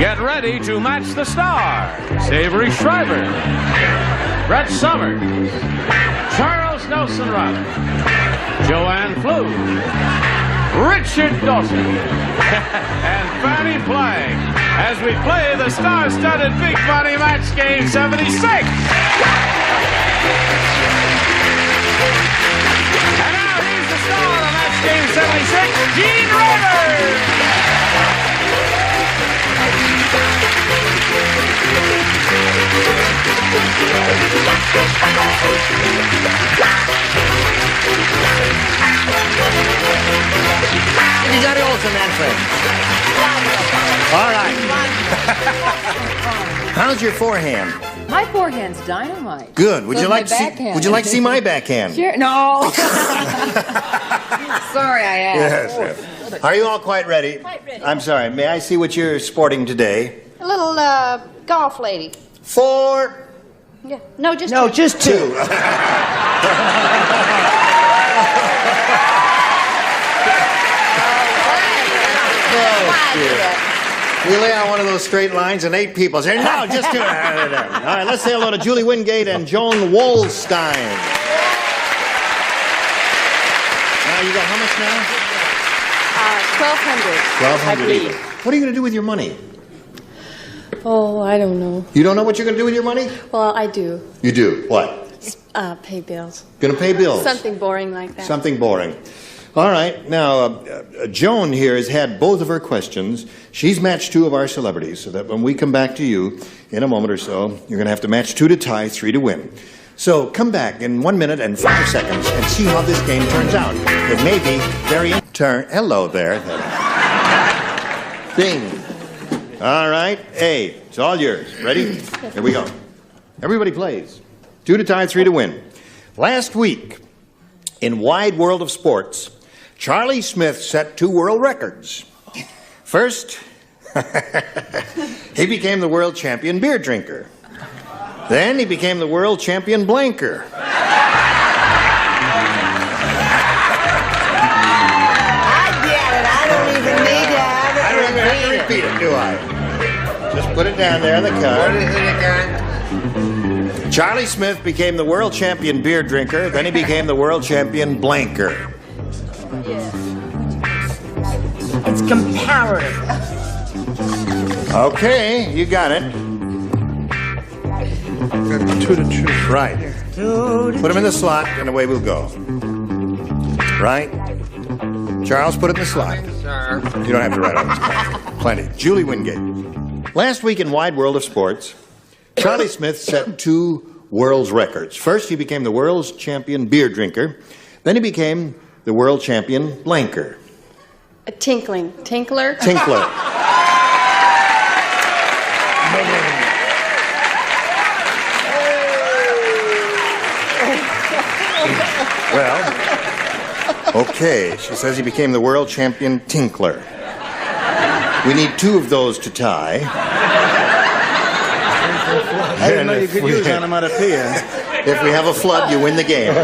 Get ready to match the stars. Avery Schreiber, Brett Summers, Charles Nelson Riley, Joanne Flew, Richard Dawson, and Fannie Flagg as we play the star-studded Big Money Match Game 76. And now here's the star of Match Game 76, Gene Raymer. You got it also, Manfred. All right. How's your forehand? My forehand's dynamite. Good. Would So you is like my to see? backhand. Would you like to see my backhand? Sure. No. Sorry, I asked. Yes. Are you all quite ready? Quite ready. I'm sorry. May I see what you're sporting today? A little golf lady. 4. Yeah. No, just No, two. just 2. We lay out one of those straight lines and 8 people say, no, just 2. All right, let's say hello to Julie Wingate and Joan Wolstein. Now, you got how much now? 1,200. 1,200 even. What are you going to do with your money? Oh, I don't know. You don't know what you're going to do with your money? Well, I do. You do. What? Pay bills. Going to pay bills? Something boring like that. Something boring. All right. Now, Joan here has had both of her questions. She's matched 2 of our celebrities, so that when we come back to you in a moment or so, you're going to have to match 2 to tie, 3 to win. So come back in 1 minute and 5 seconds and see how this game turns out. It may be very Hello there. Ding. All right. A, it's all yours. Ready? Here we go. Everybody plays. 2 to tie, 3 to win. Last week, in Wide World of Sports, Charlie Smith set 2 world records. First, he became the world champion beer drinker. Then he became the world champion blanker. I get it. I don't even need to have it. I don't even have to repeat it, do I? Just put it down there on the card. What is it again? Charlie Smith became the world champion beer drinker. Then he became the world champion blanker. It's comparative. Okay, you got it. 2 to 2. Right. Put him in the slot, and away we'll go. Right? Charles, put it in the slot. Sir. You don't have to write on this card. Plenty. Julie Wingate. Last week in Wide World of Sports, Charlie Smith set 2 world's records. First, he became the world's champion beer drinker. Then he became the world champion blanker. A tinkling. Tinkler? Tinkler. Well, okay. She says he became the world champion tinkler. We need 2 of those to tie. I didn't know you could use onomatopoeia. If we have a flood, you win the game.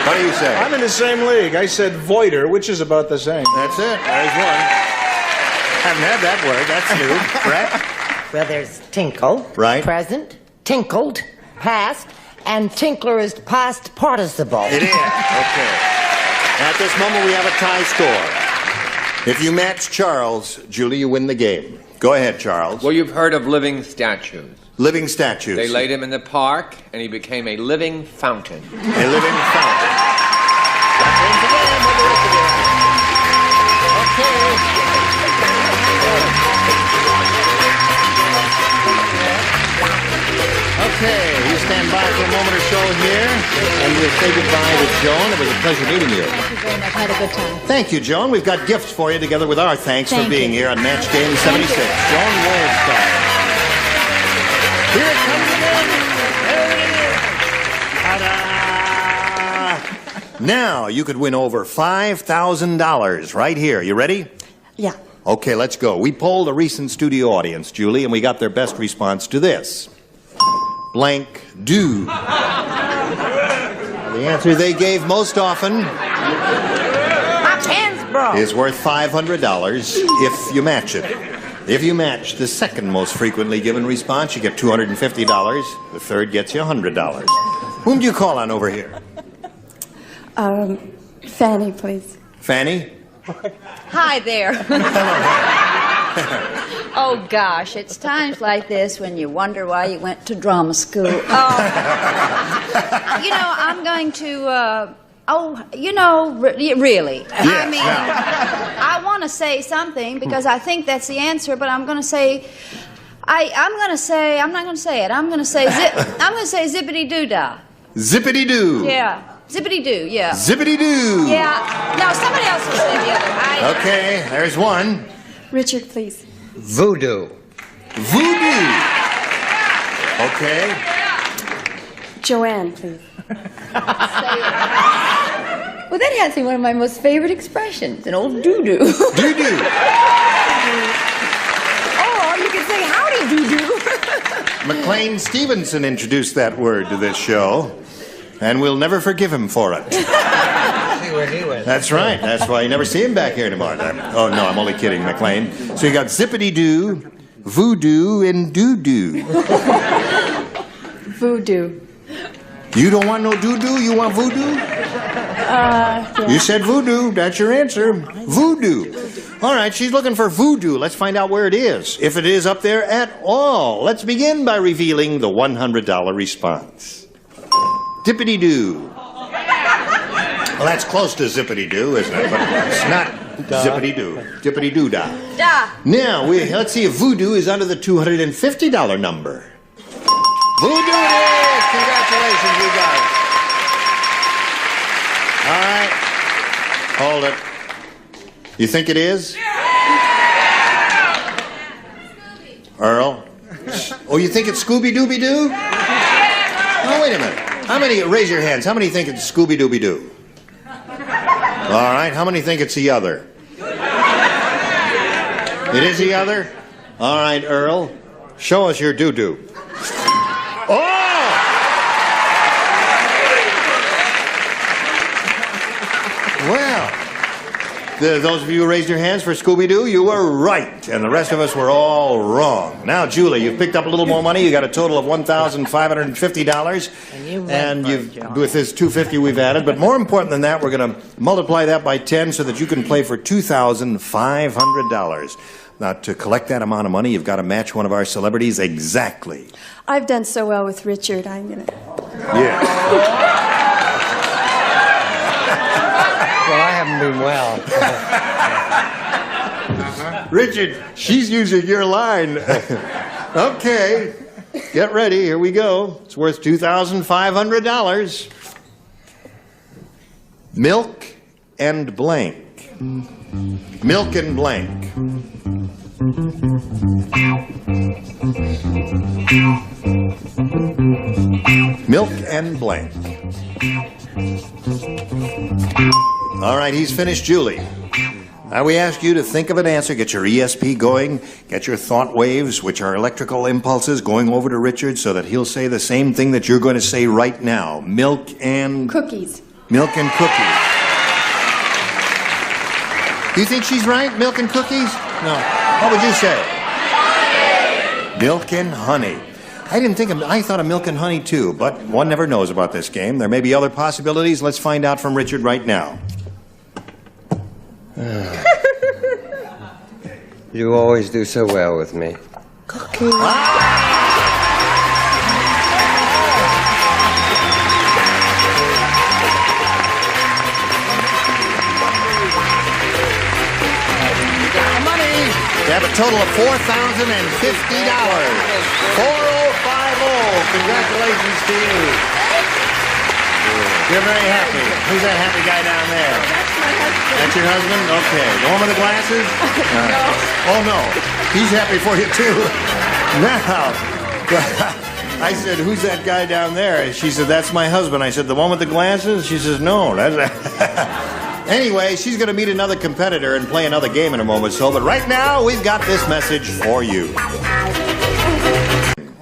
What do you say? I'm in the same league. I said voider, which is about the same. That's it. There's one. Haven't had that word. That's new. Correct? Well, there's tinkle. Right. Present. Tinkled. Past. And tinkler is past participle. It is. Okay. At this moment, we have a tie score. If you match Charles, Julie, you win the game. Go ahead, Charles. Well, you've heard of living statues. Living statues. They laid him in the park, and he became a living fountain. A living fountain. Okay, you stand by for a moment or so here, and we'll say goodbye to Joan. It was a pleasure meeting you. Thank you very much. I had a good time. Thank you, Joan. We've got gifts for you together with our thanks for Thank being you. here on Match Game 76. Joan Wolstein. Here it comes again. There it is. Ta-da! Now you could win over $5,000 right here. You ready? Yeah. Okay, let's go. We polled a recent studio audience, Julie, and we got their best response to this. Blank do. The answer they gave most often My pen's broke. is worth $500 if you match it. If you match the second most frequently given response, you get $250. The third gets you $100. Whom do you call on over here? Fanny, please. Fanny? Hi there. Oh, gosh, it's times like this when you wonder why you went to drama school. Oh. I'm going to, really. Yes, I mean, I want to say something because I think that's the answer, but I'm going to say, I'm not going to say it. I'm going to say zippity-doo-dah. Zippity-doo. Yeah. Zippity-doo, yeah. Zippity-doo. Yeah. No, somebody else will say the other. Okay, there's one. Richard, please. Voodoo. Voodoo. Okay. Joanne, please. Well, that has been one of my most favorite expressions, an old doo-doo. Doo-doo. Or you could say howdy doo-doo. McLean Stevenson introduced that word to this show, and we'll never forgive him for it. That's right. That's why you never see him back here anymore. Oh, no, I'm only kidding, McLean. So you got zippity-doo, voodoo, and doo-doo. Voodoo. You don't want no doo-doo? You want voodoo? Yeah. You said voodoo. That's your answer. Voodoo. All right, she's looking for voodoo. Let's find out where it is, if it is up there at all. Let's begin by revealing the $100 response. Dippity-doo. Well, that's close to zippity-doo, isn't it? But it's not zippity-doo. Dippity-doo-dah. Da. Now, let's see if voodoo is under the $250 number. Voodoo it is! Congratulations, you got it. All right. Hold it. You think it is? Earl? Oh, you think it's Scooby-Dooby-Doo? Oh, wait a minute. How many, raise your hands, how many think it's Scooby-Dooby-Doo? All right, how many think it's the other? It is the other? All right, Earl, show us your doo-doo. Oh! Well, those of you who raised your hands for Scooby-Doo, you were right, and the rest of us were all wrong. Now, Julie, you've picked up a little more money. You got a total of $1,550, and with this $250 we've added. But more important than that, we're going to multiply that by 10 so that you can play for $2,500. Now, to collect that amount of money, you've got to match one of our celebrities exactly. I've done so well with Richard. I'm gonna. Yeah. Well, I haven't been well. Richard, she's using your line. Okay, get ready. Here we go. It's worth $2,500. Milk and blank. Milk and blank. Milk and blank. All right, he's finished, Julie. Now we ask you to think of an answer, get your ESP going, get your thought waves, which are electrical impulses, going over to Richard so that he'll say the same thing that you're going to say right now. Milk and... Cookies. Milk and cookies. Do you think she's right? Milk and cookies? No. What would you say? Honey. Milk and honey. I thought of milk and honey too, but one never knows about this game. There may be other possibilities. Let's find out from Richard right now. You always do so well with me. Cookies. You have a total of $4,050. 4050. Congratulations to you. You're very happy. Who's that happy guy down there? That's my husband. That's your husband? Okay. The one with the glasses? No. Oh, no. He's happy for you, too. Now, I said, who's that guy down there? She said, that's my husband. I said, the one with the glasses? She says, no. Anyway, she's going to meet another competitor and play another game in a moment or so. But right now, we've got this message for you.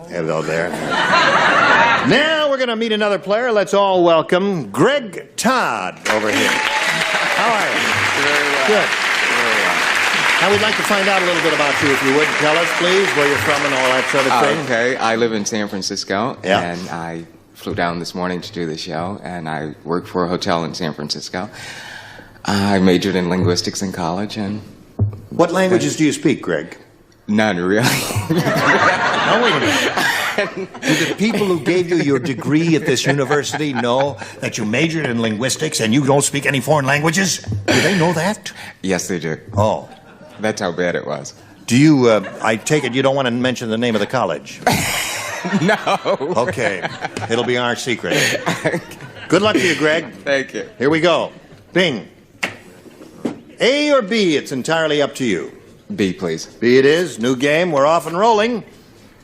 Hello there. Now we're going to meet another player. Let's all welcome Greg Todd over here. How are you? Very well. Good. Very well. Now, we'd like to find out a little bit about you, if you would. Tell us, please, where you're from and all that sort of thing. Okay, I live in San Francisco, Yeah. and I flew down this morning to do the show, and I work for a hotel in San Francisco. I majored in linguistics in college, and... What languages do you speak, Greg? None, really. Now, wait a minute. Do the people who gave you your degree at this university know that you majored in linguistics and you don't speak any foreign languages? Do they know that? Yes, they do. Oh. That's how bad it was. Do you, I take it you don't want to mention the name of the college? No. Okay. It'll be our secret. Good luck to you, Greg. Thank you. Here we go. Bing. A or B, it's entirely up to you. B, please. B it is. New game. We're off and rolling.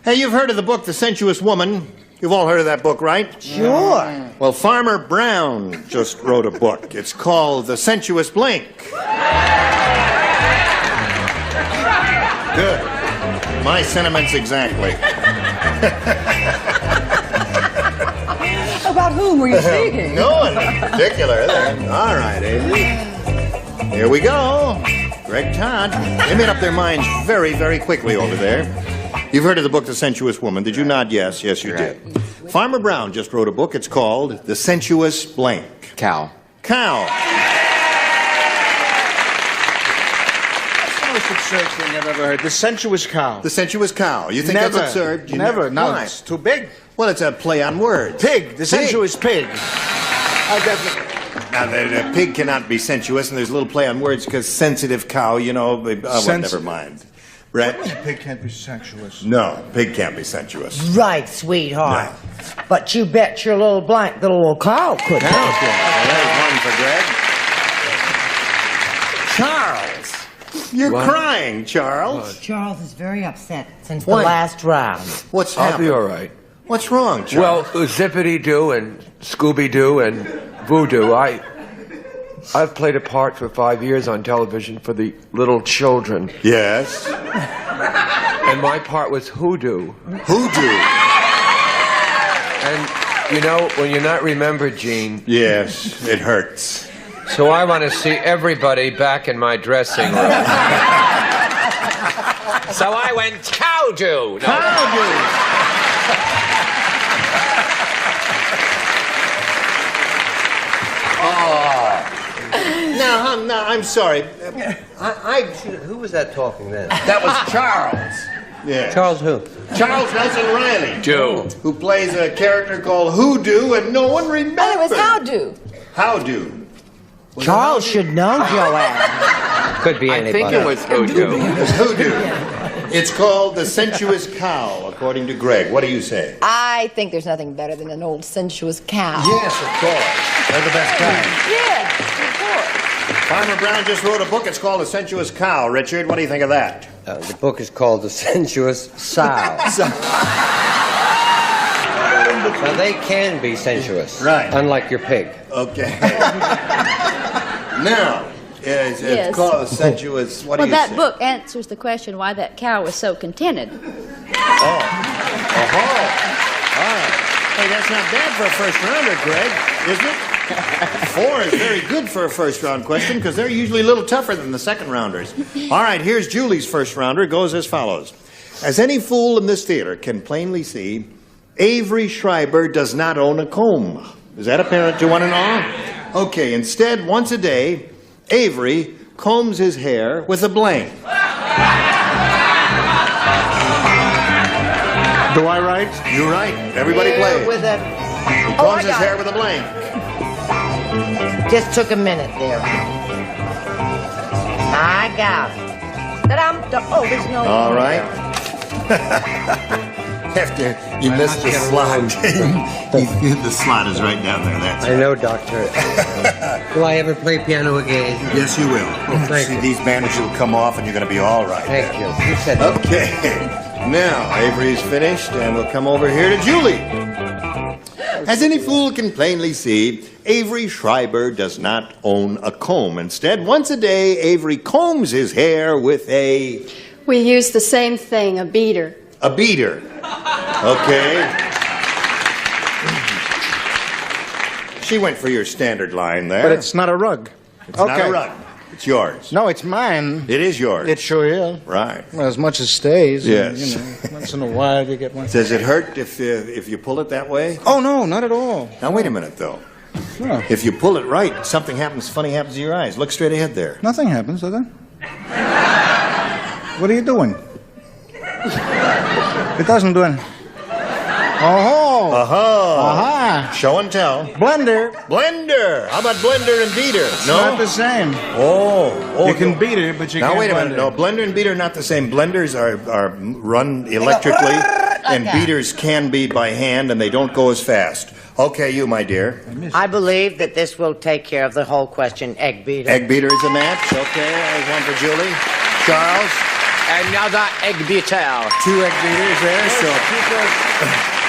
Hey, you've heard of the book The Sensuous Woman. You've all heard of that book, right? Sure. Well, Farmer Brown just wrote a book. It's called The Sensuous Blank. Good. My sentiments exactly. About whom were you speaking? No one in particular. All right, Avery. Here we go. Greg Todd. They made up their minds very, very quickly over there. You've heard of the book The Sensuous Woman. Did you not? Yes, you did. Farmer Brown just wrote a book. It's called The Sensuous Blank. Cow. Cow. That's the most absurd thing I've ever heard. The sensuous cow. The sensuous cow. You think Never. that's absurd? You Never. No, Why? it's too big. Well, it's a play on words. Pig. The sensuous pig. I definitely... Now, the pig cannot be sensuous, and there's a little play on words because sensitive cow, you know. Well, never mind. Brett? Pig can't be sensuous. No, pig can't be sensuous. Right, sweetheart. But you bet your little blank the little cow could. Well, there's one for Greg. Charles. You're crying, Charles. Charles is very upset since Why? the last round. What's I'll happened? be all right. What's wrong, Well, Charles? Zippity-Doo and Scooby-Doo and Voodoo. I've played a part for 5 years on television for the little children, Yes. and my part was Hoodoo. Hoodoo. And, you know, when you're not remembered, Gene, Yes, it hurts. so I want to see everybody back in my dressing room. So I went Cow-Doo. Now, I'm sorry. Who was that talking then? That was Charles. Yeah. Charles who? Charles Nelson Riley. Doo. Who plays a character called Hoodoo, and no one remembers. Oh, it was how do. Howdo. Charles should know, Joanne. Could be I anybody. think it was Hoodoo. It's Hoodoo. It's called The Sensuous Cow, according to Greg. What do you say? I think there's nothing better than an old sensuous cow. Yes, of course. They're the best kind. Yes, of course. Farmer Brown just wrote a book. It's called The Sensuous Cow. Richard, what do you think of that? The book is called The Sensuous Sow. Now, they can be sensuous. Right. Unlike your pig. Okay. Now, it's Yes. called The Sensuous. What Well, do you that say? book answers the question why that cow was so contented. Oh. All right. Hey, that's not bad for a first rounder, Greg, isn't it? 4 is very good for a first round question because they're usually a little tougher than the second rounders. All right, here's Julie's first rounder. It goes as follows. As any fool in this theater can plainly see, Avery Schreiber does not own a comb. Is that apparent to one and all? Okay, instead, once a day, Avery combs his hair with a blank. Do I write? You're right. Everybody play. With a... He combs his hair with a blank. Just took a minute there. I got it. Oh, there's no... All right. After you missed the slot. The slot is right down there. That's I know, Doctor. Will I ever play piano again? Yes, you will. Thank See, you. these bandages will come off and you're going to be all right. Thank you. You said that. Okay. Now, Avery's finished, and we'll come over here to Julie. As any fool can plainly see, Avery Schreiber does not own a comb. Instead, once a day, Avery combs his hair with a We use the same thing, a beater. beater. Okay. She went for your standard line there. But it's not a rug. It's not a rug. It's yours. No, it's mine. It is yours. It sure is. Right. Well, as much as stays. Yes. And, once in a while you get one. Does it hurt if you pull it that way? Oh, no, not at all. Now, wait a minute, though. No. If you pull it right, something funny happens to your eyes. Look straight ahead there. Nothing happens, does it? What are you doing? It doesn't do anything. Oh. Aha. Show and tell. Blender. Blender. How about blender and beater? It's not the same. Oh. You can beat it, but you can't Now, wait a minute. blend No, it. blender and beater are not the same. Blenders are run electrically, and beaters can be by hand, and they don't go as fast. Okay, you, my dear. I believe that this will take care of the whole question. Egg beater. Egg beater is a match. Okay, there's one for Julie. Charles. Another egg beater. 2 egg beaters there. So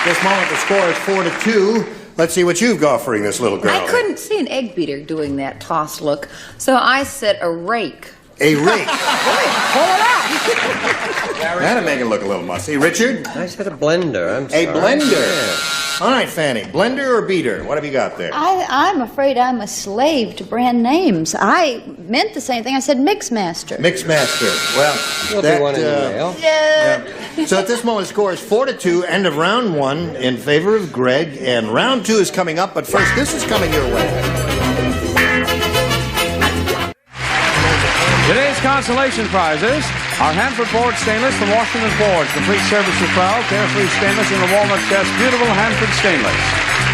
this moment the score is 4-2. Let's see what you've got for this little girl. I couldn't see an egg beater doing that toss look, so I said a rake. A rake. Pull it out. That'll make it look a little musty. Richard? I said a blender. I'm sorry. A blender. All right, Fanny. Blender or beater? What have you got there? I'm afraid I'm a slave to brand names. I meant the same thing. I said Mixmaster. Mixmaster. Well, There'll be one in the mail. yeah. So at this moment, the score is 4-2. End of round 1 in favor of Greg, and round 2 is coming up. But first, this is coming your way. Today's consolation prizes are Hanford Ford Stainless from Washington Forge. Complete service with proud, carefree stainless in the walnut chest. Beautiful Hanford Stainless.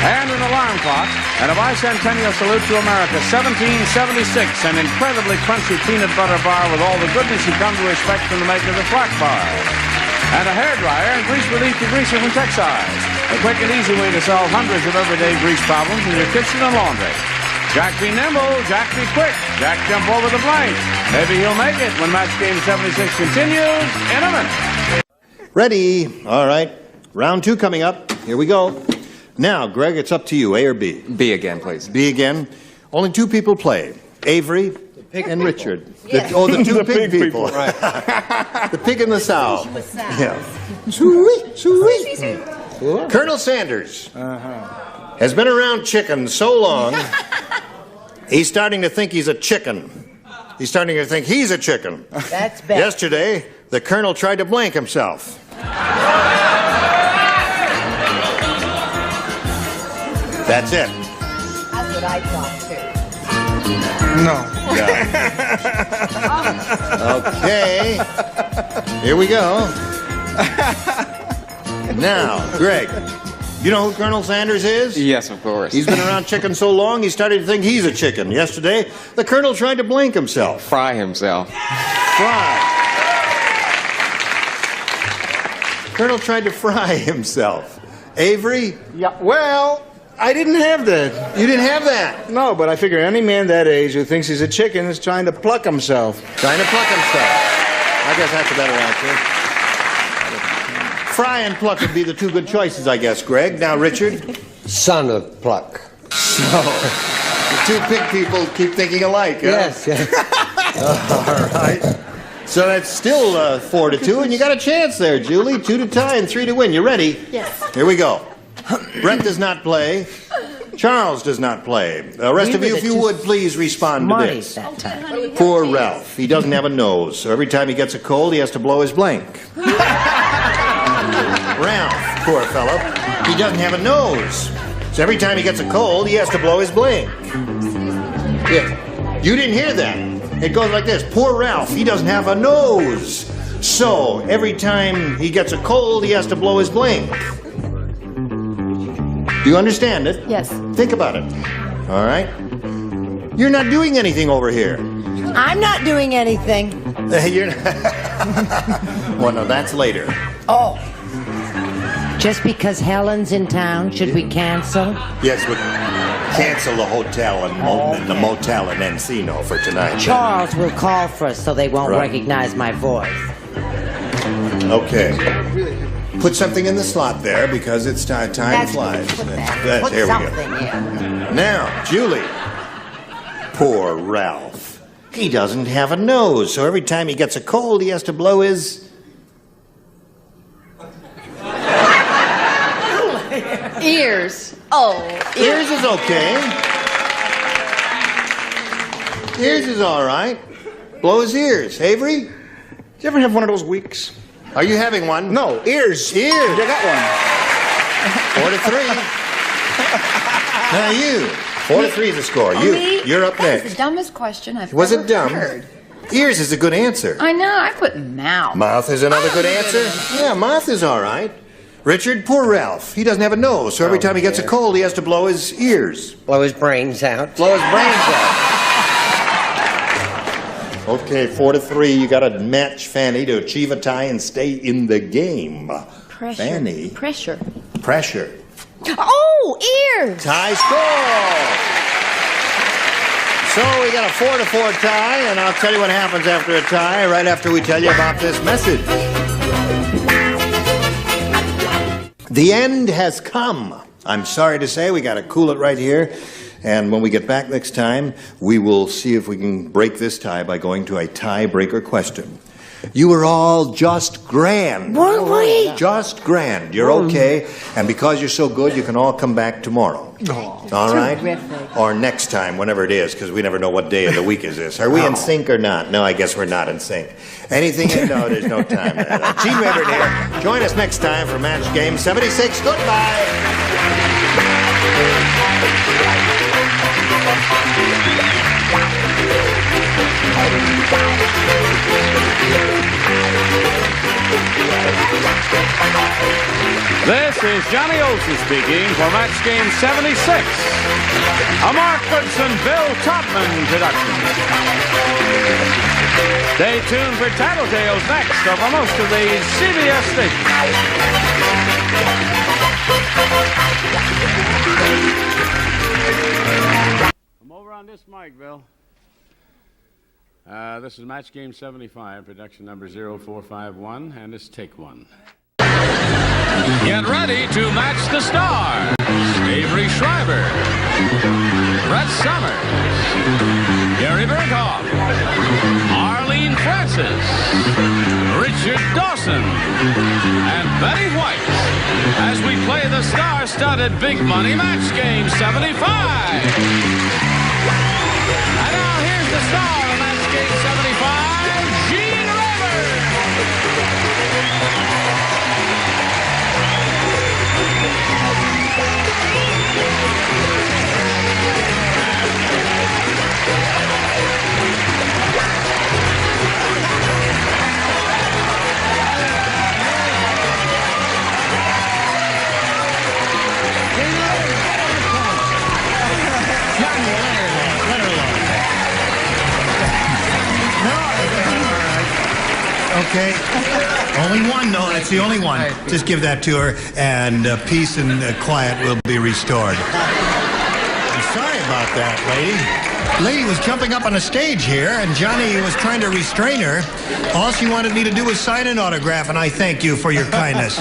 And an alarm clock and a bicentennial salute to America. 1776, an incredibly crunchy peanut butter bar with all the goodness you come to expect from the makers of Flack Bars. And a hairdryer and grease relief degreaser from Texas. A quick and easy way to solve hundreds of everyday grease problems in your kitchen and laundry. Jack be nimble, Jack be quick, Jack jump over the blank. Maybe he'll make it when match game 76 continues in a minute. Ready. All right. Round 2 coming up. Here we go. Now, Greg, it's up to you. A or B? B again, please. B again. Only 2 people play. Avery and Richard. The 2 pig people. Right. The pig and the sow. Yeah. Sweet, sweet. Colonel Sanders has been around chickens so long, he's starting to think he's a chicken. He's starting to think he's a chicken. That's bad. Yesterday, the colonel tried to blank himself. That's it. That's what I thought, too. No. Okay. Here we go. Now, Greg, you know who Colonel Sanders is? Yes, of course. He's been around chickens so long, he's starting to think he's a chicken. Yesterday, the colonel tried to blank himself. Fry himself. Fry. Colonel tried to fry himself. Avery? Yeah. Well, I didn't have that. You didn't have that. No, but I figure any man that age who thinks he's a chicken is trying to pluck himself. Trying to pluck himself. I guess that's a better answer. Fry and pluck would be the 2 good choices, I guess, Greg. Now, Richard? Son of pluck. So, the 2 pig people keep thinking alike, huh? Yes. All right. So that's still 4-2, and you got a chance there, Julie. 2 to tie and 3 to win. You ready? Yes. Here we go. Brent does not play. Charles does not play. The rest of you, if you would, please respond to this. That time. Poor Ralph. He doesn't have a nose, so every time he gets a cold, he has to blow his blank. Ralph, poor fellow, he doesn't have a nose, so every time he gets a cold, he has to blow his blank. Yeah. You didn't hear that. It goes like this. Poor Ralph, he doesn't have a nose, so every time he gets a cold, he has to blow his blank. Do you understand it? Yes. Think about it. All right? You're not doing anything over here. I'm not doing anything. You're not. Well, no, that's later. Oh. Just because Helen's in town, should we cancel? Yes, but cancel the hotel and the motel in Encino for tonight. Charles will call for us so they won't Right. recognize my voice. Okay. Put something in the slot there because it's time flies. Put There we something go. in. Now, Julie. Poor Ralph. He doesn't have a nose, so every time he gets a cold, he has to blow his... Ears. Oh. Ears is okay. Ears is all right. Blow his ears. Avery, You ever have one of those weeks? are you having one? No, ears. Ears. You got one. 4-3. Now you. 4-3 is the score. You're up That was next. the dumbest question I've Was ever it dumb? heard. Ears is a good answer. I know. I put mouth. Mouth is another good answer. Yeah, mouth is all right. Richard, poor Ralph. He doesn't have a nose, so every time he gets a cold, he has to blow his ears. Blow his brains out. Blow his brains out. Okay, 4-3. You got to match Fanny to achieve a tie and stay in the game. Pressure. Fanny. Pressure. Pressure. Oh, ears. Tie score. So we got a 4-4 tie, and I'll tell you what happens after a tie right after we tell you about this message. The end has come. I'm sorry to say, we got to cool it right here. And when we get back next time, we will see if we can break this tie by going to a tiebreaker question. You were all just grand. Were we? Just grand. You're okay. And because you're so good, you can all come back tomorrow. All right? Terrific. Or next time, whenever it is, because we never know what day of the week is this. Are we in sync or not? No, I guess we're not in sync. Anything? No, there's no time. Gene Rayburn here. Join us next time for Match Game 76. Goodbye. This is Johnny Olson speaking for Match Game 76, a Mark Goodson, Bill Todman production. Stay tuned for Tattletales next over most of the CBS stations. Come over on this mic, Bill. This is Match Game 75, production number 0451, and it's take one. Get ready to match the stars. Avery Schreiber, Brett Summers, Gary Berghoff, Arlene Francis, Richard Dawson, and Betty White as we play the star-studded Big Money Match Game 75. And now here's the star of Match Game 75, Gene Rayburn. Okay. Only one, though. That's the only one. Just give that to her, and peace and quiet will be restored. I'm sorry about that, lady. Lady was jumping up on a stage here, and Johnny was trying to restrain her. All she wanted me to do was sign an autograph, and I thank you for your kindness.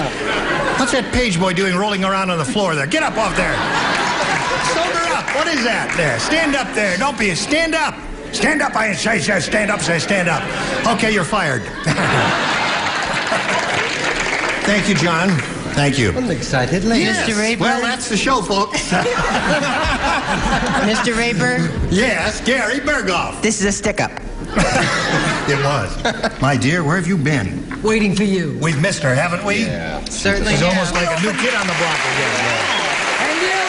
What's that page boy doing rolling around on the floor there? Get up off there. Sober up. What is that there? Stand up there. Don't be a... Stand up. Stand up, I say, stand up, say, stand up. Okay, you're fired. Thank you, John. Thank you. I'm excited, lady. Yes. Mr. Rayburn? Well, that's the show, folks. Mr. Rayburn? Yes, Gary Berghoff. This is a stick-up. It was. My dear, where have you been? Waiting for you. We've missed her, haven't we? Yeah. Certainly She's have. almost like a new kid on the block again. And you,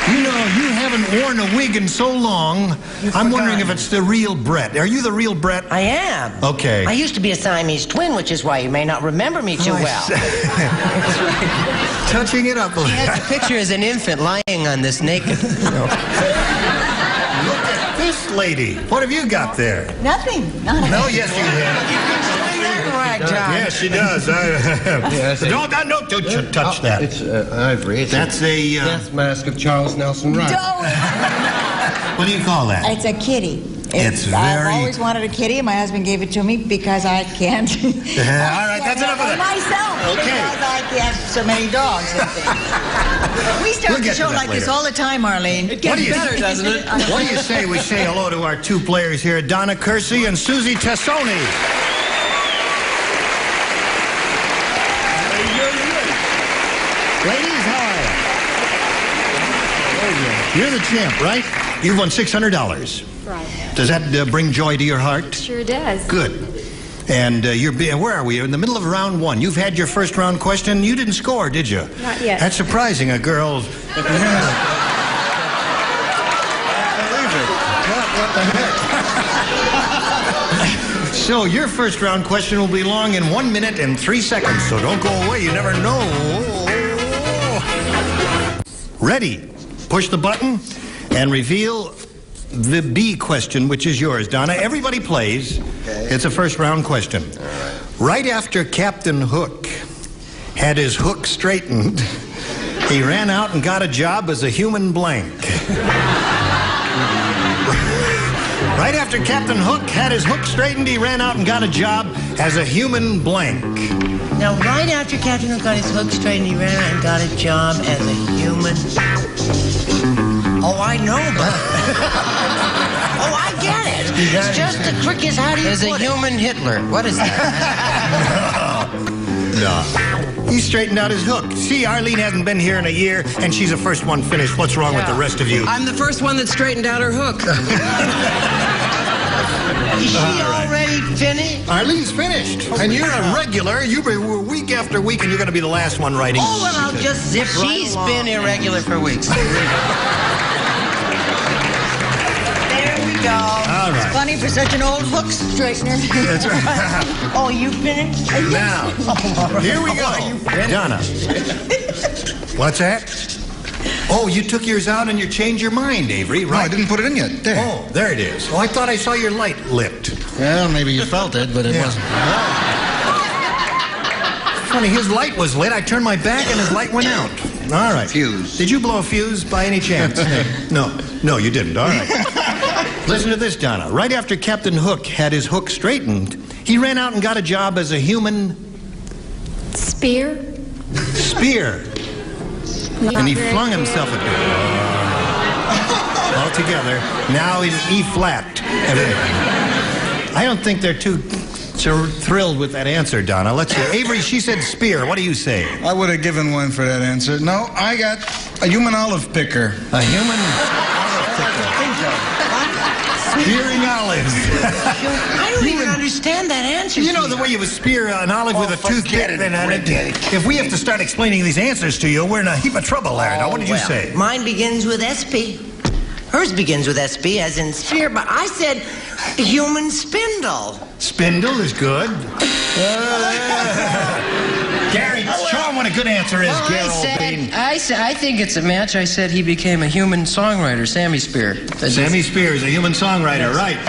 You know, you haven't worn a wig in so long. I'm wondering if it's the real Brett. Are you the real Brett? I am. Okay. I used to be a Siamese twin, which is why you may not remember me too well. Touching it up a He little. has a picture as an infant lying on this naked. Look at this lady. What have you got there? Nothing. Not No, yes, you have. Yes, she does. Don't touch that. It's ivory. That's a... death mask of Charles Nelson Rice. What do you call that? It's a kitty. It's I've very- always wanted a kitty. My husband gave it to me because I can't. All right, that's enough of that. Myself. Okay. Because I have so many dogs and things. We start We'll the get to show that like this later. all the time, Marlene. What do you- What do you say we say hello to our two players here, Donna Kersey and Susie Tassoni? Ladies, how are you? You're the champ, right? You've won $600. Right. Does that bring joy to your heart? Sure does. Good. And where are we? You're in the middle of round one. You've had your first round question. You didn't score, did you? Not yet. That's surprising. A girl. Believe it. What the heck? So your first round question will be long in 1 minute and 3 seconds. So don't go away. You never know. Ready? Push the button and reveal the B question, which is yours, Donna. Everybody plays. Okay. It's a first round question. All right after Captain Hook had his hook straightened, he ran out and got a job as a human blank. Right after Captain Hook had his hook straightened, he ran out and got a job as a human blank. Now, right after Captain Hook got his hook straightened, he ran out and got a job as a human. Oh, I know, but... oh, I get it. It's just the trick is how do you As a human Hitler. What is that? No. He straightened out his hook. See, Arlene hasn't been here in a year, and she's the first one finished. What's wrong with the rest of you? I'm the first one that straightened out her hook. Is she already finished? Arlene's finished. And you're a regular. You've been week after week, and you're going to be the last one writing. Oh, well, I'll just zip right She's along. been irregular for weeks. There we go. All right. It's funny for such an old hook straightener. That's right. Oh, you finished? Now, here we go. Donna. What's that? Oh, you took yours out and you changed your mind, Avery, right? No, I didn't put it in yet. There. Oh, there it is. Oh, I thought I saw your light lit. Well, maybe you felt it, but it wasn't. Funny, his light was lit. I turned my back and his light went out. All right. Fuse. Did you blow a fuse by any chance? No, you didn't. All right. Listen to this, Donna. Right after Captain Hook had his hook straightened, he ran out and got a job as a human... Spear? Spear. And he flung himself at her. All together, now in E-flat. I don't think they're too thrilled with that answer, Donna. Let's see. Avery, she said spear. What do you say? I would have given one for that answer. No, I got a human olive picker. A human olive picker. Spearing olives. I don't even understand that answer. You know the way you would spear an olive with a toothpick? If we have to start explaining these answers to you, we're in a heap of trouble there. Now, what did you say? Mine begins with SP. Hers begins with SP, as in spear, but I said human spindle. Spindle is good. Gary, show him what a good answer is, Gary. I think it's a match. I said he became a human songwriter, Sammy Spear. Sammy Spear is a human songwriter, right?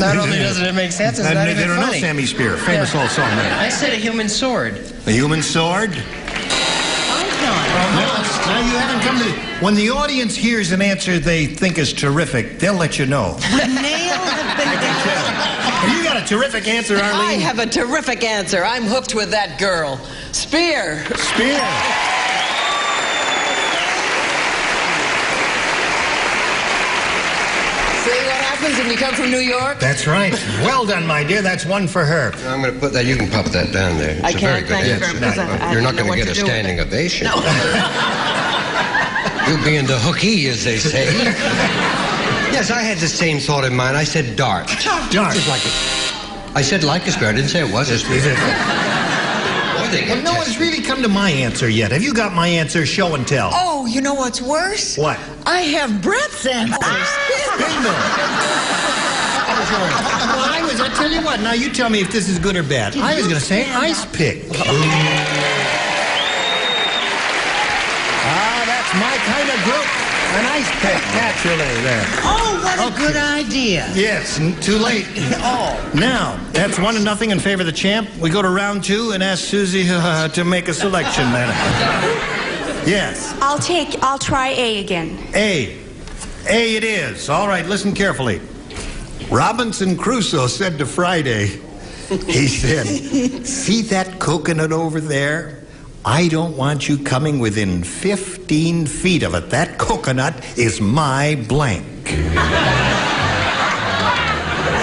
Not only doesn't it make sense, it's not even they don't funny. know Sammy Spear, famous old songwriter. I said a human sword. A human sword? Now you haven't come to... When the audience hears an answer they think is terrific, they'll let you know. Would nail have been Have you got a terrific answer, Arlene? I have a terrific answer. I'm hooked with that girl. Spear. Spear. See what happens when you come from New York? That's right. Well done, my dear. That's one for her. I'm going to put that. You can pop that down there. It's I a very can't, good thank you answer. very much. I You're not don't know going to what get a to do with standing it. ovation. No. You'll be into hooky, as they say. Yes, I had the same thought in mind. I said dart. Dart. Just like it. I said like a spear. I didn't say it was a spear. Well, no one's really come to my answer yet. Have you got my answer? Show and tell. Oh, you know what's worse? What? I have Brett's answer. I tell you what, now you tell me if this is good or bad. I was going to say ice pick. That's my kind of group. An ice pick, naturally, there. Oh, what a good idea. Yes, too late. Now, that's 1-0 in favor of the champ. We go to round 2 and ask Susie to make a selection, madam. Yes. I'll try A again. A it is. All right, listen carefully. Robinson Crusoe said to Friday, he said, see that coconut over there? I don't want you coming within 15 feet of it. That coconut is my blank.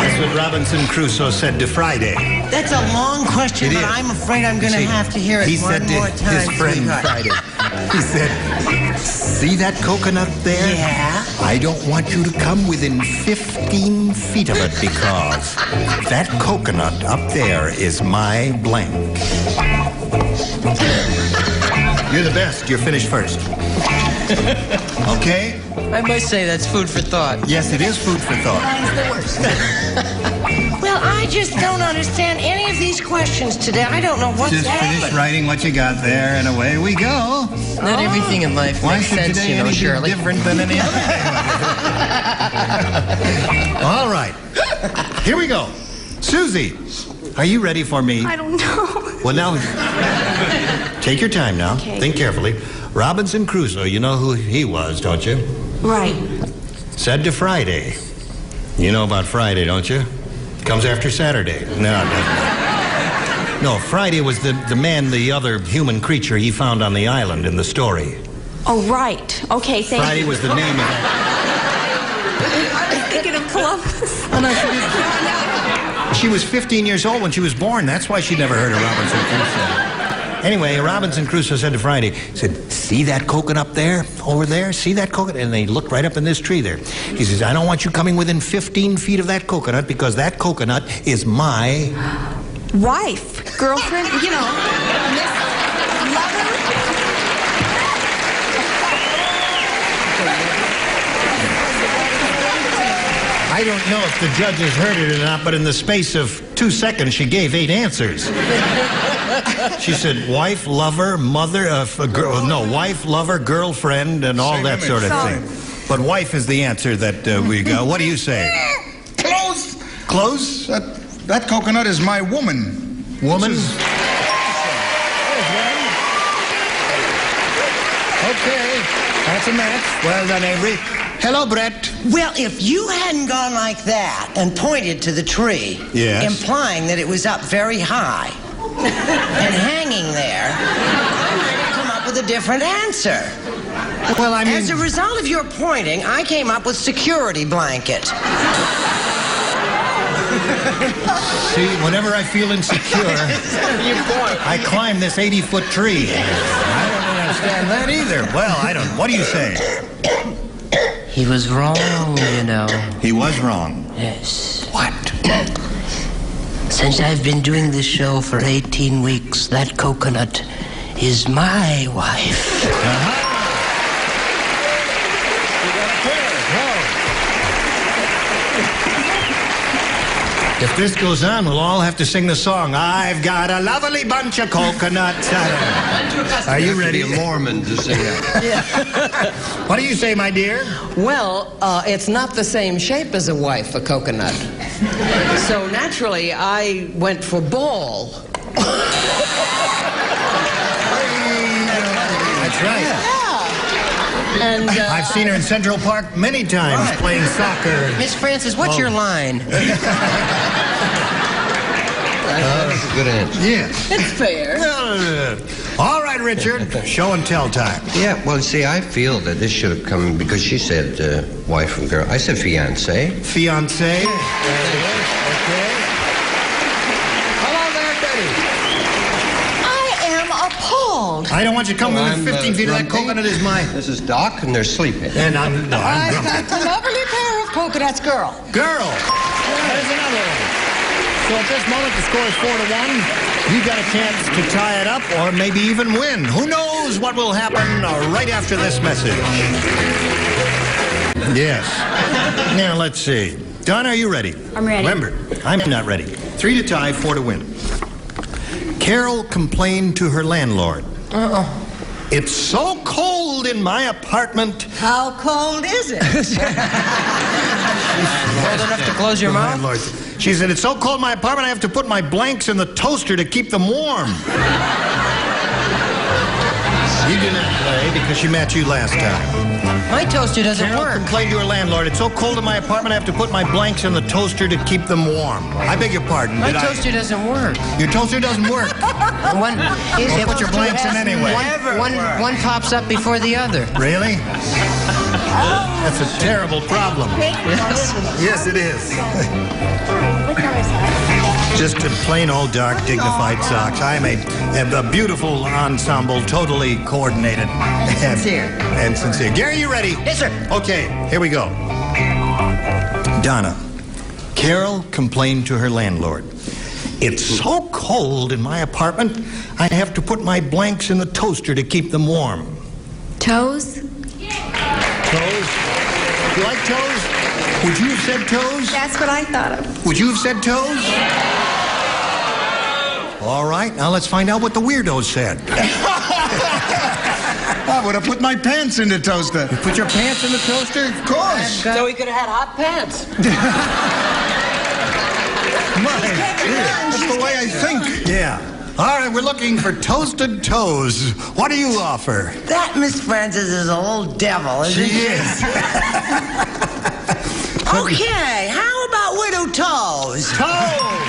That's what Robinson Crusoe said to Friday? That's a long question, It but is. I'm afraid I'm going to have to hear it He one said to more time. his friend sweetheart. Friday. He said, see that coconut there? Yeah? I don't want you to come within 15 feet of it because that coconut up there is my blank. You're the best. You're finished first. Okay? I must say that's food for thought. Yes, it is food for thought. Well, I just don't understand any of these questions today. I don't know what's Just finish happening. writing what you got there, and away we go. Not everything in life Why makes should sense, today you know, any be Shirley. different than any other day? All right. Here we go. Susie, are you ready for me? I don't know. Well, now, take your time now. Okay. Think carefully. Robinson Crusoe, you know who he was, don't you? Right. Said to Friday. You know about Friday, don't you? Comes after Saturday. No, it doesn't. No, Friday was the man, the other human creature he found on the island in the story. Oh, right. Okay, thank Friday you. was the name of that. I was thinking of Columbus. She was 15 years old when she was born. That's why she never heard of Robinson Crusoe. Anyway, Robinson Crusoe said to Friday, he said, see that coconut up there, over there? See that coconut? And they looked right up in this tree there. He says, I don't want you coming within 15 feet of that coconut because that coconut is my... Wife, girlfriend, you know, lover. I don't know if the judges heard it or not, but in the space of 2 seconds, she gave 8 answers. She said wife, lover, mother, wife, lover, girlfriend, and all that sort of thing. But wife is the answer that we got. What do you say? Close. Close? That coconut is my woman. Woman? Okay, that's a match. Well done, Avery. Hello, Brett. Well, if you hadn't gone like that and pointed to the tree, Yes. implying that it was up very high and hanging there, I might have come up with a different answer. Well, I mean... As a result of your pointing, I came up with security blanket. See, whenever I feel insecure, I climb this 80-foot tree. I don't understand that either. Well, I don't. What do you say? He was wrong, you know. He was wrong. Yes. What? Since I've been doing this show for 18 weeks, that coconut is my wife. If this goes on, we'll all have to sing the song, I've got a lovely bunch of coconuts. Are you ready? A Mormon to sing that. What do you say, my dear? Well, it's not the same shape as a wife, a coconut. So naturally, I went for ball. That's right. And I've seen her in Central Park many times playing soccer. Miss Francis, what's your line? That's a good answer. Yes. it's fair. All right, Richard. Show and tell time. Yeah, well, see, I feel that this should have come because she said wife and girl. I said fiance. Fiance. Okay. Hello there, Betty. I am appalled. I don't want you to come within 15 feet of that Grumpy. coconut is my... This is Doc, and they're sleeping. And I'm grumpy. I've got a lovely pair of coconuts, girl. Girl. There's another one. So at this moment, the score is 4-1. You've got a chance to tie it up or maybe even win. Who knows what will happen right after this message? Yes. Now, let's see. Don, are you ready? I'm ready. Remember, I'm not ready. 3 to tie, 4 to win. Carol complained to her landlord. It's so cold in my apartment. How cold is it? Cold enough to close your mouth? Landlord. She said, it's so cold in my apartment I have to put my blanks in the toaster to keep them warm. You did not play because she met you last time. My toaster doesn't Carol work. complained to her landlord, it's so cold in my apartment I have to put my blanks in the toaster to keep them warm. I beg your pardon. My did toaster doesn't work. Your toaster doesn't work. One, Well, put your blanks in anyway. One pops up before the other. Really? That's a terrible problem. Yes, it is. Just a plain old dark, dignified socks. I'm a beautiful ensemble, totally coordinated. Sincere. And sincere. Gary, you ready? Yes, sir. Okay, here we go. Donna, Carol complained to her landlord. It's so cold in my apartment, I have to put my blanks in the toaster to keep them warm. Toes? Toes? You like toes? Would you have said toes? That's what I thought of. Would you have said toes? All right, now let's find out what the weirdos said. I would have put my pants in the toaster. You put your pants in the toaster? Of course. So he could have had hot pants. That's the way I think. Yeah. All right, we're looking for toasted toes. What do you offer? That Miss Francis is a little devil, isn't She is. Okay, how about widow toes? Toes!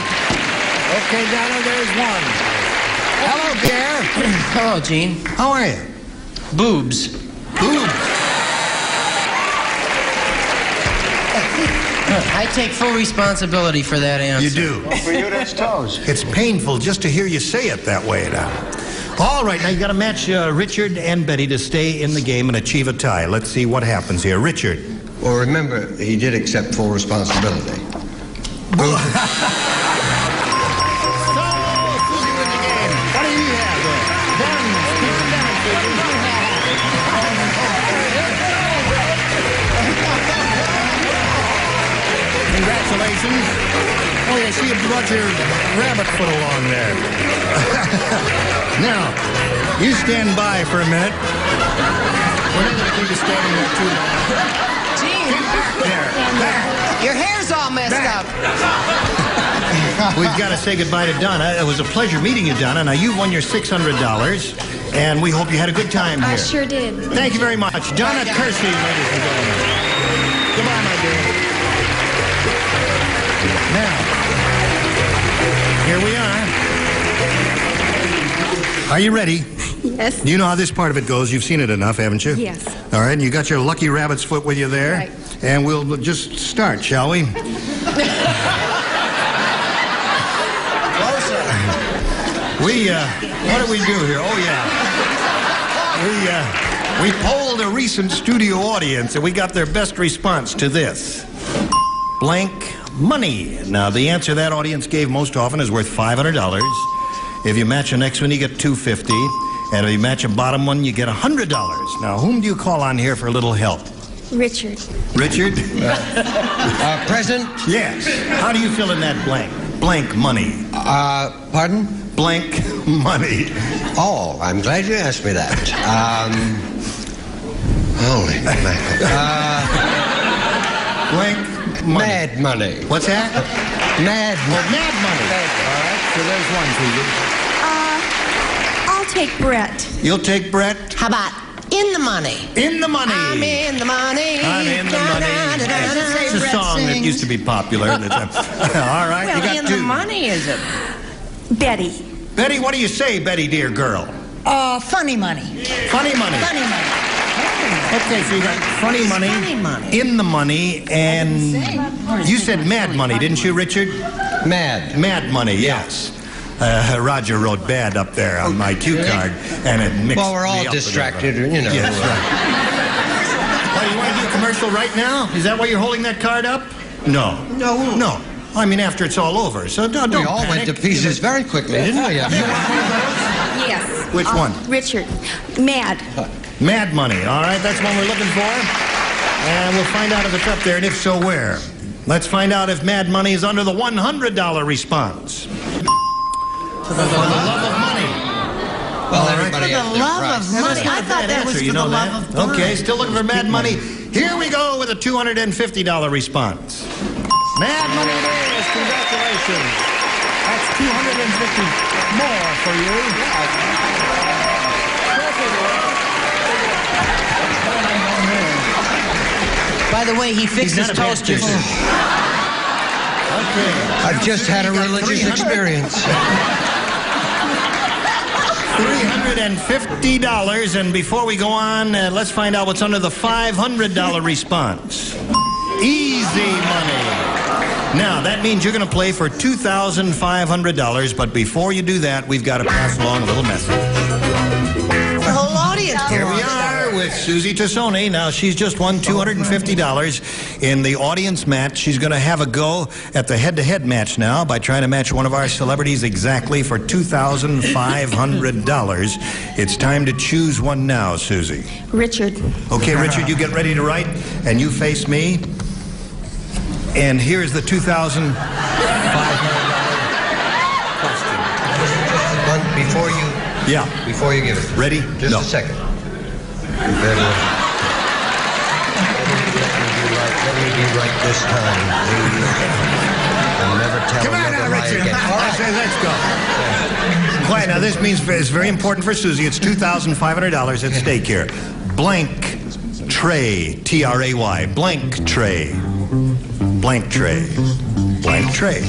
Okay, Donna, there's one. Hello, Pierre. Hello, Gene. How are you? Boobs. Boobs. I take full responsibility for that answer. You do. Well, for you, that's toes. It's painful just to hear you say it that way now. All right, now you got to match Richard and Betty to stay in the game and achieve a tie. Let's see what happens here. Richard. Well, remember, he did accept full responsibility. Congratulations. Oh, yeah, see you brought your rabbit foot along there. Now, you stand by for a minute. We're not going to keep you standing there too long. Gene. There. Your hair's all messed up. We've got to say goodbye to Donna. It was a pleasure meeting you, Donna. Now, you've won your $600, and we hope you had a good time here. I sure did. Thank you very much. Donna Kersey, ladies and gentlemen. Goodbye, my dear. Now, here we are. Are you ready? Yes. You know how this part of it goes. You've seen it enough, haven't you? Yes. All right, and you got your lucky rabbit's foot with you there. Right. And we'll just start, shall we? What do we do here? Oh, yeah. We polled a recent studio audience, and we got their best response to this. Blank money. Now, the answer that audience gave most often is worth $500. If you match the next one, you get $250. And if you match a bottom one, you get $100. Now, whom do you call on here for a little help? Richard. Richard? Present? Yes. How do you fill in that blank? Blank money. Pardon? Blank money. Oh, I'm glad you asked me that. Holy mackerel. Blank money. Mad money. What's that? Mad money. Mad money. All right, so there's one for you. I'll take Brett. You'll take Brett? How about in the money? In the money. I'm in the money. I'm in the money. It's a song that used to be popular at the time. All right, Well, you got in two. the money is it? Betty. Betty, what do you say, Betty, dear girl? Funny money. Funny money. Funny money. Okay, so you got funny money, Funny money. in the money, and you said mad money, didn't you, Richard? Mad. Mad money, yes. Roger wrote bad up there on my cue card, and it mixed Well, we're me all up with distracted, everything. you know. Yes, right. Oh, you want to do a commercial right now? Is that why you're holding that card up? No. No. I mean, after it's all over. So don't We all panic. went to pieces very quickly, didn't we? Yes. Which one? Richard. Mad. Mad money. All right, that's what we're looking for. And we'll find out if it's up there, and if so, where. Let's find out if Mad Money is under the $100 response. For the love of money. Well, All right. everybody For has the their love price. of money. I thought that was Answer, for you the know love that? of money. Okay, still looking for Mad Money. Here we go with a $250 response. Mad Money it is. Congratulations. That's $250 more for you. By the way, he fixed his He's not a bad toasters. kisser. Okay. I've just had a religious experience. $350. And before we go on, let's find out what's under the $500 response. Easy money. Now, that means you're going to play for $2,500. But before you do that, we've got to pass along a little message. The whole audience. Here we are with Susie Tassoni. Now, she's just won $250 in the audience match. She's going to have a go at the head-to-head match now by trying to match one of our celebrities exactly for $2,500. It's time to choose one now, Susie. Richard. Okay, Richard, you get ready to write, and you face me. And here's the $2,500 question. Before you give it. Ready? Just a second. You better let me be right this time. I'll never tell another lie again. All right, let's go. Quiet. Now, this means it's very important for Susie. It's $2,500 at stake here. Blank tray. T-R-A-Y. Blank tray. Blank tray. Blank tray.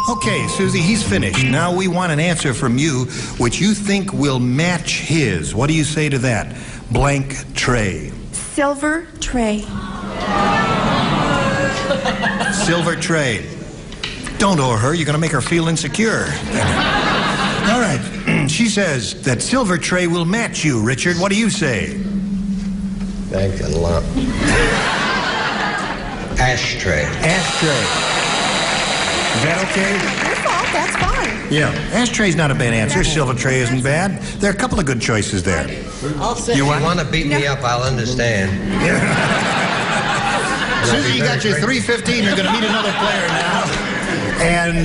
Okay, Susie, he's finished. Now we want an answer from you which you think will match his. What do you say to that? Blank tray. Silver tray. Silver tray. Don't owe her. You're going to make her feel insecure. All right. She says that silver tray will match you, Richard. What do you say? Thanks a lot. Ashtray. Ashtray. Is that okay? Your fault, that's fine. Yeah. Ashtray's not a bad answer. Silver tray isn't bad. There are a couple of good choices there. If you want to beat me up, I'll understand. Susie, you got your $315. You're going to meet another player now. And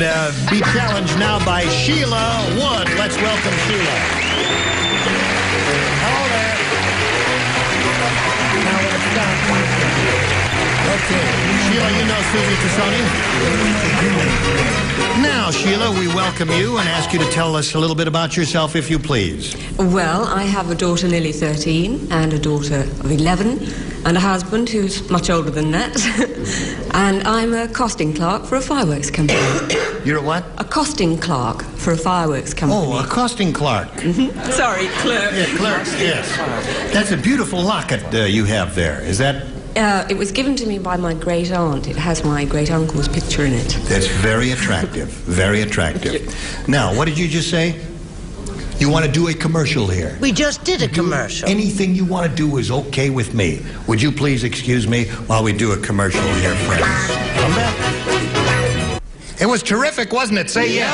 be challenged now by Sheila Wood. Let's welcome Sheila. Hello there. Now let's stop. Okay. Sheila, you know Susie Tassoni. Now, Sheila, we welcome you and ask you to tell us a little bit about yourself, if you please. Well, I have a daughter nearly 13 and a daughter of 11 and a husband who's much older than that. And I'm a costing clerk for a fireworks company. You're a what? A costing clerk for a fireworks company. Oh, a costing clerk. Sorry, clerk. Yeah, clerk, yes. That's a beautiful locket you have there. Is that... It was given to me by my great aunt. It has my great uncle's picture in it. That's very attractive. Very attractive. Now, what did you just say? You want to do a commercial here? We just did a commercial. Anything you want to do is okay with me. Would you please excuse me while we do a commercial here, friends? Come back. It was terrific, wasn't it? Say yes.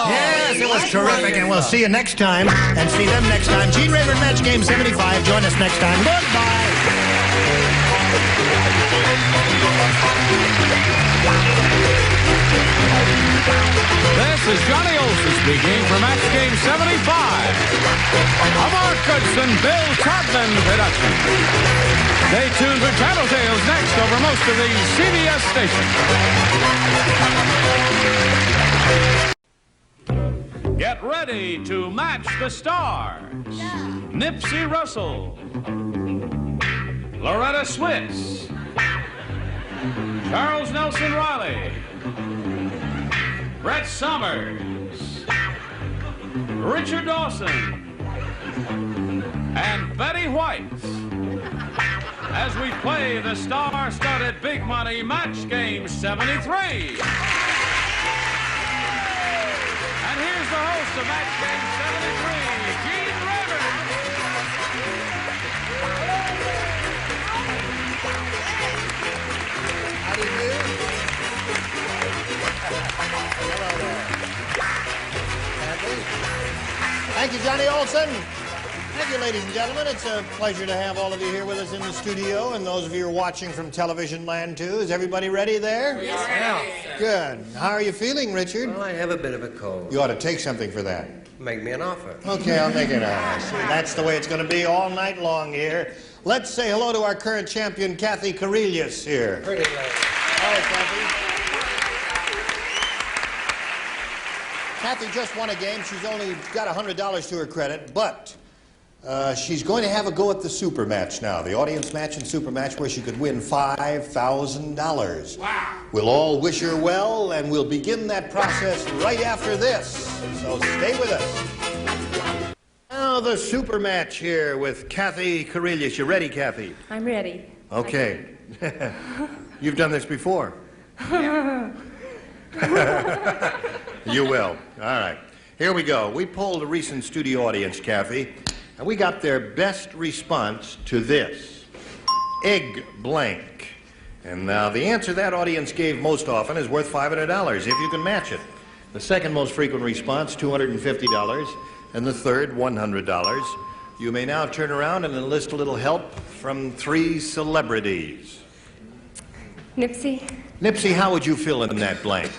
Yes, it was terrific, and we'll see you next time, and see them next time. Gene Rayburn Match Game 75. Join us next time. Goodbye. This is Johnny Olson speaking for Match Game 75. A Mark Goodson, Bill Todman production. Stay tuned for Tattletales next over most of these CBS stations. Get ready to match the stars. Nipsey Russell, Loretta Switz, Charles Nelson Riley, Brett Somers, Richard Dawson, and Betty White as we play the star-studded Big Money Match Game 73. And here's the host of Match Game 73, Gene Rayburn. How do you do? Thank you, Johnny Olson. Thank you, ladies and gentlemen. It's a pleasure to have all of you here with us in the studio, and those of you who are watching from television land, too. Is everybody ready there? Yes. Good. How are you feeling, Richard? Well, I have a bit of a cold. You ought to take something for that. Make me an offer. Okay, I'll make it out. See, that's the way it's going to be all night long here. Let's say hello to our current champion, Kathy Corelius, here. Pretty late. All right, Kathy. Kathy just won a game. She's only got $100 to her credit, but She's going to have a go at the super match now, the audience match and super match where she could win $5,000. Wow. We'll all wish her well, and we'll begin that process right after this. So stay with us. Now the super match here with Kathy Karelius. You ready, Kathy? I'm ready. Okay. You've done this before. You will. All right. Here we go. We polled a recent studio audience, Kathy, and we got their best response to this. Egg blank. And now the answer that audience gave most often is worth $500 if you can match it. The second most frequent response, $250, and the third, $100. You may now turn around and enlist a little help from 3 celebrities. Nipsey. Nipsey, how would you fill in that blank?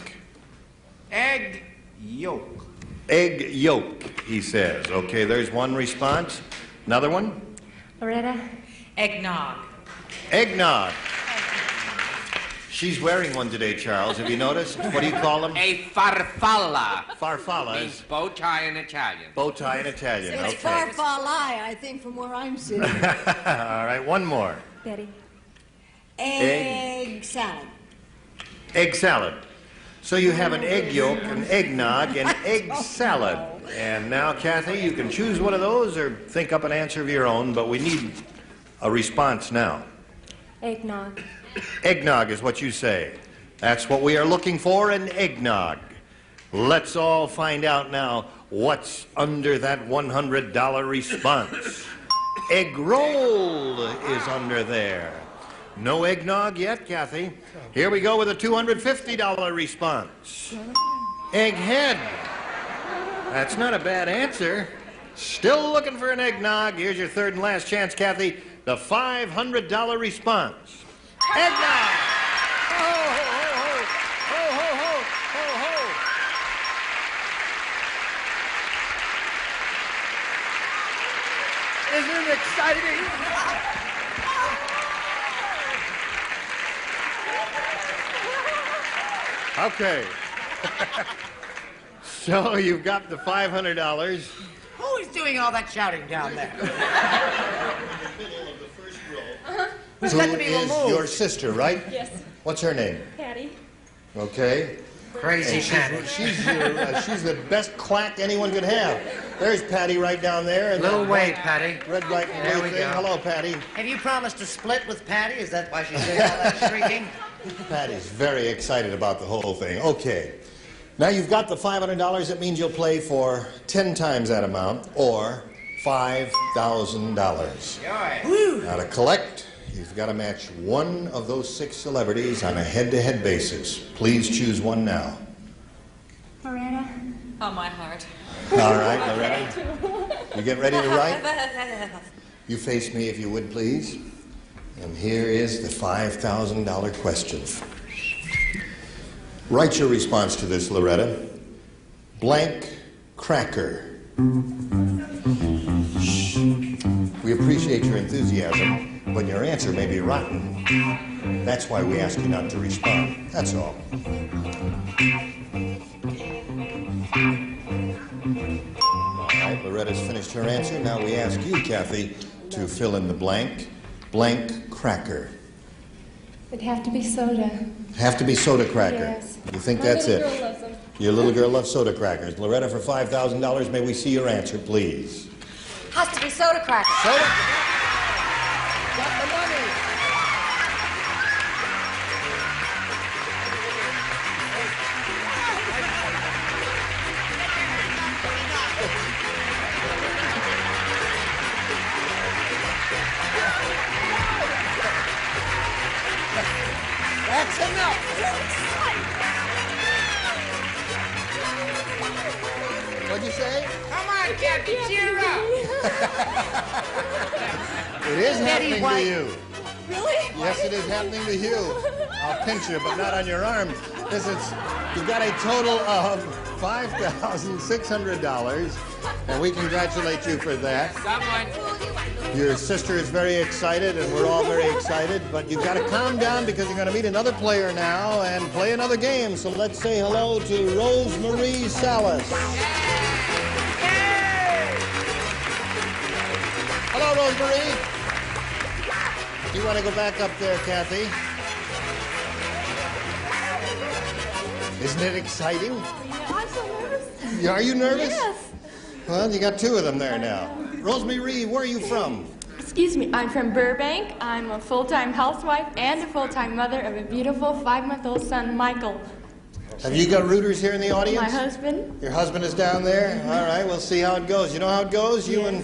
Egg yolk. Egg yolk, he says. Okay, there's one response. Another one? Loretta. Eggnog. Eggnog. She's wearing one today, Charles. Have you noticed? What do you call them? A farfalla. Farfalla Means bow tie in Italian. bow tie in Italian. It's Okay. farfalle, I think, from where I'm sitting. All right, one more. Betty. Egg salad. Egg salad. So you have an egg yolk, an eggnog, and egg salad. And now, Kathy, you can choose one of those or think up an answer of your own, but we need a response now. Eggnog. Eggnog is what you say. That's what we are looking for, an eggnog. Let's all find out now what's under that $100 response. Egg roll is under there. No eggnog yet, Kathy. Here we go with a $250 response. Egghead. That's not a bad answer. Still looking for an eggnog. Here's your third and last chance, Kathy. The $500 response. Eggnog! Ho, ho, ho, ho, ho, ho, ho, ho. Isn't it exciting? Okay. So you've got the $500. Who is doing all that shouting down there? Who's Who got to be is removed? your sister, right? Yes. What's her name? Patty. Okay. Crazy And Patty. she's the best quack anyone could have. There's Patty right down there. And Little way, Patty. Red, white, and There blue we thing. go. Hello, Patty. Have you promised to split with Patty? Is that why she's doing all that shrieking? Patty's very excited about the whole thing. Okay. Now you've got the $500. It means you'll play for 10 times that amount, or $5,000. Now to collect, you've got to match one of those 6 celebrities on a head-to-head basis. Please choose one now. Loretta. Oh, my heart. All right, Loretta. You get ready to write? You face me if you would, please. And here is the $5,000 question. Write your response to this, Loretta. Blank cracker. Shh. We appreciate your enthusiasm, but your answer may be rotten. That's why we ask you not to respond. That's all. All right, Loretta's finished her answer. Now we ask you, Kathy, to fill in the blank. Blank cracker. It'd have to be soda. Have to be soda cracker. Yes. You think My that's little it? girl loves them. Your little girl loves soda crackers. Loretta, for $5,000, may we see your answer, please? Has to be soda crackers. Soda. Got the money. That's enough. What'd you say? Come on, Kathy, cheer up. It is Betty happening White. to you. Really? Yes, it is happening to you. I'll pinch you, but not on your arm. You've got a total of $5,600, and we congratulate you for that. Someone. Your sister is very excited, and we're all very excited, but you've got to calm down because you're going to meet another player now and play another game. So let's say hello to Rosemarie Salas. go, Rosemary. Do you want to go back up there, Kathy? Isn't it exciting? I'm so nervous. Are you nervous? Yes. Well, you got two of them there now. Rosemary, where are you from? Excuse me, I'm from Burbank. I'm a full-time housewife and a full-time mother of a beautiful 5-month-old son, Michael. Have you got rooters here in the audience? My husband. Your husband is down there? All right, we'll see how it goes. You know how it goes? You and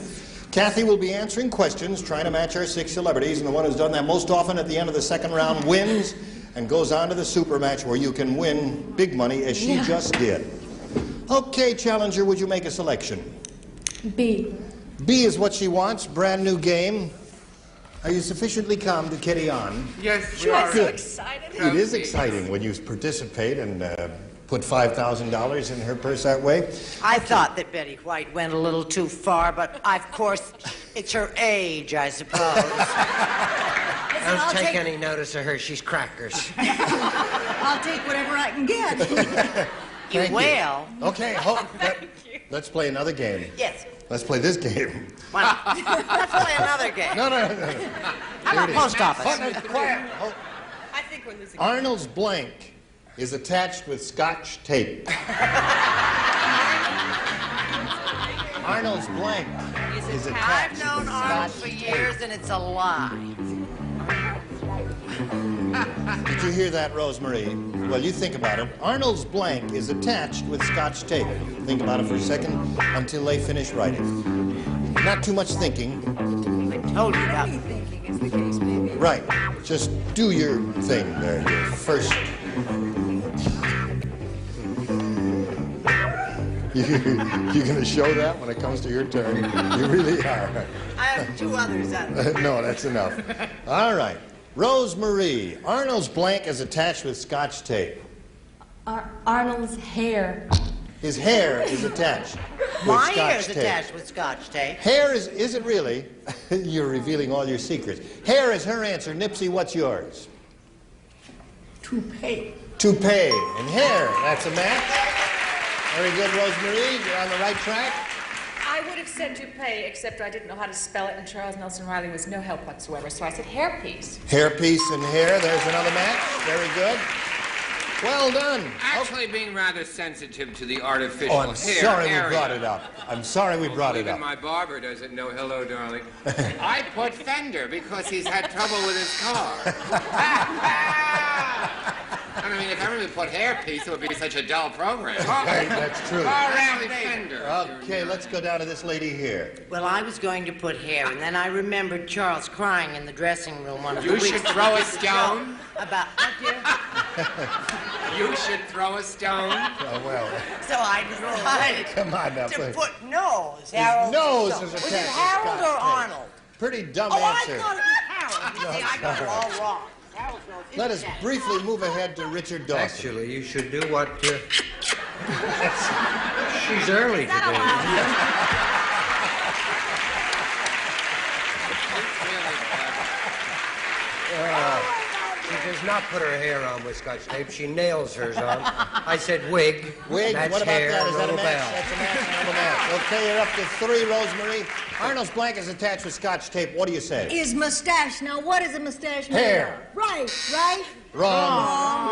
Kathy will be answering questions, trying to match our 6 celebrities, and the one who's done that most often at the end of the second round wins and goes on to the super match where you can win big money, as she just did. Okay, challenger, would you make a selection? B. B is what she wants, brand new game. Are you sufficiently calm to carry on? Yes, Sure. I'm Good. so excited. It is exciting when you participate and put $5,000 in her purse that way. I thought that Betty White went a little too far, but of course, it's her age, I suppose. Don't take any notice of her. She's crackers. I'll take whatever I can get. You will? Okay, let's play another game. Yes. Let's play this game. Well, let's play another game. No. How about post office? Quiet. I think we're losing. Arnold's blank is attached with Scotch tape. Arnold's blank is attached I've known with Arnold Scotch for tape. years, and it's a lie. Did you hear that, Rosemary? Well, you think about it. Arnold's blank is attached with Scotch tape. Think about it for a second until they finish writing. Not too much thinking. I told you that. Thinking is the case, maybe. Right. Just do your thing there. Your first. You're going to show that when it comes to your turn. You really are. I have 2 others out of it. No, that's enough. All right. Rosemary, Arnold's blank is attached with Scotch tape. Arnold's hair. His hair is attached with My Scotch hair's tape. attached with Scotch tape. Hair is it really? You're revealing all your secrets. Hair is her answer. Nipsey, what's yours? Toupee. Toupee and hair. That's a match. Very good, Rosemary. You're on the right track. I would have said toupee, except I didn't know how to spell it, and Charles Nelson Riley was no help whatsoever, so I said hairpiece. Hairpiece and hair. There's another match. Very good. Well done. Actually being rather sensitive to the artificial Oh, I'm hair sorry we area. brought it up. I'm sorry we brought it Even up. my barber doesn't know. Hello, darling. I put Fender because he's had trouble with his car. I mean, if everyone put hairpiece, it would be such a dull program. Right, that's true. Rally Fender. Okay, let's go down to this lady here. Well, I was going to put hair, and then I remembered Charles crying in the dressing room one of the You weeks should that throw we a did the show stone. About what, dear? You should throw a stone. Oh, well. So I decided Come on now, to please. put nose. His Harold. nose So, is was attached it to Harold Scotch or tape. Arnold? Pretty dumb Oh, answer. I thought it was Harold. You see, I got it all wrong. Harold's nose is Let us attached. briefly move ahead to Richard Dawson. Actually, you should do what... She's early today. She does not put her hair on with Scotch tape. She nails hers on. I said wig. Wig, That's what about hair, that? Is that a little match? bell. That's a match, another match. Okay, you're up to 3, Rosemary. Arnold's blank is attached with Scotch tape. What do you say? Is mustache. Now, what is a mustache made Hair. of? Right. Wrong.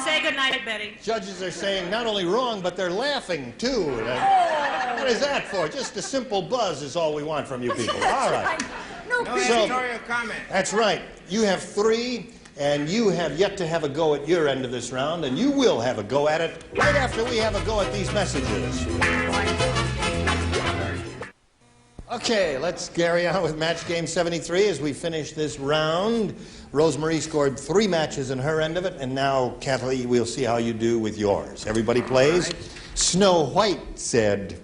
Say goodnight, Betty. Judges are saying not only wrong, but they're laughing too. What is that for? Just a simple buzz is all we want from you people. All right. No, No So- editorial comment. That's right. You have 3, and you have yet to have a go at your end of this round, and you will have a go at it right after we have a go at these messages. Okay, let's carry on with match game 73 as we finish this round. Rosemary scored 3 matches in her end of it, and now, Kathleen, we'll see how you do with yours. Everybody plays. Snow White said,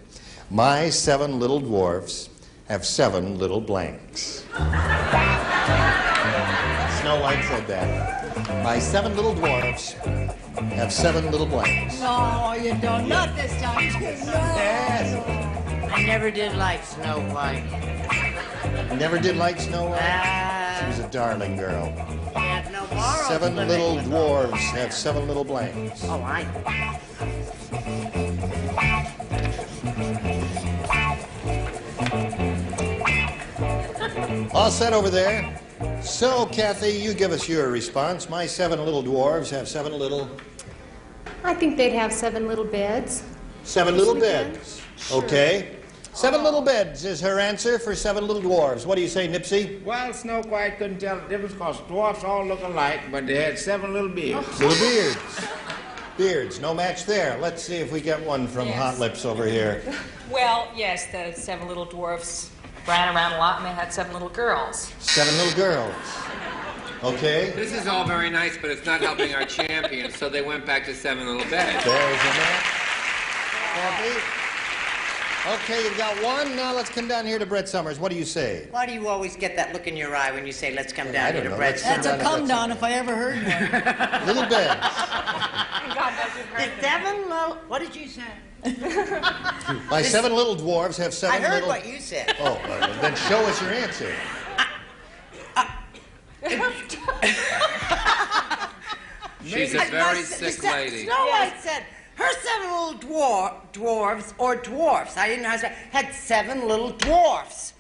"My 7 little dwarfs have 7 little blanks." Snow White said that. "My 7 little dwarfs have 7 little blanks." No, you don't. Not this time. No. Yes. I never did like Snow White. Never did like Snow White? She was a darling girl. She had no morals. 7 living little with dwarves have 7 little blanks. Oh, I... All set over there. So, Kathy, you give us your response. My 7 little dwarves have 7 little... I think they'd have 7 little beds. 7 little beds. Okay. 7 little beds is her answer for 7 little dwarves. What do you say, Nipsey? Well, Snow White couldn't tell the difference because dwarfs all look alike, but they had 7 little beards. Little beards. Beards, no match there. Let's see if we get one from Hot Lips over here. Well, yes, the 7 little dwarfs ran around a lot and they had 7 little girls. 7 little girls. Okay. This is all very nice, but it's not helping our champions, so they went back to 7 little beds. There's a match. Kathy. Okay, you've got one. Now let's come down here to Brett Summers. What do you say? Why do you always get that look in your eye when you say, let's come I down don't here to know. Brett? Let's come That's down a to come Brett down if I ever heard one. Little beds. God knows you've heard The 7 little, what did you say? My 7 little dwarves have 7 I heard little... what you said. Oh, well, then show us your answer. She's a very sick lady. Snow White said her 7 little dwarves or dwarfs. I didn't know how to say. Had 7 little dwarfs.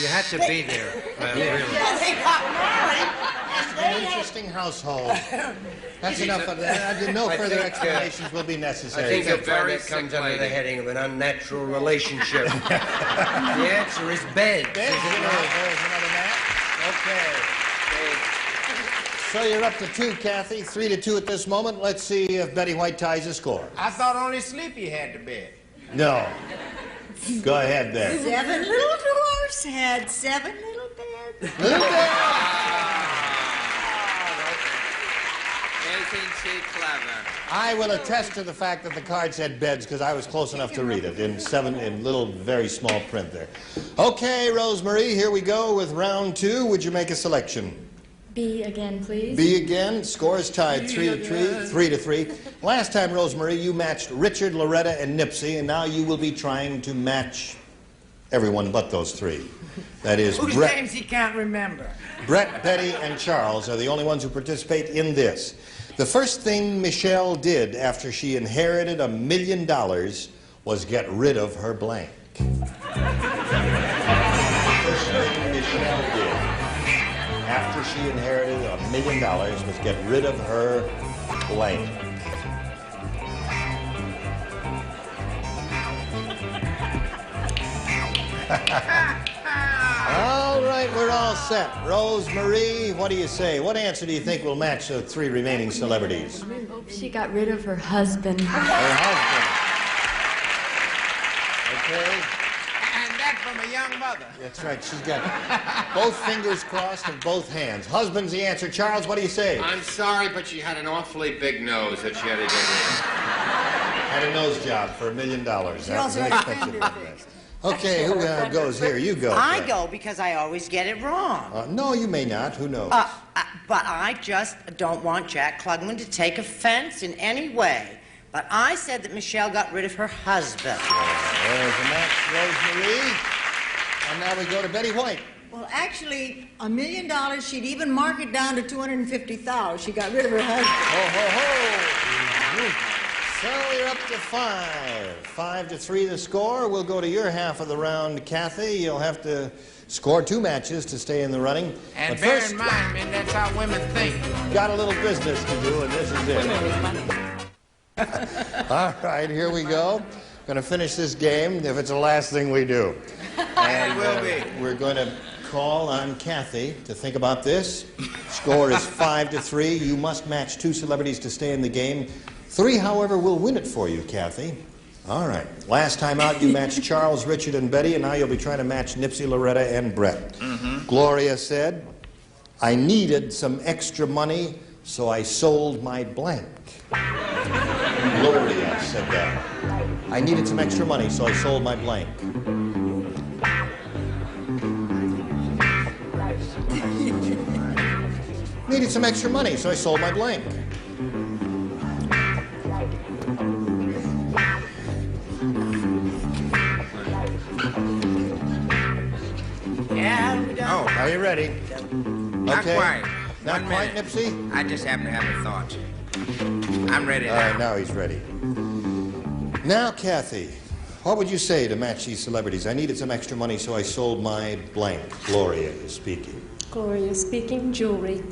You had to be there. Really. They got married. An interesting household. That's enough of that. No further explanations will be I necessary. think She's a that very that comes sick under the lady. heading of an unnatural relationship. The answer is beds. There's another match. Okay. So you're up to 2, Kathy. 3 to 2 at this moment. Let's see if Betty White ties the score. I thought only Sleepy had the bed. No. Go ahead then. 7 little dwarfs had 7 little beds. Little bed. Isn't she clever? I will attest to the fact that the card said beds because I was close enough to read it in little, very small print there. Okay, Rosemary, here we go with round 2. Would you make a selection? B again, please. B again. Score is tied 3 to 3. Last time, Rosemary, you matched Richard, Loretta, and Nipsey, and now you will be trying to match everyone but those 3. That is Whose Brett. names he can't remember. Brett, Betty, and Charles are the only ones who participate in this. The first thing Michelle did after she inherited $1 million was get rid of her blank. First thing Michelle did after she inherited $1 million was get rid of her blank. All right, we're all set. Rosemary, what do you say? What answer do you think will match the 3 remaining celebrities? She got rid of her husband. Her husband. Okay. And that from a young mother. That's right. She's got both fingers crossed and both hands. Husband's the answer. Charles, what do you say? I'm sorry, but she had an awfully big nose that she had to get Had a nose job for $1 million. That was also an had expensive fender investment. Okay, who goes here? You go. I Brett. go because I always get it wrong. No, you may not. Who knows? But I just don't want Jack Klugman to take offense in any way. But I said that Michelle got rid of her husband. There's a match, Rosemary. And now we go to Betty White. Well, actually, $1 million, she'd even mark it down to $250,000. She got rid of her husband. Ho, ho, ho. So you're up to 5. 5 to 3 the score. We'll go to your half of the round, Kathy. You'll have to score 2 matches to stay in the running. And But bear first, in mind, man, that's how women think. got a little business to do, and this is it. All right, here we go. Going to finish this game if it's the last thing we do. And it will be. We're going to call on Kathy to think about this. Score is 5 to 3. You must match 2 celebrities to stay in the game. 3, however, will win it for you, Kathy. All right. Last time out, you matched Charles, Richard, and Betty, and now you'll be trying to match Nipsey, Loretta, and Brett. Gloria said, I needed some extra money, so I sold my blank. Gloria said that. I needed some extra money, so I sold my blank. Needed some extra money, so I sold my blank. Oh, are you ready? Not quite. Not 1 quite, minute. Nipsey? I just happen to have a thought. I'm ready All now. right, now he's ready. Now, Kathy, what would you say to match these celebrities? I needed some extra money, so I sold my blank. Gloria is speaking. Gloria speaking, jewelry.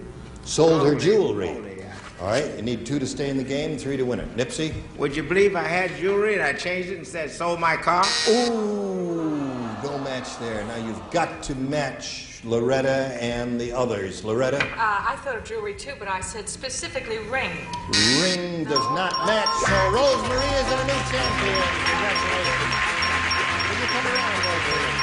Sold her jewelry. All right, you need 2 to stay in the game, 3 to win it. Nipsey? Would you believe I had jewelry and I changed it and said sold my car? Ooh, no match there. Now you've got to match Loretta and the others. Loretta? I thought of jewelry too, but I said specifically ring. Ring does not match, so Rosemarie is a new champion. Congratulations. Would you come around, Rosemarie?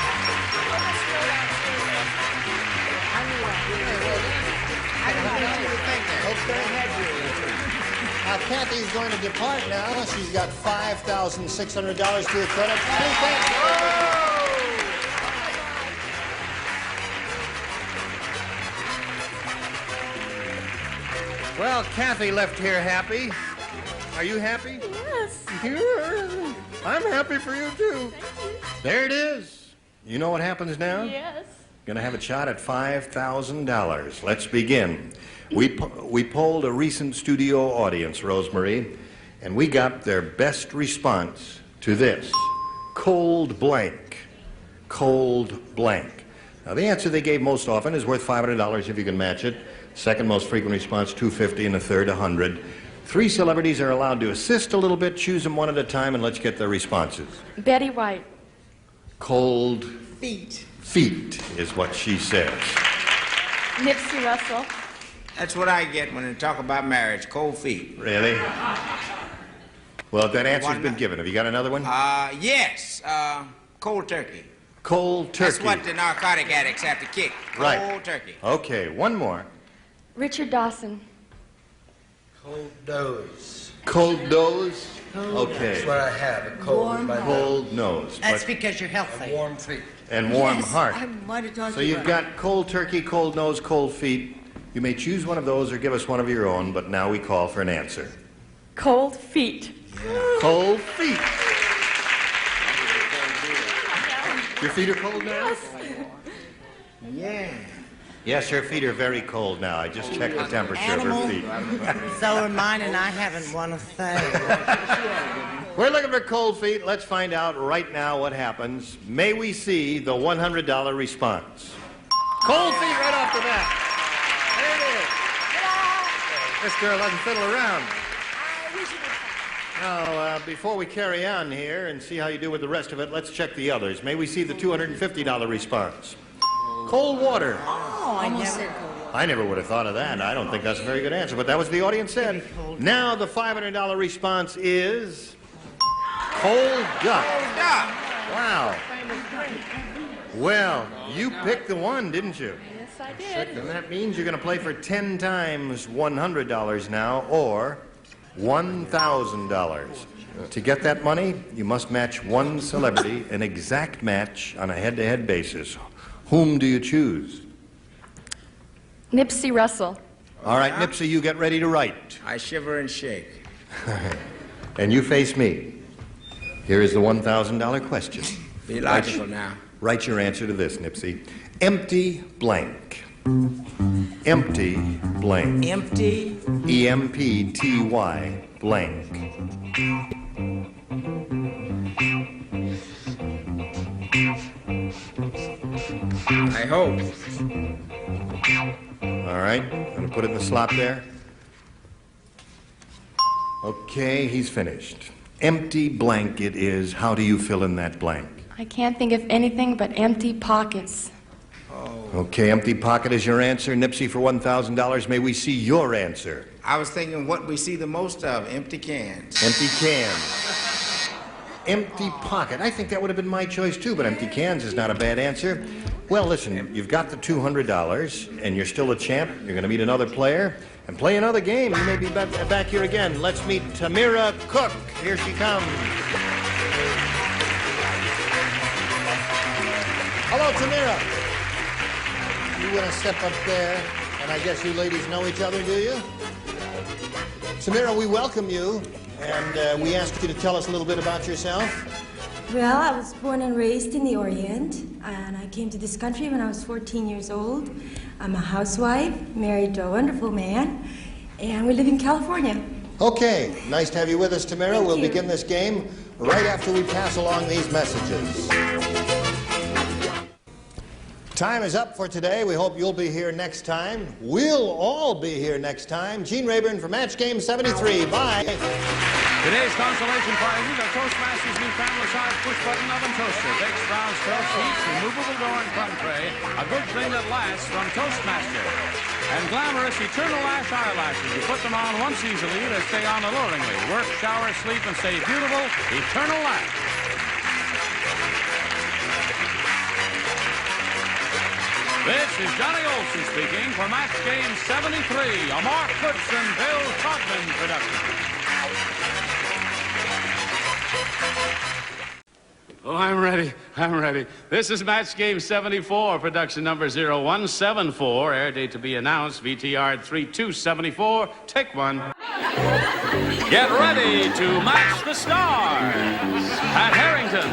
Now, Kathy's going to depart now. She's got $5,600 to her credit. Well, Kathy left here happy. Are you happy? Yes. Yes. I'm happy for you, too. There it is. You know what happens now? Yes. Going to have a shot at $5,000. Let's begin. We polled a recent studio audience, Rosemarie, and we got their best response to this. Cold blank. Cold blank. Now, the answer they gave most often is worth $500 if you can match it. Second most frequent response, $250, and the third, $100. 3 celebrities are allowed to assist a little bit. Choose them one at a time, and let's get their responses. Betty White. Cold Feet. feet is what she says. Nipsey Russell. That's what I get when they talk about marriage, cold feet. Really? Well, that answer's been given. Have you got another one? Yes. Cold turkey. Cold turkey. That's what the narcotic addicts have to kick. Cold turkey. Okay, one more. Richard Dawson. Cold nose. Cold nose? Okay. That's what I have, a cold. Cold nose. That's but- because you're healthy. And warm feet. And warm heart. I might have talked So to you you've about got cold turkey, cold nose, cold feet. You may choose one of those or give us one of your own, but now we call for an answer. Cold feet. Cold feet. Your feet are cold now? Yeah. Yes, her feet are very cold now. I just checked the temperature of her feet. So are mine, and I haven't won a thing. We're looking for cold feet. Let's find out right now what happens. May we see the $100 response. Cold feet right off the bat. There it is. This girl doesn't fiddle around. Now, before we carry on here and see how you do with the rest of it, let's check the others. May we see the $250 response. Cold water. Oh, I never would have thought of that. I don't think that's a very good answer, but that was the audience said. Now the $500 response is cold duck. Wow. Well, you picked the one, didn't you? Yes, I did. And that means you're going to play for 10 times $100 now, or $1,000. To get that money, you must match one celebrity, an exact match on a head-to-head basis. Whom do you choose? Nipsey Russell. All right, Nipsey, you get ready to write. I shiver and shake. And you face me. Here is the $1,000 question. Be logical now. Write your answer to this, Nipsey. Empty blank. Empty blank. Empty. E-M-P-T-Y blank. I hope. All right, I'm going to put it in the slot there. Okay, he's finished. Empty blank it is. How do you fill in that blank? I can't think of anything but empty pockets. Okay, empty pocket is your answer. Nipsey, for $1,000, may we see your answer? I was thinking what we see the most of, empty cans. Empty cans. Empty pocket. I think that would have been my choice too, but empty cans is not a bad answer. Well, listen, you've got the $200, and you're still a champ. You're going to meet another player and play another game. You may be back here again. Let's meet Tamira Cook. Here she comes. Hello, Tamira. You want to step up there, and I guess you ladies know each other, do you? Tamira, we welcome you, and we asked you to tell us a little bit about yourself. Well, I was born and raised in the Orient, and I came to this country when I was 14 years old. I'm a housewife, married to a wonderful man, and we live in California. Okay, nice to have you with us, Tamira. We'll begin this game right after we pass along these messages. Time is up for today. We hope you'll be here next time. We'll all be here next time. Gene Rayburn for Match Game 73. Bye. Today's consolation prizes are Toastmasters' new family-size push-button oven toaster, bakes, browns, toast, heats, removable door and crumb tray, a good thing that lasts from Toastmaster. And glamorous Eternal Lash eyelashes. You put them on once easily, they stay on alluringly. Work, shower, sleep, and stay beautiful. Eternal Lash. This is Johnny Olson speaking for Match Game 73, a Mark Foots and Bill Todman production. Oh, I'm ready. This is Match Game 74, production number 0174, air date to be announced, VTR 3274, take one. Get ready to match the stars. Pat Harrington,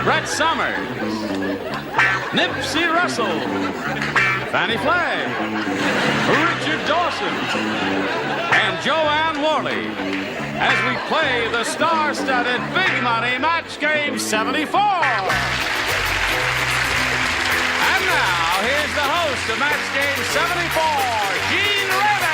Brett Summers, Nipsey Russell, Fannie Flagg, Richard Dawson, and Joanne Worley, as we play the star-studded Big Money Match Game 74. And now, here's the host of Match Game 74, Gene Rayburn.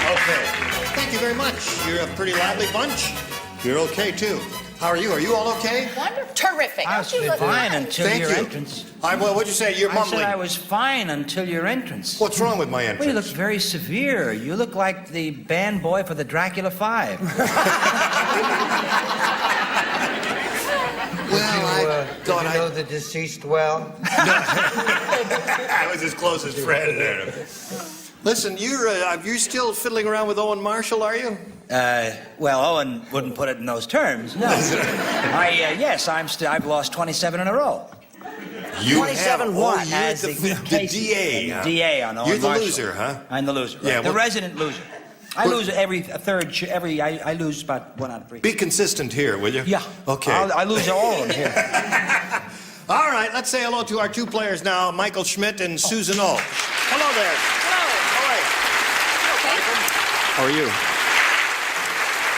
Okay. Thank you very much. You're a pretty lively bunch. You're okay, too. How are you? Are you all okay? Wonderful. Terrific. I was fine until Thank your you. entrance. Well, what'd you say? You're mumbling. I said I was fine until your entrance. What's wrong with my entrance? Well, you look very severe. You look like the band boy for the Dracula 5. Well, I thought I know the deceased well. I was his closest friend there. Listen, you're still fiddling around with Owen Marshall, are you? Well, Owen wouldn't put it in those terms. No. Yes, I've lost 27 in a row. You 27 have, what? Oh, you're the DA. Huh? DA on Owen You're the Marshall. loser, huh? I'm the loser. Right? Yeah, the resident loser. I lose I lose about 1 out of 3. Be consistent here, will you? Yeah. Okay. I lose all of them here. All right, let's say hello to our two players now, Michael Schmidt and Susan Ulch. Hello there. How are you?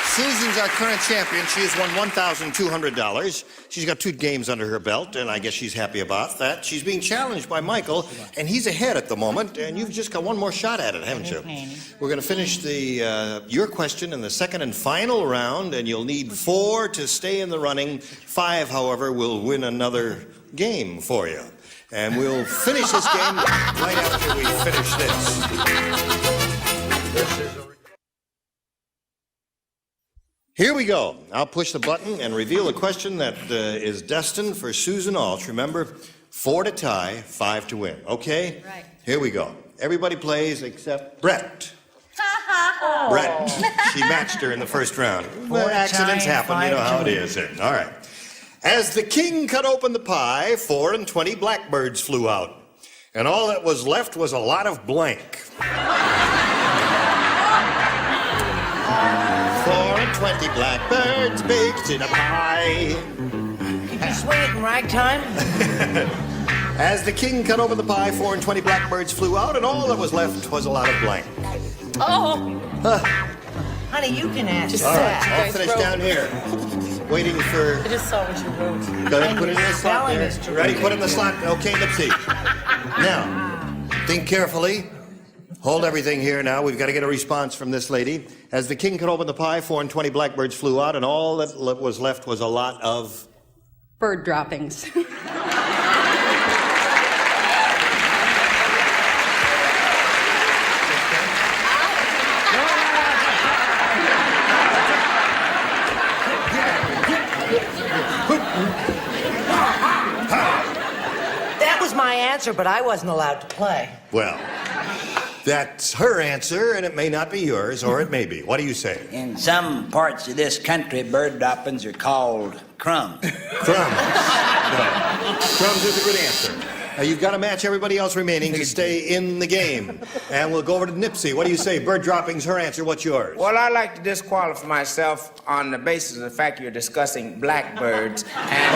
Susan's our current champion. She has won $1,200. She's got 2 games under her belt, and I guess she's happy about that. She's being challenged by Michael, and he's ahead at the moment, and you've just got one more shot at it, haven't you? We're going to finish your question in the second and final round, and you'll need 4 to stay in the running. 5, however, will win another game for you. And we'll finish this game right after we finish this. Here we go. I'll push the button and reveal a question that is destined for Susan Ulch. Remember, 4 to tie, 5 to win. Okay? Right. Here we go. Everybody plays except Brett. Brett. She matched her in the first round. Well, accidents happen. You know how it is. All right. As the king cut open the pie, 4 and 20 blackbirds flew out. And all that was left was a lot of blank. 4 and 20 blackbirds baked in a pie. Did you swing it in ragtime? As the king cut open the pie, 4 and 20 blackbirds flew out, and all that was left was a lot of blank. Oh. Honey, you can answer All that. right, I'll finish down here. Waiting for... I just saw what you wrote. Go ahead, put it in the slot there. Ready? Put it in the slot. Okay, Nipsey. Now, think carefully. Hold everything here now. We've got to get a response from this lady. As the king cut open the pie, 4 and 20 blackbirds flew out, and all that was left was a lot of... Bird droppings. That was my answer, but I wasn't allowed to play. Well, that's her answer, and it may not be yours, or it may be. What do you say? In some parts of this country, bird droppings are called crumbs. Crumbs. No. Crumbs is a good answer. You've got to match everybody else remaining to stay in the game. And we'll go over to Nipsey. What do you say? Bird droppings, her answer. What's yours? Well, I like to disqualify myself on the basis of the fact you're discussing blackbirds and.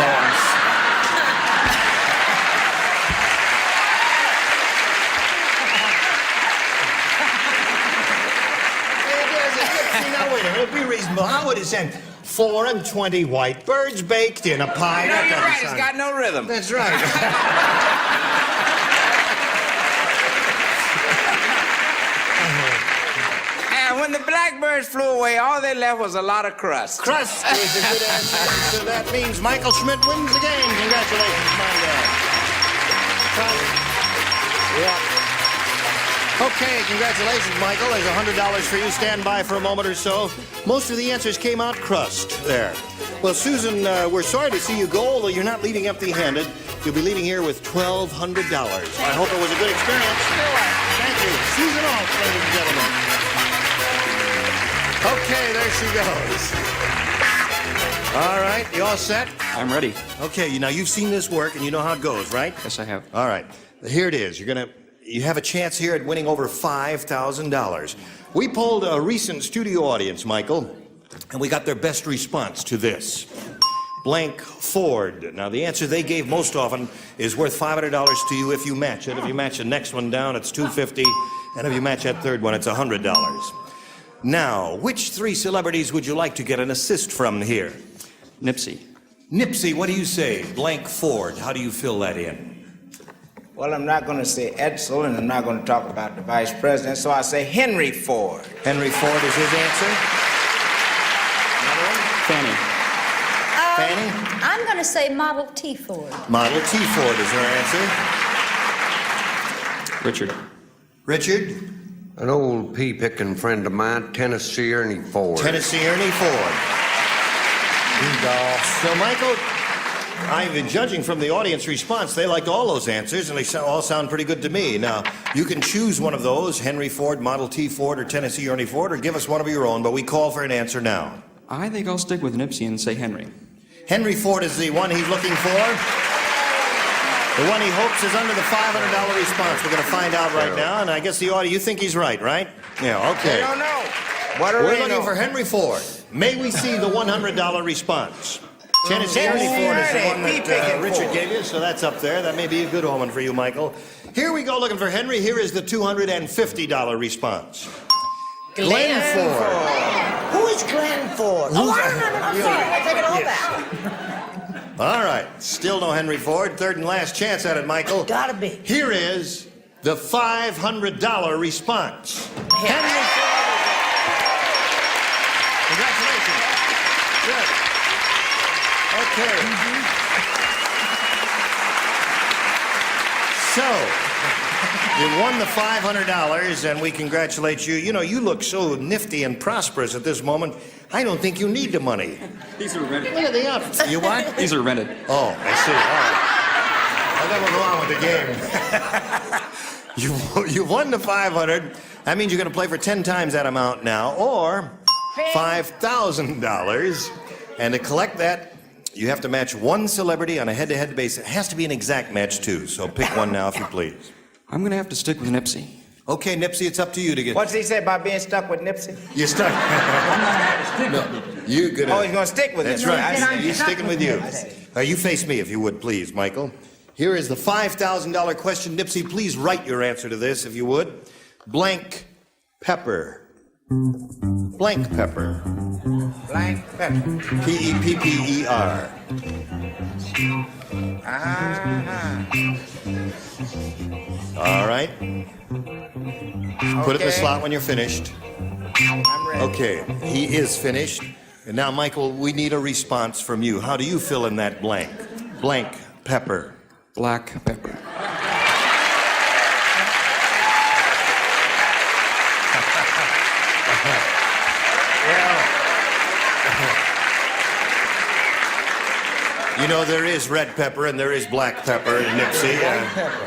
Now, wait a minute. Be reasonable. How would it sound? 4 and 20 white birds baked in a pie. No, you're right. It's got no rhythm. That's right. And when the blackbirds flew away, all they left was a lot of crust. Crust is a good answer. So that means Michael Schmidt wins the game. Congratulations, my guy. Yeah. Okay, congratulations, Michael. There's $100 for you. Stand by for a moment or so. Most of the answers came out crust there. Well, Susan, we're sorry to see you go, although you're not leaving empty-handed. You'll be leaving here with $1,200. I hope it was a good experience. Thank you. Susan Alt, ladies and gentlemen. Okay, there she goes. All right, you all set? I'm ready. Okay, now you've seen this work and you know how it goes, right? Yes, I have. All right, here it is. You have a chance here at winning over $5,000. We polled a recent studio audience, Michael, and we got their best response to this. Blank Ford. Now, the answer they gave most often is worth $500 to you if you match it. If you match the next one down, it's $250, and if you match that third one, it's $100. Now, which 3 celebrities would you like to get an assist from here? Nipsey. Nipsey, what do you say? Blank Ford. How do you fill that in? Well, I'm not going to say Edsel, and I'm not going to talk about the vice president, so I say Henry Ford. Henry Ford is his answer? Fanny. Fanny? I'm going to say Model T Ford. Model T Ford is her answer. Richard. Richard? An old pea-picking friend of mine, Tennessee Ernie Ford. Tennessee Ernie Ford. So, Michael, I've been judging from the audience response. They liked all those answers, and they all sound pretty good to me. Now, you can choose one of those, Henry Ford, Model T Ford, or Tennessee Ernie Ford, or give us one of your own, but we call for an answer now. I think I'll stick with Nipsey and say Henry. Henry Ford is the one he's looking for. The one he hopes is under the $500 response. We're going to find out right now, and I guess the audience, you think he's right, right? Yeah, okay. They don't know. What do We're they looking know? for Henry Ford. May we see the $100 response? Tennessee Ernie Ford is the one that Richard gave you, so that's up there. That may be a good omen for you, Michael. Here we go looking for Henry. Here is the $250 response. Glenn Ford. Who is Glenn Ford? Oh, I remember. I'm sorry. I take it all back. All right. Still no Henry Ford. Third and last chance at it, Michael. Gotta be. Here is the $500 response. Henry Ford. Congratulations. Good. Okay. So, you won the $500, and we congratulate you. You know, you look so nifty and prosperous at this moment. I don't think you need the money. These are rented. Look at the outfit. You what? These are rented. Oh, I see. All right. Well, that was wrong with the game. You've won the $500. That means you're going to play for 10 times that amount now, or $5,000. And to collect that, you have to match one celebrity on a head-to-head basis. It has to be an exact match, too, so pick one now if you please. I'm going to have to stick with Nipsey. Okay, Nipsey, it's up to you to get... What's he say about being stuck with Nipsey? You're stuck. No, you're gonna... Oh, he's going to stick with That's Nipsey. right. He's sticking with you. You face me, if you would, please, Michael. Here is the $5,000 question. Nipsey, please write your answer to this, if you would. Blank pepper. Blank pepper. Blank pepper. P-E-P-P-E-R. All right. Put it in the slot when you're finished. I'm ready. Okay, he is finished. And now, Michael, we need a response from you. How do you fill in that blank? Blank pepper. Black pepper. You know, there is red pepper and there is black pepper in Nipsey.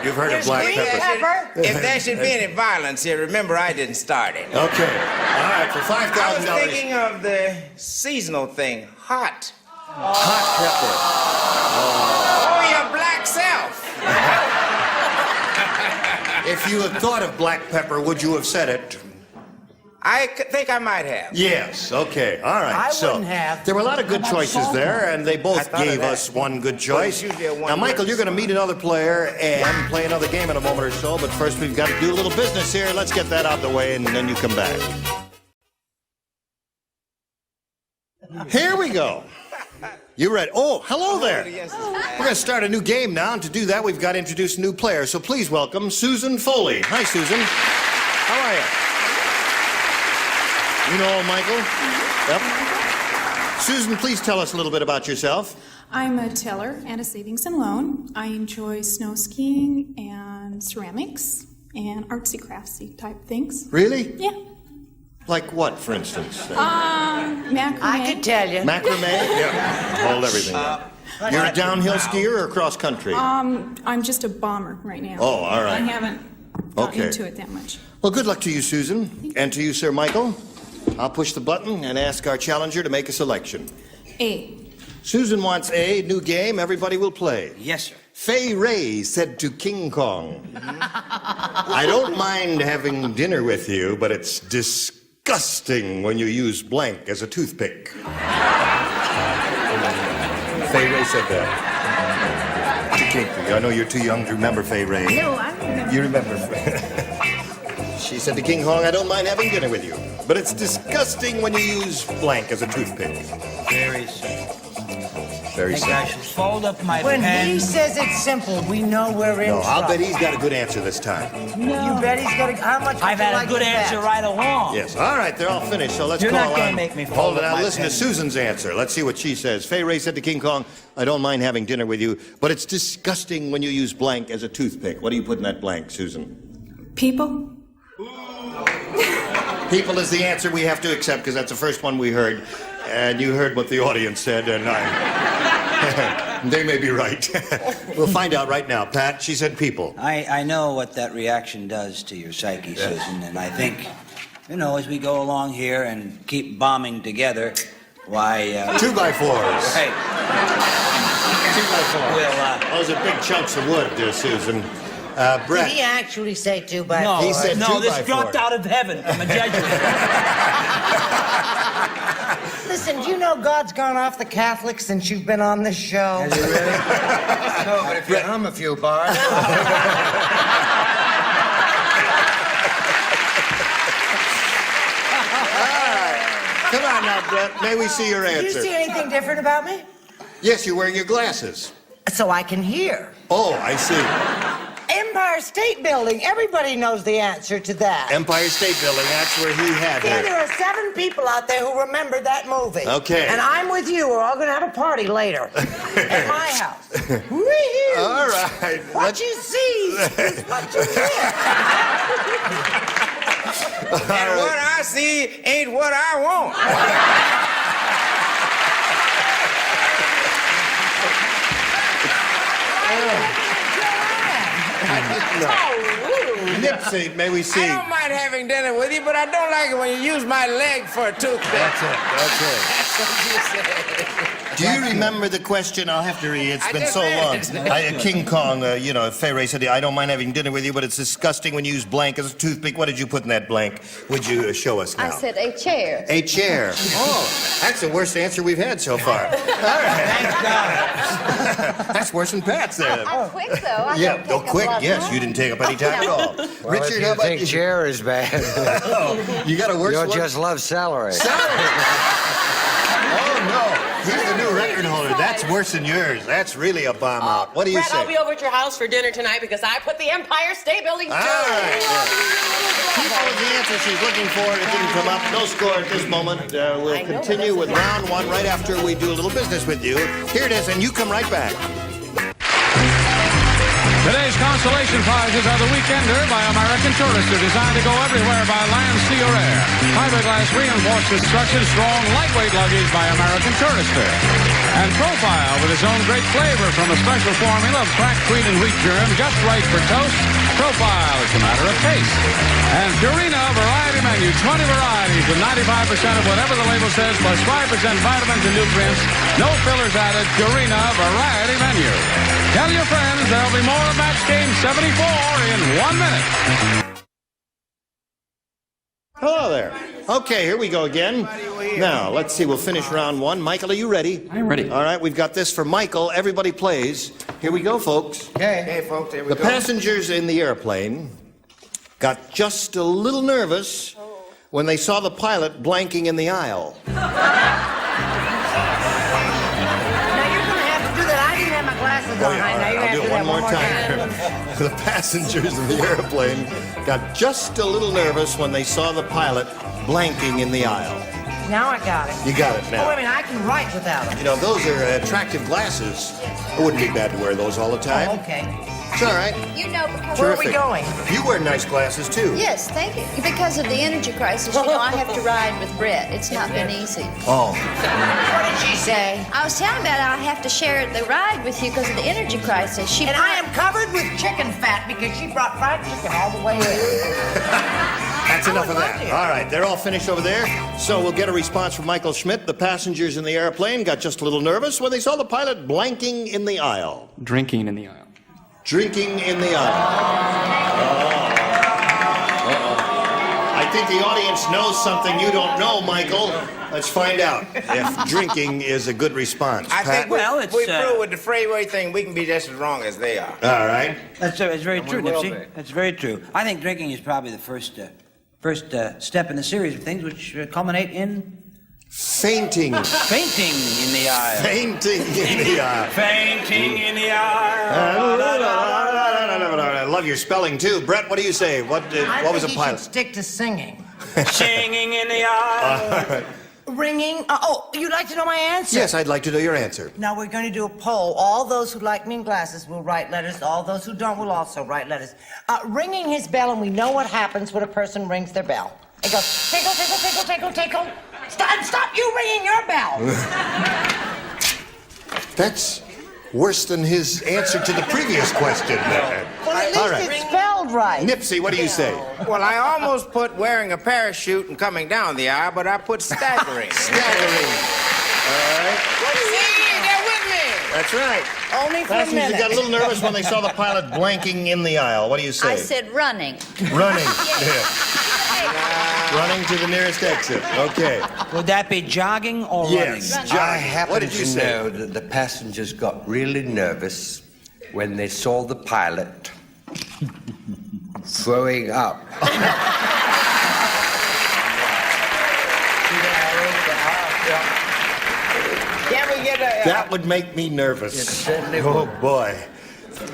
You've heard of black pepper. If there should be any violence here, remember I didn't start it. Okay. All right, for $5,000. I was thinking of the seasonal thing, hot. Hot pepper. Oh, your black self. If you had thought of black pepper, would you have said it? I think I might have. Yes, okay, all right. I so, wouldn't have. There were a lot of good choices there, and they both gave us one good choice. Now, Michael, you're going to meet another player and play another game in a moment or so, but first we've got to do a little business here. Let's get that out of the way, and then you come back. Here we go. You ready? Oh, hello there. We're going to start a new game now, and to do that, we've got to introduce a new player. So please welcome Susan Foley. Hi, Susan. How are you? You know Michael? Yep. Susan, please tell us a little bit about yourself. I'm a teller at a savings and loan. I enjoy snow skiing and ceramics and artsy craftsy type things. Really? Yeah. Like what, for instance? Macrame. I could tell you. Macrame? Yeah. Hold everything up. You're a downhill skier or cross country? I'm just a bomber right now. Oh, all right. I haven't got into it that much. Well, good luck to you, Susan. And to you, Sir Michael. I'll push the button and ask our challenger to make a selection. A. Susan wants A, new game, everybody will play. Yes, sir. Fay Ray said to King Kong, I don't mind having dinner with you, but it's disgusting when you use blank as a toothpick. Fay Ray said that to King Kong. I know you're too young to remember Fay Ray. No, I remember. You remember Fay. She said to King Kong, I don't mind having dinner with you, but it's disgusting when you use blank as a toothpick. Very simple. Very I think I should fold up my When pen. he says it's simple, we know we're in No, I'll trouble. bet he's got a good answer this time. No. You bet he's got a... How much I've would you had like a good to bet? answer right along. Yes. All right, they're all finished, so let's You're call not gonna on... make me fold Hold it up now. my Listen pen. to Susan's answer. Let's see what she says. Fay Ray said to King Kong, I don't mind having dinner with you, but it's disgusting when you use blank as a toothpick. What do you put in that blank, Susan? People? People is the answer we have to accept because that's the first one we heard. And you heard what the audience said, and they may be right. We'll find out right now. Pat, she said people. I know what that reaction does to your psyche, Susan, and I think, you know, as we go along here and keep bombing together, why... 2x4s. Right. 2x4s. We'll, Those are big chunks of wood, dear Susan. Did Brett. he actually say 2x4? No, He said no, 2x4. this dropped out of heaven from a Jesuit. Listen, do you know God's gone off the Catholics since you've been on this show? Has he really? No, but if you hum a few bars... Come on now, Brett. May we see your Do you answer? see anything different about me? Yes, you're wearing your glasses. So I can hear. Oh, I see. Empire State Building. Everybody knows the answer to that. Empire State Building, that's where he had Yeah, it. there are 7 people out there who remember that movie. Okay. And I'm with you. We're all going to have a party later at my house. Woo-hoo. All right. What you see is what you get. And what I see ain't what I want. Nipsey, may we see? I don't mind having dinner with you, but I don't like it when you use my leg for a toothpick. That's it. That's what you say. Do you remember the question? I'll have to read. It's I been just so read long. it. King Kong, Fay Ray said, I don't mind having dinner with you, but it's disgusting when you use blank as a toothpick. What did you put in that blank? Would you show us now? I said a chair. A chair. Oh, that's the worst answer we've had so far. All right. Thank God. That's worse than Pat's there. I'm quick, though. I Yeah, don't oh, take up quick. a lot of Yes, time. you didn't take up any time at all. Richard, how about you? chair is bad. You got a worse You'll one? just love celery. Oh, no. He's the new record holder. That's worse than yours. That's really a bomb out. What do you Brett, say? I'll be over at your house for dinner tonight because I put the Empire State Building All right. People is the answer she's looking for. It didn't come up. No score at this moment. We'll continue with round 1 right after we do a little business with you. Here it is, and you come right back. Today's consolation prizes are the Weekender by American Tourister, designed to go everywhere by land, sea, or air. Fiberglass reinforced construction, strong, lightweight luggage by American Tourister. And Profile with its own great flavor from a special formula of cracked wheat and wheat germ, just right for toast. Profile, it's a matter of taste. And Purina Variety Menu, 20 varieties with 95% of whatever the label says, plus 5% vitamins and nutrients. No fillers added. Purina Variety Menu. Tell your friends there'll be more of match game 74 in 1 minute. Hello there. Okay, here we go again. Now, let's see. We'll finish round one. Michael, are you ready? I'm ready. All right, we've got this for Michael. Everybody plays. Here we go, folks. Okay, folks, here we The go. passengers in the airplane got just a little nervous when they saw the pilot blanking in the aisle. Now you're going to have to do that. I didn't have my glasses on. Now you're I'll do going to it have to one do more that time. The passengers in the airplane got just a little nervous when they saw the pilot blanking in the aisle. Now I got it. You got it now. Oh, I mean, I can write without it. You know, those are attractive glasses. It wouldn't be bad to wear those all the time. Oh, okay. It's all right. You know, because Where are we Terrific. going? You wear nice glasses, too. Yes, thank you. Because of the energy crisis, you know, I have to ride with Brett. It's not been easy. Oh. What did she say? I was telling about I have to share the ride with you because of the energy crisis. And I am covered with chicken fat because she brought fried chicken all the way in. That's enough of that. All right, they're all finished over there. So we'll get a response from Michael Schmidt. The passengers in the airplane got just a little nervous when they saw the pilot blanking in the aisle. Drinking in the aisle. Drinking in the aisle. I think the audience knows something you don't know, Michael. Let's find out if drinking is a good response. I think Pat? we prove with the freeway thing, we can be just as wrong as they are. All right. That's very true, we will Nipsey. be. That's very true. I think drinking is probably the first step in the series of things which culminate in fainting. Fainting in the aisle. Fainting in the aisle. Fainting in the aisle. I love your spelling too, Brett. What do you say? What was a I think pilot? you should stick to singing. Singing in the aisle. All right. Ringing. Oh, you'd like to know my answer? Yes, I'd like to know your answer. Now we're going to do a poll. All those who like me in glasses will write letters. All those who don't will also write letters. Ringing his bell, and we know what happens when a person rings their bell. It goes tinkle, tinkle, tinkle, tinkle, tinkle. Stop you ringing your bell. That's worse than his answer to the previous question. Well, at least All right. it's spelled right. Nipsey, what do you say? Well, I almost put wearing a parachute and coming down the aisle, but I put staggering. Staggering. All right. See, they're with me. That's right. Only for a Passengers minute. got a little nervous when they saw the pilot blanking in the aisle. What do you say? I said running. Running. Yeah. Running to the nearest exit. Okay. Would that be jogging or Yes. running? Jogging. I happen What did you to say? know that the passengers got really nervous when they saw the pilot throwing up. Can we get a... That would make me nervous. Oh, boy.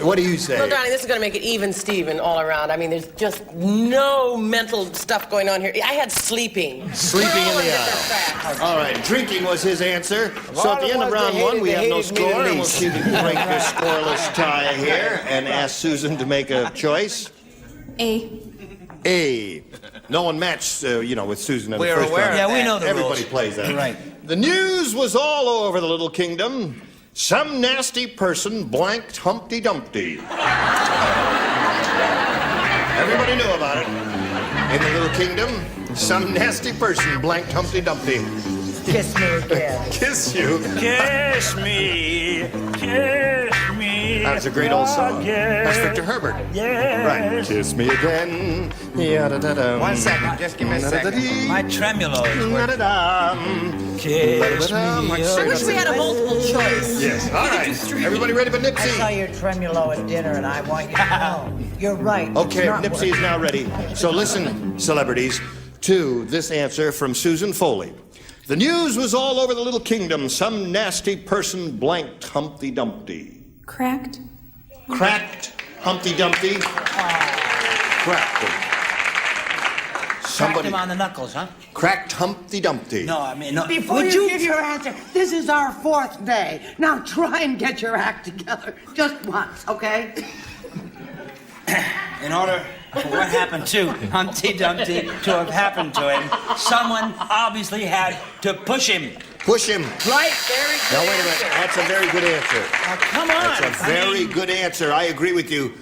What do you say? Well, darling, this is going to make it even Steven all around. I mean, there's just no mental stuff going on here. I had sleeping. Sleeping in the aisle. All right, drinking was his answer. So at the end of round one, we have no score, and we'll see if we can break this scoreless tie here and ask Susan to make a choice. A. No one matched, with Susan in the We're first aware round. of Yeah, we know the Everybody rules. plays that. Right. The news was all over the little kingdom. Some nasty person blanked Humpty Dumpty. Everybody knew about it. In the little kingdom, some nasty person blanked Humpty Dumpty. Kiss me again. Kiss you. Kiss me, kiss me. That's a great old song. again. That's Victor Herbert. Right. Kiss me again. Yada-da-da. 1 second, just give me a second. My tremolo is working. Yada-da. Kiss I wish we had a multiple choice. Yes. All right. Everybody ready for I saw Nipsey? your tremolo at dinner, and I want you to know. You're right. Okay, It's not Nipsey is now ready. So listen, celebrities, to this answer from Susan Foley. The news was all over the little kingdom. Some nasty person blanked Humpty Dumpty. Cracked. Cracked Humpty Dumpty. Cracked him. Cracked Somebody him on the knuckles, huh? cracked Humpty Dumpty. No, I mean, no. Before Would you give your answer, this is our 4th day. Now try and get your act together. Just once, okay? In order for what happened to Humpty Dumpty to have happened to him, someone obviously had to push him. Push him. Right? Very good. Now, wait a minute. That's a very good answer. Now, come on. That's a very good answer. I agree with you.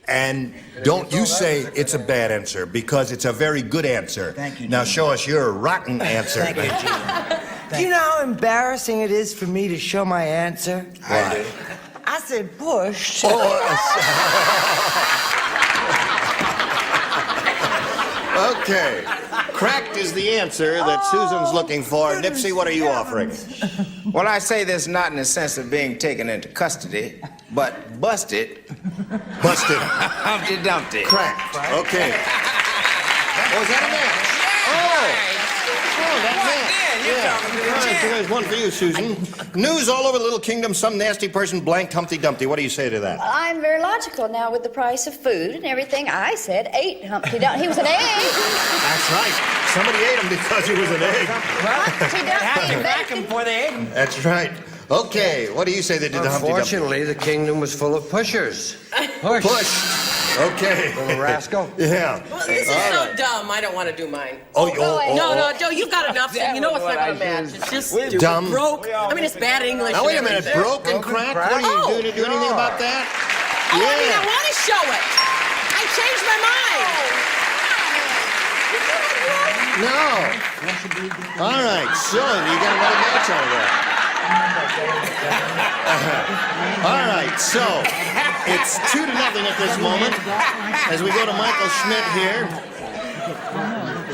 And don't you say it's a bad answer, because it's a very good answer. Thank you, Now Gene. show us your rotten answer. Thank you, Gene. Do you know how embarrassing it is for me to show my answer? Why? I said pushed. Okay. Cracked is the answer that Susan's looking for. Nipsey, what are you offering? Well, I say this not in the sense of being taken into custody, but busted. Busted. Humpty Dumpty. Cracked. Okay. Was that a match? Oh, that match. Yeah. All right, so there's one for you, Susan. News all over the little kingdom. Some nasty person blanked Humpty Dumpty. What do you say to that? I'm very logical now with the price of food and everything. I said 8 Humpty Dumpty. He was an egg. That's right. Somebody ate him because he was an egg. Humpty Dumpty. Back him before they ate him. That's right. Okay, what do you say they did to Humpty Dumpty? Unfortunately, the kingdom was full of pushers. Push. Okay. Little rascal. Yeah. Well, this is so dumb. I don't want to do mine. No, Joe, you've got enough. You know it's not going to match. It's just dumb. broke. I mean, it's bad English. Now, wait a minute. Broke and cracked? What are you doing to do anything about that? Oh, I mean, I want to show it. I changed my mind. No. All right, so you got another match out of that. All right, so it's 2-0 at this moment. As we go to Michael Schmidt here,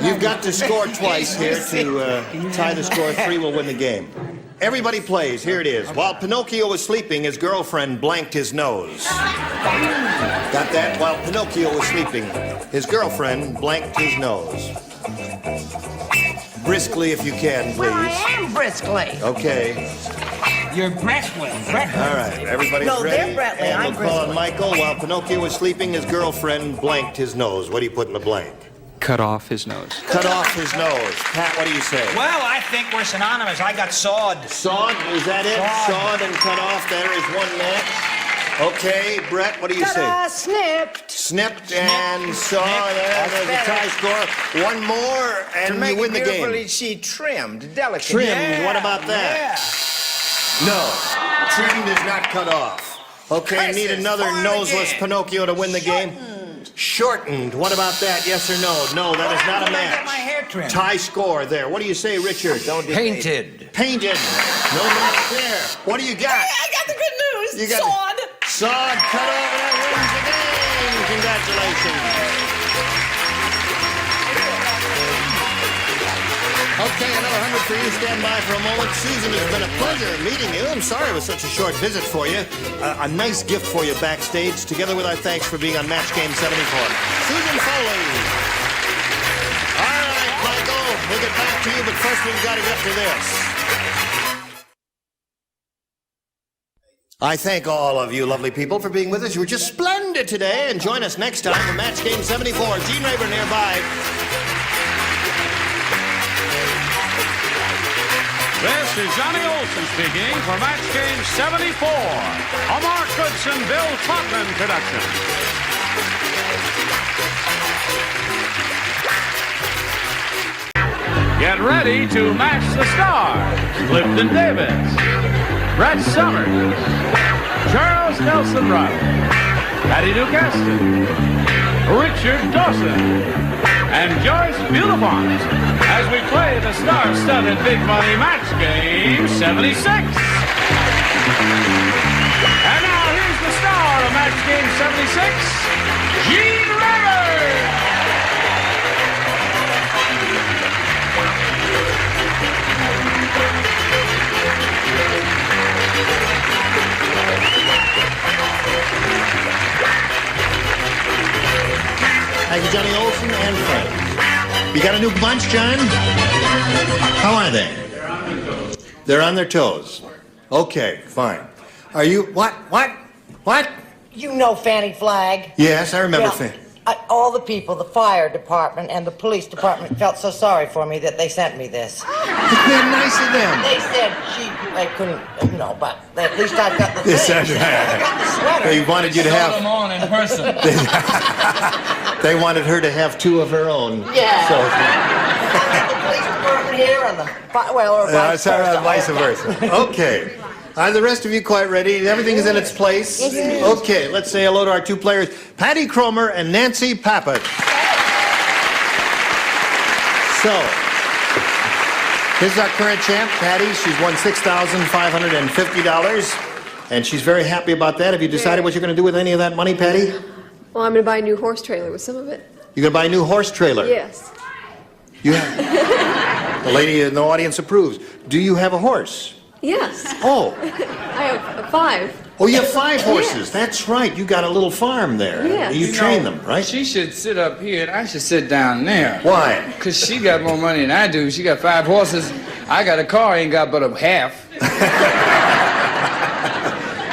you've got to score twice here to tie the score. 3 will win the game. Everybody plays. Here it is. While Pinocchio was sleeping, his girlfriend blanked his nose. Got that? While Pinocchio was sleeping, his girlfriend blanked his nose. Briskly, if you can, please. Well, I am briskly. Okay. You're Breslin. All right, everybody's No, ready. they're Bretley. And I'm we'll call on Briskly. Michael. While Pinocchio was sleeping, his girlfriend blanked his nose. What do you put in the blank? Cut off his nose. Cut off his nose. Pat, what do you say? Well, I think we're synonymous. I got sawed. Sawed? Is that it? Sawed and cut off. There is one match. Okay, Brett, what do you say? Snipped. Snipped and sawed. There's a tie score. One more, and To make you win it the game. beautifully, she trimmed, delicate. Trimmed. Yeah. What about that? No. Trimmed is not cut off. Okay, need another noseless Pinocchio to win the game. Shortened. What about that? Yes or no? No, that is not a match. Get my hair trimmed. Tie score there. What do you say, Richard? Painted. Painted. No match there. What do you got? I got the good news. You got Sawed. Sawed, cut over, that wins the game. Congratulations. Okay, another 100 for you. Stand by for a moment. Susan, it's been a pleasure meeting you. I'm sorry it was such a short visit for you. A nice gift for you backstage, together with our thanks for being on Match Game 74. Susan Foley. All right, Michael, we'll get back to you, but first we've got to get to this. I thank all of you lovely people for being with us. You were just splendid today, and join us next time for Match Game 74. Gene Rayburn nearby. This is Johnny Olson speaking for Match Game 74, a Mark Goodson, Bill Todman production. Get ready to match the stars. Clifton Davis, Brett Summers, Charles Nelson Riley, Patty Duquesne, Richard Dawson, and Joyce Beautifont as we play the star-studded Big Money Match Game 76. And now here's the star of Match Game 76, Gene Rayburn. Thank you, Johnny Olson and friends. You got a new bunch, John? How are they? They're on their toes. Okay, fine. Are you, what? You know Fanny Flagg. Yes, I remember Well, Fanny. All the people, the fire department and the police department felt so sorry for me that they sent me this. They're nice of them. They said they couldn't, but at least I've got the Yes, thing. that's right. I got the sweater. They wanted you to have. them on in person. They wanted her to have 2 of her own. Yeah. So, I got the police department here and the, vice versa. Okay. Are the rest of you quite ready? Everything is in its place? Yes, it is. Okay, let's say hello to our 2 players, Patty Cromer and Nancy Pappas. So, this is our current champ, Patty. She's won $6,550. And she's very happy about that. Have you decided what you're going to do with any of that money, Patty? Well, I'm going to buy a new horse trailer with some of it. You're going to buy a new horse trailer? Yes. You have... The lady in the audience approves. Do you have a horse? Yes. Oh. I have 5. Oh, you have 5 horses. Yes. That's right. You got a little farm there. Yes. You train them, right? She should sit up here and I should sit down there. Why? Because she got more money than I do. She got 5 horses. I got a car, ain't got but a half.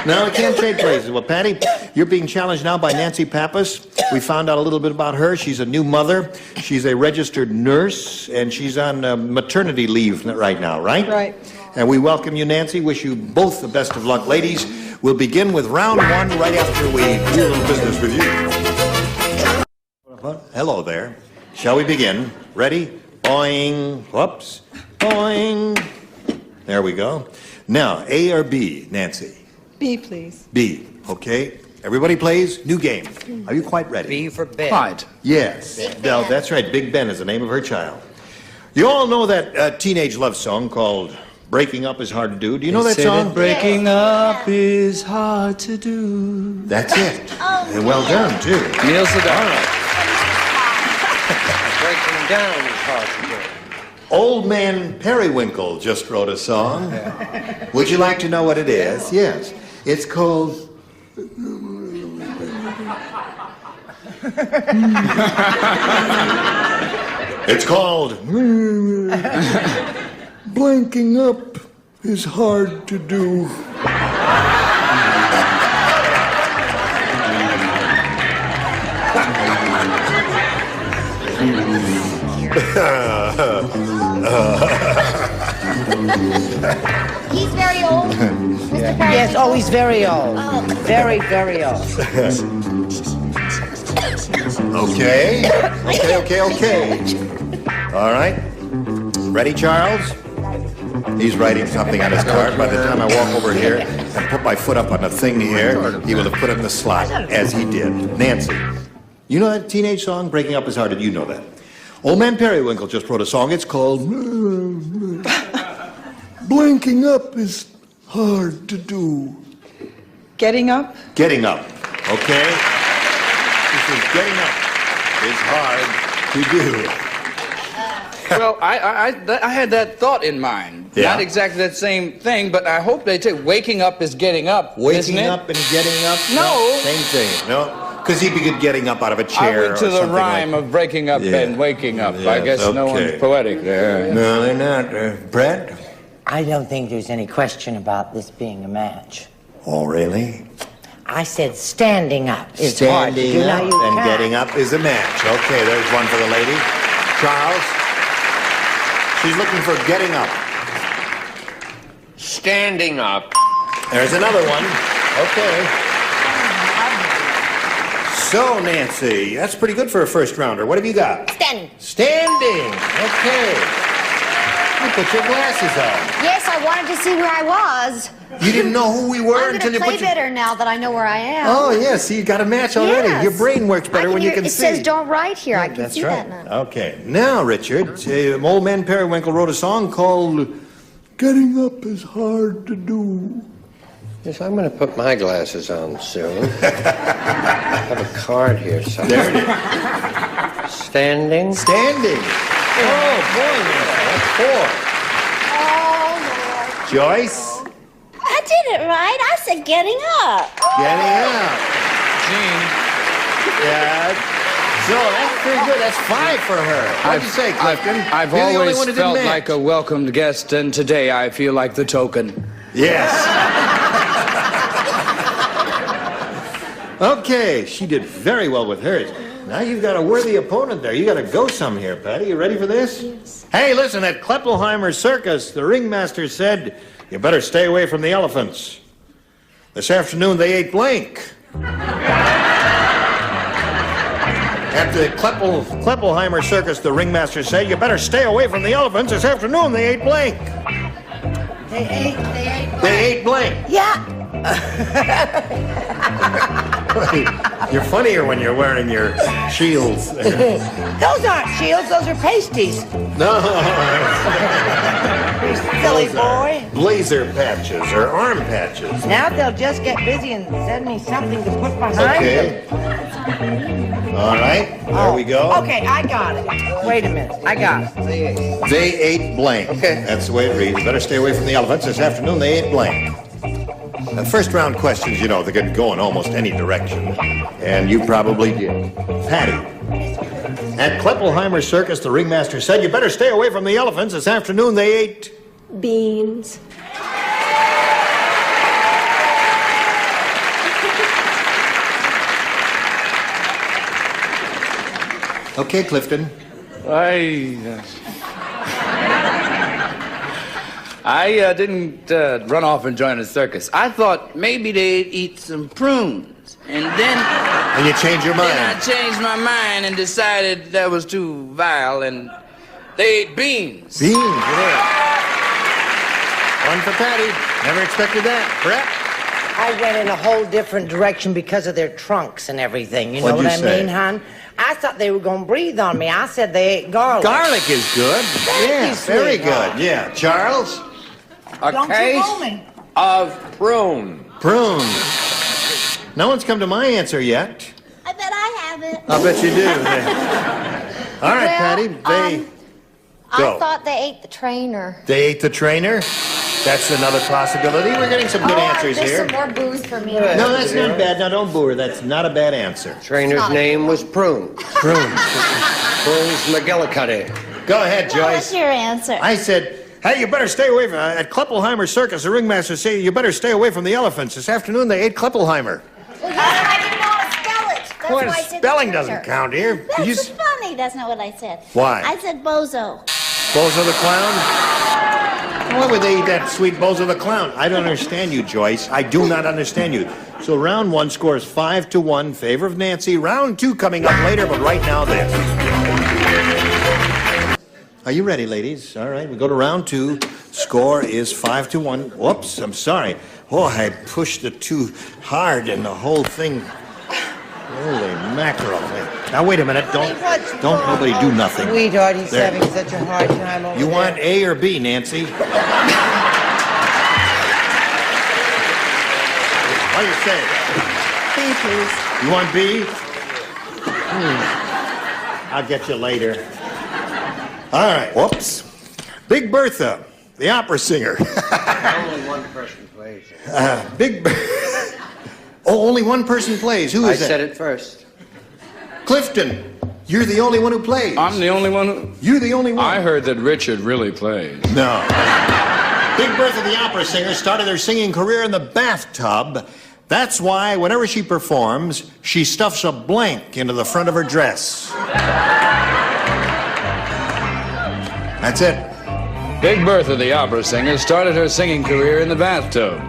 No, I can't trade places. Well, Patty, you're being challenged now by Nancy Pappas. We found out a little bit about her. She's a new mother. She's a registered nurse, and she's on maternity leave right now, right? Right. And we welcome you, Nancy. Wish you both the best of luck. Ladies, we'll begin with round 1 right after we do a little business with you. Hello there. Shall we begin? Ready? Boing. Whoops. Boing. There we go. Now, A or B, Nancy? B, please. B. Okay. Everybody plays. New game. Are you quite ready? B for Ben. Quite. Yes. No, that's right. Big Ben is the name of her child. You all know that teenage love song called Breaking Up is Hard to Do. Do you know that song? Breaking up is hard to do. That's it. And well done, too. Neil Sedaka. Breaking down is hard to do. Old Man Periwinkle just wrote a song. Would you like to know what it is? Yes. It's called... It's called... Blanking up is hard to do. He's very old. Mr. Perry. Yes, oh, he's very old. Very, very old. Okay. Okay. All right. Ready, Charles? He's writing something on his card. By the time I walk over here and put my foot up on the thing here, he will have put it in the slot, as he did. Nancy, you know that teenage song, Breaking Up is Hard to Do? You know that. Old Man Periwinkle just wrote a song. It's called Blanking Up is Hard to Do. Getting up? Getting up, okay? This is getting up is hard to do. Well, I had that thought in mind. Yeah. Not exactly that same thing, but I hope they take waking up is getting up. Waking up and getting up? No. Same thing, no? Because he'd be good getting up out of a chair. I went to or the something rhyme like... of breaking up and waking up. I guess no one's poetic there. No, they're not. Brett? I don't think there's any question about this being a match. Oh, really? I said standing up is hard to do. Standing Now up you and can't. getting up is a match. Okay, there's one for the lady. Charles? She's looking for getting up. Standing up. There's another one. Okay. So, Nancy, that's pretty good for a first rounder. What have you got? Standing. Standing. Okay. You put your glasses on. Yes, I wanted to see where I was. You didn't know who we were I'm until you gonna put play your... better now that I know where I am. Oh, yes. See, you got a match already. Yes. Your brain works better when you can it see. It says don't write here. I can That's see right. that now. Okay. Now, Richard, Old Man Periwinkle wrote a song called Getting Up is Hard to Do. Yes, I'm going to put my glasses on soon. I have a card here somewhere. There it is. Standing. Standing. Oh, boy, that's 4. Joyce? I did it right. I said getting up. Getting up. Gene. Yeah. So that's pretty good. That's 5 for her. What'd you say, Clifton? I've You're the only always one who didn't felt match. like a welcomed guest, and today I feel like the token. Yes. Okay, she did very well with hers. Now you've got a worthy opponent there. You got to go some here, Patty. You ready for this? Yes. Hey, listen, at Kleppelheimer Circus, the ringmaster said, you better stay away from the elephants. This afternoon, they ate blank. At the Kleppelheimer Circus, the ringmaster said, you better stay away from the elephants. This afternoon, they ate blank. They ate blank. Yeah. You're funnier when you're wearing your shields. Those aren't shields, those are pasties. No. Silly boy. Blazer patches or arm patches. Now they'll just get busy and send me something to put behind Okay. them. All right, there we go. Okay, I got it. Wait a minute, I got it. They ate blank. Okay. That's the way it reads. Better stay away from the elephants. This afternoon, they ate blank. The first round questions, you know, they can go in almost any direction. And you probably did. Patty. At Kleppelheimer Circus, the ringmaster said, you better stay away from the elephants. This afternoon, they ate... Beans. Okay, Clifton. I didn't run off and join a circus. I thought maybe they'd eat some prunes. And then... And you changed your mind. Then I changed my mind and decided that was too vile, and they ate beans. Beans, yeah. One for Patty. Never expected that. Correct? I went in a whole different direction because of their trunks and everything. You know What'd what you I say? mean, hon? I thought they were going to breathe on me. I said they ate garlic. Garlic is good. Thank you, very sweetheart. good. Yeah. Charles? Don't you roll me. Of prune. Prunes. No one's come to my answer yet. I bet I have it. I'll bet you do. All right, Patty. Go. I thought they ate the trainer. They ate the trainer. That's another possibility. We're getting some good answers there's here. some more booze for me. No, that's not bad. Now, don't boo her. That's not a bad answer. Trainer's name was Prune. Prunes. Prunes McGillicuddy. Go ahead, Joyce. What's your answer? I said, hey, you better stay away from... at Kleppelheimer Circus, the ringmaster said you better stay away from the elephants. This afternoon, they ate Kleppelheimer. Well, I didn't know how to spell it. That's Well, why I said spelling the doesn't trainer. count here. That's You funny. That's not what I said. Why? I said bozo. Bozo the Clown? Why would they eat that sweet Bozo the Clown? I don't understand you, Joyce. I do not understand you. So round one scores 5-1 favor of Nancy. Round two coming up later, but right now this. Are you ready, ladies? All right, we go to round two. Score is 5-1. Whoops, I'm sorry. Oh, I pushed it too hard and the whole thing... Holy mackerel. Now, wait a minute. Don't nobody do nothing. Sweetheart, he's There. having such a hard time over You there. want A or B, Nancy? What do you say? B, please. You want B? I'll get you later. All right. Whoops. Big Bertha, the opera singer. Only one person plays. Big Oh, only one person plays. Who is that? I said it first. Clifton, you're the only one who plays. I'm the only one who... You're the only one. I heard that Richard really plays. No. Big Bertha, the opera singer, started her singing career in the bathtub. That's why, whenever she performs, she stuffs a blank into the front of her dress. That's it. Big Bertha, the opera singer, started her singing career in the bathtub.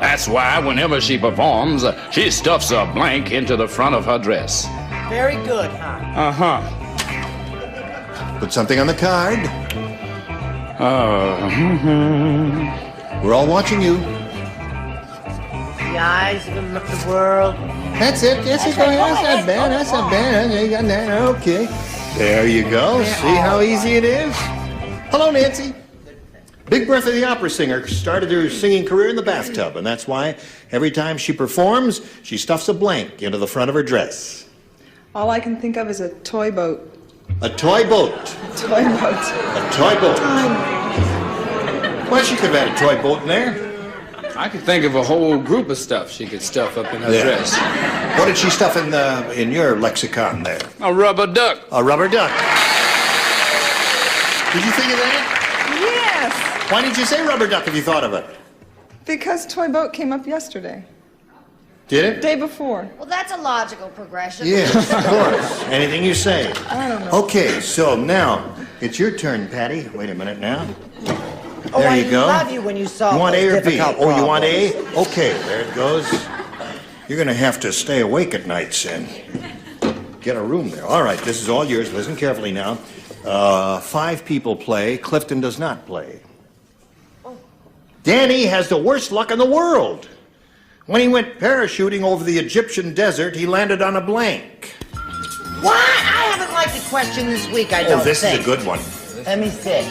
That's why, whenever she performs, she stuffs a blank into the front of her dress. Very good, huh? Uh-huh. Put something on the card. We're all watching you. The eyes of the world. That's it. Yes, go ahead. That's not bad. That's not bad. Okay, you got that. Okay. There you go. See how easy it is? Hello, Nancy. Big Bertha, the opera singer, started her singing career in the bathtub, and that's why every time she performs, she stuffs a blank into the front of her dress. All I can think of is a toy boat. A toy boat. Toy boat. A toy boat. Well, she could have had a toy boat in there. I could think of a whole group of stuff she could stuff up in her dress. What did she stuff in your lexicon there? A rubber duck. A rubber duck. Did you think of that? Yes, Why didn't you say rubber duck if you thought of it? because toy boat came up yesterday. Did it? Day before. Well, that's a logical progression. Yes, of course. Anything you say. I don't know. Okay, so now it's your turn, Patty. Wait a minute now. Oh, There I you go. love you when you solve You want those A or B? difficult Oh, you want A? problems. Okay, there it goes. You're going to have to stay awake at nights and get a room there. All right, this is all yours. Listen carefully now. 5 people play. Clifton does not play. Danny has the worst luck in the world. When he went parachuting over the Egyptian desert, he landed on a blank. What? I haven't liked the question this week, I don't Oh, this think. is a good one. Let me see.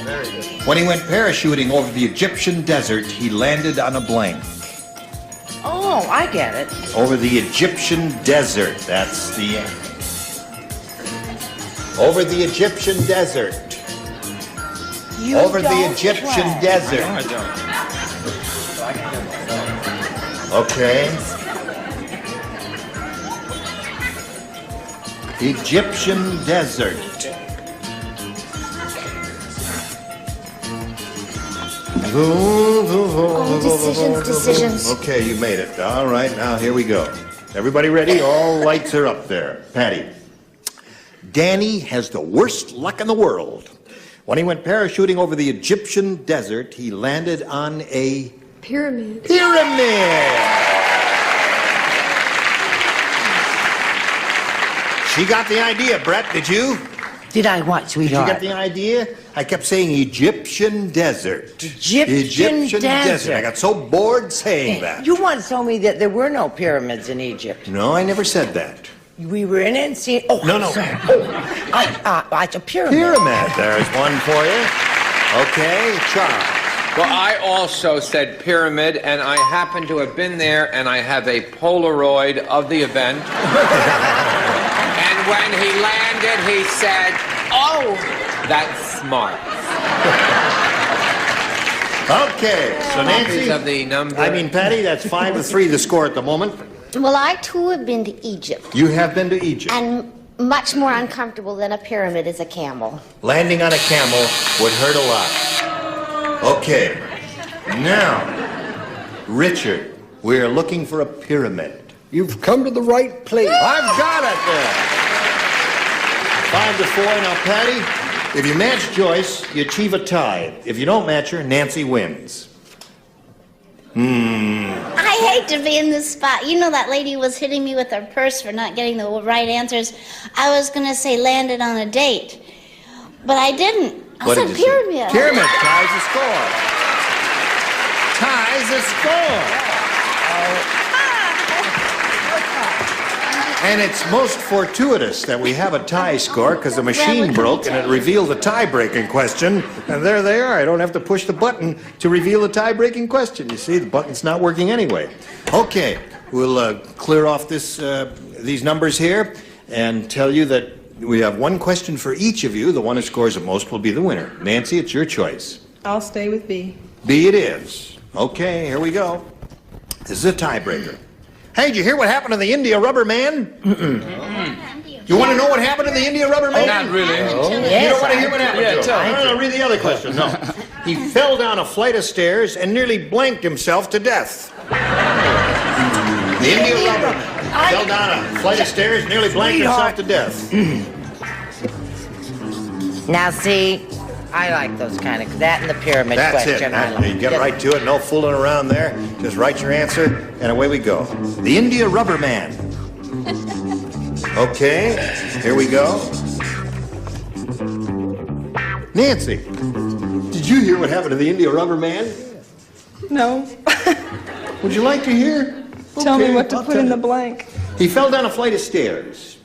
When he went parachuting over the Egyptian desert, he landed on a blank. Oh, I get it. Over the Egyptian desert. That's the end. Over the Egyptian desert. You Over the don't Egyptian play. desert. I don't. Okay. Egyptian desert. Decisions. Okay, you made it. All right, now here we go. Everybody ready? All lights are up there. Patty. Danny has the worst luck in the world. When he went parachuting over the Egyptian desert, he landed on a Pyramid. pyramid. She got the idea, Brett, did you? Did I what, Did sweetheart? you get the idea? I kept saying Egyptian desert. Egyptian desert. I got so bored saying that. You once told me that there were no pyramids in Egypt. No, I never said that. We were in it and see. Oh, No, no. sorry. It's a pyramid. Pyramid. There's one for you. Okay, Charles. Well, I also said pyramid, and I happen to have been there, and I have a Polaroid of the event. And when he landed, he said, "Oh, that's smart." Okay, so Nancy. Copies of the number. Patty, that's 5-3 the score at the moment. Well, I too have been to Egypt, You have been to Egypt. and much more uncomfortable than a pyramid is a camel. Landing on a camel would hurt a lot. Okay, now, Richard, we're looking for a pyramid. You've come to the right place. I've got it there. 5-4. Now, Patty, if you match Joyce, you achieve a tie. If you don't match her, Nancy wins. I hate to be in this spot. You know that lady was hitting me with her purse for not getting the right answers. I was going to say landed on a date, but I didn't. I What said did you say? pyramid. Pyramid ties the score. Ties the score. And it's most fortuitous that we have a tie score because the machine broke and it revealed the tie-breaking question. And there they are. I don't have to push the button to reveal the tie-breaking question. You see, the button's not working anyway. Okay, we'll clear off these numbers here and tell you that we have one question for each of you. The one who scores the most will be the winner. Nancy, it's your choice. I'll stay with B. B it is. Okay, here we go. This is a tiebreaker. Hey, did you hear what happened to the India Rubber Man? You want to know what happened to the India Rubber Man? Not really. You don't want to hear what happened to him? tell me. No, read the other question. No. He fell down a flight of stairs and nearly blanked himself to death. The India Rubber Man fell down a flight of stairs, nearly blanked himself to death. Now, see, I like those kind of, that and the pyramid That's it. question. I like. You get right to it. No fooling around there. Just write your answer, and away we go. The India Rubber Man. Okay, here we go. Nancy, did you hear what happened to the India Rubber Man? No. Would you like to hear? Tell me Okay, what to I'll put tell in you. the blank. He fell down a flight of stairs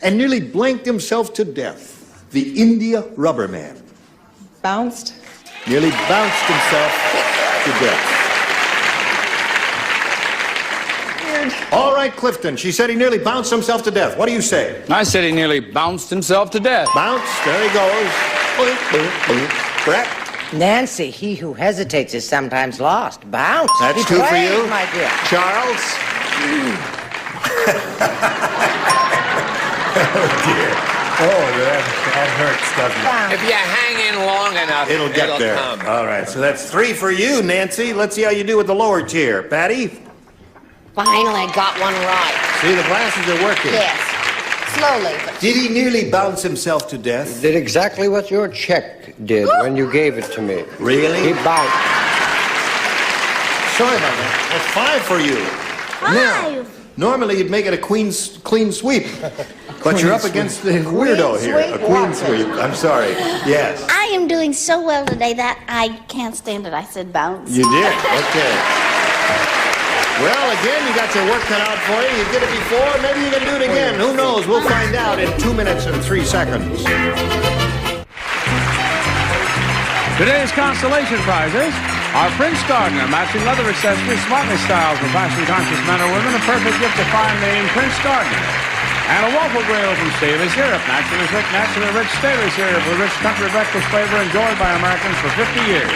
and nearly blanked himself to death. The India Rubber Man. Bounced. Nearly bounced himself to death. Weird. All right, Clifton. She said he nearly bounced himself to death. What do you say? I said he nearly bounced himself to death. Bounced. There he goes. Boom, boom, boom. Brett? Nancy, he who hesitates is sometimes lost. Bounce. That's Be two for brave, you. my dear. Charles? Oh, dear. Oh, that hurts, doesn't it? If you hang in long enough, It'll get there. come. All right, so that's 3 for you, Nancy. Let's see how you do with the lower tier. Patty? Finally, I got one right. See, the glasses are working. Yes. Slowly, but Did he nearly bounce himself to death? Did exactly what your check did when you gave it to me. Really? He bounced. Sorry about that. That's 5 for you. Now, normally you'd make it a clean sweep. But you're up against the weirdo here. A queen sweep. I'm sorry. Yes. I am doing so well today that I can't stand it. I said bounce. You did? Okay. Well, again, you got your work cut out for you. You did it before. Maybe you can do it again. Who knows? We'll find out in 2 minutes and 3 seconds. Today's consolation prizes are Prince Gardner, matching leather accessories, smartly styled for fashion-conscious men or women, a perfect gift to fine name Prince Gardner. And a waffle grill from Staley Syrup, naturally rich Staley Syrup with rich country breakfast flavor enjoyed by Americans for 50 years.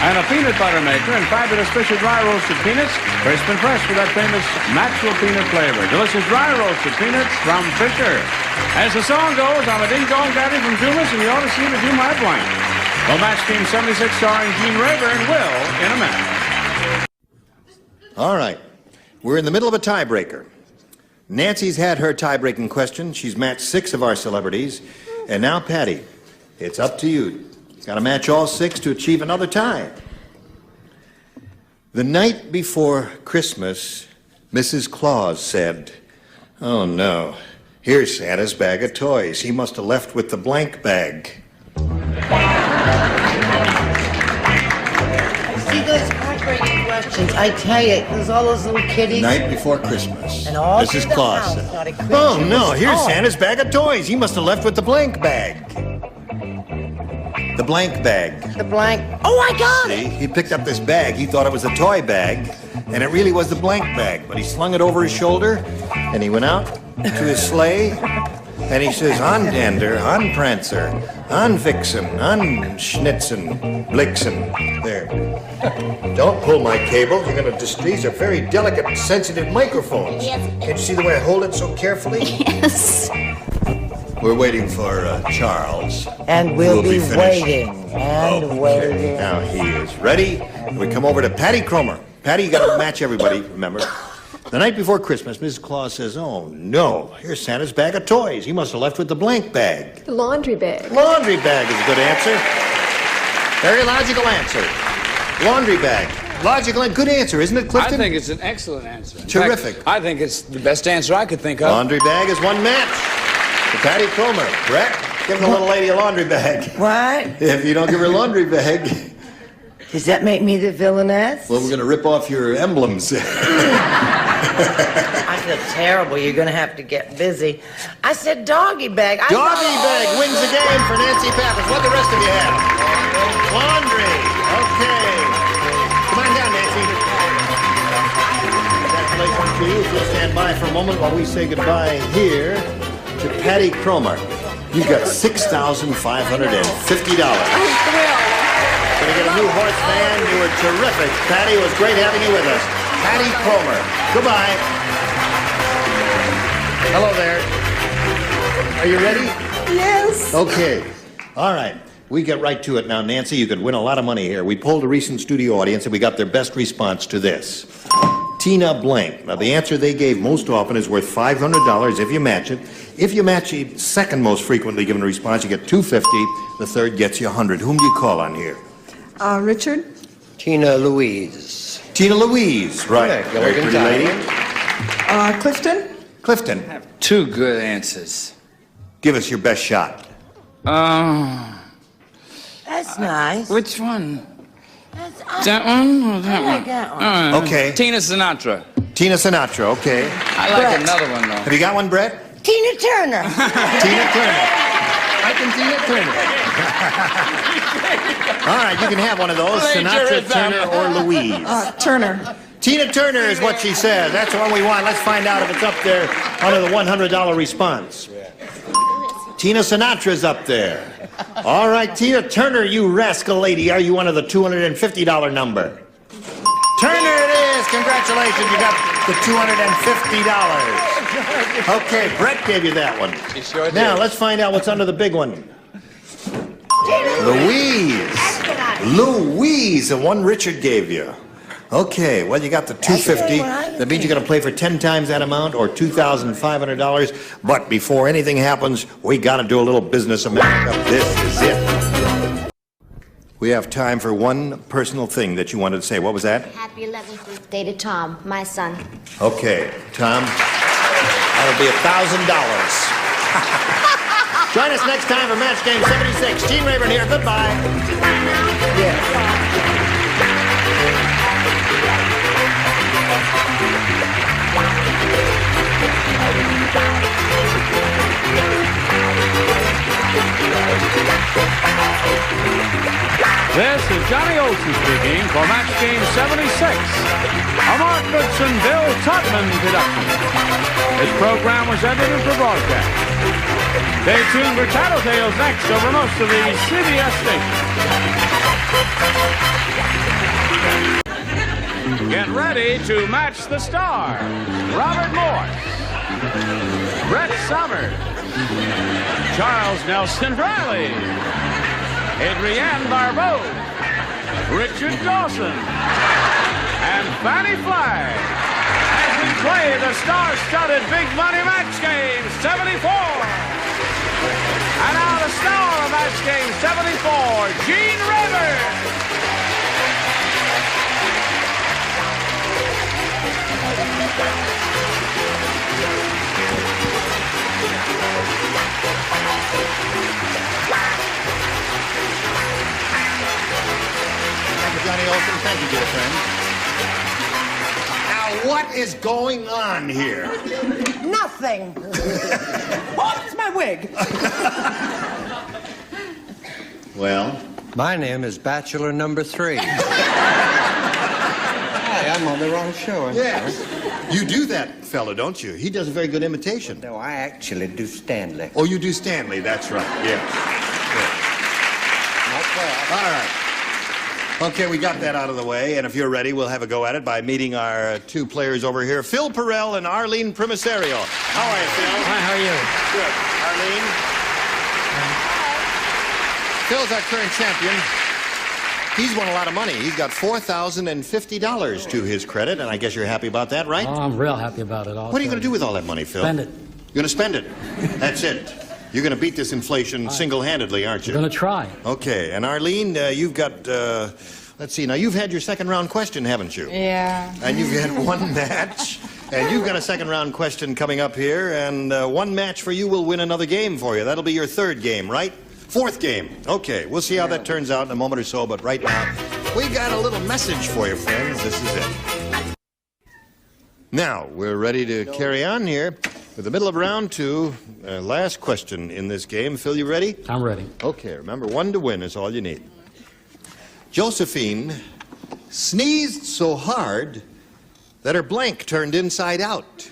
And a peanut butter maker and fabulous Fisher dry roasted peanuts, crisp and fresh with that famous natural peanut flavor. Delicious dry roasted peanuts from Fisher. As the song goes, I'm a ding-dong daddy from Dumas, and you ought to see me do my blank. Well, Match Team 76 starring Gene Rayburn will in a minute. All right. We're in the middle of a tiebreaker. Nancy's had her tie-breaking question. She's matched 6 of our celebrities. And now, Patty, it's up to you. Got to match all 6 to achieve another tie. The night before Christmas, Mrs. Claus said, "Oh, no. Here's Santa's bag of toys. He must have left with the blank bag." See those heartbreaking questions? I tell you, there's all those little kiddies. Night before Christmas, And all Mrs. through the Claus house, said, not a creature "Oh, no. was Here's home." Santa's bag of toys. He must have left with the blank bag." The blank bag. The blank. Oh, I got See, he picked up this bag. He thought it was a toy bag, and it really was the blank bag. But he slung it over his shoulder, and he went out to his sleigh, and he says, "On Dander, on Prancer, on Vixen, on Schnitzen, Blixen." There. Don't pull my cable. You're going to these are very delicate, sensitive microphones. Yes. Can't you see the way I hold it so carefully? Yes. We're waiting for Charles. And we'll be finished. waiting and Okay, waiting. now he is ready. We come over to Patty Cromer. Patty, you got to match everybody, remember. The night before Christmas, Mrs. Claus says, "Oh, no, here's Santa's bag of toys. He must have left with the blank bag." The laundry bag. Laundry bag is a good answer. Very logical answer. Laundry bag. Logical and good answer, isn't it, Clifton? I think it's an excellent answer. In Terrific. fact, I think it's the best answer I could think of. Laundry bag is one match. To Patty Cromer. Brett, give the little lady a laundry bag. What? If you don't give her a laundry bag, Does that make me the villainess? well, we're going to rip off your emblems. I feel terrible. You're going to have to get busy. I said doggy bag. Doggy bag wins the game for Nancy Pappas. What the rest of you have? Laundry. Okay. Come on down, Nancy. Congratulations to you. If you'll stand by for a moment while we say goodbye here to Patty Cromer. You got $6,550. I'm thrilled. Gonna get a new horse van. You were terrific. Patty, it was great having you with us. Patty Cromer. Goodbye. Hello there. Are you ready? Yes. Okay. All right. We get right to it now, Nancy. You could win a lot of money here. We polled a recent studio audience and we got their best response to this. Tina Blank. Now, the answer they gave most often is worth $500 if you match it. If you match the second most frequently given response, you get $250. The third gets you $100. Whom do you call on here? Richard? Tina Louise. Tina Louise, right. Yeah, Very pretty lady. Clifton? Clifton, Two good answers. give us your best shot. That's nice. Which one? That's, That one or that I like one? that one. Okay. Tina Sinatra. Tina Sinatra, okay. I like Brett. another one, though. Have you got one, Brett? Tina Turner. Tina Turner. I can Tina Turner. All right, you can have one of those. Sinatra, Turner, or Louise. Turner. Tina Turner is what she said. That's the one we want. Let's find out if it's up there under the $100 response. Tina Sinatra's up there. All right, Tina Turner, you rascal lady. Are you one of the $250 number? Turner it is. Congratulations. You got the $250. Okay, Brett gave you that one. She sure did. Now, let's find out what's under the big one. Louise. Louise, the one Richard gave you. Okay, well, you got the $250. That means you're going to play for 10 times that amount or $2,500. But before anything happens, we got to do a little business, America. This is it. We have time for one personal thing that you wanted to say. What was that? Happy 11th birthday to Tom, my son. Okay, Tom, that'll be $1,000. Join us next time for Match Game 76. Gene Rayburn here. Goodbye. Yeah. This is Johnny Olson speaking for Match Game 76, a Mark Goodson, Bill Todman production. This program was edited for broadcast. Stay tuned for Tattletales next over most of the CBS stations. Get ready to match the stars. Robert Morse, Brett Summers, Charles Nelson Riley, Adrienne Barbeau, Richard Dawson, and Fannie Flagg as we play the star-studded Big Money Match Game 74. And now the star of Match Game 74, Gene Rivers. Thank you, Johnny Olson. Thank you, dear friend. Now, what is going on here? Nothing. Oh, it's my wig. Well? My name is Bachelor number 3. Hi, I'm on the wrong show. I'm Yes. sorry. You do that fella, don't you? He does a very good imitation. No, I actually do Stanley. Oh, you do Stanley. That's right. Yes. Not bad. All right. Okay, we got that out of the way, and if you're ready, we'll have a go at it by meeting our two players over here, Phil Perrell and Arlene Primiserio. How are you, Phil? Hi, how are you? Good. Arlene? Phil's our current champion. He's won a lot of money. He's got $4,050 to his credit, and I guess you're happy about that, right? Oh, I'm real happy about it. What are you going to do with all that money, Phil? Spend it. You're going to spend it. That's it. You're going to beat this inflation single-handedly, aren't you? I'm going to try. Okay. And Arlene, you've got, let's see, now you've had your second round question, haven't you? Yeah. And you've had one match, and you've got a second round question coming up here, and one match for you will win another game for you. That'll be your third game, right? Fourth game. Okay, we'll see how that turns out in a moment or so, but right now, we got a little message for you, friends. This is it. Now, we're ready to carry on here with the middle of round 2. Last question in this game. Phil, you ready? I'm ready. Okay, remember, 1 to win is all you need. Josephine sneezed so hard that her blank turned inside out.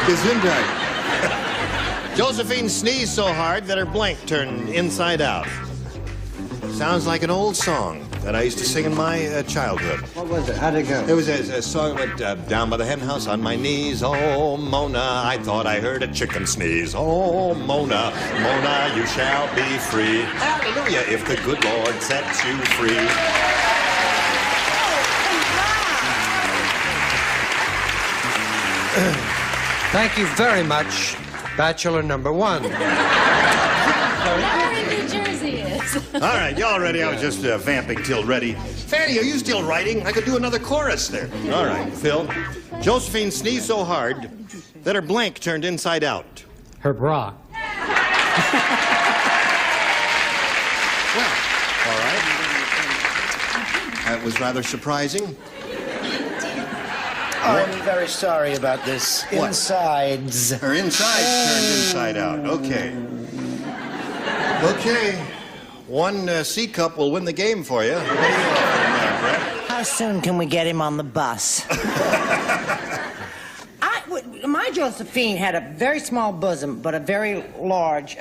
Gesundheit. Josephine sneezed so hard that her blank turned inside out. Sounds like an old song that I used to sing in my childhood. What was it? How'd it go? It was a song that went down by the hen house on my knees. Oh, Mona, I thought I heard a chicken sneeze. Oh, Mona, Mona, you shall be free. Hallelujah, if the good Lord sets you free. Thank you very much, Bachelor number 1. New Jersey is. All right, y'all ready? I was just vamping till ready. Fanny, are you still writing? I could do another chorus there. All right, Phil. Josephine sneezed so hard that her blank turned inside out. Her bra. Well, all right. That was rather surprising. I'm very sorry about this. What? Insides. Her insides turned inside out. Okay. Okay. One C cup will win the game for you. What do you want, Brett? How soon can we get him on the bus? My Josephine had a very small bosom, but a very large,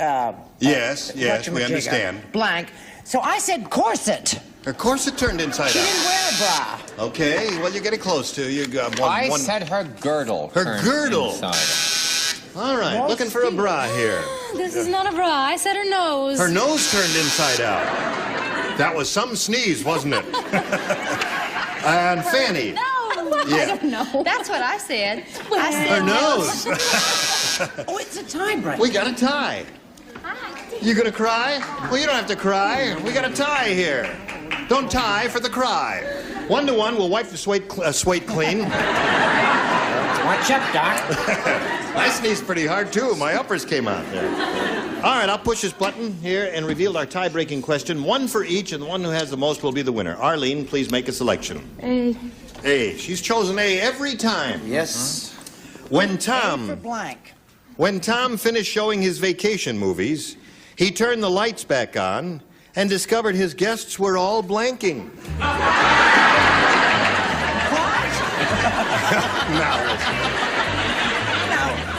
Yes, we understand. Blank. So I said corset. Her corset turned inside She out. didn't wear a bra. Okay, well, you're getting close to. You got one. I said her girdle. Her turned girdle. inside out. All right, looking for a bra here. This is not a bra. I said her nose. Her nose turned inside out. That was some sneeze, wasn't it? And Fanny. No. Yeah. I don't know. That's what I said. I said Her nose. Oh, it's a tie break. We got a tie. You gonna cry? Well, you don't have to cry. We got a tie here. Don't tie for the cry. 1 to 1, we'll wipe the swait clean. Watch up, Doc. I sneezed pretty hard, too. My uppers came out there. All right, I'll push this button here and reveal our tie-breaking question. 1 for each, and the one who has the most will be the winner. Arlene, please make a selection. A. A. She's chosen A every time. Yes. When A for Tom... blank. When Tom finished showing his vacation movies, he turned the lights back on and discovered his guests were all blanking. Now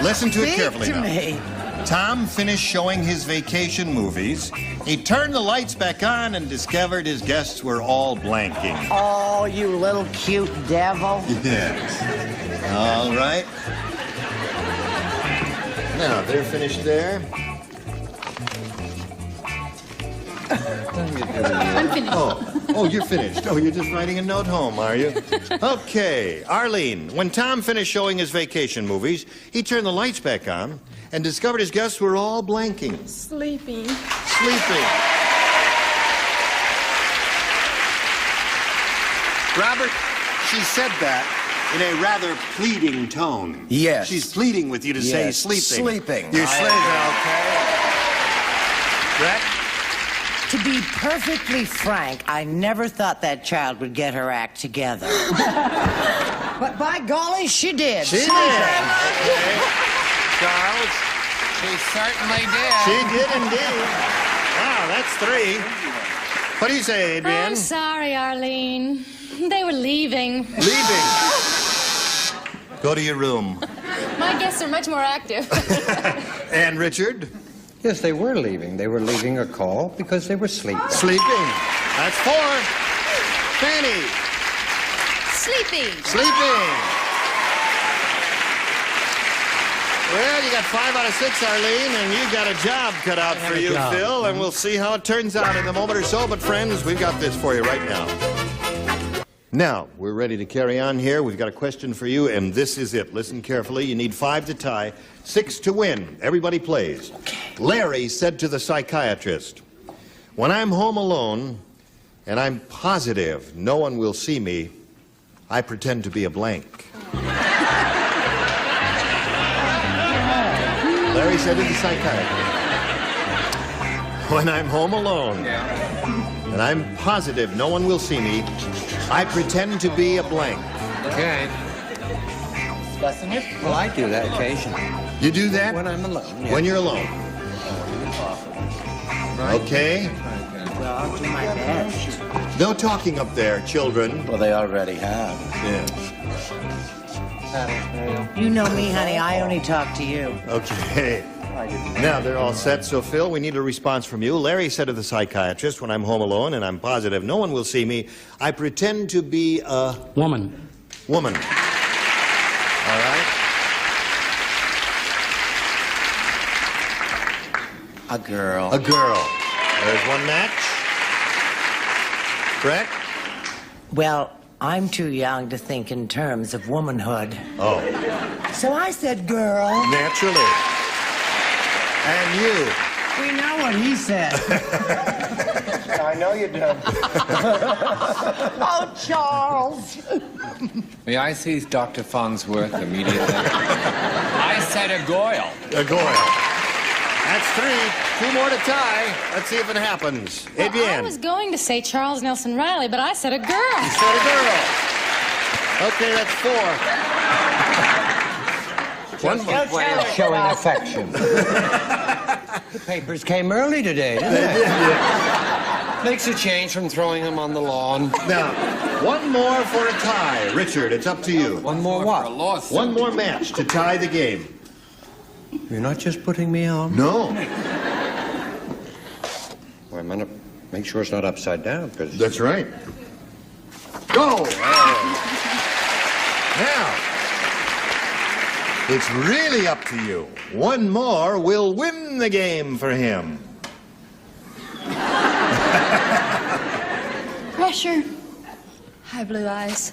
listen to it carefully now. Tom finished showing his vacation movies. He turned the lights back on and discovered his guests were all blanking. Oh, you little cute devil. Yes. All right. Now, they're finished there. I'm finished. Oh, you're finished. Oh, you're just writing a note home, are you? Okay. Arlene, when Tom finished showing his vacation movies, he turned the lights back on and discovered his guests were all blanking. Sleeping. Sleeping. Robert, she said that in a rather pleading tone. Yes. She's pleading with you to say sleeping. Sleeping. You're sleeping, okay. Brett? To be perfectly frank, I never thought that child would get her act together. But by golly, she did. She did. Okay. Charles? She certainly did. She did indeed. Wow, that's 3. What do you say, Adrienne? I'm sorry, Arlene. They were leaving. Leaving. Go to your room. My guests are much more active. And Richard? Yes, they were leaving. They were leaving a call because they were sleeping. Sleeping. That's 4. Fanny? Sleeping. Sleeping. Well, you got 5 out of 6, Arlene, and you got a job cut out for you, Phil, and we'll see how it turns out in a moment or so. But, friends, we've got this for you right now. Now, we're ready to carry on here. We've got a question for you, and this is it. Listen carefully. You need 5 to tie, 6 to win. Everybody plays. Larry said to the psychiatrist, "When I'm home alone and I'm positive no one will see me, I pretend to be a blank." Larry said to the psychiatrist, "When I'm home alone and I'm positive no one will see me, I pretend to be a blank." Okay. Well, I do that occasionally. You do that? When I'm alone. Yeah. When you're alone. Okay. Well, I'll do my best. No talking up there, children. Well, they already have. Yes. You know me, honey. I only talk to you. Okay. Now they're all set. So, Phil, we need a response from you. Larry said to the psychiatrist, "When I'm home alone and I'm positive no one will see me, I pretend to be a Woman. woman." All right. A girl. A girl. There's one match. Brett? Well, I'm too young to think in terms of womanhood. Oh. So I said girl. Naturally. And you? We know what he said. I know you do. Oh, Charles. May I see Dr. Farnsworth immediately? I said a Goyle. A Goyle. That's 3. 2 more to tie. Let's see if it happens. I Adrienne. was going to say Charles Nelson Riley, but I said a girl. You said a girl. Okay, that's 4. One more. Way of showing affection. The papers came early today, didn't they? They did, yeah. Makes a change from throwing them on the lawn. Now, one more for a tie. Richard, it's up to you. One more what? One more match to tie the game. You're not just putting me on? No. Well, I'm going to make sure it's not upside down, because... That's right. Go! Now, it's really up to you. One more will win the game for him. Pressure. Hi, Blue Eyes.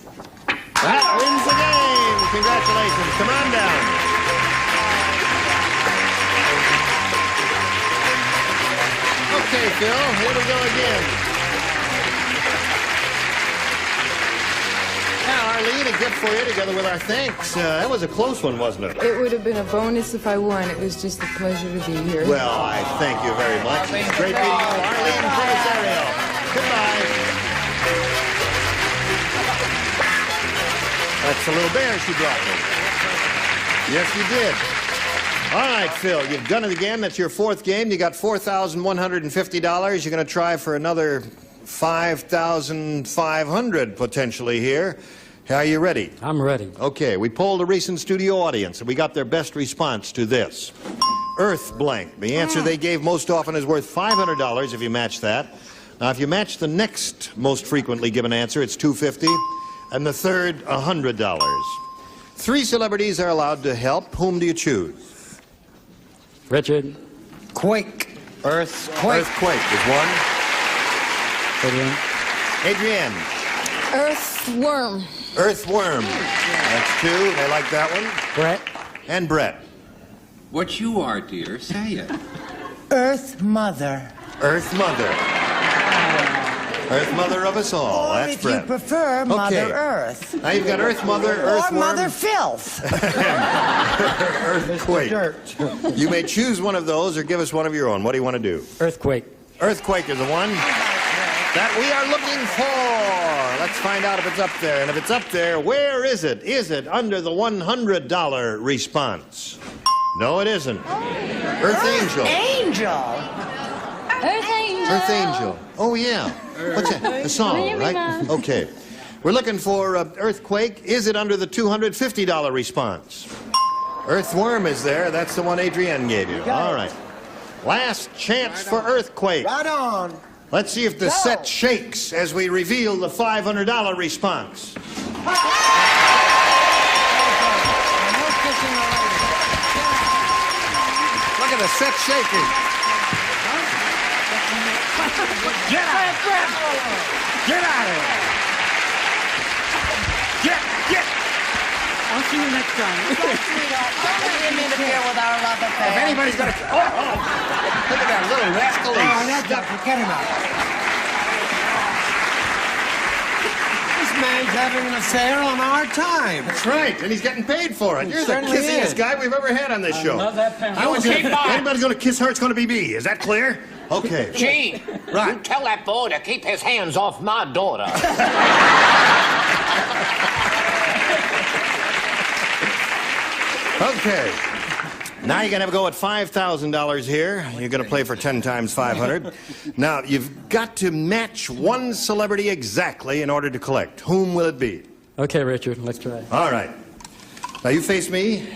That wins the game. Congratulations. Come on down. Okay, Phil, here we go again. Now, Arlene, a gift for you together with our thanks. That was a close one, wasn't it? It would have been a bonus if I won. It was just a pleasure to be here. Well, I thank you very much. It's great meeting you. Arlene Provisario. Goodbye. That's the little bear she brought me. Yes, you did. All right, Phil, you've done it again. That's your fourth game. You got $4,150. You're going to try for another $5,500 potentially here. Are you ready? I'm ready. Okay, we polled a recent studio audience, and we got their best response to this. Earth blank. The answer they gave most often is worth $500 if you match that. Now, if you match the next most frequently given answer, it's $250, and the third, $100. 3 celebrities are allowed to help. Whom do you choose? Richard. Quake. Earthquake. Earthquake is one. Adrienne. Earthworm. Earthworm. That's 2. They like that one. Brett. And Brett. What you are, dear, say it. Earth Mother. Earth Mother. Earth Mother of us all. Or That's if Brett. you prefer, Mother Earth. Now you've got Earth Mother, Earthworm. Or Mother Filth. Earthquake. You may choose one of those or give us one of your own. What do you want to do? Earthquake. Earthquake is the one that we are looking for. Let's find out if it's up there. And if it's up there, where is it? Is it under the $100 response? No, it isn't. Earth Angel. Angel. Earth Angel. Earth Angel. Oh, yeah. What's that? A song, right? Okay. We're looking for Earthquake. Is it under the $250 response? Earthworm is there. That's the one Adrienne gave you. All right. Last chance for Earthquake. Right on. Let's see if the set shakes as we reveal the $500 response. Look at the set shaking. Get out of here! Get out of here! Get! I'll see you next time. Don't interfere with our love affair. If anybody's got to... Oh! Look at that little rascal. Get him out. This man's having an affair on our time. That's right, and he's getting paid for it. You're the certainly kissiest is. guy we've ever had on this show. love that pen. I would say Keep if on. anybody's going to kiss her, it's going to be me. Is that clear? Okay. Gene, Right. you tell that boy to keep his hands off my daughter. Okay. Now you're going to have a go at $5,000 here. You're going to play for 10 times 500. Now, you've got to match one celebrity exactly in order to collect. Whom will it be? Okay, Richard, let's try. All right. Now, you face me.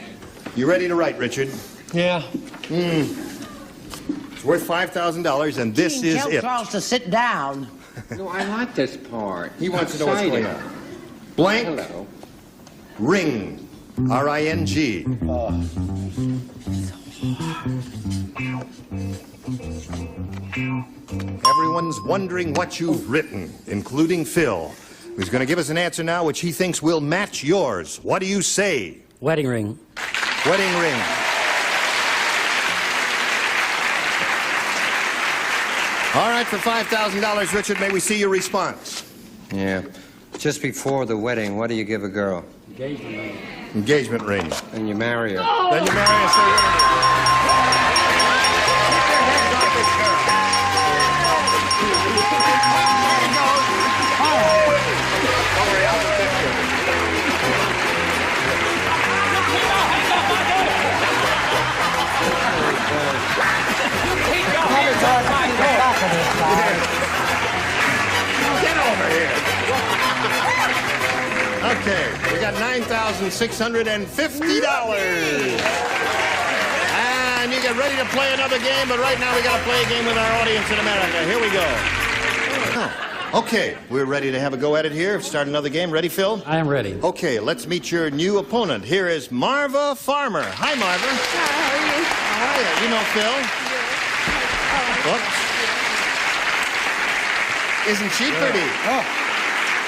You ready to write, Richard? Yeah. It's worth $5,000, and this is Tell it. Charles to sit down. No, I like this part. He wants to know what's going on. Blank. Hello. Ring. R-I-N-G. Everyone's wondering what you've written, including Phil, who's going to give us an answer now which he thinks will match yours. What do you say? Wedding ring. Wedding ring. All right, for $5,000, Richard, may we see your response? Yeah. Just before the wedding, what do you give a girl? Engagement ring. Engagement ring. And you marry her. Then you marry a celebrity. Get over here. Okay, we got $9,650. And you get ready to play another game, but right now we got to play a game with our audience in America. Here we go. Okay, we're ready to have a go at it here. Start another game. Ready, Phil? I am ready. Okay, let's meet your new opponent. Here is Marva Farmer. Hi, Marva. How are you? You know Phil? Oops. Isn't she pretty? Oh,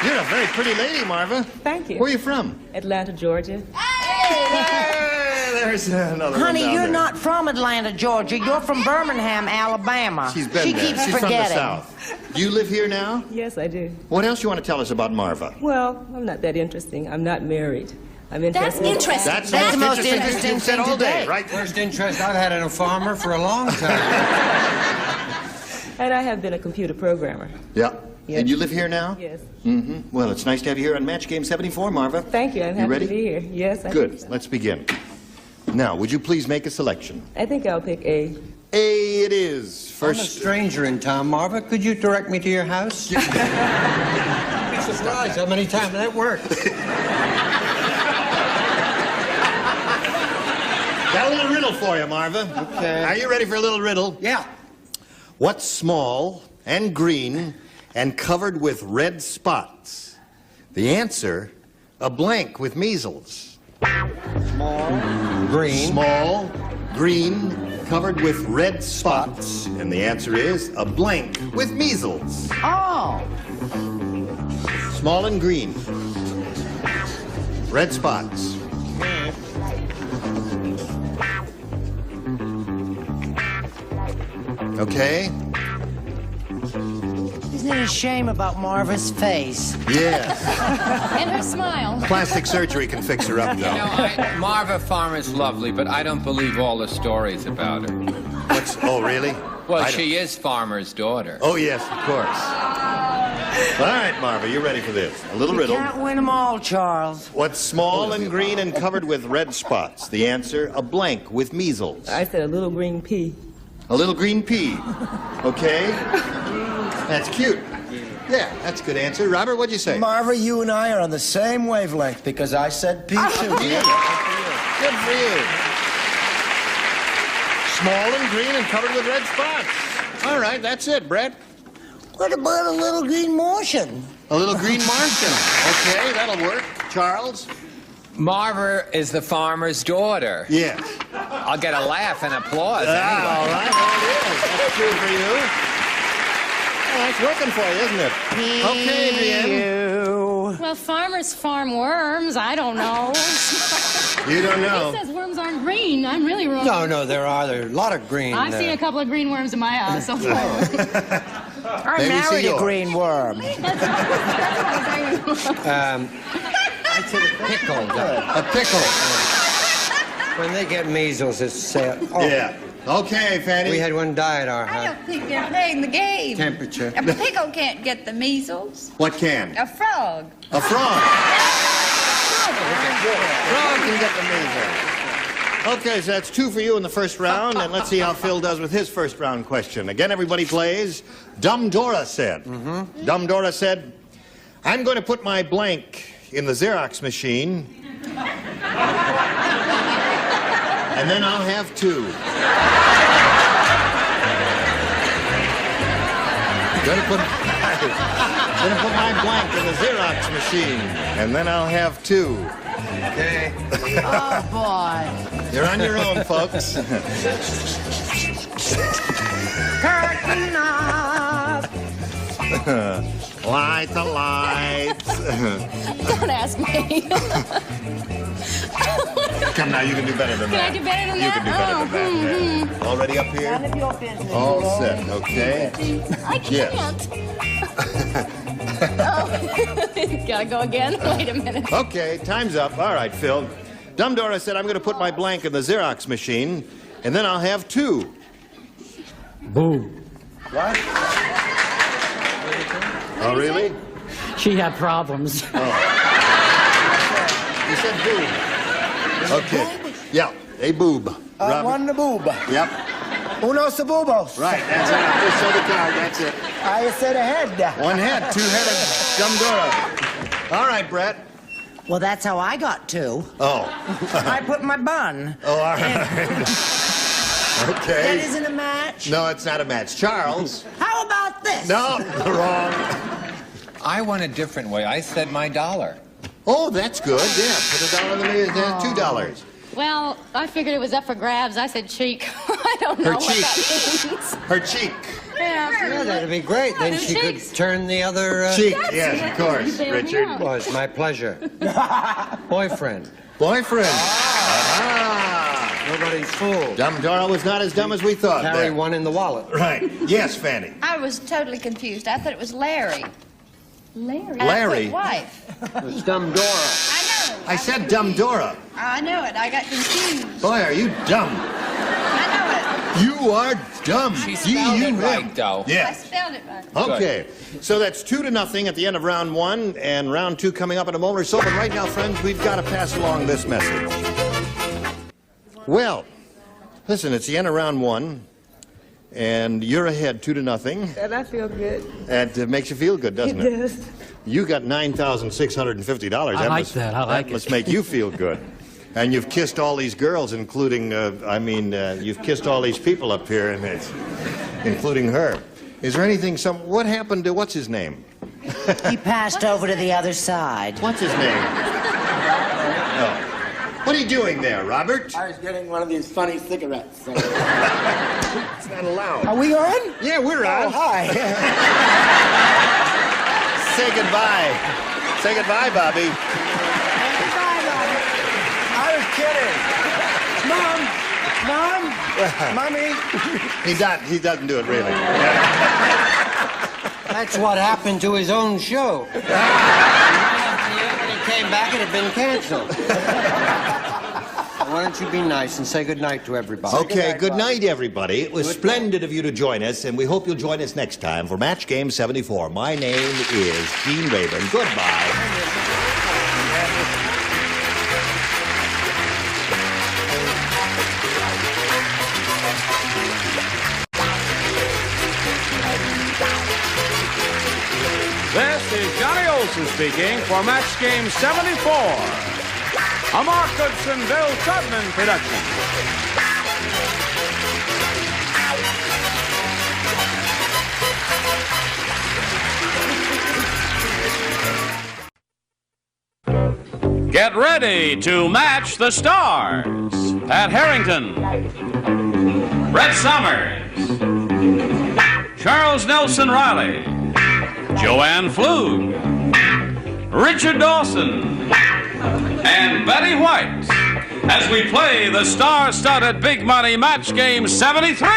you're a very pretty lady, Marva. Thank you. Where are you from? Atlanta, Georgia. Hey, there's another one Honey, down you're there. not from Atlanta, Georgia. You're from Birmingham, Alabama. She's been she there. keeps She's forgetting. from the South. You live here now? Yes, I do. What else you want to tell us about Marva? Well, I'm not that interesting. I'm not married. I'm interested. That's the most interesting thing you've said all day, right? First interest I've had in a farmer for a long time. And I have been a computer programmer. Yeah. Yes. And you live here now? Yes. Mm-hmm. Well, it's nice to have you here on Match Game 74, Marva. Thank you. I'm You happy ready? to be here. Yes, I Good. think so. Let's begin. Now, would you please make a selection? I think I'll pick A. A it is. I'm a First. stranger in town, Marva. Could you direct me to your house? Be surprised how many times that worked. Got a little riddle for you, Marva. Okay. Are you ready for a little riddle? Yeah. What's small and green and covered with red spots? The answer, a blank with measles. Small, green, covered with red spots. And the answer is a blank with measles. Oh. Small and green. Red spots. Okay? Isn't it a shame about Marva's face? Yes. And her smile. Plastic surgery can fix her up, though. Marva Farmer's lovely, but I don't believe all the stories about her. Oh, really? Well, she is Farmer's daughter. Oh, yes, of course. All right, Marva, you ready for this? A little riddle. You can't win them all, Charles. What's small and green and covered with red spots? The answer, a blank with measles. I said a little green pea. A little green pea. Okay? That's cute. Yeah, that's a good answer. Robert, what'd you say? Marva, you and I are on the same wavelength because I said P too. Yeah. Good for you. Small and green and covered with red spots. All right, that's it, Brett. What about a little green Martian? A little green Martian. Okay, that'll work. Charles? Marva is the farmer's daughter. Yes. I'll get a laugh and applause anyway. All right, there it is. That's true for you. Well, it's working for you, isn't it? Okay, Adrienne. Well, farmers farm worms. I don't know. You don't know. He says worms aren't green. I'm really wrong. No, there are a lot of green. I've seen a couple of green worms in my house. So I Maybe see married a yours. green worm. I said a pickle. A pickle. When they get measles, it's Yeah. Okay, Fanny. We had one die at our I house. don't think they're playing the game. Temperature. A pickle can't get the measles. What can? A frog. A frog. Frog can get the measles. Okay, so that's 2 for you in the first round, and let's see how Phil does with his first round question. Again, everybody plays. Dumb Dora said. Dumb Dora said, I'm going to put my blank in the Xerox machine, and then I'll have 2. Gonna put my blank in the Xerox machine, and then I'll have 2. Okay. Oh, boy. You're on your own, folks. Curtain up. Light the lights. don't ask me. Come now, you can do better than Can that. I do better than you that? can do better than that. Yeah. Already up here? None of your business. All set, okay? I can't. Oh. Gotta go again? Wait a minute. Okay, time's up. All right, Phil. Dumb Dora said, I'm going to put my blank in the Xerox machine, and then I'll have 2. Boom. What? Oh, really? She had problems. You said boob. Okay. Yeah, a boob. Robert? One the boob. Yep. Unos the boobos. Right, that's it. Just show the card, that's it. I said a head. 1 head, 2-headed Dumb Dora. All right, Brett. Well, that's how I got 2. Oh. I put my bun. Oh, all right. Okay. That isn't a match? No, it's not a match. Charles. How about this? No, wrong. I went a different way. I said my dollar. Oh, that's good. Yeah, put $1 in there, $2. Well, I figured it was up for grabs. I said cheek. I don't know Her what cheek. that means. Her cheek. Yeah, that'd be great. Then she could turn the other... Cheek, yes, of course, Richard. Well, it's my pleasure. Boyfriend. Boyfriend. Ah. Nobody's fool. Dumb Dora was not as dumb as we thought. Carry there. one in the wallet. Right. Yes, Fanny. I was totally confused. I thought it was Larry. Larry? Larry. His wife. It's Dumb Dora. I know. I said Dumb Dora. I know it. I got confused. Boy, are you dumb. I know You are dumb. She spelled it right, though. it. I Yes. spelled it right. Okay, so that's 2-0 at the end of round 1, and round 2 coming up in a moment or so. But right now, friends, we've got to pass along this message. Well, listen, it's the end of round one, and you're ahead 2-0. And I feel good. That makes you feel good, doesn't it? It does. You got $9,650. I like that. I like that it. must make you feel good. And you've kissed all these girls, including, you've kissed all these people up here, and including her. Is there anything, what happened to, what's his name? He passed over to the other side. What's his name? Oh. What are you doing there, Robert? I was getting one of these funny cigarettes. It's not allowed. Are we on? Yeah, we're on. Oh, hi. Say goodbye. Say goodbye, Bobby. Goodbye, Bobby. I was kidding. Mommy. He doesn't do it really. That's what happened to his own show. When he came back, it had been canceled. Why don't you be nice and say goodnight to everybody? Okay, good night, everybody. It was splendid of you to join us, and we hope you'll join us next time for Match Game 74. My name is Gene Rayburn. Goodbye. This is Johnny Olson speaking for Match Game 74. A Mark Goodson, Bill Tubman production. Get ready to match the stars. Pat Harrington, Brett Summers, Charles Nelson Riley, Joanne Flug, Richard Dawson, and Betty White as we play the star-studded Big Money Match Game 73.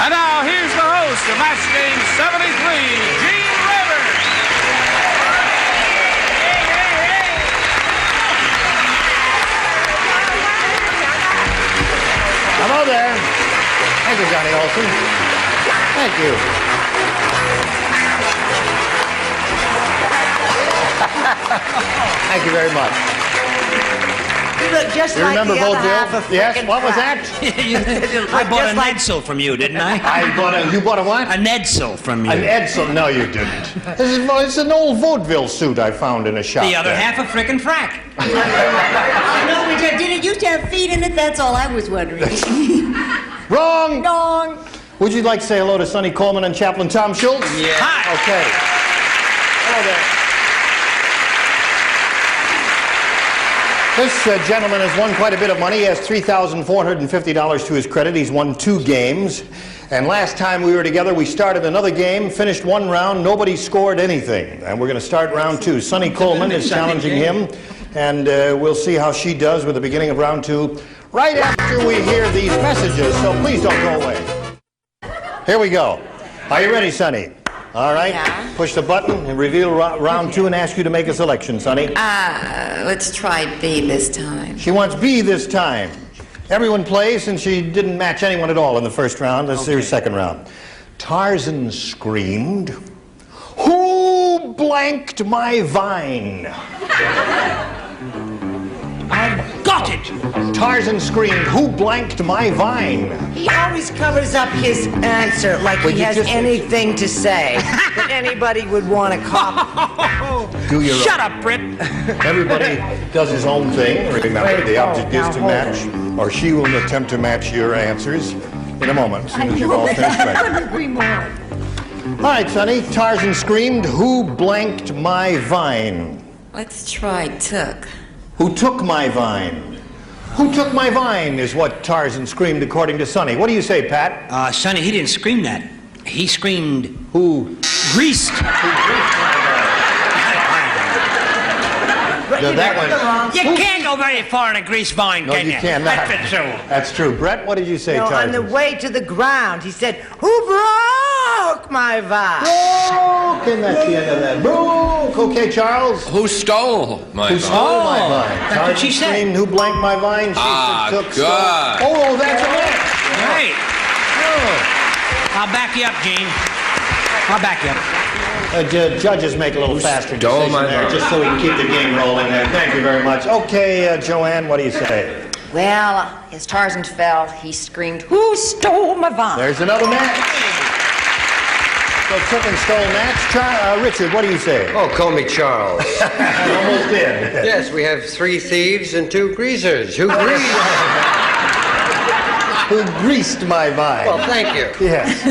And now here's the host of Match Game 73, Gene Rayburn. Hello there. Thank you, Johnny Olson. Thank you. Thank you very much. You look just You like remember the other Vaudeville? half of Yes, frickin' what was crap. that? I bought an Edsel from you, didn't I? You bought a what? An Edsel from you. An Edsel? No, you didn't. It's an old vaudeville suit I found in a shop. The other there. half a frickin' frack. No, but did it used to have feet in it? That's all I was wondering. Wrong! Wrong. Would you like to say hello to Sonny Coleman and Chaplain Tom Schultz? Yeah. Hi. Okay. Hello there. This gentleman has won quite a bit of money. He has $3,450 to his credit. He's won 2 games. And last time we were together, we started another game, finished 1 round, nobody scored anything. And we're going to start round 2. Sonny Coleman is challenging him, and we'll see how she does with the beginning of round 2 right after we hear these messages. So please don't go away. Here we go. Are you ready, Sonny? All right. Yeah. Push the button and reveal round 2 and ask you to make a selection, Sonny. Let's try B this time. She wants B this time. Everyone plays, and she didn't match anyone at all in the first round. Let's see her second round. Tarzan screamed, "Who blanked my vine?" I've got it! Tarzan screamed, "Who blanked my vine?" He always covers up his answer like Well, he you has just- anything to say that anybody would want to copy. Do your Shut own. up, Britt. Everybody does his own thing. Remember, the object is to match, or she will attempt to match your answers in a moment, as soon as you've all finished I writing. couldn't agree more. All right, Sonny. Tarzan screamed, "Who blanked my vine?" Let's try took. Who took my vine? Who took my vine is what Tarzan screamed according to Sonny. What do you say, Pat? Sonny, he didn't scream that. He screamed, Who? greased. No, that one. You can't go very far in a greased vine, No, can you can't. That's true. That's true. Brett, what did you say, No, on Tarzan? the way to the ground, he said, "Who broke my vine?" Broke, and that's the end of that. Broke. Okay, Charles. Who stole my Who stole my vine? That's what she Tarzan said. screamed, "Who blanked my vine?" She took. good. Oh, that's a match. Right. Oh. I'll back you up, Gene. I'll back you up. Judges make a little faster stole decision my there, vote? just so we can keep the game rolling there. Thank you very much. Okay, Joanne, what do you say? Well, as Tarzan fell, he screamed, "Who stole my vine?" There's another match. So took and stole match. Richard, what do you say? Oh, call me Charles. I almost did. Yes, we have 3 thieves and 2 greasers. Who greased? Who greased my vine? Well, thank you. Yes.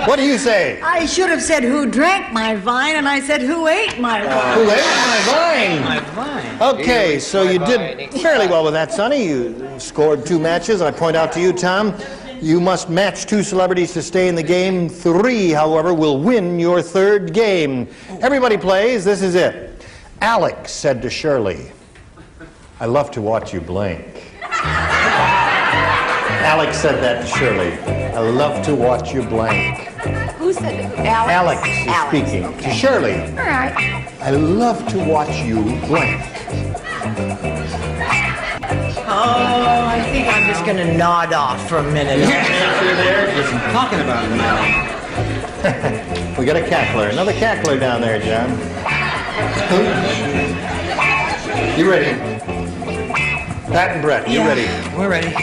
What do you say? I should have said who drank my vine, and I said who ate my vine. Who ate my vine? My vine. Okay, so you did fairly well with that, Sonny. You scored 2 matches. I point out to you, Tom, you must match 2 celebrities to stay in the game. 3, however, will win your 3rd game. Everybody plays. This is it. Alex said to Shirley, "I love to watch you blink." Alex said that to Shirley. "I love to watch you blink." Who said it? Alex? Alex is speaking to Shirley. All right. "I love to watch you blink." Oh, I think I'm just going to nod off for a minute. Answer there. Just talking about it now. We got a cackler. Another cackler down there, John. You ready? Pat and Brett, you ready? We're ready.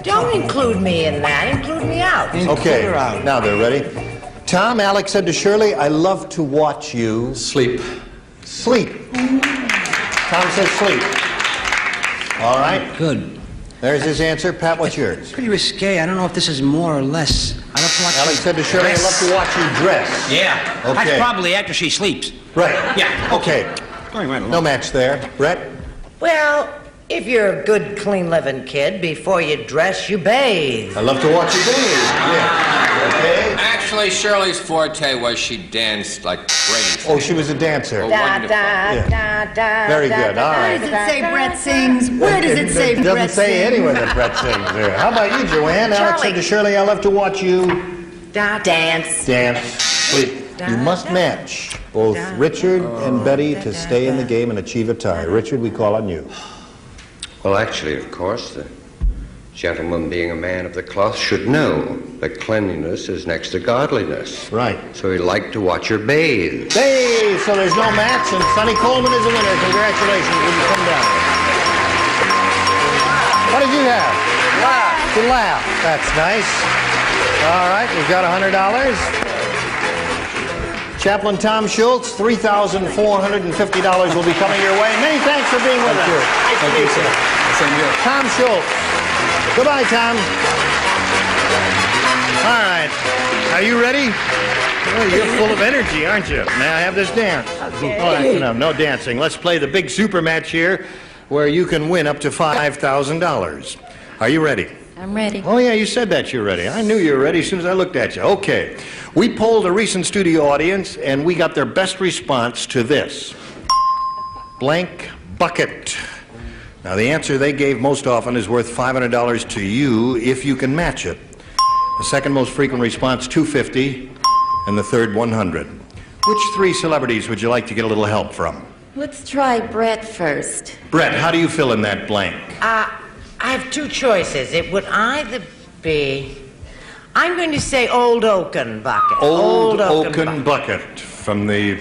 Don't include me in that. Include me out. Okay, now they're ready. Tom, Alex said to Shirley, "I love to watch you Sleep. sleep." Tom says sleep. All right. Good. There's his answer. Pat, what's yours? Pretty risque. I don't know if this is more or less. I love to watch Alex you said to Shirley, "I love to watch you dress." Yeah. Okay. That's probably after she sleeps. Right. Yeah. Okay. Going right along. No match there. Brett? Well, if you're a good, clean-living kid, before you dress, you bathe. I love to watch you bathe. Yeah. Okay. Actually, Shirley's forte was she danced like crazy. Oh, she was a dancer. Oh, Da, wonderful. da, Yeah. da, da, Very da, good. da, All da, right. Where does it say Brett sings? Where does it say It Brett doesn't say sings? anywhere that Brett sings there. How about you, Joanne? Alex said to Shirley, "I love to watch you Dance. dance, sleep." You must match both Richard and Betty to stay in the game and achieve a tie. Richard, we call on you. Well, actually, of course, the gentleman, being a man of the cloth, should know that cleanliness is next to godliness. Right. So he'd like to watch her bathe. Hey, so there's no match, and Sonny Coleman is a winner. Congratulations. Will you come down? What did you have? Laugh. To laugh. That's nice. All right, we've got $100. Chaplain Tom Schultz, $3,450 will be coming your way. Many thanks for being with us. Nice to meet you. Tom Schultz. Goodbye, Tom. All right. Are you ready? Well, you're full of energy, aren't you? May I have this dance? Okay. Oh, no dancing. Let's play the big super match here where you can win up to $5,000. Are you ready? I'm ready. Oh, yeah, you said that you're ready. I knew you were ready as soon as I looked at you. Okay. We polled a recent studio audience, and we got their best response to this. Blank bucket. Now, the answer they gave most often is worth $500 to you if you can match it. The second most frequent response, $250, and the third, $100. Which 3 celebrities would you like to get a little help from? Let's try Brett first. Brett, how do you fill in that blank? I have 2 choices. It would either be... I'm going to say Old Oaken Bucket. Old Oaken Bucket from the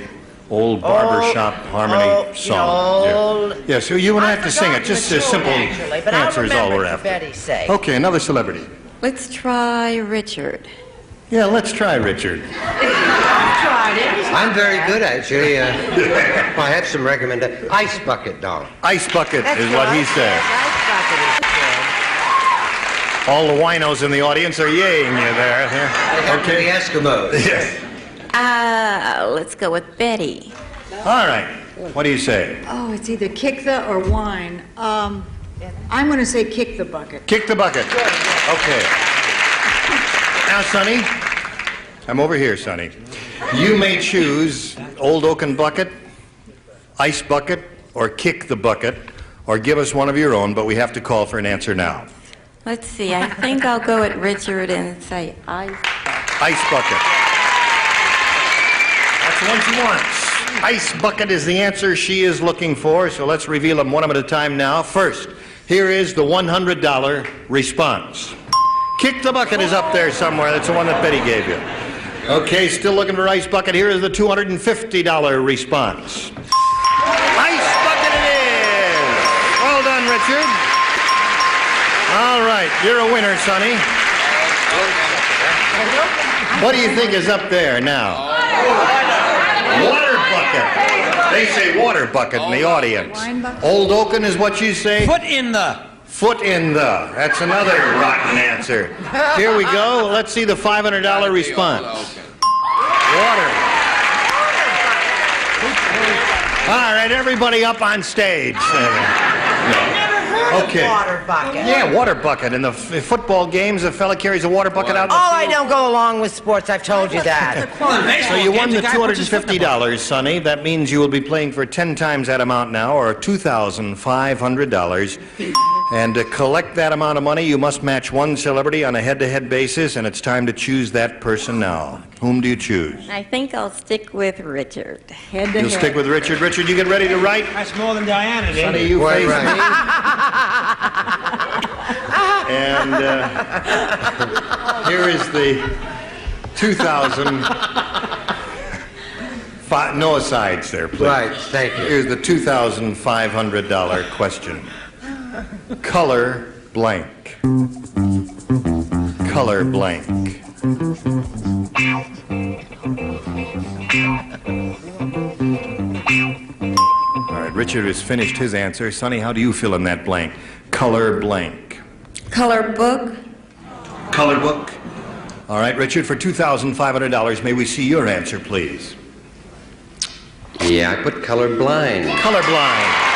old barbershop harmony song. Yeah. So you wouldn't have to sing it. Just a simple answer is all we're after. Betty's say. Okay, another celebrity. Let's try Richard. Yeah, let's try Richard. I'm very good, actually. I have some recommendation. Ice Bucket, Don. Ice Bucket is what he said. Ice Bucket is good. All the winos in the audience are yaying you there. Okay. The Eskimos. Yes. Let's go with Betty. All right. What do you say? Oh, it's either kick the or wine. I'm going to say kick the bucket. Kick the bucket. Okay. Now, Sonny, I'm over here, Sonny. You may choose Old Oaken Bucket, Ice Bucket, or Kick the Bucket, or give us one of your own, but we have to call for an answer now. Let's see. I think I'll go with Richard and say Ice Bucket. Ice Bucket. That's the one she wants. Ice Bucket is the answer she is looking for, so let's reveal them one at a time now. First, here is the $100 response. Kick the Bucket is up there somewhere. That's the one that Betty gave you. Okay, still looking for Ice Bucket. Here is the $250 response. Ice Bucket it is! Well done, Richard. All right, you're a winner, Sonny. What do you think is up there now? Water bucket. They say water bucket in the audience. Old Oaken is what you say? Foot in the. Foot in the. That's another rotten answer. Here we go. Let's see the $500 response. Water. All right, everybody up on stage. Okay. Water bucket. Yeah, water bucket. In the football games, a fella carries a water bucket out in the Oh, I field. don't go along with sports. I've told you that. So you won the $250, Sonny. That means you will be playing for 10 times that amount now, or $2,500. And to collect that amount of money, you must match one celebrity on a head-to-head basis, and it's time to choose that person now. Whom do you choose? I think I'll stick with Richard. Head to You'll head. stick with Richard. Richard, you get ready to write? That's more than Diana did. Sonny, you face me. And here is the 2,000... No asides there, please. Right, thank you. Here's the $2,500 question. Color blank. Color blank. All right, Richard has finished his answer. Sonny, how do you fill in that blank? Color blank. Color book. Color book. All right, Richard, for $2,500, may we see your answer, please? Yeah, I put colorblind. Colorblind.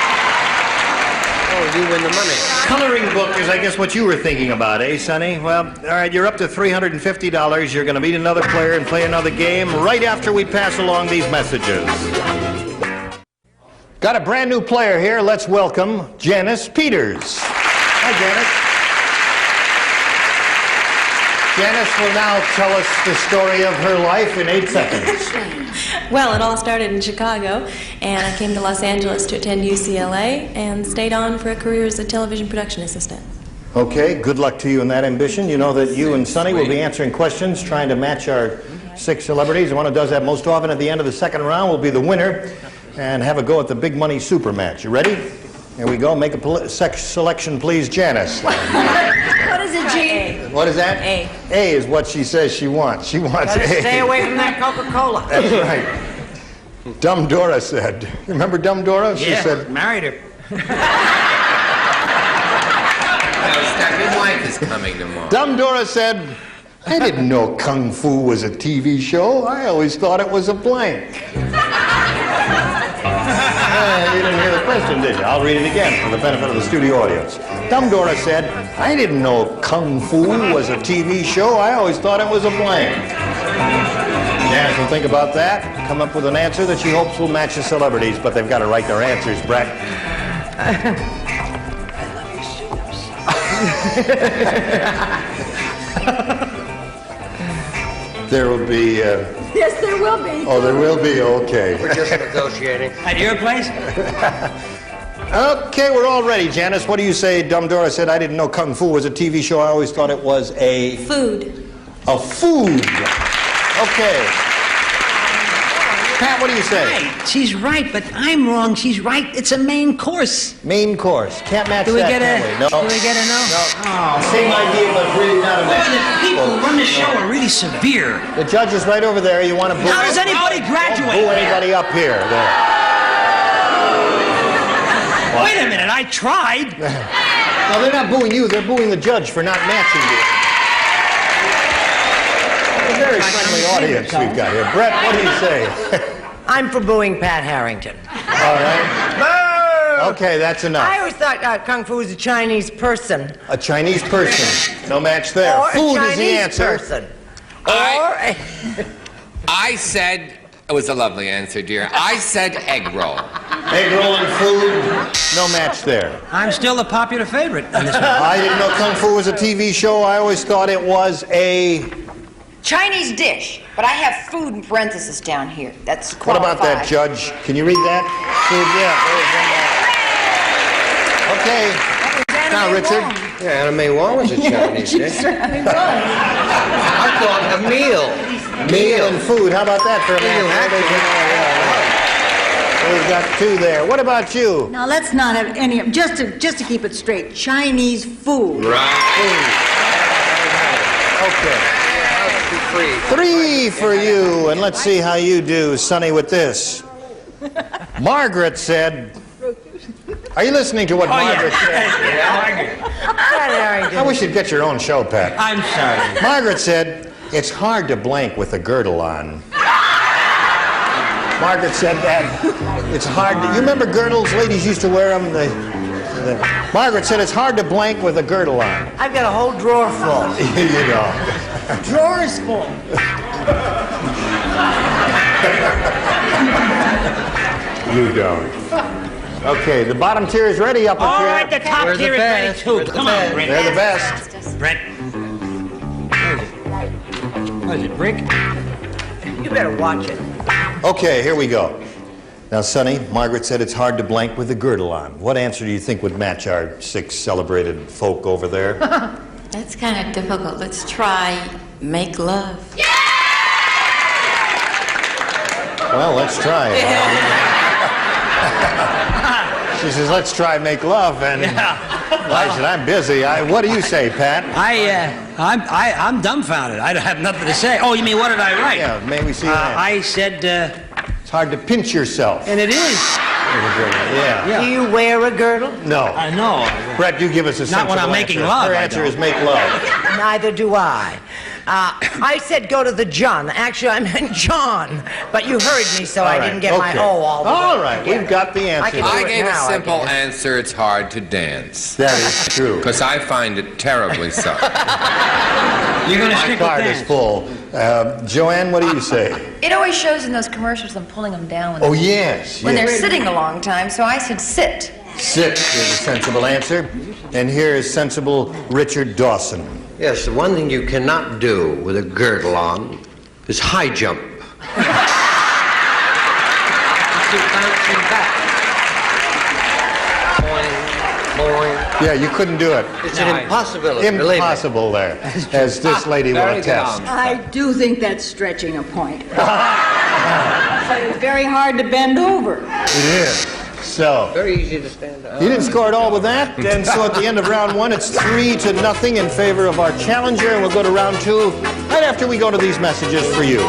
Oh, you win the money. Coloring book is, I guess, what you were thinking about, eh, Sonny? Well, all right, you're up to $350. You're going to meet another player and play another game right after we pass along these messages. Got a brand new player here. Let's welcome Janice Peters. Hi, Janice. Janice will now tell us the story of her life in 8 seconds. Well, it all started in Chicago, and I came to Los Angeles to attend UCLA and stayed on for a career as a television production assistant. Okay, good luck to you in that ambition. You know that you and Sonny will be answering questions, trying to match our 6 celebrities. The one who does that most often at the end of the second round will be the winner and have a go at the big money super match. You ready? Here we go. Make a sex selection, please, Janice. What is it, G? What is that? A. A is what she says she wants. She wants Better A. stay away from that Coca-Cola. That's right. Dumb Dora said. Remember Dumb Dora? She said, married her. Your wife is coming tomorrow. Dumb Dora said, I didn't know Kung Fu was a TV show. I always thought it was a blank. You didn't hear the question, did you? I'll read it again for the benefit of the studio audience. Dumb Dora said, I didn't know Kung Fu was a TV show. I always thought it was a blank. Janice will think about that, come up with an answer that she hopes will match the celebrities, but they've got to write their answers, Brett. There will be... Yes, there will be. Oh, there will be, okay. We're just negotiating. At your place? Okay, we're all ready, Janice. What do you say? Dumb Dora said, I didn't know Kung Fu was a TV show. I always thought it was a... Food. A food. Okay. Pat, what do you say? Right. She's right, but I'm wrong. She's right. It's a main course. Main course. Can't match Do we that, get a? can we? No. Do we get a no? No. Oh. Same idea, but really not a match. The people who run the show are really severe. The judge is right over there. You want to boo? How does anybody graduate? Don't boo anybody up here. There. Wait a minute. I tried. No, they're not booing you. They're booing the judge for not matching you. A very friendly audience we've got here. Brett, what do you say? I'm for booing Pat Harrington. All right. Boo! Okay, that's enough. I always thought Kung Fu was a Chinese person. A Chinese person. No match there. Or Food a Chinese is the answer. person. I said, it was a lovely answer, dear. I said egg roll. Egg roll and food, no match there. I'm still the popular favorite in this one. I didn't know Kung Fu was a TV show. I always thought it was a... Chinese dish, but I have food in parentheses down here. That's What about that, Judge? Can you read that? Food, yeah. Okay. Now, Richard, Yeah, Anna May Wong was a Chinese She dish. certainly was. I thought a meal. Meal and food. How about that for a man? We've got two there. What about you? Now let's not have any. Just to keep it straight. Chinese food. Okay. 3 for you, and let's see how you do, Sonny, with this. Margaret said. Are you listening to what Margaret said? I wish you'd get your own show, Pat. I'm sorry. Margaret said, it's hard to blank with a girdle on. Margaret said that. It's hard to... You remember girdles? Ladies used to wear them. Margaret said it's hard to blank with a girdle on. I've got a whole drawer full. You know. Drawers full. You don't. Okay, the bottom tier is ready, upper tier. All right, the top We're the tier is ready best. too. We're the Come on, best. Brent. They're the best. Brent. What is it, Brick? You better watch it. Okay, here we go. Now, Sonny, Margaret said it's hard to blank with a girdle on. What answer do you think would match our 6 celebrated folk over there? That's kind of difficult. Let's try make love. Well, let's try it. She says, let's try make love, and I said, I'm busy. What do you say, Pat? I'm dumbfounded. I have nothing to say. Oh, you mean what did I write? Yeah, may we see that? I said, it's hard to pinch yourself. and it is. Yeah. Do you wear a girdle? No. No. Brett, you give us a Not when I'm sensible making answer. love, Her I answer don't. is make love. Neither do I. I said go to the John. Actually, I meant John, but you heard me, so I didn't get my okay. O all the way. All right, we've got the answer. can do I it gave now, a I simple guess. answer. It's hard to dance. That is true. Because I find it terribly so. You're going to My stick with card is that. full. Joanne, what do you say? It always shows in those commercials them pulling them down Oh, yes. when yes. they're sitting a long time, so I said sit. Sit is a sensible answer. And here is sensible Richard Dawson. Yes, the one thing you cannot do with a girdle on is high jump. Yeah, you couldn't do it. It's an impossibility. believe me. Impossible there, as this lady will Very good attest. on. I do think that's stretching a point. It's very hard to bend over. It is. So, Very easy to stand up. you didn't score it all with that, and so at the end of round 1, it's 3-0 in favor of our challenger, and we'll go to round 2 right after we go to these messages for you.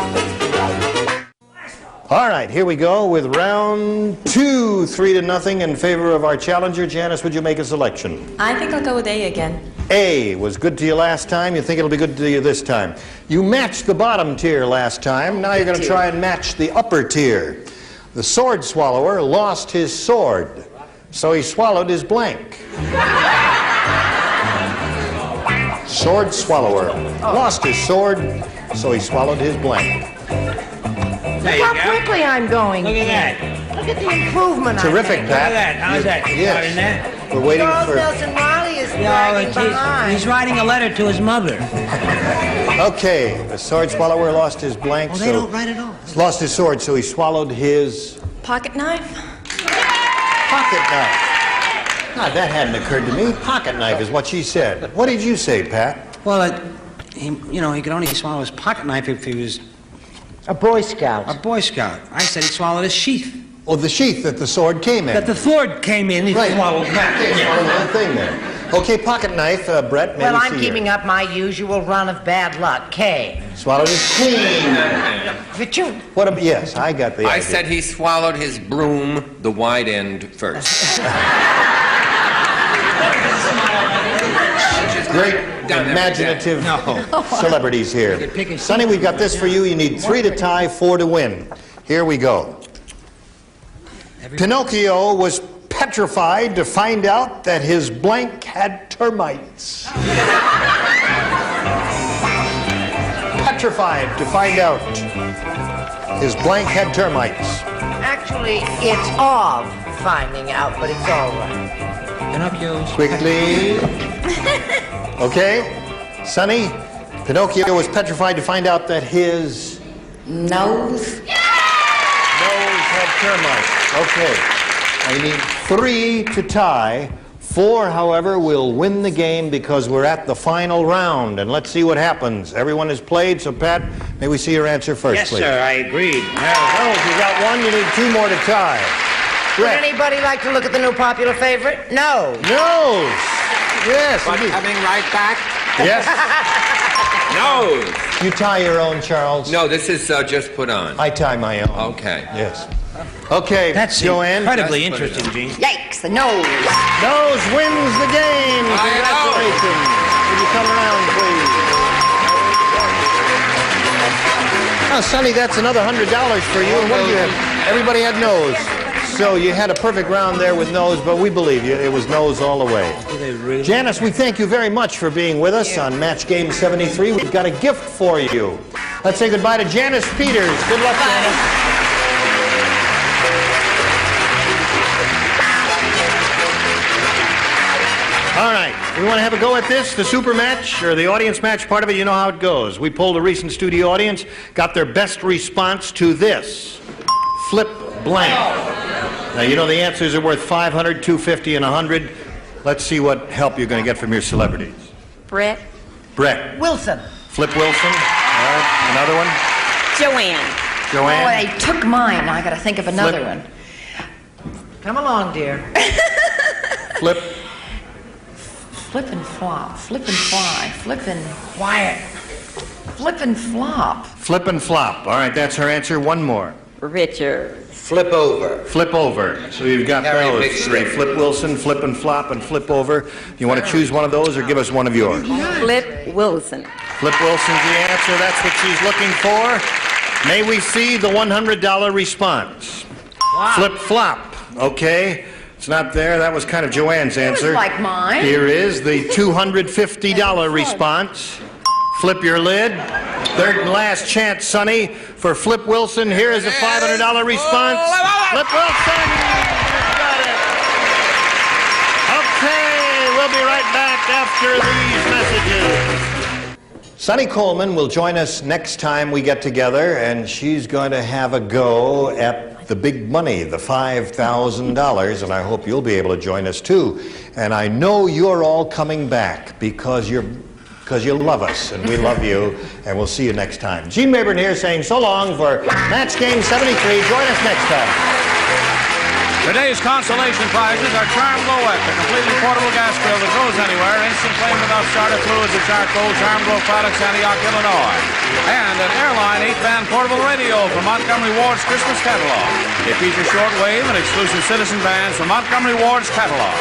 All right, here we go with round 2, 3-0 in favor of our challenger. Janice, would you make a selection? I think I'll go with A again. A was good to you last time. You think it'll be good to you this time. You matched the bottom tier last time. Now you're going to try and match the upper tier. The sword swallower lost his sword, so he swallowed his blank. Sword swallower lost his sword, so he swallowed his blank. Look how quickly I'm going. Look at that. Look at the improvement Terrific, I made. Look at Pat. that. How's that? You got in there? Yes. We're waiting Charles for... Nelson Riley is No, dragging behind. he's writing a letter to his mother. Okay, the sword swallower lost his blank, Oh, they so... don't write it all. Lost his sword, so he swallowed his Pocket knife? pocket knife. Ah, that hadn't occurred to me. Pocket knife is what she said. What did you say, Pat? Well, he could only swallow his pocket knife if he was A Boy Scout. a Boy Scout. I said he swallowed his sheath. Oh, the sheath that the sword came in. That the sword came in, he Right. swallowed that. Yeah, swallowed one thing there. Okay, pocket knife, Brett, Well, maybe I'm see keeping up my usual run of bad luck. K. Swallowed his queen. But you... What? Yes, I got the I idea. said he swallowed his broom, the wide end, first. Great imaginative celebrities here. Sonny, we've got this for you. You need 3 to tie, 4 to win. Here we go. Pinocchio was petrified to find out that his blank had termites. Petrified to find out his blank had termites. Actually, it's of finding out, but it's all right. Pinocchio's. Quickly. Okay. Sonny, Pinocchio was petrified to find out that his Nose? nose had termites. Okay. I need 3 to tie, 4, however, will win the game because we're at the final round. And let's see what happens. Everyone has played, so Pat, may we see your answer first, Yes, please? sir, I agreed. Now, you got 1, you need 2 more to tie. Would anybody like to look at the new popular favorite? No. Nose. Yes. But indeed. coming right back? Yes. Nose. You tie your own, Charles? No, this is just put on. I tie my own. Okay. Yes. Okay, That's Joanne. incredibly Let's put it interesting, on. Gene. Yikes, the nose. Nose wins the game. I know. Congratulations. Would you come around, please? Now, Sonny, that's another $100 for you. And what did you have? Everybody had nose. So you had a perfect round there with nose, but we believe you. It was nose all the way. Janice, we thank you very much for being with us on Match Game 73. We've got a gift for you. Let's say goodbye to Janice Peters. Good luck, Janice. All right, we want to have a go at this, the super match, or the audience match part of it. You know how it goes. We polled a recent studio audience, got their best response to this. Flip blank. Now, you know the answers are worth $500, $250, and $100. Let's see what help you're going to get from your celebrities. Brett. Brett. Wilson. Flip Wilson. All right, another one. Joanne. Joanne. Oh, they took mine. Now I got to think of another one. Come along, dear. Flip. Flip and flop. Flip and fly. Flip and quiet. Flip and flop. Flip and flop. All right, that's her answer. One more. Richard. Flip over. Flip over. So you've got Carry a those big three. stick. Flip Wilson, flip and flop, and flip over. You want to choose one of those or give us one of yours? Flip Wilson. Flip Wilson's the answer. That's what she's looking for. May we see the $100 response? Wow. Flip flop. Okay. It's not there. That was kind of Joanne's answer. like mine. Here is the $250 response. Flip your lid. Third and last chance, Sonny, for Flip Wilson. Here is a $500 response. Flip Wilson! Got it. Okay, we'll be right back after these messages. Sonny Coleman will join us next time we get together, and she's going to have a go at the big money, the $5,000, and I hope you'll be able to join us too. And I know you're all coming back because you love us, and we love you, and we'll see you next time. Gene Rayburn here saying so long for Match Game 73. Join us next time. Today's consolation prizes are Charm Glow X, a completely portable gas grill that goes anywhere, instant flame without starter fluids of charcoal, Charm Glow products, Antioch, Illinois. And an Airline 8-band portable radio from Montgomery Ward's Christmas catalog. It features shortwave and exclusive citizen bands from Montgomery Ward's catalog.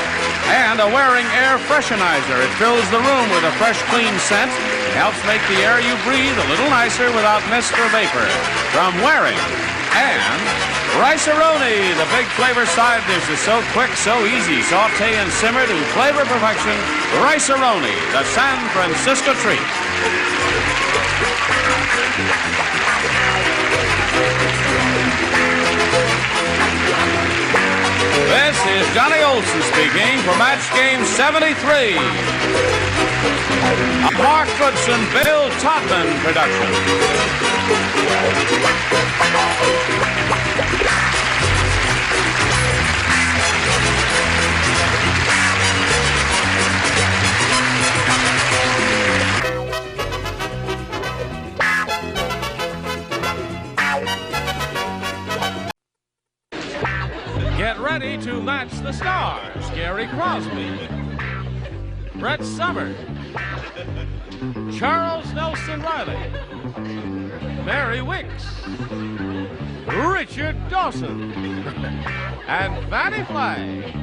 And a Waring air freshenizer. It fills the room with a fresh, clean scent. Helps make the air you breathe a little nicer without mist or vapor. From Waring. And Rice-A-Roni, the big flavor side dish is so quick, so easy. Saute and simmer to flavor perfection. Rice-A-Roni, the San Francisco treat. This is Johnny Olson speaking for Match Game 73. A Mark Goodson, Bill Todman production. Get ready to match the stars. Gary Crosby, Brett Summers, Charles Nelson Riley, Mary Wicks, Richard Dawson, and Fannie Flagg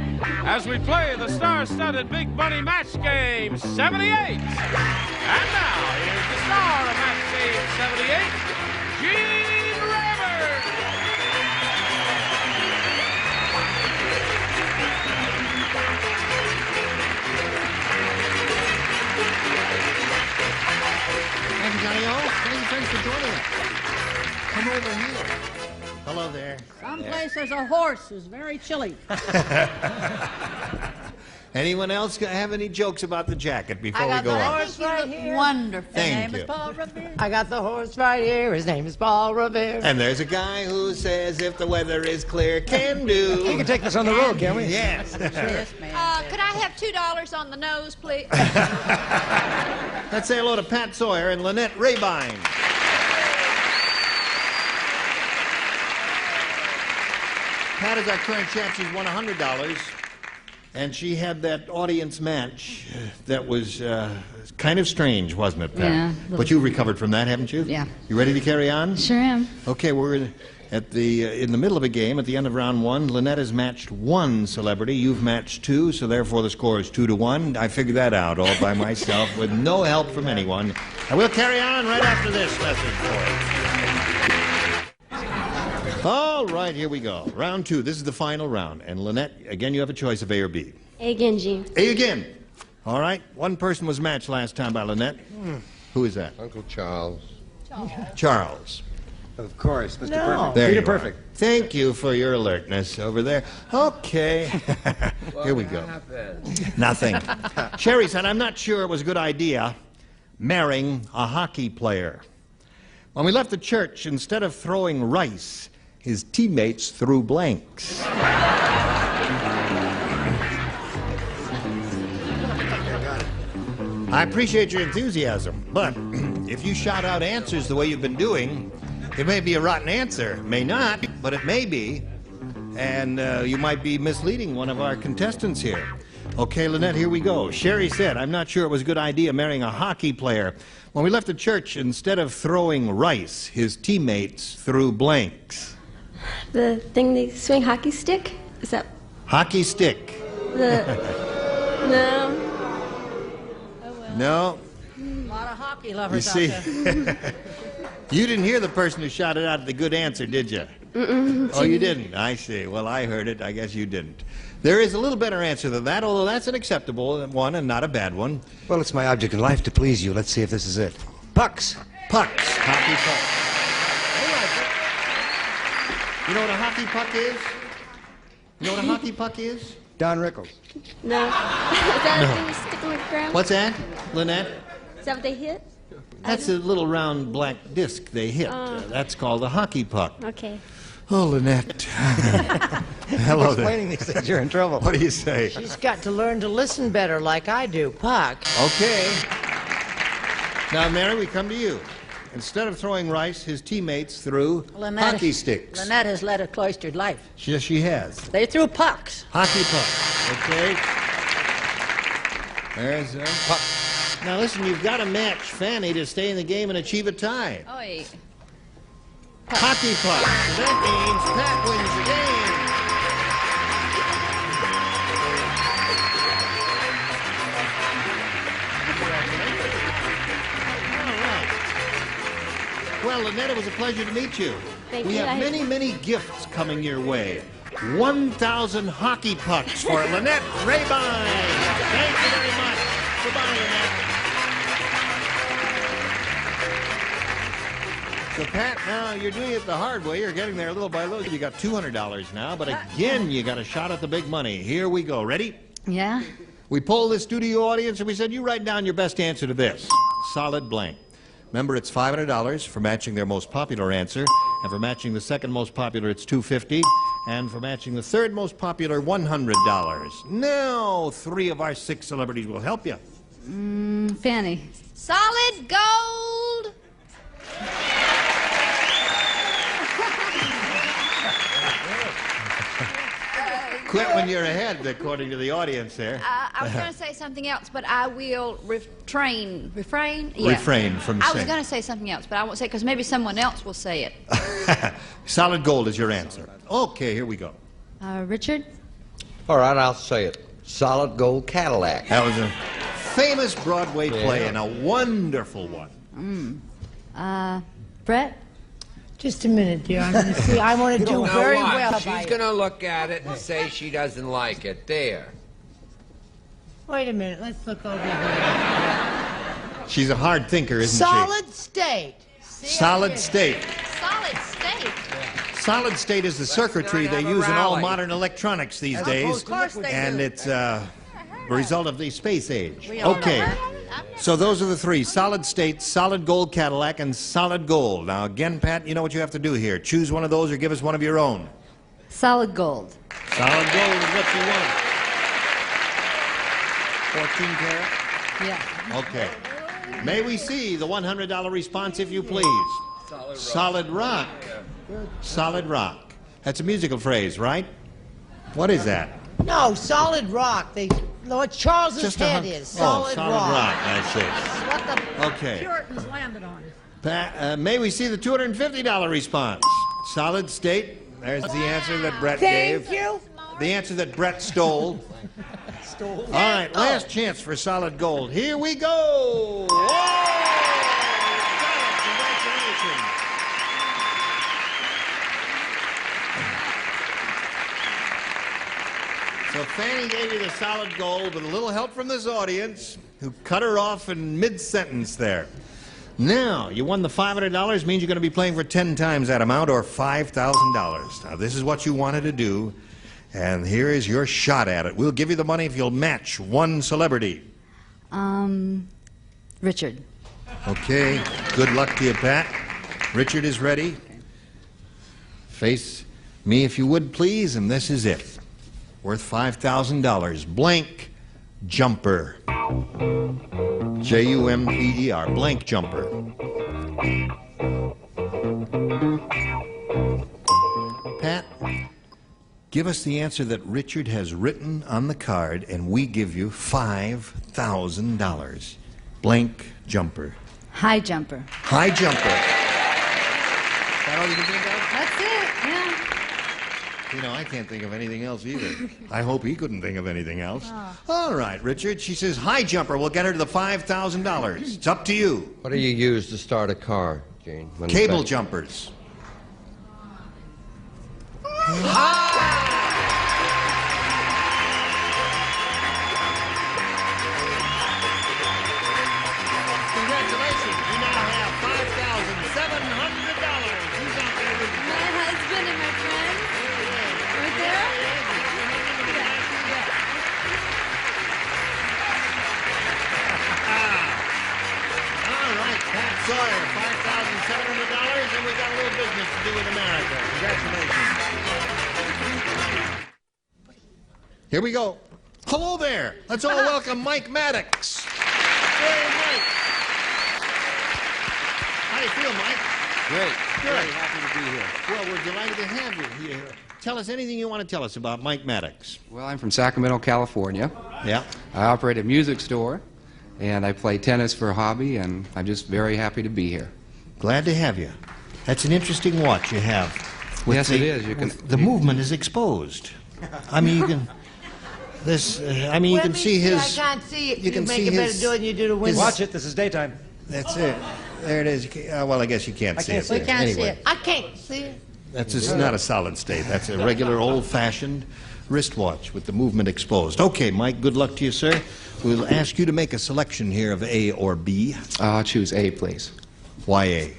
as we play the star-studded Big Money Match Game 78. And now, here's the star of Match Game 78, Gene Rayburn. Thank you, Johnny O. Thanks for joining us. Come over here. Hello there. Someplace there's a horse who's very chilly. Anyone else have any jokes about the jacket before we got go the on? horse right here. Wonderful. Thank His name you. is Paul Revere. I got the horse right here. His name is Paul Revere. And there's a guy who says if the weather is clear, can do. We can take this on the road, can we? Yes. Yes, ma'am. Could I have $2 on the nose, please? Let's say hello to Pat Sawyer and Lynette Rabine. Pat is our current champ. She's won $100. And she had that audience match that was kind of strange, wasn't it, Pat? Yeah. But you recovered from that, haven't you? Yeah. You ready to carry on? Sure am. Okay, we're in the middle of a game. At the end of round one, Lynette has matched one celebrity. You've matched two, so therefore the score is 2-1. I figured that out all by myself with no help from anyone. And we'll carry on right after this message for you. All right, here we go. Round two. This is the final round. And Lynette, again, you have a choice of A or B. A again, Gene. A again. All right. One person was matched last time by Lynette. Who is that? Uncle Charles. Charles. Of course, Mr. No. Perfect. There Peter you Perfect. are. Thank you for your alertness over there. Okay. Here we go. Nothing. Sherry said, I'm not sure it was a good idea marrying a hockey player. When we left the church, instead of throwing rice, his teammates threw blanks. I appreciate your enthusiasm, but if you shout out answers the way you've been doing, it may be a rotten answer. May not, but it may be. And you might be misleading one of our contestants here. Okay, Lynette, here we go. Sherry said, I'm not sure it was a good idea marrying a hockey player. When we left the church, instead of throwing rice, his teammates threw blanks. The thing they swing hockey stick? Is that Hockey stick. the... No. No. A lot of hockey You lovers out see, there. you didn't hear the person who shouted out the good answer, did you? Oh, you didn't? I see. Well, I heard it. I guess you didn't. There is a little better answer than that, although that's an acceptable one and not a bad one. Well, it's my object in life to please you. Let's see if this is it. Pucks. Pucks. Hockey pucks. You know what a hockey puck is? You know what a hockey puck is? Don Rickles. No. Is that a thing you stick on the ground? What's that, Lynette? Is that what they hit? That's a little round black disc they hit. That's called a hockey puck. Okay. Oh, Lynette. Hello there. Explaining these things, you're in trouble. What do you say? She's got to learn to listen better like I do. Puck. Okay. Now, Mary, we come to you. Instead of throwing rice, his teammates threw hockey sticks. Lynette has led a cloistered life. Yes, she has. They threw pucks. Hockey puck. Okay. There's a puck. Now, listen, you've got to match Fanny to stay in the game and achieve a tie. Oi. Hockey puck. So that means Pat wins the game. Well, Lynette, it was a pleasure to meet you. Thank we you. have many, many gifts coming your way. 1,000 hockey pucks for Lynette Rabine. Thank you very much. Goodbye, Lynette. So, Pat, now you're doing it the hard way. You're getting there little by little. You got $200 now, but again, you got a shot at the big money. Here we go. Ready? Yeah? We polled the studio audience and we said, you write down your best answer to this. Solid blank. Remember, it's $500 for matching their most popular answer, and for matching the second most popular, it's $250, and for matching the third most popular, $100. Now, 3 of our 6 celebrities will help you. Fanny. Solid gold. Quit when you're ahead, according to the audience there. I was going to say something else, but I will refrain. Yeah. Refrain from I was saying. going to say something else, but I won't say because maybe someone else will say it. Solid gold is your answer. Okay, here we go. Richard? All right, I'll say it. Solid gold Cadillac. That was a famous Broadway play and a wonderful one. Brett? Just a minute, dear. I'm going to see. I want to do Now very watch. well. She's going to look at it and say she doesn't like it. There. Wait a minute. Let's look over here. She's a hard thinker, isn't Solid state. she? Solid state. Solid state. Solid state is the circuitry they use in all modern electronics these days. Of course they And do. it's, result of the space age. We all Okay. know. So those are the three: solid state, solid gold Cadillac, and solid gold. Now again, Pat, you know what you have to do here. Choose one of those or give us one of your own. Solid gold. Solid gold is what you want. 14 karat? Yeah. Okay. May we see the $100 response, if you please? Solid rock. Solid rock. That's a musical phrase, right? What is that? No, solid rock. Lord Charles's Just a head hun- is solid solid rock. I see. What the Okay. Puritans landed on. May we see the $250 response? Solid state. There's the answer that Brett gave. Thank you. The answer that Brett stole. All right, last chance for solid gold. Here we go. Whoa! Congratulations. So Fanny gave you the solid gold with a little help from this audience, who cut her off in mid-sentence there. Now, you won the $500, means you're going to be playing for 10 times that amount, or $5,000. Now, this is what you wanted to do, and here is your shot at it. We'll give you the money if you'll match one celebrity. Richard. Okay, good luck to you, Pat. Richard is ready. Face me if you would, please, and this is it. Worth $5,000. Blank jumper. Jumper. Blank jumper. Pat, give us the answer that Richard has written on the card, and we give you $5,000. Blank jumper. High jumper. High jumper. Is that all you can think of? That's it, yeah. You know, I can't think of anything else either. I hope he couldn't think of anything else. All right, Richard. She says high jumper. We'll get her to the $5,000. It's up to you. What do you use to start a car, Gene? when it's Cable back? jumpers. Congratulations. You now have $5,700. Who's out there with you? My husband and my friend. Right there? All right, Pat Sawyer, $5,700, and we got a little business to do in America. Congratulations. Here we go. Hello there. Let's all welcome Mike Maddox. Hey, Mike. How do you feel, Mike? Great. Good. Very happy to be here. Well, we're delighted to have you here. Tell us anything you want to tell us about Mike Maddox. Well, I'm from Sacramento, California. Yeah. I operate a music store, and I play tennis for a hobby, and I'm just very happy to be here. Glad to have you. That's an interesting watch you have. Yes, it is. You can. The movement is exposed. I mean, you can. This. I mean, you can see his. I can't see it. You can make see it better his- do it than you do the window. Watch it. This is daytime. That's it. There it is. Well, I guess you can't see it. We there. can't see Anyway, it. I can't see it. that's just not a solid state. That's a regular old-fashioned wristwatch with the movement exposed. Okay, Mike. Good luck to you, sir. We'll ask you to make a selection here of A or B. Choose A, please. Why A?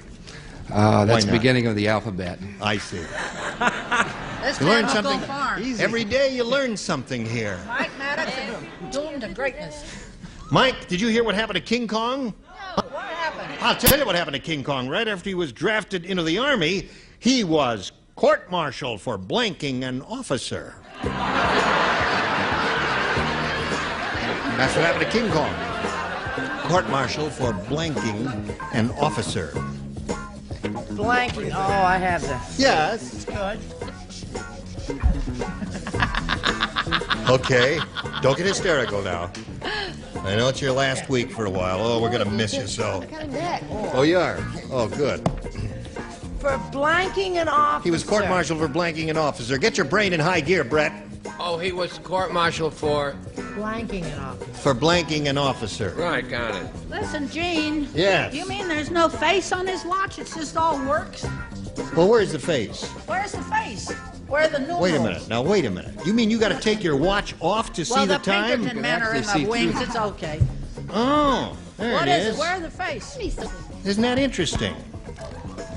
That's Why the not? beginning of the alphabet. I see. This You learn time I'll go something far. every day. You learn something here. Mike Maddox is doomed to greatness. Mike, did you hear what happened to King Kong? No, what happened? I'll tell you what happened to King Kong. Right after he was drafted into the Army, he was court-martialed for blanking an officer. That's what happened to King Kong. Court-martialed for blanking an officer. Blanking. Oh, I have the. Yes. It's good. Okay, don't get hysterical now. I know it's your last week for a while. Oh, we're going to miss you so. Oh, you are? Oh, good. For blanking an officer. He was court-martialed for blanking an officer. Get your brain in high gear, Brett. Oh, he was court-martialed for... Blanking an officer. For blanking an officer. Right, got it. Listen, Gene. Yes. You mean there's no face on his watch? It's just all works? Well, where's the face? Where's the face? Where are the numerals? Wait a minute. Now, wait a minute. You mean you got to take your watch off to see well, the time? Pinkerton men are in the wings. It's okay. Oh, there What it is is. it? Where the face? Isn't that interesting?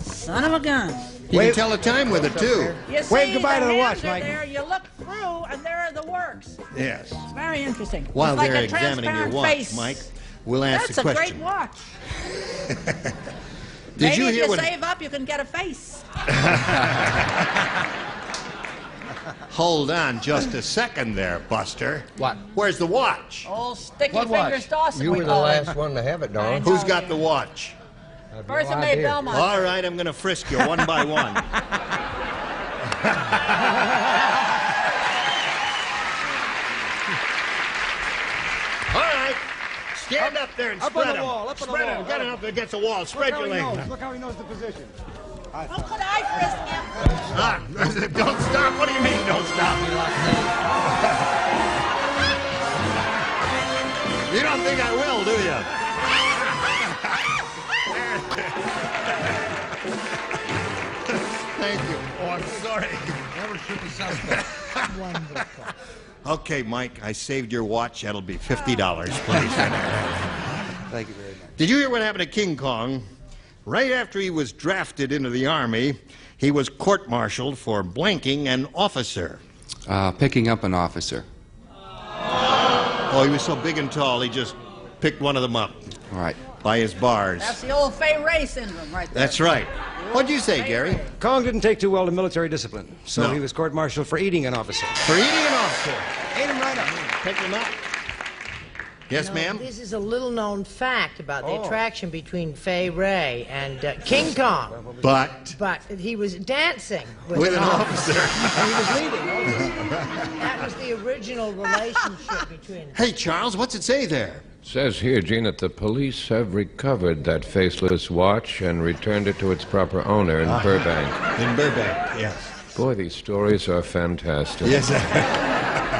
Son of a gun. You can tell the time with it, too. You see, Wave goodbye the to the hands watch, are Mike. There. You look through, and there are the works. Yes. It's very interesting. While It's like they're a examining your transparent watch, face. Mike, we'll ask That's the question. That's a great watch. Did Maybe you if hear you what? save up, you can get a face. Hold on just a second there, Buster. What? Where's the watch? Old Sticky What Fingers watch? Dawson. You we were the call him. last one to have it, Don. Who's got the watch? First it made Belmont. All right, I'm going to frisk you one by one. All right, stand up there and Up on spread the them. wall, up on the Spread wall. them. Get enough against the wall. Spread your legs. Look how he knows the position. How could I frisk him? Ah, don't stop. What do you mean, don't stop? You don't think I will, do you? Thank you. Oh, I'm sorry. Never shoot the suspect. Wonderful. Okay, Mike, I saved your watch. That'll be $50, please. Thank you very much. Did you hear what happened to King Kong? Right after he was drafted into the Army, he was court-martialed for blanking an officer. Picking up an officer. Oh, he was so big and tall, he just picked one of them up. All right. By his bars. That's the old Fay Ray syndrome right there. That's right. What'd you say, Gary? Kong didn't take too well to military discipline, so No. he was court-martialed for eating an officer. For eating an officer. Ate him right up. Pick him up. Yes, ma'am? This is a little-known fact about the attraction between Fay Ray and King Kong. But But he was dancing with an officer. And he was leading. That was the original relationship between them. Hey, Charles, what's it say there? Says here, Gene, that the police have recovered that faceless watch and returned it to its proper owner in Burbank. In Burbank, yes. Boy, these stories are fantastic. Yes, sir.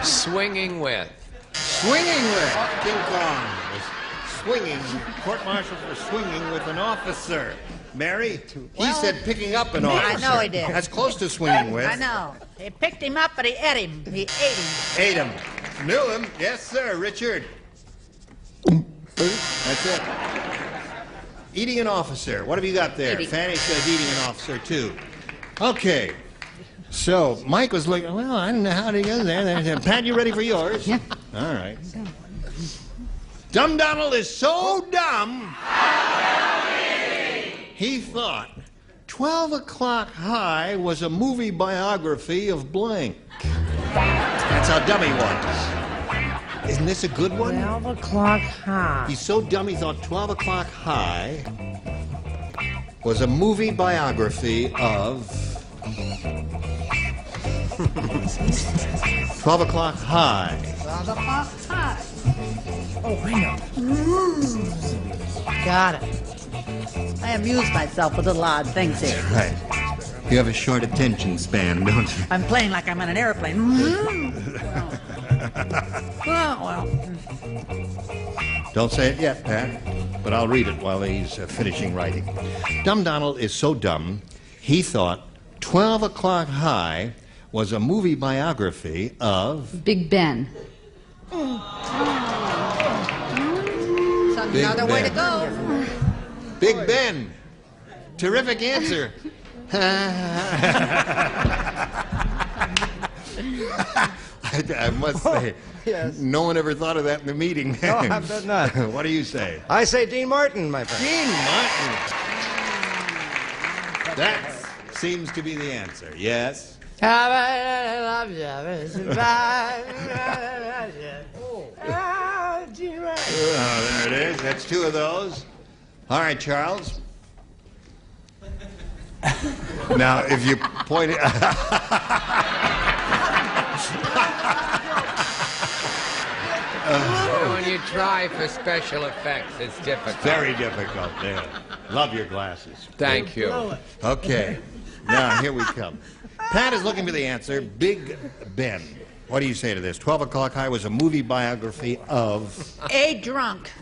Swinging with. Swinging with King Kong was swinging, court-martialed for swinging with an officer. Mary, he said picking up an officer. I know he did. That's close to swinging with. I know. He picked him up, but he ate him. He ate him. Ate him. Knew him. Yes, sir. Richard. That's it. Eating an officer. What have you got there? Eating. Fanny says eating an officer, too. Okay. So, Mike was looking, well, I don't know how to go there. Pat, you ready for yours? Yeah. All right. Dumb Donald is so dumb, he thought 12 O'Clock High was a movie biography of blank. That's how dumb he was. Isn't this a good one? 12 o'clock high. He's so dumb he thought 12 O'Clock High was a movie biography of 12 O'Clock High. Oh, I know. Got it. I amuse myself with little odd things here. Right. You have a short attention span, don't you? I'm playing like I'm on an airplane. Well. Don't say it yet, Pat, but I'll read it while he's finishing writing. Dumb Donald is so dumb, he thought 12 O'Clock High was a movie biography of... Big Ben. Big Another way to Ben. go. Big Ben. Terrific answer. I must say, yes. no one ever thought of that in the meeting. No, I bet not. What do you say? I say Dean Martin, my friend. Dean Martin. That seems to be the answer. Yes? Oh, there it is. That's two of those. All right, Charles. Now, if you point it... When you try for special effects, it's difficult. Very difficult. There. Love your glasses. Thank you. Okay. Now, here we come. Pat is looking for the answer. Big Ben. What do you say to this? 12 O'Clock High was a movie biography of... A drunk.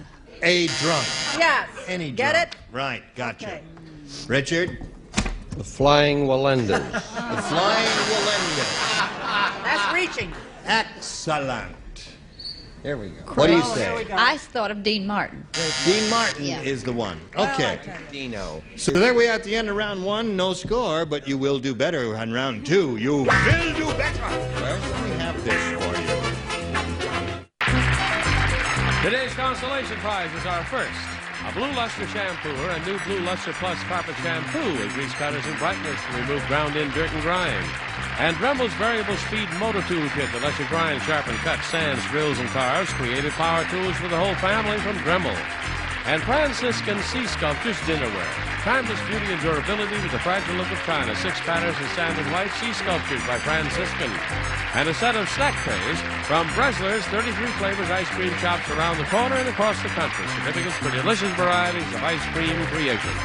A drunk. Yes. Any Get drunk. it? Right. Gotcha. Okay. Richard? The Flying Wallendas. The Flying Wallendas. That's reaching. Excellent. There we go. What do you say? I thought of Dean Martin. Dean Martin Yeah. is the one. Okay. Dino. So there we are at the end of round 1. No score, but you will do better on round 2. You will do better. Well, we have this for you. Today's consolation prize is our first. A Blue Luster shampooer and new Blue Luster Plus carpet shampoo with grease cutters and brightness to remove ground-in dirt and grime. And Dremel's variable speed motor tool kit that lets you grind, sharpen, cut, sands, drills, and carves. Creative power tools for the whole family from Dremel. And Franciscan Sea Sculptures dinnerware. Timeless beauty and durability with the fragile look of China. 6 patterns of sand and white sea sculptures by Franciscan. And a set of snack trays from Bresler's 33 flavors ice cream shops around the corner and across the country. Certificates for delicious varieties of ice cream creations.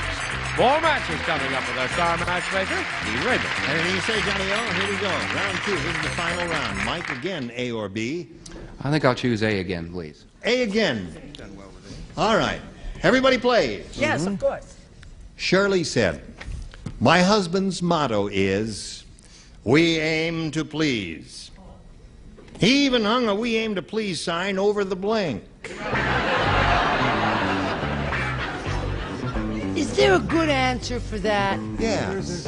More matches coming up with our star matchmaker, Dean Raven. Anything you say, Johnny O? Here we go. Round 2. This is the final round. Mike again, A or B? I think I'll choose A again, please. A again. All right. Everybody plays. Yes, of course. Shirley said, my husband's motto is, we aim to please. He even hung a we aim to please sign over the blank. Is there a good answer for that? Yes.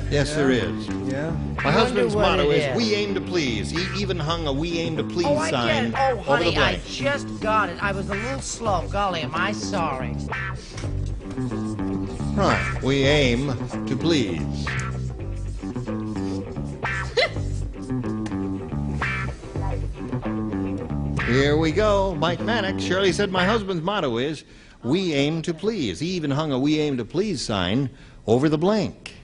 Yes, there is. Yeah. My husband's what motto it is, is. we aim to please. He even hung a we aim to please Oh, I get sign it. Oh, over the honey, I blank. just got it. I was a little slow. Golly, am I sorry? Right. We aim to please. Here we go. Mike Mannix. Shirley said my husband's motto is, we aim to please. He even hung a we aim to please sign over the blank.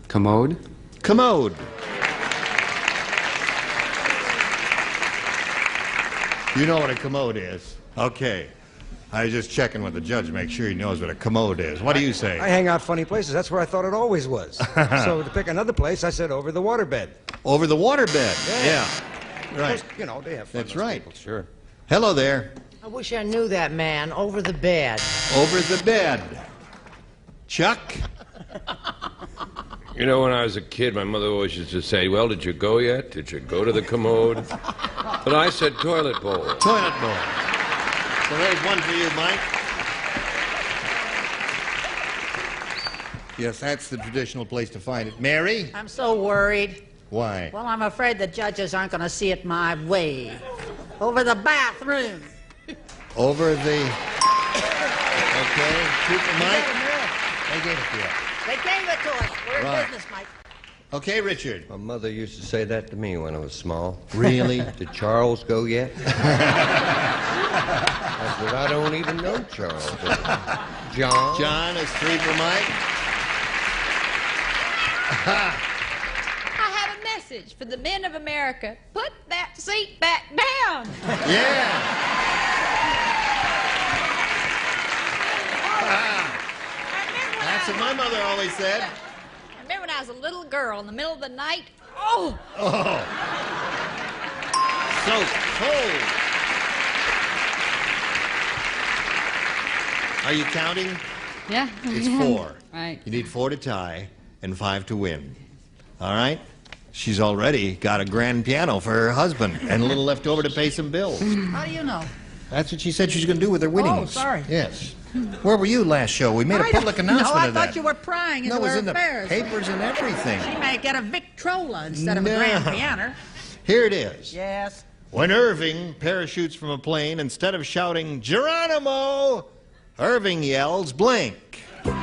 Commode? Commode. You know what a commode is? Okay. I was just checking with the judge, make sure he knows what a commode is. What do you say? I hang out funny places. That's where I thought it always was. So to pick another place, I said over the waterbed. Over the waterbed. Yeah. Right. Because, you know, they have fun. That's those right. people, sure. Hello there. I wish I knew that man. Over the bed. Over the bed. Chuck? You know, when I was a kid, my mother always used to say, well, did you go yet? Did you go to the commode? But I said toilet bowl. Toilet bowl. So there's one for you, Mike. Yes, that's the traditional place to find it. Mary? I'm so worried. Why? Well, I'm afraid the judges aren't going to see it my way. Over the bathroom. Over the... Okay, two for Mike. They gave it to you. They gave it to us. We're in Right. business, Mike. Okay, Richard. My mother used to say that to me when I was small. Really? Did Charles go yet? I said, I don't even know Charles. John? John is 3 for Mike. I have a message for the men of America. Put that seat back down. Yeah. That's what my mother always said. I remember when I was a little girl in the middle of the night. Oh! Oh. So cold. Are you counting? Yeah. It's 4. Right. You need 4 to tie and 5 to win. All right? She's already got a grand piano for her husband and a little left over to pay some bills. How do you know? That's what she said she's going to do with her winnings. Oh, sorry. Yes. Where were you last show? We made a public announcement No, I of that. thought you were prying into No, it was her in the affairs. papers and everything. She may get a Victrola instead of No. a grand piano. Here it is. Yes. When Irving parachutes from a plane, instead of shouting, Geronimo, Irving yells, blank. When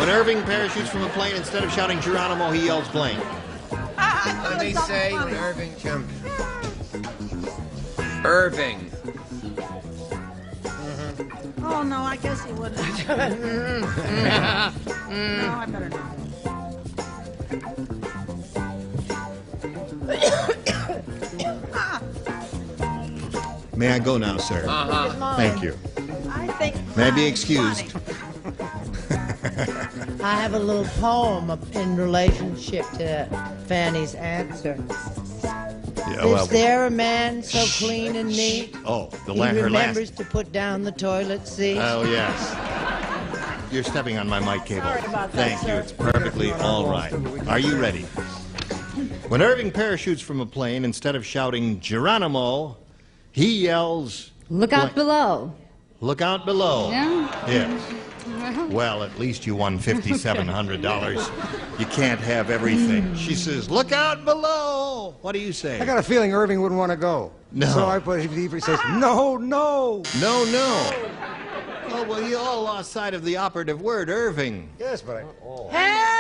Irving parachutes from a plane, instead of shouting Geronimo, he yells blank. Let me say when Irving jumped. Irving. Oh, no, I guess he wouldn't. No, I better not. May I go now, sir? Uh-huh. Thank you. I think May I be excused? I have a little poem in relationship to Fanny's answer. Yeah, Is there a man so clean and neat? Oh, He her remembers last. to put down the toilet seat. Oh, yes. You're stepping on my mic cable. Sorry about that, Thank you. sir. It's perfectly all right. Are you ready? When Irving parachutes from a plane, instead of shouting Geronimo, he yells... Look out below. Look out below. Yeah? Yes. Well, at least you won $5,700. You can't have everything. She says, look out below. What do you say? I got a feeling Irving wouldn't want to go. No. So I put, he says, no, no. No, no. Oh, well, you all lost sight of the operative word, Irving. Yes, but I... Oh. Help!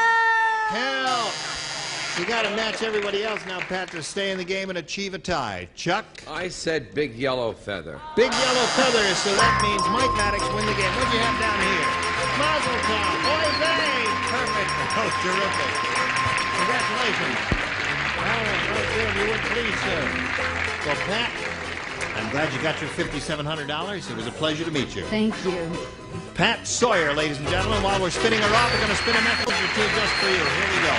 You got to match everybody else now, Pat, to stay in the game and achieve a tie. Chuck? I said big yellow feather. Big yellow feather, so that means Mike Maddox win the game. What do you have down here? Mazel tov. Oy vey! Perfect. Oh, terrific. Congratulations. All right, you would please, sir. Well, Pat, I'm glad you got your $5,700. It was a pleasure to meet you. Thank you. Pat Sawyer, ladies and gentlemen. While we're spinning her off, we're going to spin a message or two just for you. Here we go.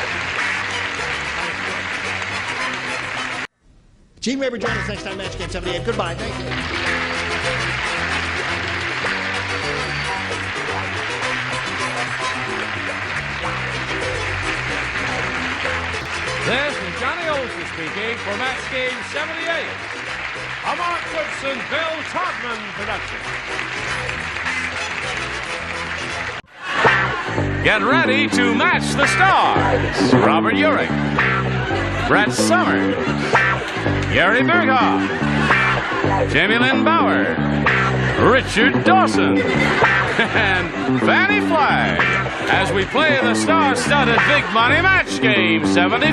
Gene Weber, join us next time, Match Game 78. Goodbye. Thank you. This is Johnny Olson speaking for Match Game 78. A Mark Woodson, Bill Todman production. Get ready to match the stars. Robert Urich, Brett Summers, Gary Berghoff, Jamie Lynn Bauer, Richard Dawson, and Fannie Flagg as we play the star-studded Big Money Match Game 75. And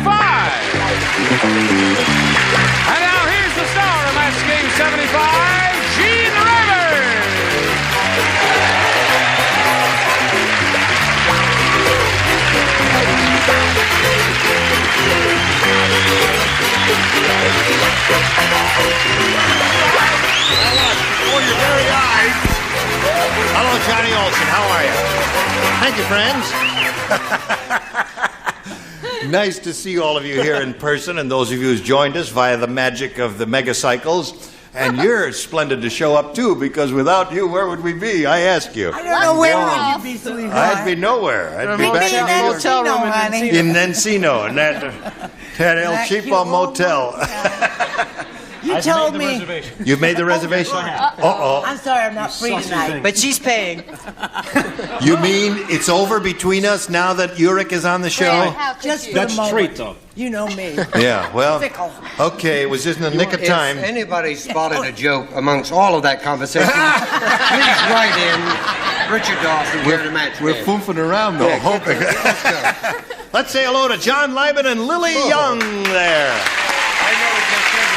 now here's the star of Match Game 75, Gene Rivers. Before your very eyes. Hello, Johnny Olson. How are you? Thank you, friends. Nice to see all of you here in person, and those of you who's joined us via the magic of the megacycles. And you're splendid to show up, too, because without you, where would we be? I ask you. I don't know where would you be, sweetheart. I'd be nowhere. I'd be back in the hotel room in Encino, in that El Cheapo motel. You told me. You've made the reservation? Uh-oh. I'm sorry, I'm not free tonight. But she's paying. You mean it's over between us now that Urich is on the show? Just for the moment. though. You know me. Yeah, well, Fickle. okay, it was just in the nick of time. If anybody spotted a joke amongst all of that conversation, please write in. Richard Dawson here to match. We're foofing around, though, hoping. Let's say hello to John Lieben and Lily Young there.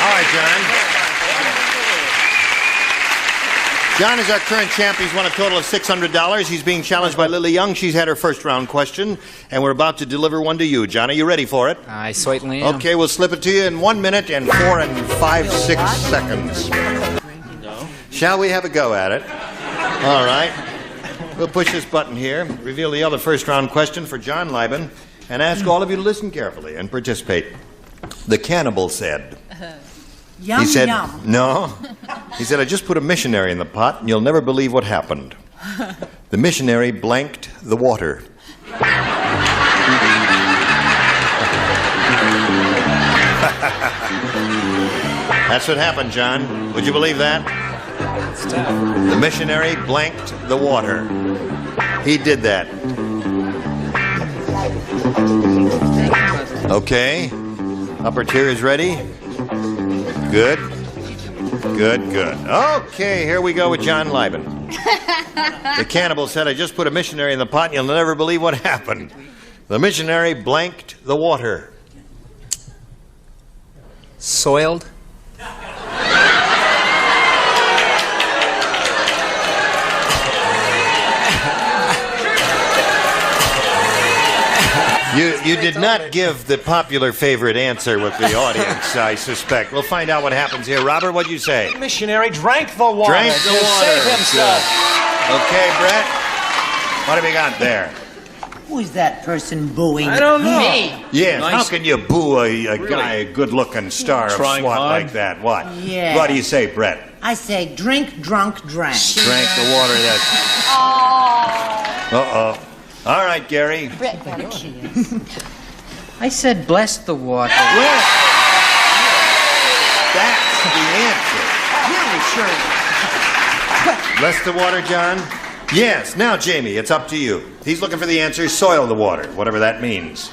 All right, John. John is our current champ. He's won a total of $600. He's being challenged by Lily Young. She's had her first round question, and we're about to deliver one to you. John, are you ready for it? I certainly am. Okay, we'll slip it to you in 1 minute and 4 and 5, 6 seconds. No. Shall we have a go at it? All right. We'll push this button here, reveal the other first round question for John Lieben, and ask all of you to listen carefully and participate. The cannibal said... Yum, he said, yum. no. He said, I just put a missionary in the pot, and you'll never believe what happened. The missionary blanked the water. That's what happened, John. Would you believe that? The missionary blanked the water. He did that. Okay. Upper tier is ready. Good. Good, good. Okay, here we go with John Lieben. The cannibal said, I just put a missionary in the pot and you'll never believe what happened. The missionary blanked the water. Soiled? You did not give the popular favorite answer with the audience, I suspect. We'll find out what happens here. Robert, what'd you say? The missionary drank the water. Drank the to water. save himself. Okay, Brett. What have you got there? Who is that person booing? I don't know. Me. Yes, Nice. how can you boo a guy, a good-looking star of Trying SWAT hard. like that? What? Yeah. What do you say, Brett? I say drink, drunk, drank. Drank the water, that's... Uh-oh. All right, Gary. Brett got a kiss. I said bless the water. Bless. That's the answer. Really, sure. Bless the water, John? Yes. Now, Jamie, it's up to you. He's looking for the answer, soil the water, whatever that means.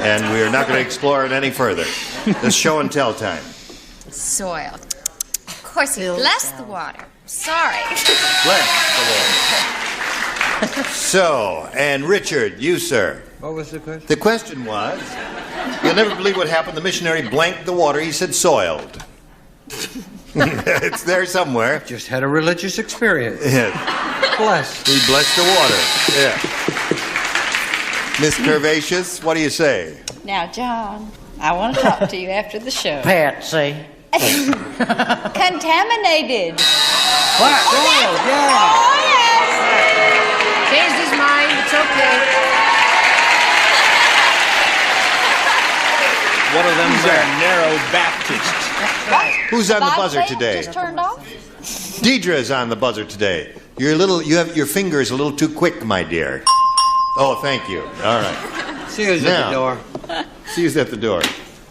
And we're not going to explore it any further. This show and tell time. Soiled. Of course, he blessed the water. Sorry. Bless the water. So, and Richard, you, sir. What was the question? The question was, you'll never believe what happened. The missionary blanked the water. He said soiled. It's there somewhere. Just had a religious experience. Yeah. Bless. He blessed the water. Yeah. Miss Curvaceous, what do you say? Now, John, I want to talk to you after the show. Patsy. Contaminated. What? Oh, yeah. Oh, yes. Changed his mind. It's okay. One of them narrow Baptists. Who's on the buzzer today? Just turned off. Deidre's on the buzzer today. Your finger is a little too quick, my dear. Oh, thank you. All right. See who's at the door. See who's at the door.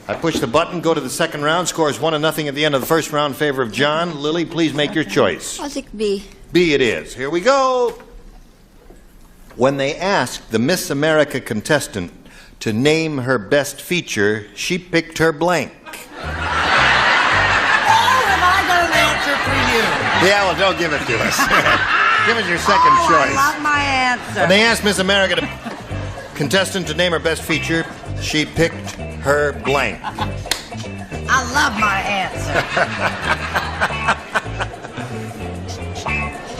I push the button, go to the second round, scores 1-0 at the end of the first round in favor of John. Lily, please make your choice. I'll take B. B it is. Here we go. When they asked the Miss America contestant to name her best feature, she picked her blank. Have I got an answer for you? Yeah, well, don't give it to us. Give us your second choice. I love my answer. When they asked Miss America contestant to name her best feature, she picked her blank. I love my answer.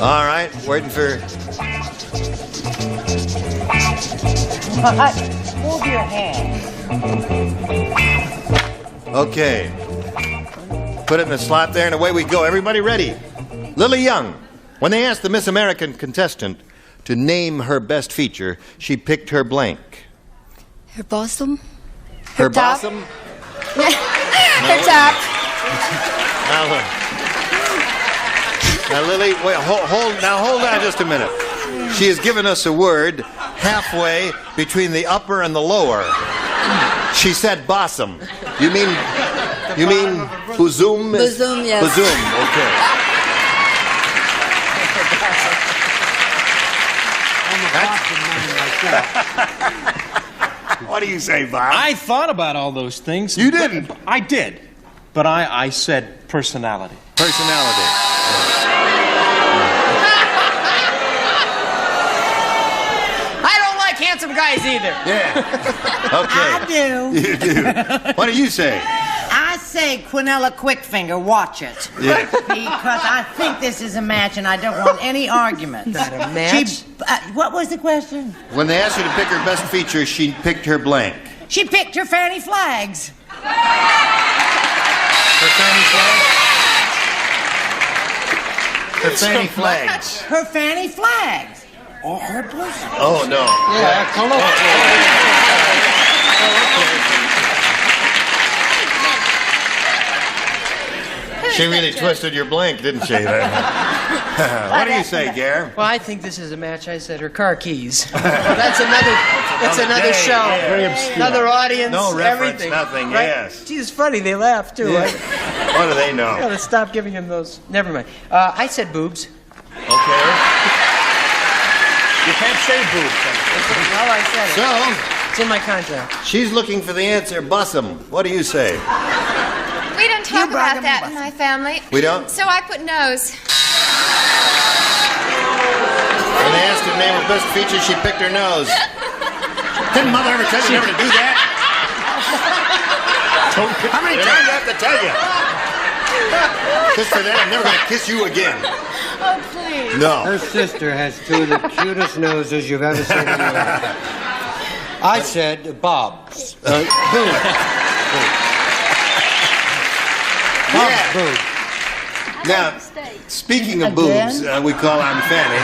All right, waiting for... Move your hand. Okay. Put it in the slot there, and away we go. Everybody ready? Lily Young. When they asked the Miss American contestant to name her best feature, she picked her blank. Her bosom? Her top? bosom? Her top. Now, Lily, wait, hold on just a minute. She has given us a word halfway between the upper and the lower. She said bosom. You mean bosom? Bosom, yes. Bosom, okay. What do you say, Bob? I thought about all those things. You didn't? I did. But I said personality. Personality. I don't like handsome guys either. Yeah. Okay. I do. You do. What do you say? I say Quinella Quickfinger, watch it. Yeah. Because I think this is a match and I don't want any arguments. Not a match? What was the question? When they asked her to pick her best feature, she picked her blank. She picked her fanny flags. Her fanny flags? Her fanny flags. Her fanny flags. Or her bosom. Oh, no. Yeah, come on. She really twisted your blank, didn't she? What do you say, Gare? Well, I think this is a match. I said her car keys. That's another show. Yeah. Another audience. No reference, everything. nothing, Right? yes. Geez, funny. They laugh, too. Yeah. What do they know? I gotta stop giving him those. Never mind. I said boobs. Okay. You can't say boobs. Well, I said it. So, It's in my contract. she's looking for the answer, bosom. What do you say? We don't talk about that in my family. We don't? So I put nose. When they asked her to name her best feature, she picked her nose. Didn't Mother ever tell you never to do that? How many times do I have to tell you? Just for that, I'm never going to kiss you again. Oh, please. No. Her sister has two of the cutest noses you've ever seen in your life. I said Bob's. Boobs. Bob's boobs. Now, speaking of boobs, we call on Fanny.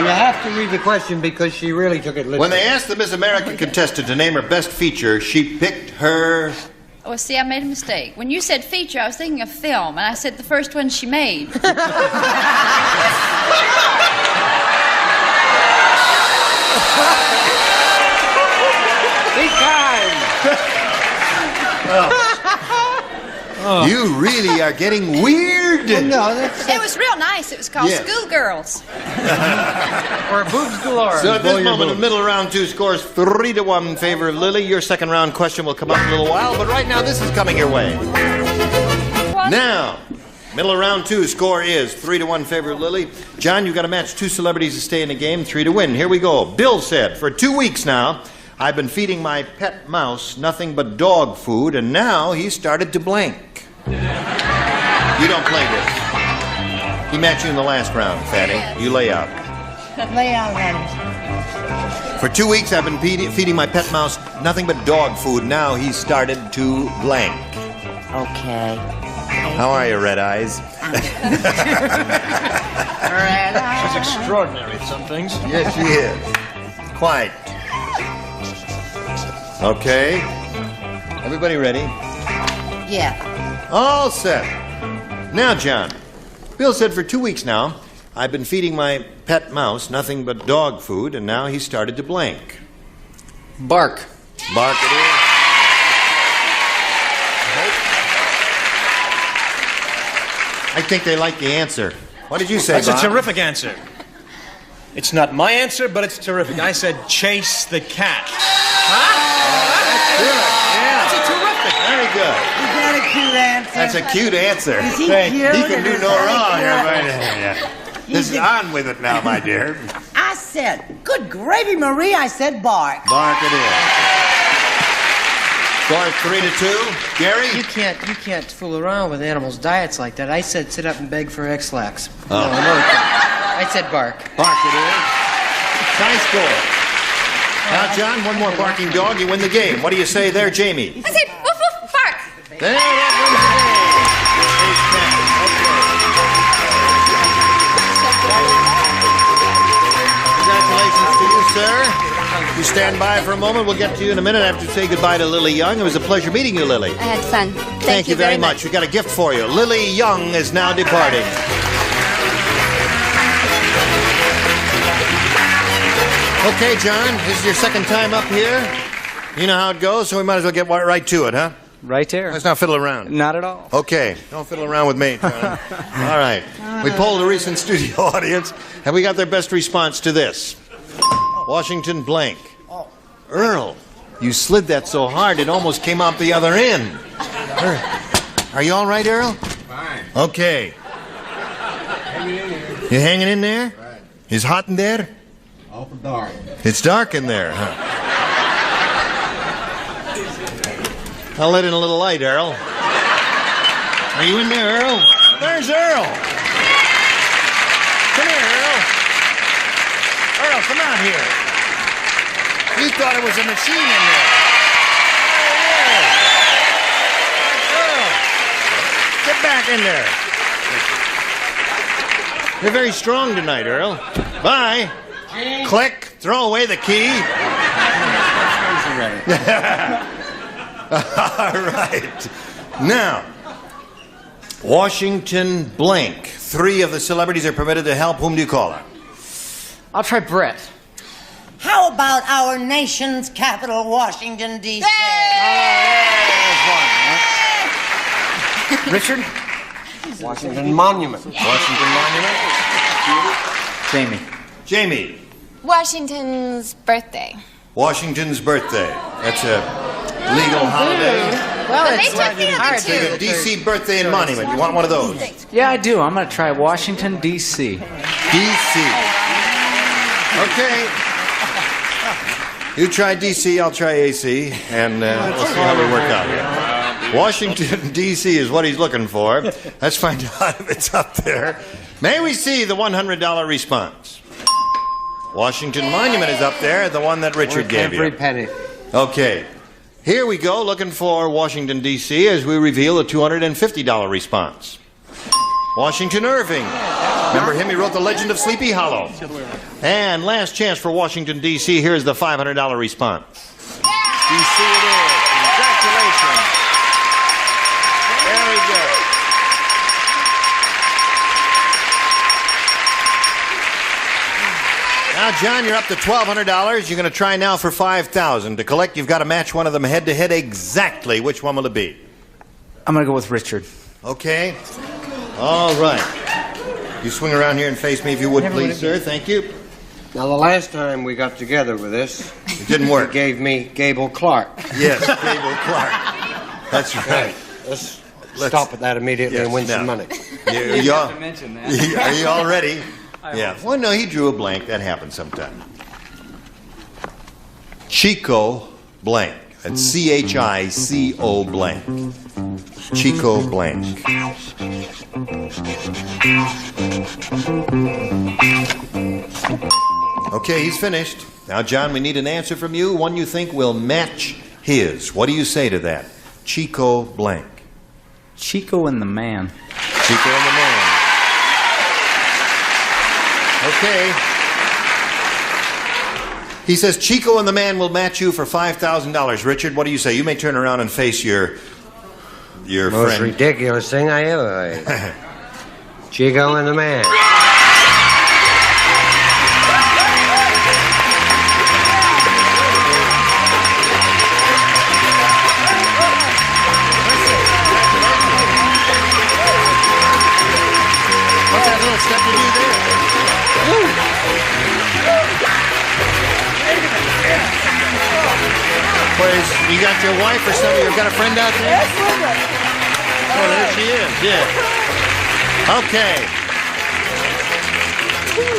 You have to read the question because she really took it literally. When they asked the Miss America contestant to name her best feature, she picked her... Well, see, I made a mistake. When you said feature, I was thinking of film, and I said the first one she made. Be quiet. You really are getting weird. It was real nice. It was called Yes. Schoolgirls. Or boobs galore. So at this moment, the middle round two scores 3-1 in favor of Lily. Your second round question will come up in a little while, but right now this is coming your way. Now, middle of round two score is 3-1 in favor of Lily. John, you've got to match two celebrities to stay in the game, 3 to win. Here we go. Bill said, for 2 weeks now, I've been feeding my pet mouse nothing but dog food, and now he started to blank. You don't play this. He matched you in the last round, Fatty. You lay out. Lay out, honey. For 2 weeks, I've been feeding my pet mouse nothing but dog food. Now he started to blank. Okay. How are you, Red Eyes? She's extraordinary at some things. Yes, she is. Quite. Okay. Everybody ready? Yeah. All set. Now, John. Bill said for 2 weeks now, I've been feeding my pet mouse nothing but dog food, and now he started to blank. Bark. Bark it is. I think they like the answer. What did you say, That's Bob? a terrific answer. It's not my answer, but it's terrific. I said chase the cat. Good. Yeah. That's a terrific. Very good. Is that a cute answer? That's a cute answer. Is he Hey, cute? he can do Is no that wrong. cute? Everybody. This is on with it now, my dear. I said, good gravy, Marie. I said bark. Bark it is. Score 3-2. Gary? You can't fool around with animals' diets like that. I said sit up and beg for X-Lax. Oh. No, I said bark. Bark it is. Tie score. Now, John, one more barking dog, you win the game. What do you say there, Jamie? I said, woof, woof, bark. There, that wins the game. Congratulations to you, sir. You stand by for a moment. We'll get to you in a minute after we say goodbye to Lily Young. It was a pleasure meeting you, Lily. I had fun. Thank you very much. We got a gift for you. Lily Young is now departing. Okay, John, this is your second time up here. You know how it goes, so we might as well get right to it, huh? Right there. Let's not fiddle around. Not at all. Okay, don't fiddle around with me, John. All right. We polled a recent studio audience, and we got their best response to this. Washington blank. Earl, you slid that so hard it almost came out the other end. Are you all right, Earl? Fine. Okay. You hanging in there? Right. Is hot in there? Awful dark. It's dark in there, huh? I'll let in a little light, Earl. Are you in there, Earl? There's Earl. Come here, Earl. Earl, come out here. You thought it was a machine in there. Earl, get back in there. You're very strong tonight, Earl. Bye. Click. Throw away the key. All right. Now, Washington blank. 3 of the celebrities are permitted to help. Whom do you call her? I'll try Brett. How about our nation's capital, Washington, D.C.? Richard? Washington Monument. Washington Monument. Jamie. Jamie. Washington's birthday. Washington's birthday. That's a legal holiday. Well, But they took the other So you got two. D.C. birthday and monument. You want one of those? Yeah, I do. I'm going to try Washington, D.C. D.C. Okay. You try D.C., I'll try A.C., and we'll see how we work out here. Washington, D.C. is what he's looking for. Let's find out if it's up there. May we see the $100 response? Washington Monument is up there, the one that Richard gave you. Every penny. Okay. Here we go, looking for Washington, D.C., as we reveal a $250 response. Washington Irving. Remember him? He wrote The Legend of Sleepy Hollow. And last chance for Washington, D.C. Here's the $500 response. D.C. it is. Congratulations. Very good. Now, John, you're up to $1,200. You're going to try now for $5,000. To collect, you've got to match one of them head-to-head exactly. Which one will it be? I'm going to go with Richard. Okay. All right. You swing around here and face me if you would, please, sir. Thank you. Now, the last time we got together with this, it didn't work. You gave me Gable Clark. Yes, Gable Clark. That's right. Let's stop at that immediately and win some money. You have to mention that. Are you all ready? Yeah. Well, no, he drew a blank. That happens sometime. Chico blank. That's C-H-I-C-O blank. Chico blank. Okay, he's finished. Now, John, we need an answer from you. One you think will match his. What do you say to that? Chico blank. Chico and the Man. Chico and the Man. Okay. He says Chico and the Man will match you for $5,000. Richard, what do you say? You may turn around and face your Most friend. ridiculous thing I ever heard. Chico and the Man. What's that little step you do there? Where's, you got your wife or something? You've got a friend out there? Yes, Linda. Oh, there she is. Yeah. Okay.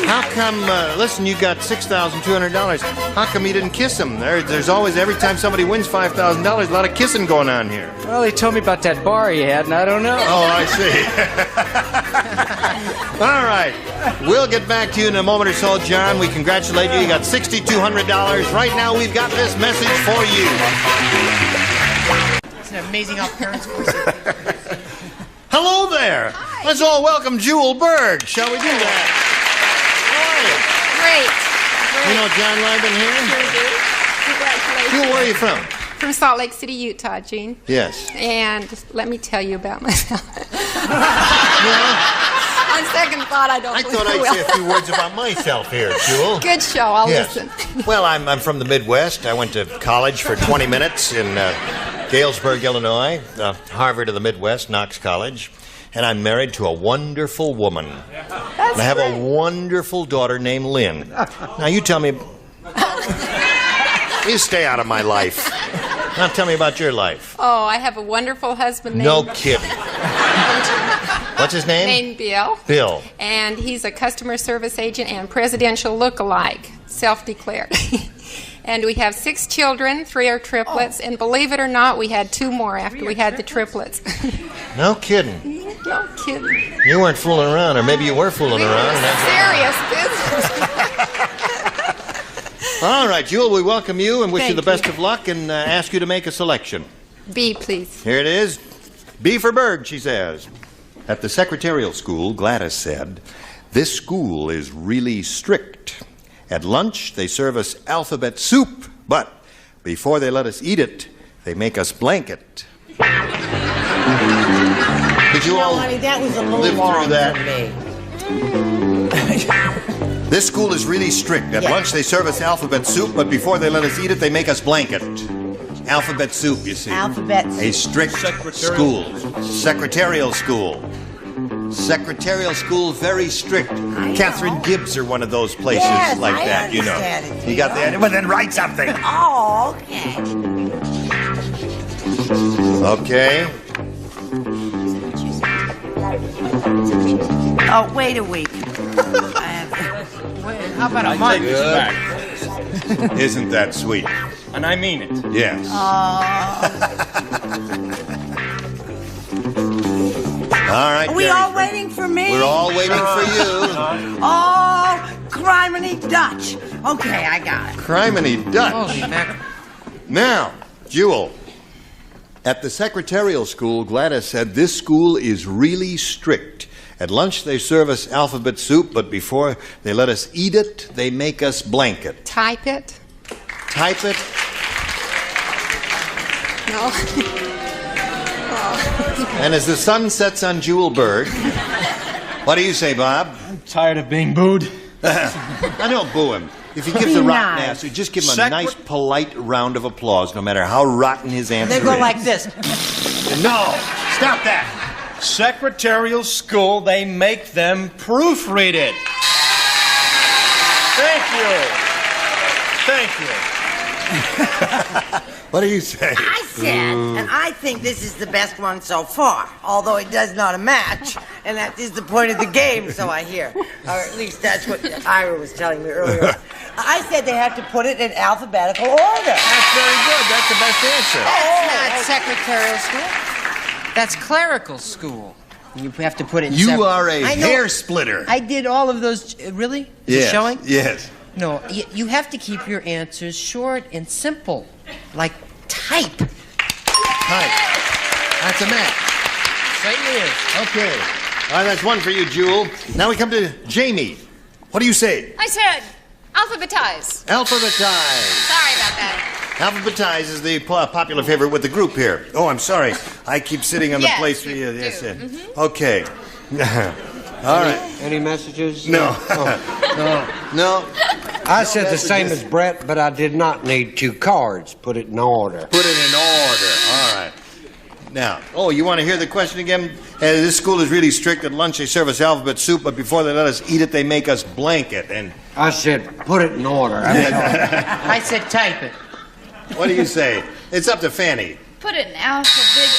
How come, listen, you got $6,200. How come you didn't kiss him? There's always, every time somebody wins $5,000, a lot of kissing going on here. Well, he told me about that bar he had, and I don't know. Oh, I see. All right. We'll get back to you in a moment or so, John. We congratulate you. You got $6,200. Right now, we've got this message for you. It's amazing how parents voice it. Hello there. Hi. Let's all welcome Jewel Berg. Shall we do that? Great. You know John Lyman here? Sure do. Congratulations. Jewel, where are you from? From Salt Lake City, Utah, Gene. Yes. And just let me tell you about myself. On second thought, I don't I believe thought I'd will. say a few words about myself here, Jewel. Good show. I'll Yes. listen. Well, I'm from the Midwest. I went to college for 20 minutes in Galesburg, Illinois, Harvard of the Midwest, Knox College. And I'm married to a wonderful woman. And I have a wonderful daughter named Lynn. Now, you tell me... You stay out of my life. Now, tell me about your life. Oh, I have a wonderful husband named... No kidding. What's his name? Named Bill. Bill. And he's a customer service agent and presidential look-alike, self-declared. And we have 6 children, 3 are triplets, and believe it or not, we had 2 more after we had the triplets. No kidding. No kidding. You weren't fooling around, or maybe you were fooling around. Serious business. All right, Jewel, we welcome you and wish you Thank the best of luck and ask you to make a selection. B, please. Here it is. B for Berg, she says. At the secretarial school, Gladys said, "This school is really strict. At lunch, they serve us alphabet soup, but before they let us eat it, they make us blanket." Did you all honey, that was a little live long through that? for me. This school is really strict. At lunch, they serve us alphabet soup, but before they let us eat it, they make us blanket. Alphabet soup, you see. Alphabet soup. A strict school. Secretarial school. Secretarial school, very strict. Catherine Gibbs are one of those places Yes, like I that, you know. understand it, You got that? Well, then write something. Oh, okay. Okay. Oh, wait a week. How about a month? Isn't that sweet? And I mean it. Yes. All right. Are we Gary. all waiting for me? We're all waiting for you. Oh, criminy Dutch. Okay, I got it. Criminy Dutch. Now, Jewel, at the secretarial school, Gladys said this school is really strict. At lunch, they serve us alphabet soup, but before they let us eat it, they make us blanket. Type it. Type it. No. And as the sun sets on Jewel Berg, what do you say, Bob? I'm tired of being booed. I don't boo him. If he gives Be a rotten nice. answer, just give him a nice, polite round of applause, no matter how rotten his answer They go is. like this. No, stop that. Secretarial school, they make them proofread it. Thank you. What do you say? I said, and I think this is the best one so far, although it does not a match, and that is the point of the game, so I hear. Or at least that's what Ira was telling me earlier. I said they have to put it in alphabetical order. That's very good. That's the best answer. That's not secretarial school. That's clerical school. You have to put it in You separate. are a I know. hair splitter. I did all of those. Really? Is it Yes, showing? yes. No, you have to keep your answers short and simple, like type. Type. That's a match. Certainly is. Okay. All right, that's one for you, Jewel. Now we come to Jamie. What do you say? I said alphabetize. Alphabetize. Sorry about that. Alphabetize is the popular favorite with the group here. Oh, I'm sorry. I keep sitting on the Yes, place for you you. do. Yes, Mhm. Okay. All right. Any messages? No. No. I said the same as Brett, but I did not need 2 cards. Put it in order. Put it in order. All right. Now, you want to hear the question again? This school is really strict. At lunch, they serve us alphabet soup, but before they let us eat it, they make us blanket. And I said, put it in order. I said type it. what do you say? It's up to Fanny. Put it in alphabet.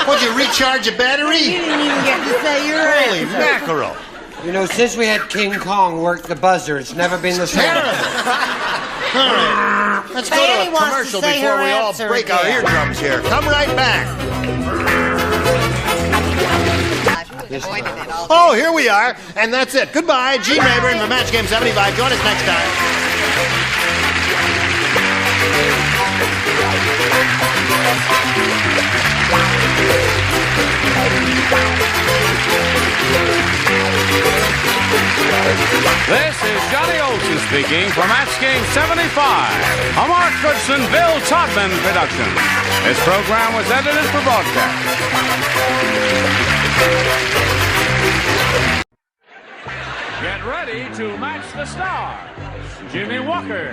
Would you recharge a battery? You didn't even get to say your Holy answer. mackerel. You know, since we had King Kong work the buzzer, it's never been the same. All right. Let's go Fanny to a wants to commercial say before her we all answer break our again. eardrums here. Come right back. Oh, here we are. And that's it. Goodbye. Gene Rayburn for Match Game 75. Join us next time. This is Johnny Olson speaking for Match Game 75, a Mark Goodson, Bill Todman production. This program was edited for broadcast. Get ready to match the stars. Jimmy Walker,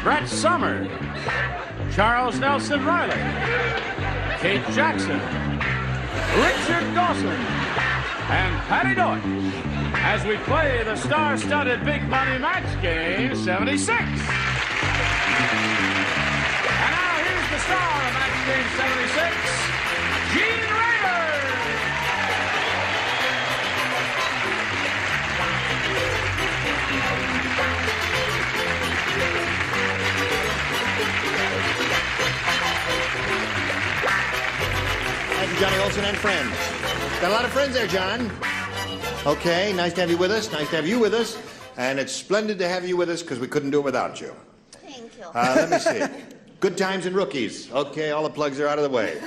Brett Summers, Charles Nelson Riley, Kate Jackson, Richard Dawson, and Patty Deutsch as we play the star-studded Big Money Match Game 76. And now here's the star of Match Game 76, Gene Rayburn. Thank you, Johnny Olson and friends. Got a lot of friends there, John. Okay, nice to have you with us. Nice to have you with us. And it's splendid to have you with us because we couldn't do it without you. Thank you. Let me see. Good Times and Rookies. Okay, all the plugs are out of the way.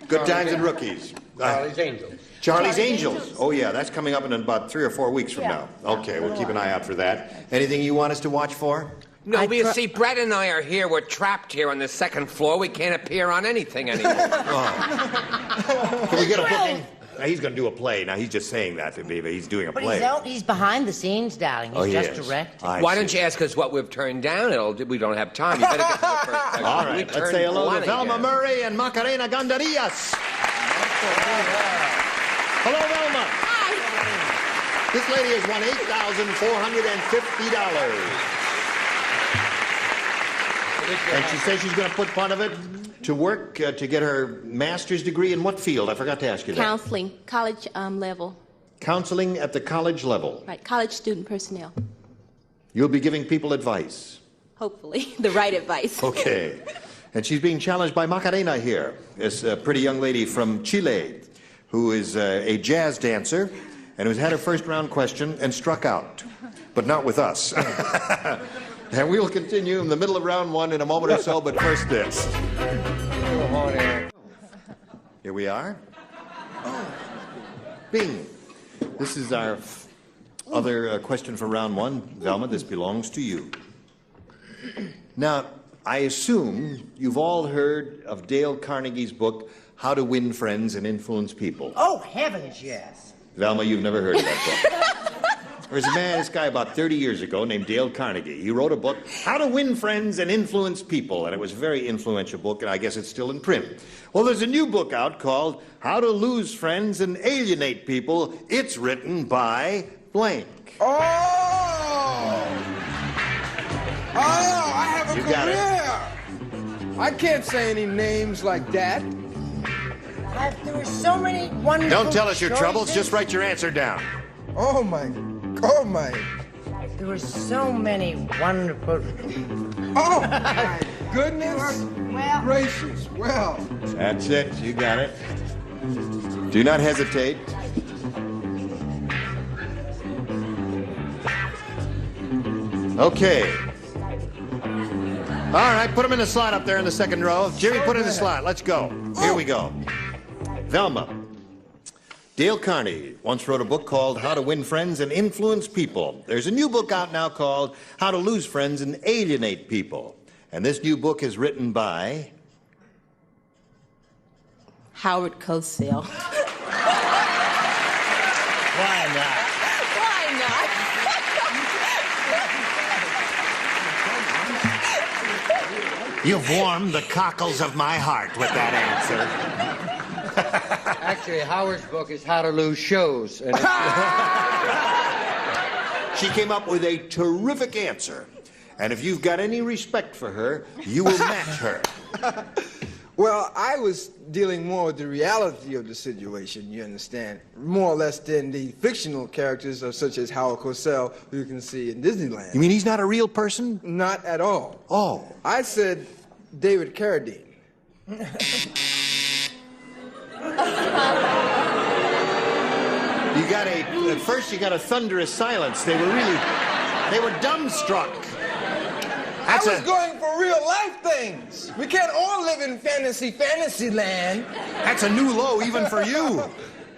Good Times and Rookies. Charlie's Angels. Charlie's Angels. Oh, yeah, that's coming up in about 3 or 4 weeks from now. Okay, we'll keep an eye out for that. Anything you want us to watch for? No, but you see, Brett and I are here. We're trapped here on the second floor. We can't appear on anything anymore. Can we get a booking? Now, he's going to do a play. Now, he's just saying that to me, but he's doing a But play. he's behind the scenes, darling. He's just directing. I Why see. don't you ask us what we've turned down? We don't have time. You better get to the first question. All We right, let's turned say hello to plenty Velma down. Murray and Macarena Gandarias. Hello, Velma. Hi. This lady has won $8,450. And she says she's going to put part of it to work to get her master's degree in what field? I forgot to ask you that. Counseling, college level. Counseling at the college level. Right, college student personnel. You'll be giving people advice. Hopefully, the right advice. Okay. And she's being challenged by Macarena here, this pretty young lady from Chile, who is a jazz dancer and who's had her first round question and struck out, but not with us. And we will continue in the middle of round 1 in a moment or so, but first this. Here we are. Bing. This is our other question for round 1. Velma, this belongs to you. Now, I assume you've all heard of Dale Carnegie's book, How to Win Friends and Influence People. Oh, heavens, yes. Velma, you've never heard of that book. There's a man, this guy about 30 years ago named Dale Carnegie. He wrote a book, How to Win Friends and Influence People, and it was a very influential book, and I guess it's still in print. Well, there's a new book out called How to Lose Friends and Alienate People. It's written by blank. Oh! I have a You got it. career! I can't say any names like that. There were so many wonderful Don't tell us your choices. troubles, just write your answer down. Oh my. There were so many wonderful... Oh my goodness gracious. Well. That's it, you got it. Do not hesitate. Okay. All right, put him in the slot up there in the second row. Jimmy, put in the slot. Let's go. Here we go. Velma. Dale Carnegie once wrote a book called How to Win Friends and Influence People. There's a new book out now called How to Lose Friends and Alienate People. And this new book is written by... Howard Cosell. Why not? Why not? You've warmed the cockles of my heart with that answer. Actually, Howard's book is How to Lose Shows. And She came up with a terrific answer. And if you've got any respect for her, you will match her. Well, I was dealing more with the reality of the situation, you understand, more or less than the fictional characters of such as Howard Cosell, who you can see in Disneyland. You mean he's not a real person? Not at all. Oh. I said David Carradine. You got at first you got a thunderous silence. They were dumbstruck. I was going for real life things. We can't all live in fantasy land. That's a new low even for you.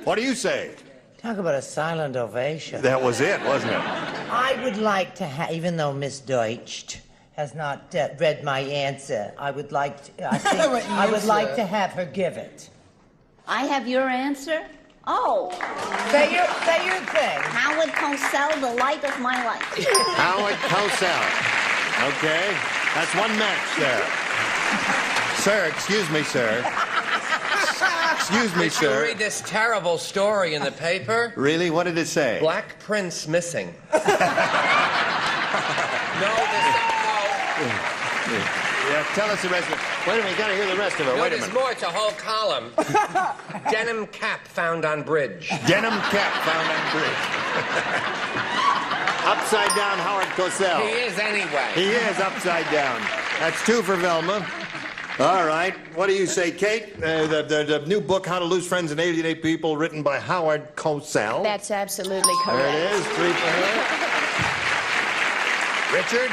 What do you say? Talk about a silent ovation. That was it, wasn't it? I would like to have, even though Miss Deutsch has not read my answer, I would like to, I would like to have her give it. I have your answer? Oh. Say your thing. Howard Cosell, the light of my life. Howard Cosell. Okay, that's one match there. Sir, excuse me, sir. Excuse me, Did you sir. read this terrible story in the paper? Really? What did it say? Black Prince missing. Yeah, tell us the rest of it. Wait a minute, you gotta hear the rest of it. No, Wait a there's minute. more. It's a whole column. Denim cap found on bridge. Denim cap found on bridge. Upside down Howard Cosell. He is anyway. He is upside down. That's two for Velma. All right. What do you say, Kate? The new book, How to Lose Friends and Alienate People, written by Howard Cosell. That's absolutely correct. There it is. Three for her. Richard?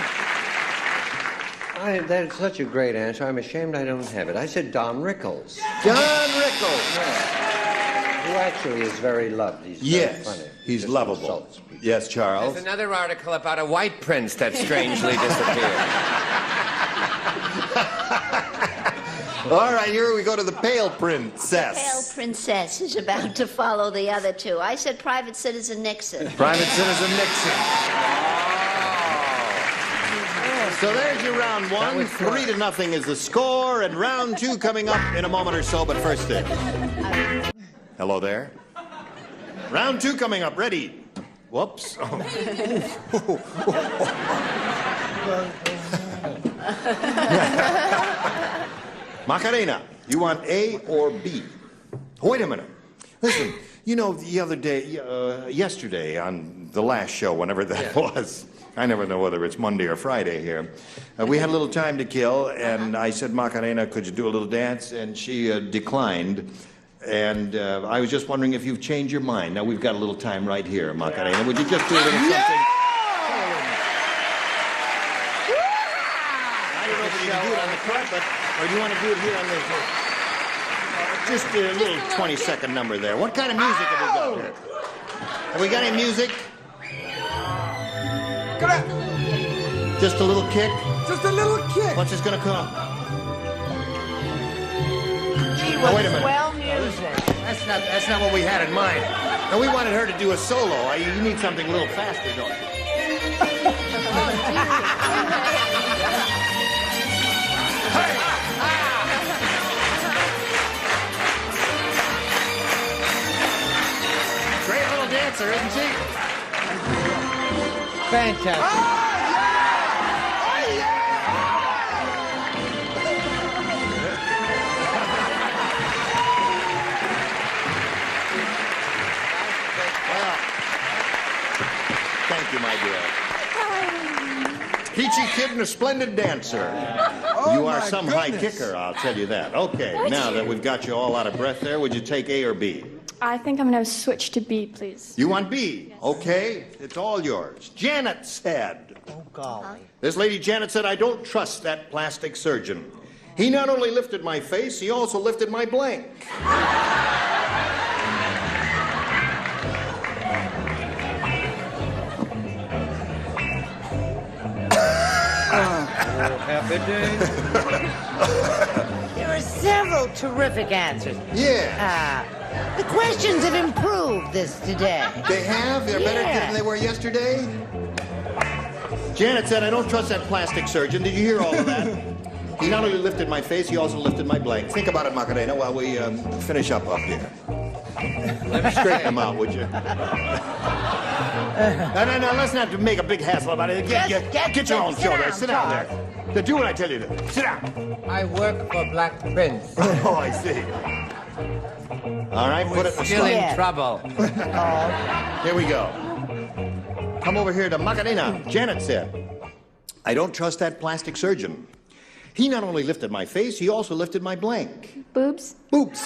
That's such a great answer. I'm ashamed I don't have it. I said Don Rickles. Don Rickles. Who actually is very loved. He's very funny. He's Just lovable. insults people. Yes, Charles. There's another article about a white prince that strangely disappeared. All right, here we go to the Pale Princess. Pale Princess is about to follow the other two. I said Private Citizen Nixon. Private Citizen Nixon. So there's your round one. 3-0 is the score, and round two coming up in a moment or so, but first this. Hello there. Round two coming up. Ready? Whoops. Macarena, you want A or B? Wait a minute. Listen, you know, the other day, yesterday on the last show, whenever that was, I never know whether it's Monday or Friday here, we had a little time to kill, and I said, Macarena, could you do a little dance? And she declined. And I was just wondering if you've changed your mind. Now, we've got a little time right here, Macarena. Would you just do a little something? I don't know if you can do it on the front, but, or do you want to do it here on the... just a little 20-second number there. What kind of music have we got here? Have we got any music? Just a little kick? Just a little kick. What's this going to come? Gee was wait a minute. swell music. That's not what we had in mind. And we wanted her to do a solo. You need something a little faster, don't you? Great little dancer, isn't she? Fantastic. Thank you, my dear. Peachy Kid and a splendid dancer. You are some high kicker, I'll tell you that. Okay, now that we've got you all out of breath there, would you take A or B? I think I'm going to switch to B, please. You want B? Okay, it's all yours. Janet said. Oh, golly. This lady Janet said, I don't trust that plastic surgeon. He not only lifted my face, he also lifted my blank. Happy day. There are several terrific answers. Yeah. The questions have improved this today. They have? They're better than they were yesterday? Janet said, I don't trust that plastic surgeon. Did you hear all of that? He not only lifted my face, he also lifted my blank. Think about it, Macarena, while we finish up here. Let me straighten them out, would you? No, let's not make a big hassle about it. Get your own show there. Sit down there. Do what I tell you to. Sit down. I work for Black Prince. Oh, I see. All right, put it in the Still slot. in trouble. Here we go. Come over here to Macarena. Janet said, I don't trust that plastic surgeon. He not only lifted my face, he also lifted my blank. Boobs? Boobs.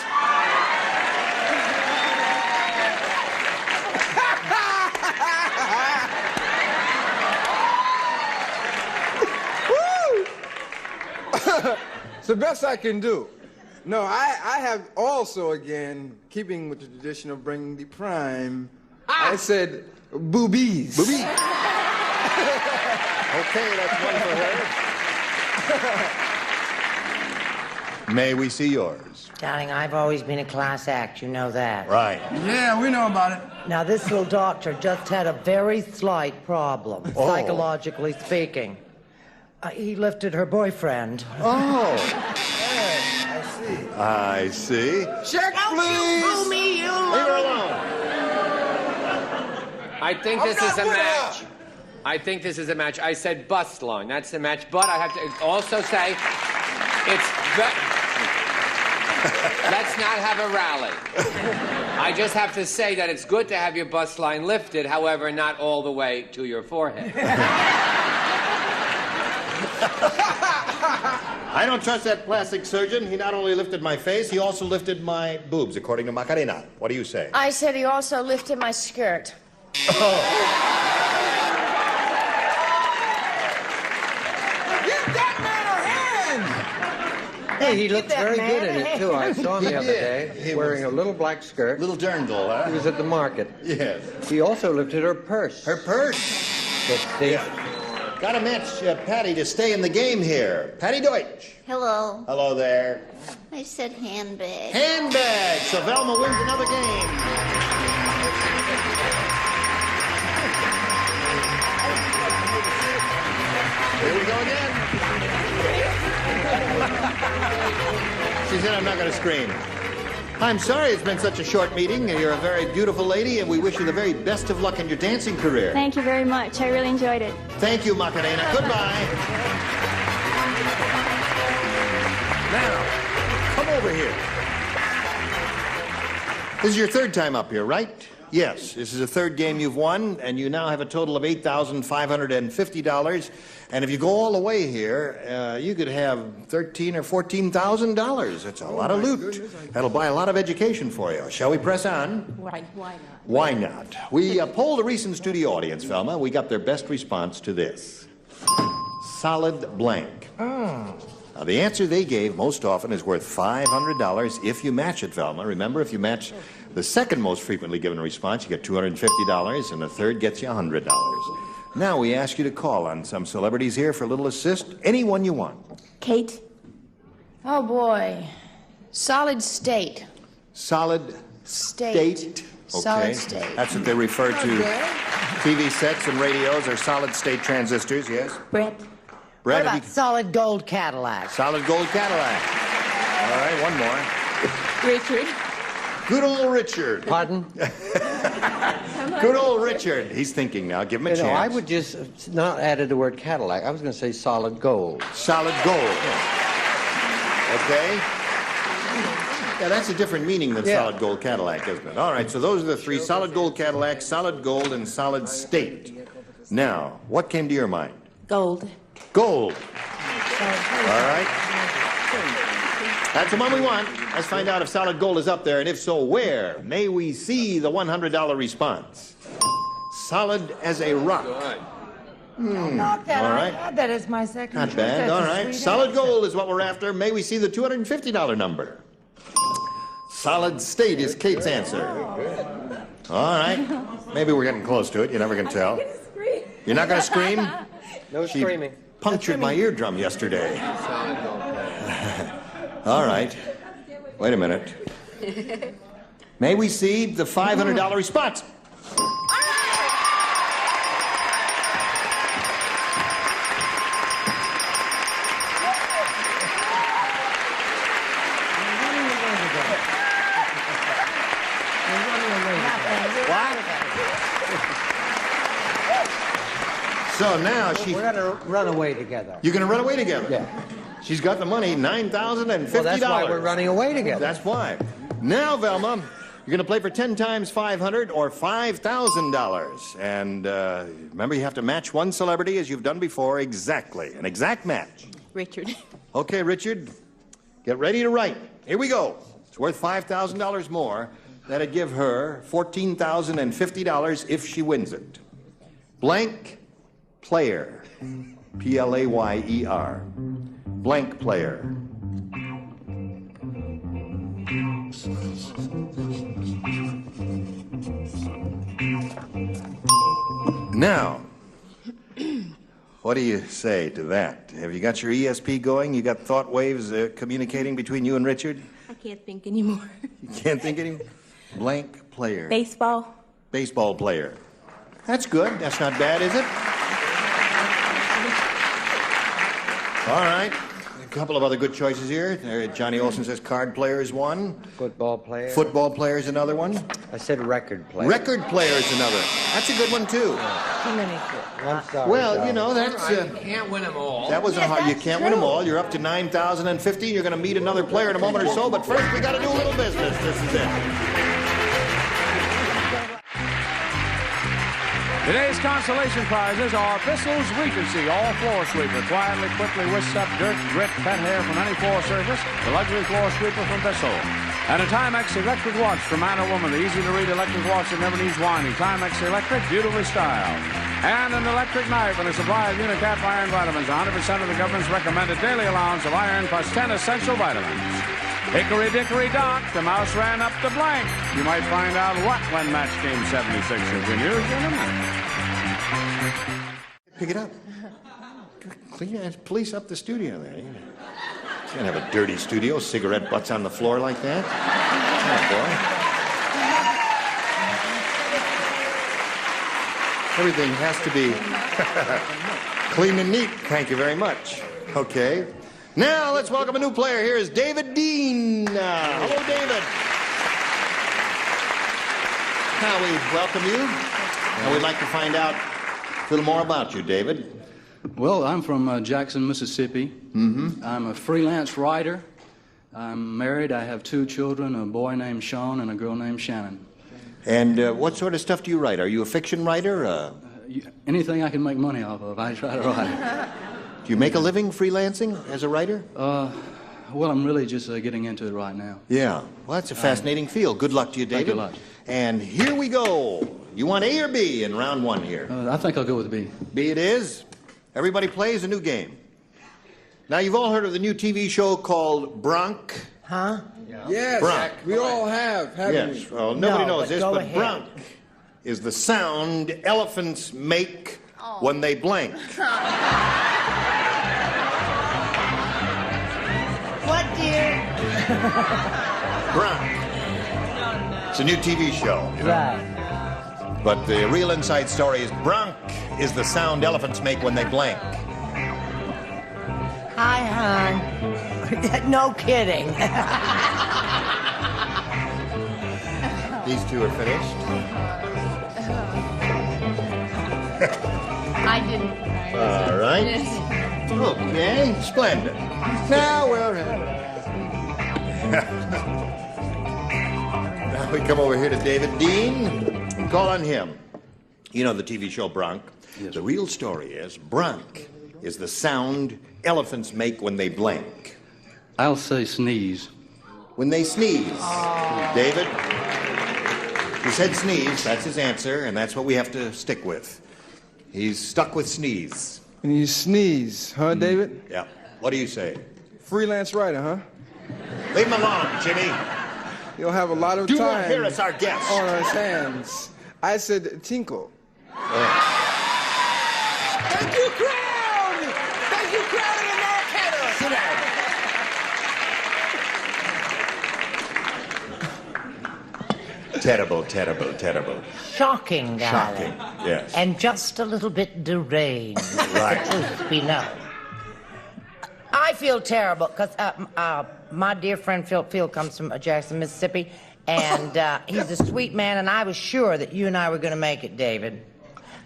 It's the best I can do. No, I have also, again, keeping with the tradition of bringing the prime, I said boobies. Boobies. Okay, that's one for her. May we see yours? Darling, I've always been a class act. You know that. Right. Yeah, we know about it. Now, this little doctor just had a very slight problem, psychologically speaking. He lifted her boyfriend. Oh. I see. I see. Check, please. You boo me, you Leave her alone. I think this is a match. I think this is a match. I said bust line. That's the match. But I have to also say it's... Let's not have a rally. I just have to say that it's good to have your bust line lifted, however, not all the way to your forehead. I don't trust that plastic surgeon. He not only lifted my face, he also lifted my boobs, according to Macarena. What do you say? I said he also lifted my skirt. Oh. Give that man a hand! Hey, he looks very good in it, too. I saw him the other day wearing a little black skirt. Little dirndl, huh? He was at the market. Yes. He also lifted her purse. Her purse? Yeah. Got to match Patty to stay in the game here. Patty Deutsch. Hello. Hello there. I said handbag. Handbag. So Velma wins another game. Here we go again. She said, I'm not going to scream. I'm sorry it's been such a short meeting. You're a very beautiful lady, and we wish you the very best of luck in your dancing career. Thank you very much. I really enjoyed it. Thank you, Macarena. Goodbye. Now, come over here. This is your third time up here, right? Yes, this is the third game you've won, and you now have a total of $8,550. And if you go all the way here, you could have $13,000 or $14,000. That's a lot of loot. That'll buy a lot of education for you. Shall we press on? Why not? Why not? We polled a recent studio audience, Velma. We got their best response to this. Solid blank. Now, the answer they gave most often is worth $500 if you match it, Velma. Remember, if you match the second most frequently given response, you get $250, and the third gets you $100. Now we ask you to call on some celebrities here for a little assist. Anyone you want. Kate? Oh, boy. Solid state. Solid State. state. Solid state. That's what they refer to. TV sets and radios are solid state transistors, yes? Brett. Brett, What have about solid gold Cadillac? solid gold Cadillac. All right, one more. Richard. Good old Richard. Pardon? Good old Richard. He's thinking now. Give him a You chance. know, I would just not added the word Cadillac. I was going to say solid gold. Solid gold. Okay? Yeah, that's a different meaning than solid gold Cadillac, isn't it? All right, so those are the three: solid gold Cadillac, solid gold, and solid state. Now, what came to your mind? Gold. Gold. All right. That's the one we want. Let's find out if solid gold is up there, and if so, where? May we see the $100 response? Solid as a rock. Not that. All I right. had that as my second Not choice. bad. That's All a right. sweet Solid answer. gold is what we're after. May we see the $250 number? Solid state is Kate's answer. All right. Maybe we're getting close to it. You're never going to tell. You're not going to scream? No She screaming. punctured my eardrum yesterday. All right. Wait a minute. May we see the $500 response? So now she. We're going to run away together. You're going to run away together? Yeah. She's got the money, $9,050. Well, that's why we're running away together. That's why. Now, Velma, you're going to play for 10 times $500 or $5,000. And remember, you have to match one celebrity as you've done before exactly. An exact match. Richard. Okay, Richard, get ready to write. Here we go. It's worth $5,000 more. That'd give her $14,050 if she wins it. Blank player. Player. Blank player. Now, what do you say to that? Have you got your ESP going? You got thought waves communicating between you and Richard? I can't think anymore. You can't think any? Blank player. Baseball. Baseball player. That's good. That's not bad, is it? All right. A couple of other good choices here. Johnny Olson says card player is one. Football player. Football player is another one. I said record player. Record player is another. That's a good one, too. Too many. I'm sorry. Well, you know, that's... You can't win them all. That wasn't hard. You can't win them all. You're up to 9,050. You're going to meet another player in a moment or so. But first, we got to do a little business. This is it. Today's consolation prizes are Bissell's Regency All-Floor Sweeper. Quietly, quickly whisks up dirt, grit, pet hair from any floor surface. The luxury floor sweeper from Bissell. And a Timex electric watch for man or woman. The easy-to-read electric watch that never needs winding. Timex Electric, beautifully styled. And an electric knife and a supply of Unicap iron vitamins. 100% of the government's recommended daily allowance of iron plus 10 essential vitamins. Hickory dickory dock, the mouse ran up the blank. You might find out what when match game 76 continues in a minute. Pick it up. Clean it. Police up the studio there. You can't have a dirty studio, cigarette butts on the floor like that. Oh, boy. Everything has to be clean and neat. Thank you very much. Okay. Now, let's welcome a new player. Here is David Dean. Hello, David. Now, we welcome you. And we'd like to find out a little more about you, David. Well, I'm from Jackson, Mississippi. Mm-hmm. I'm a freelance writer. I'm married. I have 2 children, a boy named Sean and a girl named Shannon. And what sort of stuff do you write? Are you a fiction writer? Anything I can make money off of, I try to write. Do you make a living freelancing as a writer? Well, I'm really just getting into it right now. Yeah. Well, that's a fascinating field. Good luck to you, David. Thank you a lot. And here we go. You want A or B in round 1 here? I think I'll go with B. B it is. Everybody plays a new game. Now, you've all heard of the new TV show called Bronk. Huh? Yes, Bronk. we all have, haven't Yes. we? Well, nobody No, knows but this, go but ahead. Bronk is the sound elephants make when they blink. What, dear? Brunk. It's a new TV show, you know? Right. But the real inside story is Brunk is the sound elephants make when they blink. Hi, hon. No kidding. These two are finished. I didn't. All right. Okay, splendid. Now we're ready. Now we come over here to David Dean and call on him. You know the TV show Brunk? Yes. The real story is Brunk is the sound elephants make when they blink. I'll say sneeze. When they sneeze. David? He said sneeze. That's his answer, and that's what we have to stick with. He's stuck with sneeze. And you sneeze, huh, David? Yeah. What do you say? Freelance writer, huh? Leave him alone, Jimmy. You'll have a lot of Do time. not hear us, our guest. On our hands. I said tinkle. Thank you, crowd! Thank you, crowd in Americana! Sit down. Terrible, terrible, terrible. Shocking, darling. Shocking, yes. And just a little bit deranged. Right. The truth be known. I feel terrible because my dear friend Phil comes from Jackson, Mississippi, and he's a sweet man, and I was sure that you and I were going to make it, David.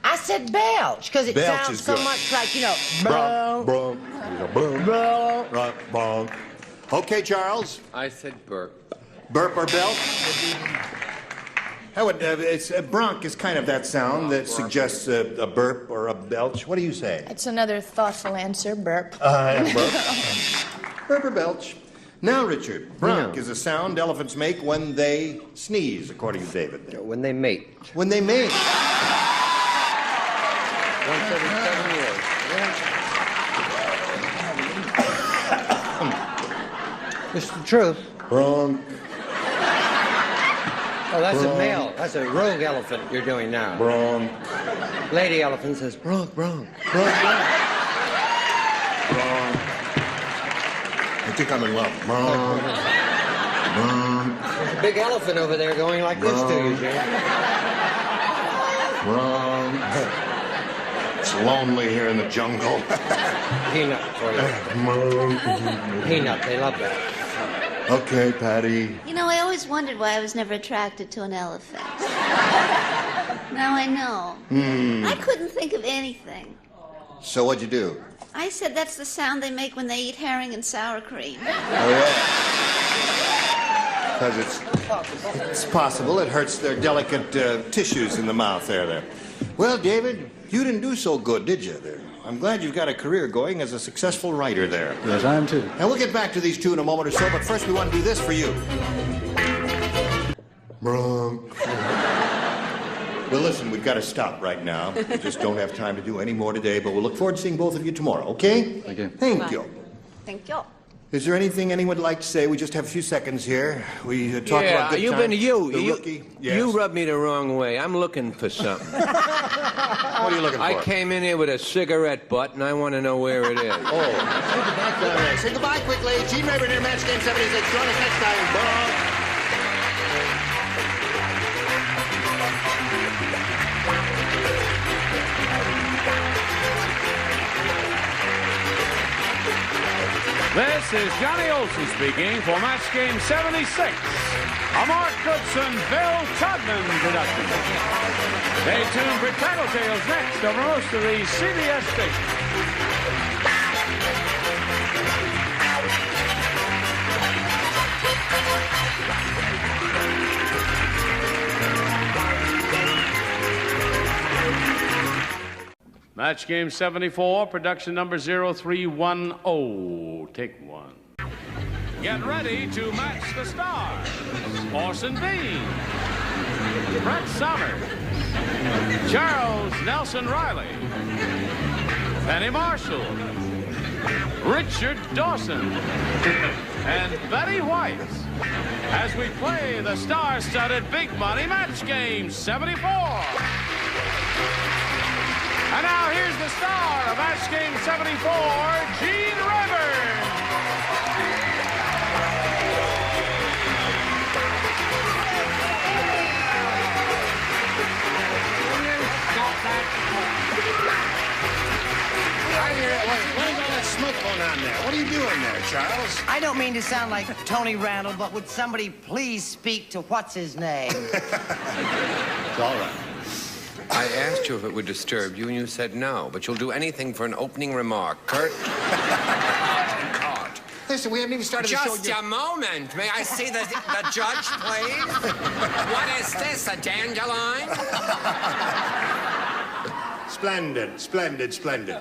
I said belch because it Belch sounds is so good. much like, you know, Brunk, brunk, brunk, brunk. brunk, brunk. Okay, Charles. I said burp. Burp or belch? How would, brunk is kind of that sound that suggests a burp or a belch. What do you say? That's another thoughtful answer, burp. Burp. Burp or belch. Now, Richard, brunk is a sound elephants make when they sneeze, according to David. When they mate. When they mate. Once every 7 years. It's the truth. Brunk. Oh, that's Brunk. a male. That's a rogue elephant you're doing now. Brunk. Lady elephant says, brunk, brunk. Brunk, brunk. Brunk. I think I'm in love. Brunk. Brunk. There's a big elephant over there going like this to you, Jim. Brunk. It's lonely here in the jungle. Peanut for you. Peanut, they love that. Okay, Patty. You know, I always wondered why I was never attracted to an elephant. Now I know. I couldn't think of anything. So what'd you do? I said that's the sound they make when they eat herring and sour cream. Oh, yeah. Because it's possible it hurts their delicate tissues in the mouth there. Well, David, you didn't do so good, did you, there? I'm glad you've got a career going as a successful writer there. Yes, I am too. And we'll get back to these two in a moment or so, but first we want to do this for you. Brunk. Well, listen, we've got to stop right now. We just don't have time to do any more today, but we'll look forward to seeing both of you tomorrow, okay? Thank you. Thank you. Thank you. Is there anything anyone would like to say? We just have a few seconds here. We talked about good you've times. been you. The You, rookie. Yes. you rubbed me the wrong way. I'm looking for something. What are you looking for? I came in here with a cigarette butt, and I want to know where it is. Oh. Say goodbye quickly. Gene Rayburn here, Match Game 76. Join us next time. Bye. This is Johnny Olson speaking for Match Game 76, a Mark Goodson, Bill Todman production. Stay tuned for Tattletales next over most of these CBS stations. Match Game 74, production number 0310. Take one. Get ready to match the stars. Orson Bean, Brett Somers, Charles Nelson Riley, Penny Marshall, Richard Dawson, and Betty White as we play the star-studded Big Money Match Game 74. And now here's the star of Match Game 74, Gene Rayburn. smoke going on there? What are you doing there, Charles? I don't mean to sound like Tony Randall, but would somebody please speak to what's his name? It's all right. I asked you if it would disturb you, and you said no. But you'll do anything for an opening remark. Kurt? Listen, we haven't even started the show. Just a moment. May I see the judge, please? What is this, a dandelion? Splendid, splendid, splendid.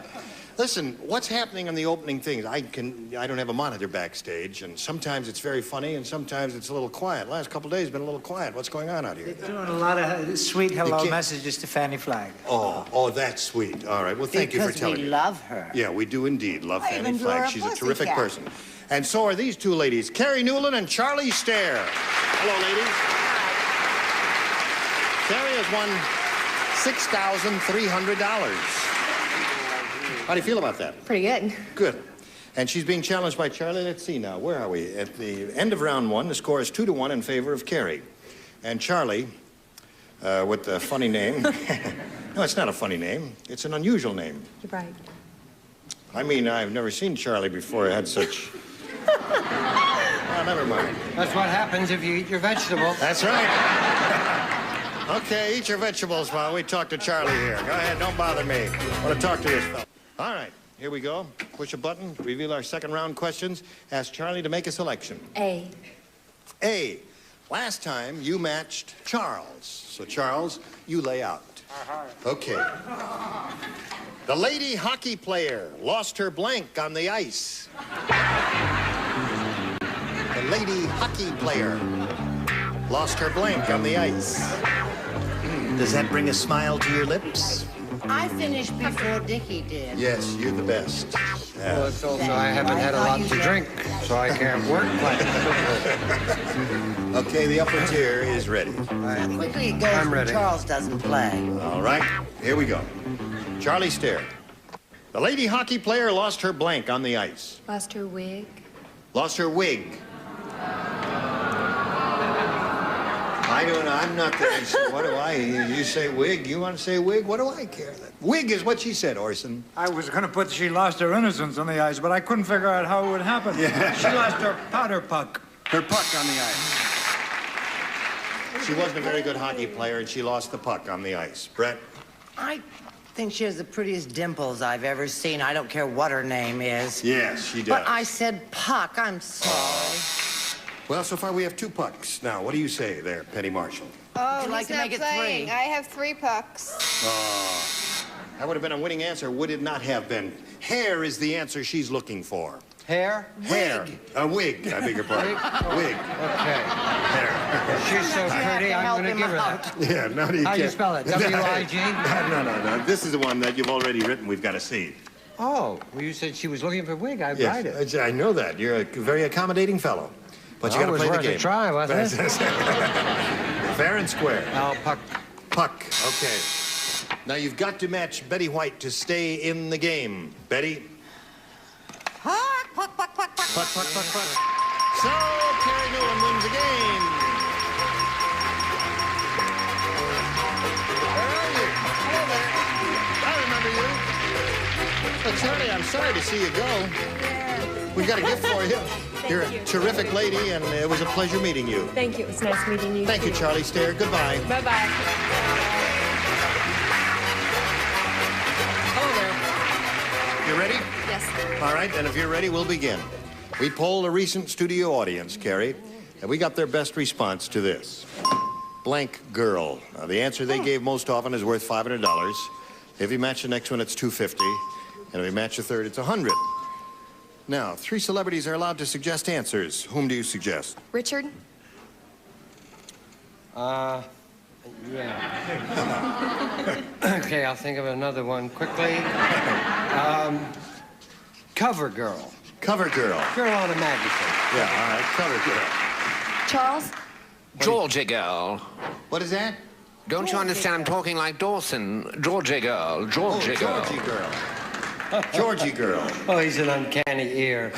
Listen, what's happening on the opening things? I don't have a monitor backstage, and sometimes it's very funny, and sometimes it's a little quiet. Last couple of days been a little quiet. What's going on out here? They're doing a lot of sweet hello messages to Fannie Flagg. Oh, that's sweet. All right. Well, thank you for telling me. Because we love her. Yeah, we do indeed love Fannie even Flagg. Dora She's a terrific Pussycat. person. And so are these two ladies, Carrie Newland and Charlie Stair. Hello, ladies. Carrie has won $6,300. How do you feel about that? Pretty good. Good. And she's being challenged by Charlie. Let's see now. Where are we? At the end of round one, the score is 2-1 in favor of Carrie. And Charlie, with the funny name. No, it's not a funny name. It's an unusual name. You're right. I mean, I've never seen Charlie before. I had such... Oh, never mind. That's what happens if you eat your vegetables. That's right. Okay, eat your vegetables while we talk to Charlie here. Go ahead, don't bother me. I want to talk to this fellow. All right, here we go. Push a button, reveal our second round questions. Ask Charlie to make a selection. A. A. Last time you matched Charles. So, Charles, you lay out. Okay. The lady hockey player lost her blank on the ice. The lady hockey player lost her blank on the ice. Does that bring a smile to your lips? I finished before Dickie did. Yes, you're the best. Well, it's also I haven't had a lot to drink, so I can't work like Okay, the upper tier is ready. Quickly it goes I'm when ready. Charles doesn't play. All right, here we go. Charlie Stair. The lady hockey player lost her blank on the ice. Lost her wig. Lost her wig. I don't know. I'm not the... What do I... You say wig? You want to say wig? What do I care? Wig is what she said, Orson. I was going to put she lost her innocence on the ice, but I couldn't figure out how it would happen. Yeah. She lost her powder puck. Her puck on the ice. She wasn't a very good hockey player, and she lost the puck on the ice. Brett? I think she has the prettiest dimples I've ever seen. I don't care what her name is. Yes, she does. But I said puck. I'm sorry. Well, so far we have 2 pucks. Now, what do you say there, Penny Marshall? Oh, Would you like he's to not make it playing. 3? I have 3 pucks. Oh, that would have been a winning answer, would it not have been? Hair is the answer she's looking for. Hair? Hair. A wig, I beg your pardon. Wig. Okay. Hair. She's so pretty, I'm going to give her that. Yeah, no, you How can't. you spell it? W-I-G? No. This is the one that you've already written. We've got to see. Oh, well, you said she was looking for wig. I'd write it. Yes, I know that. You're a very accommodating fellow. But you got to play the game. It was worth a try, wasn't it? Fair and square. Now, puck. Puck, okay. Now you've got to match Betty White to stay in the game. Betty? Puck, puck, puck, puck, puck. Puck, puck, puck, puck. So, Carrie Newland wins the game. Where are you? Hello there. I remember you. Well, Charlie, I'm sorry to see you go. We've got a gift for you. You're a terrific lady, and it was a pleasure meeting you. Thank you. It was nice meeting you. Thank you, Charlie Stair. Goodbye. Bye-bye. Hello there. You ready? Yes. All right, and if you're ready, we'll begin. We polled a recent studio audience, Carrie, and we got their best response to this. Blank girl. Now, the answer they gave most often is worth $500. If you match the next one, it's $250. And if you match the third, it's $100. Now, 3 celebrities are allowed to suggest answers. Whom do you suggest? Richard? Yeah. Okay, I'll think of another one quickly. Cover girl. Cover girl. Girl on a magazine. Yeah, all right, cover girl. Charles? Georgie girl. What is that? Don't you understand? I'm talking like Dawson. Georgie girl. Georgie girl. Georgie girl. Georgie girl. Oh, he's an uncanny ear.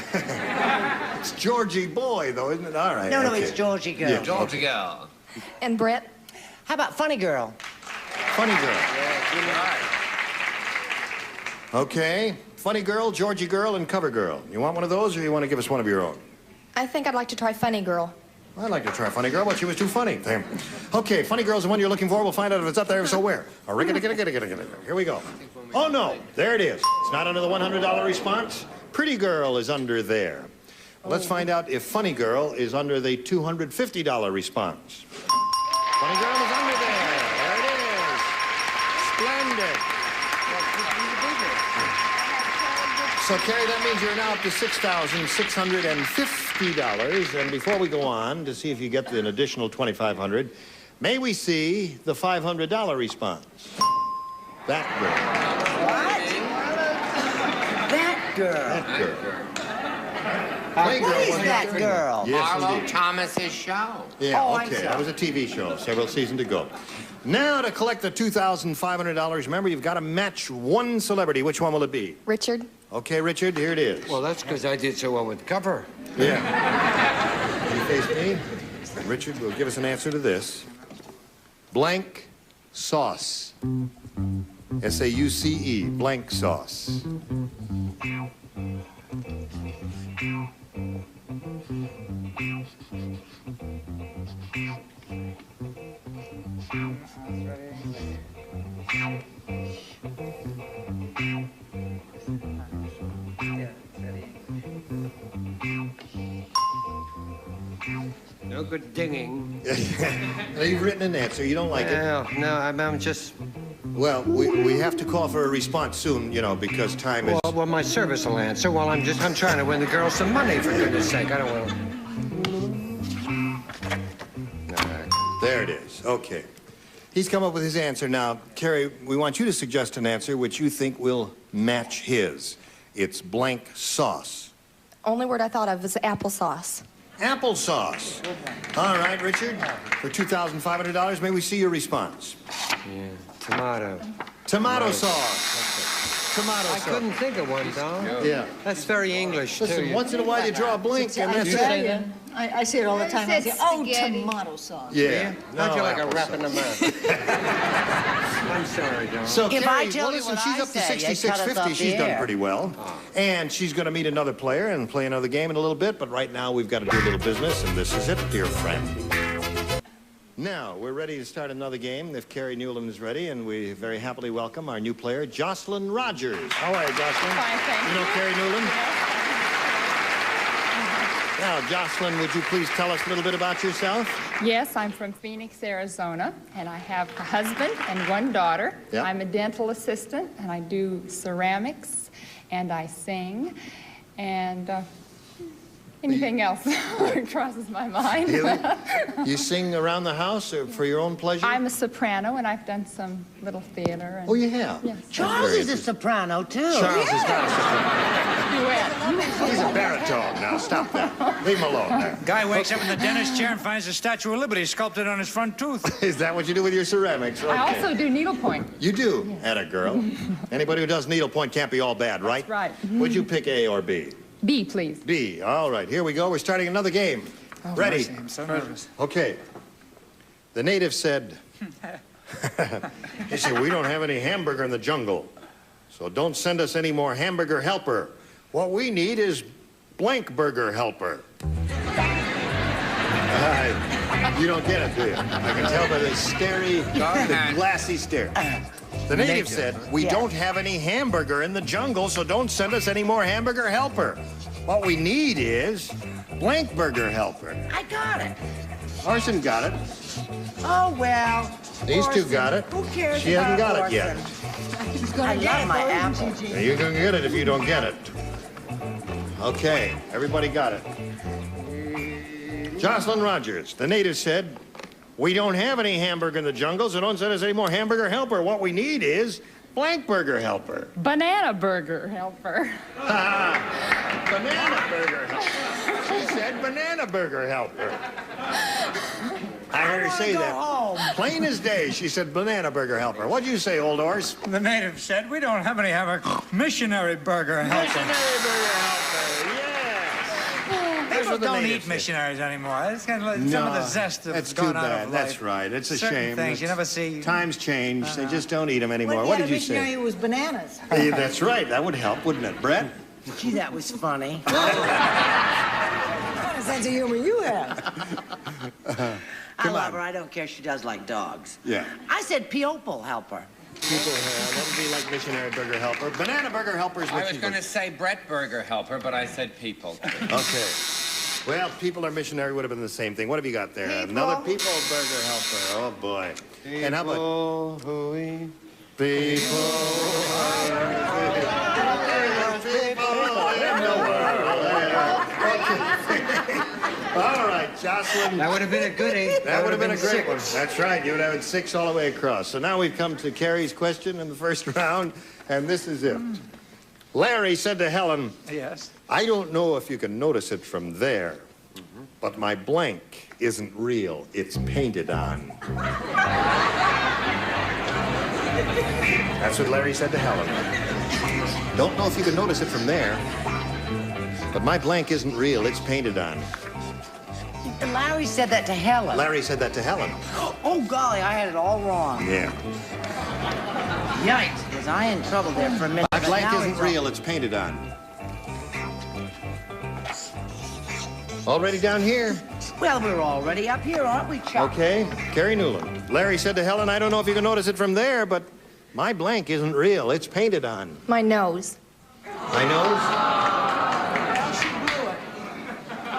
It's Georgie boy, though, isn't it? All right. No, okay. it's Georgie girl. Yeah, Georgie girl. And Brett? How about funny girl? Funny girl. Okay. Funny Girl, Georgie Girl, and Cover Girl. You want one of those, or you want to give us one of your own? I think I'd like to try Funny Girl. I'd like to try Funny Girl, but she was too funny. Okay, Funny Girl's the one you're looking for. We'll find out if it's up there, so where. Here we go. Oh, no. There it is. It's not under the $100 response. Pretty Girl is under there. Let's find out if Funny Girl is under the $250 response. Funny Girl is under there. There it is. Splendid. So, Carrie, that means you're now up to $6,650. And before we go on to see if you get an additional $2,500, may we see the $500 response? That girl. What? That girl. That girl. What is that girl? Yes, Marlo indeed. Thomas's show. Yeah, Oh, I'm okay. sorry. That was a TV show several seasons ago. Now, to collect the $2,500, remember, you've got to match one celebrity. Which one will it be? Richard? Okay, Richard, here it is. Well, that's because I did so well with cover. Yeah. You face me. Richard will give us an answer to this. Blank sauce. S-A-U-C-E, blank sauce. No good dinging. You've written an answer. You don't like it? No, I'm just... Well, we have to call for a response soon, you know, because time is... Well, my service will answer while I'm trying to win the girls some money, for goodness sake. I don't want to... There it is. Okay. He's come up with his answer. Now, Carrie, we want you to suggest an answer which you think will match his. It's blank sauce. Only word I thought of was applesauce. Applesauce. All right, Richard. For $2,500, may we see your response? Yeah, tomato. Tomato sauce. Tomato sauce. I couldn't think of one, Don. Yeah. That's very English, Listen, too. once in a while you draw a blink, and that's Italian. it. I see it all the time. I say, said oh, spaghetti. tomato sauce. Yeah. How'd you like a applesauce. rap in the mouth? I'm sorry, Don. So, If Carrie, I tell you listen, what she's I up to say, you cut us 6650. off She's the done air. pretty well. And she's going to meet another player and play another game in a little bit. But right now, we've got to do a little business, and this is it, dear friend. Now, we're ready to start another game if Carrie Newland is ready, and we very happily welcome our new player, Jocelyn Rogers. How are you, Jocelyn? Fine, thank You know Carrie Newland? Now, Jocelyn, would you please tell us a little bit about yourself? Yes, I'm from Phoenix, Arizona, and I have a husband and one daughter. Yep. I'm a dental assistant, and I do ceramics, and I sing, and anything else that crosses my mind. Really? You sing around the house or for your own pleasure? I'm a soprano, and I've done some little theater. And, Oh, you have? Yes. Charles is a soprano, too. Charles is not a Duet. soprano. He's a baritone. Now, stop that. Leave him alone there. Guy wakes up in the dentist chair and finds the Statue of Liberty sculpted on his front tooth. Is that what you do with your ceramics? Okay. I also do needlepoint. You do? Atta girl. Anybody who does needlepoint can't be all bad, right? Right. Would you pick A or B? B, please. B. All right, here we go. We're starting another game. Ready? Mercy, I'm so nervous. Okay. The native said, he said, we don't have any hamburger in the jungle, so don't send us any more hamburger helper. What we need is blank burger helper. You don't get it, do you? I can tell by the the glassy stare. The native said, we don't have any hamburger in the jungle, so don't send us any more hamburger helper. What we need is blank burger helper. I got it. Orson got it. Oh, well. These two Orson, got it. Who cares She hasn't about got it yet. Orson? I love my apple. Now, you can get it if you don't get it. Okay, everybody got it. Jocelyn Rogers, the native said, we don't have any hamburger in the jungle, so don't send us any more hamburger helper. What we need is blank burger helper. Banana burger helper. Banana burger helper. She said banana burger helper. I heard her say that. Plain as day, she said banana burger helper. What'd you say, old horse? The native said, we don't have any missionary burger helper. Missionary burger helper, yes. There's People the don't natives eat missionaries anymore. It's kind of like some of the zest that's that's too gone out bad. of life. That's right. It's a Certain shame. things you never see. Times change. They just don't eat them anymore. What did you say? It was bananas. Hey, that's right. That would help, wouldn't it, Brett? Gee, that was funny. What kind of sense of humor you have? I love her. I don't care. She does like dogs. Yeah. I said Piople helper. People that would be like missionary burger helper. Banana burger helper is what I was you going to say Brett Burger Helper, but I said people. Okay. Well, people or missionary would have been the same thing. What have you got there? People. Another people burger helper. Oh, boy. And how about... People. All right, Jocelyn. That would have been a goodie. That would have been a great one. That's right. You would have had 6 all the way across. So now we've come to Carrie's question in the first round, and this is it. Larry said to Helen, Yes. I don't know if you can notice it from there, but my blank isn't real. It's painted on. That's what Larry said to Helen. Don't know if you can notice it from there, but my blank isn't real. It's painted on. Larry said that to Helen. Larry said that to Helen. Oh, golly, I had it all wrong. Yeah. Yikes, was I in trouble there for a minute. My but blank now isn't it's real. It's painted on. Already down here. Well, we're already up here, aren't we, Chuck? Okay. Carrie Newland. Larry said to Helen, I don't know if you can notice it from there, but my blank isn't real. It's painted on. My nose. My nose?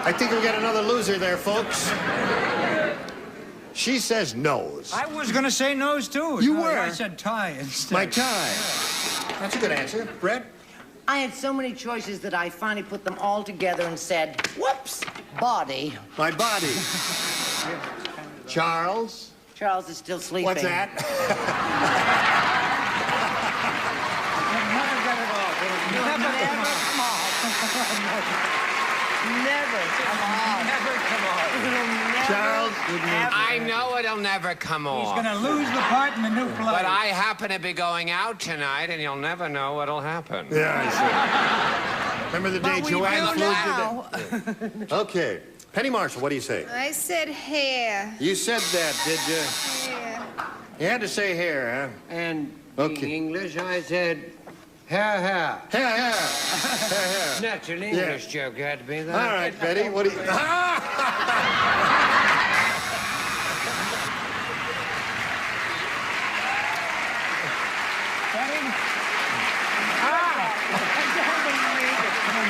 I think we got another loser there, folks. She says nose. I was going to say nose, too. You No, were? I said tie instead. My tie. That's a good answer. Brett? I had so many choices that I finally put them all together and said, whoops, body. My body. Charles? Charles is still sleeping. What's that? Charles? I know it'll never come off. He's going to lose the part in the new play. But I happen to be going out tonight, and you'll never know what'll happen. Yeah, I see. Remember the day Joanne flew to the... Okay. Penny Marshall, what do you say? I said hair. You said that, did you? Hair. You had to say hair, huh? And Okay. in English, I said hair, hair. Hair, hair. Hair, hair. That's an English joke. You had to be that. All right, Betty, what do you...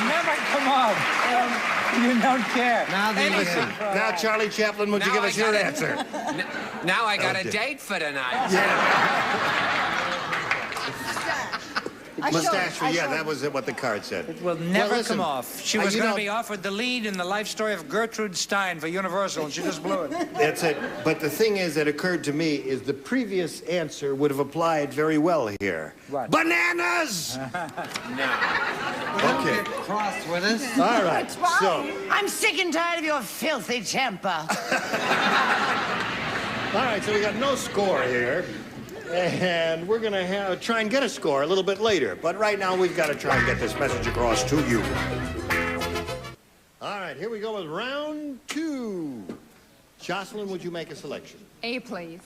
Never come on. You don't care. Now, Listen, now, Charlie Chaplin, would you give us your answer? Now I got Okay. a date for tonight. Mustache, yeah, that was what the card said. It will never listen, come off. She was you going know- to be offered the lead in the life story of Gertrude Stein for Universal, and she just blew it. That's it. But the thing is that occurred to me is the previous answer would have applied very well here. What? Bananas! Okay. Cross with us. All right. What's wrong? So, I'm sick and tired of your filthy temper. all right. So we got no score here, and we're gonna try and get a score a little bit later. But right now we've got to try and get this message across to you. All right. Here we go with round 2. Jocelyn, would you make a selection? A, please.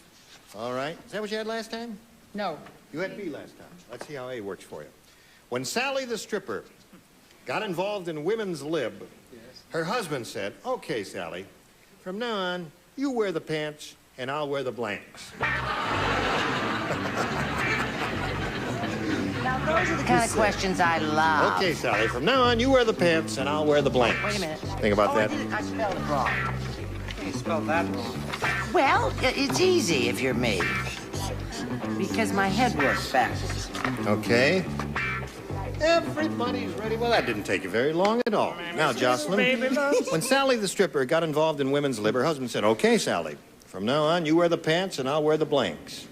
All right. Is that what you had last time? No. You had B last time. Let's see how A works for you. When Sally the stripper got involved in women's lib, her husband said, okay, Sally, from now on, you wear the pants and I'll wear the blanks. Now, those are the kind of questions I love. Okay, Sally, from now on, you wear the pants and I'll wear the blanks. Wait a minute. Think about that. I spelled it wrong. You spelled that wrong. Well, it's easy if you're me. Because my head works backwards. Okay. Everybody's ready. Well, that didn't take you very long at all. Now, Jocelyn, when Sally the stripper got involved in women's lib, her husband said, okay, Sally, from now on, you wear the pants and I'll wear the blanks.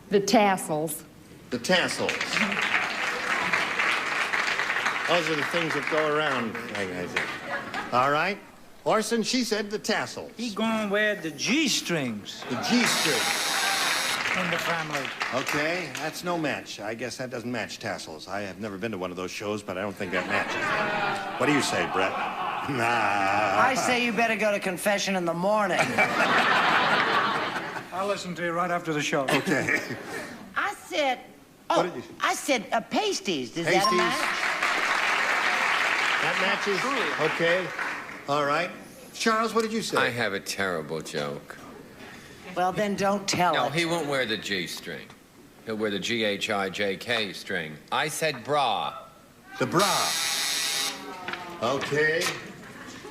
The tassels. The tassels. Those are the things that go around. I think. All right. Orson, she said the tassels. He gonna wear the G-strings The G-string. in the family. Okay, that's no match. I guess that doesn't match tassels. I have never been to one of those shows, but I don't think that matches. What do you say, Brett? Nah. I say you better go to confession in the morning. I'll listen to you right after the show. Okay. I said, I said pasties. Does Pasties. that match? That matches? Okay. All right. Charles, what did you say? I have a terrible joke. Well, then don't tell No, it. he won't wear the G string. He'll wear the G-H-I-J-K string. I said bra. The bra. Okay.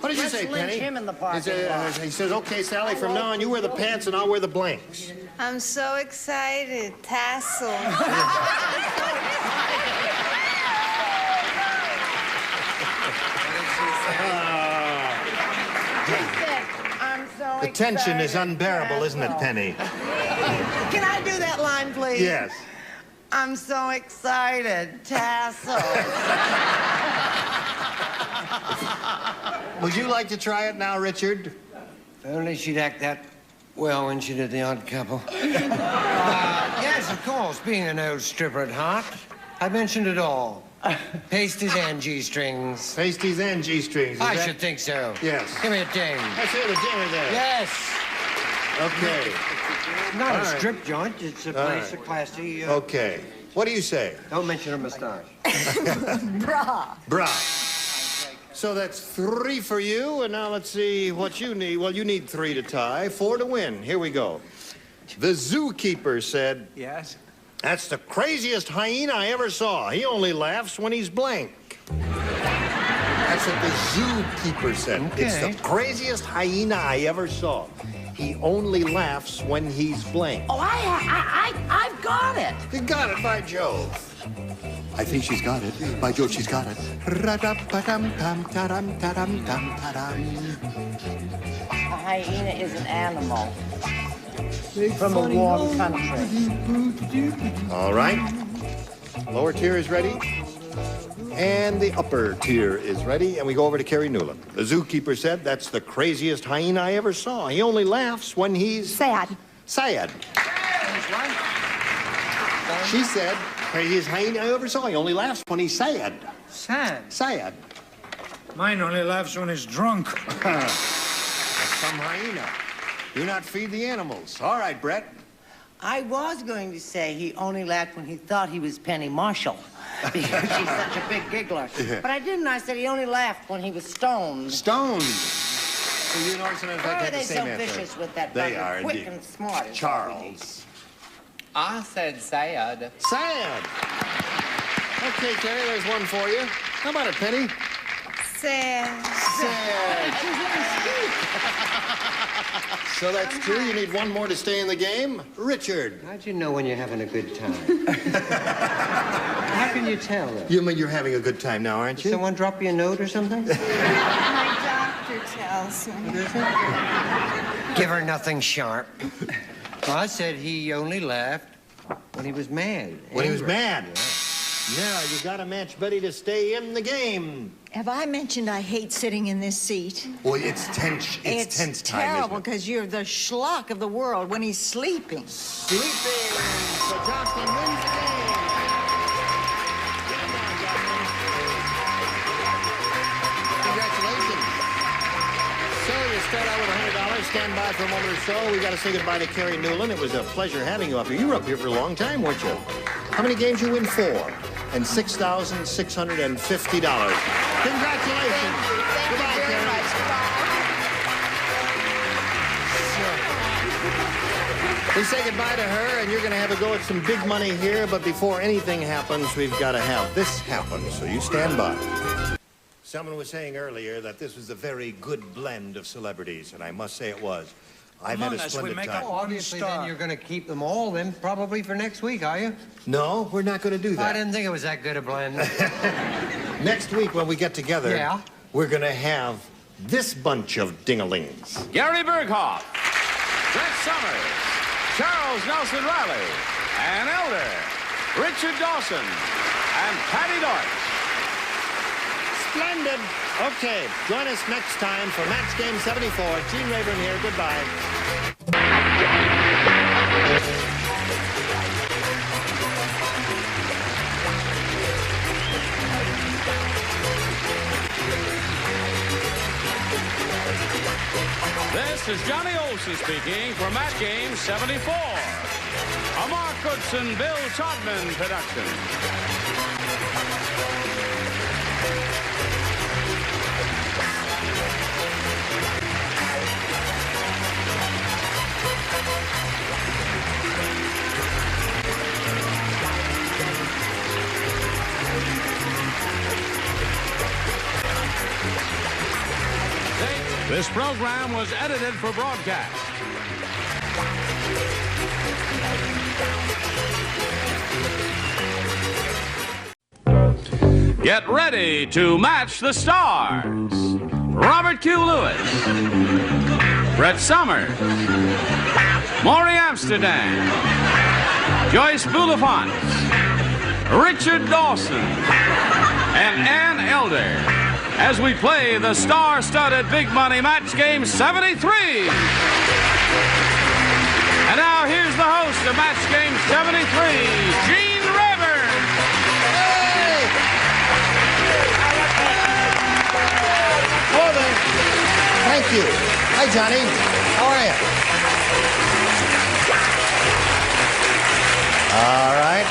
What did you Let's say, lynch Penny? him in the parking lot. He says, okay, Sally, from now on, you wear the pants and I'll wear the blanks. I'm so excited. Tassel. I'm so The tension is excited, unbearable, isn't it, Tassel. Penny? Can I do that line, please? Yes. I'm so excited. Tassel. Would you like to try it now, Richard? If only she'd act that well when she did The Odd Couple. Yes, of course, being an old stripper at heart. I mentioned it all. Pasties and G-strings. Pasties and G-strings. I should think so. Yes. Give me a ding. Let's hear the dinger there. Yes. Okay. Not All a right. strip joint. It's a All place right. of classy. Okay. What do you say? Don't mention a moustache. Bra. Bra. So that's 3 for you, and now let's see what you need. Well, you need 3 to tie, 4 to win. Here we go. The zookeeper said, Yes? "That's the craziest hyena I ever saw. He only laughs when he's blank." That's what the zookeeper said. Okay. It's the craziest hyena I ever saw. He only laughs when he's blank. Oh, I've got it. You got it, by Jove. I think she's got it. By Jove, she's got it. A hyena is an animal from a warm country. All right. Lower tier is ready. And the upper tier is ready. And we go over to Carrie Newland. The zookeeper said, "That's the craziest hyena I ever saw. He only laughs when he's Sad. sad." She said, "Craziest hyena I ever saw. He only laughs when he's sad." Sad. Sad. Mine only laughs when he's drunk. That's some hyena. Do not feed the animals. All right, Brett. I was going to say he only laughed when he thought he was Penny Marshall because she's such a big giggler. But I didn't. I said he only laughed when he was stoned. Stoned. So you and Orson, in Why fact, are had they the same so answer. vicious with that They bugger? are Quick indeed. and smart. is all they need. Charles. I said sad. Sad. Okay, Carrie, there's one for you. How about it, Penny? Sad. Sad. So that's 2. You need 1 more to stay in the game. Richard. How'd you know when you're having a good time? How can you tell? That? You mean you're having a good time now, aren't Did you? someone drop you a note or something? My doctor tells me. Give her nothing sharp. Well, I said he only laughed when he was mad. When he was angry. mad. Now you got to match Betty to stay in the game. Have I mentioned I hate sitting in this seat? Well, it's tense. It's tense time, isn't terrible it? because you're the schlock of the world when he's sleeping. Sleeping. So Jocelyn wins the game. Get him down, Jocelyn. Congratulations. So you start out with $100. Stand by for a moment or so. We got to say goodbye to Carrie Newland. It was a pleasure having you up here. You were up here for a long time, weren't you? How many games you win? 4. And $6,650. Congratulations. Goodbye, Carrie. We say goodbye to her, and you're going to have a go at some big money here, but before anything happens, we've got to have this happen, so you stand by. Someone was saying earlier that this was a very good blend of celebrities, and I must say it was. I've had a splendid time. Oh, obviously, then you're going to keep them all, then, probably for next week, are you? No, we're not going to do I that. didn't think it was that good a blend. Next week, when we get together, Yeah. we're going to have this bunch of dingalings. Gary Berghoff, Brett Summers, Charles Nelson Riley, Ann Elder, Richard Dawson, and Patty Deutsch. Splendid. Okay, join us next time for Match Game 74. Gene Rayburn here. Goodbye. This is Johnny Olson speaking for Match Game 74. A Mark Goodson, Bill Todman production. This program was edited for broadcast. Get ready to match the stars. Robert Q. Lewis, Brett Summers, Maury Amsterdam, Joyce Bulifant, Richard Dawson, and Ann Elder, as we play the star-studded Big Money Match Game 73. And now here's the host of Match Game 73, Gene Rayburn. Hey! Hello there. Thank you. Hi, Johnny. How are you? All right.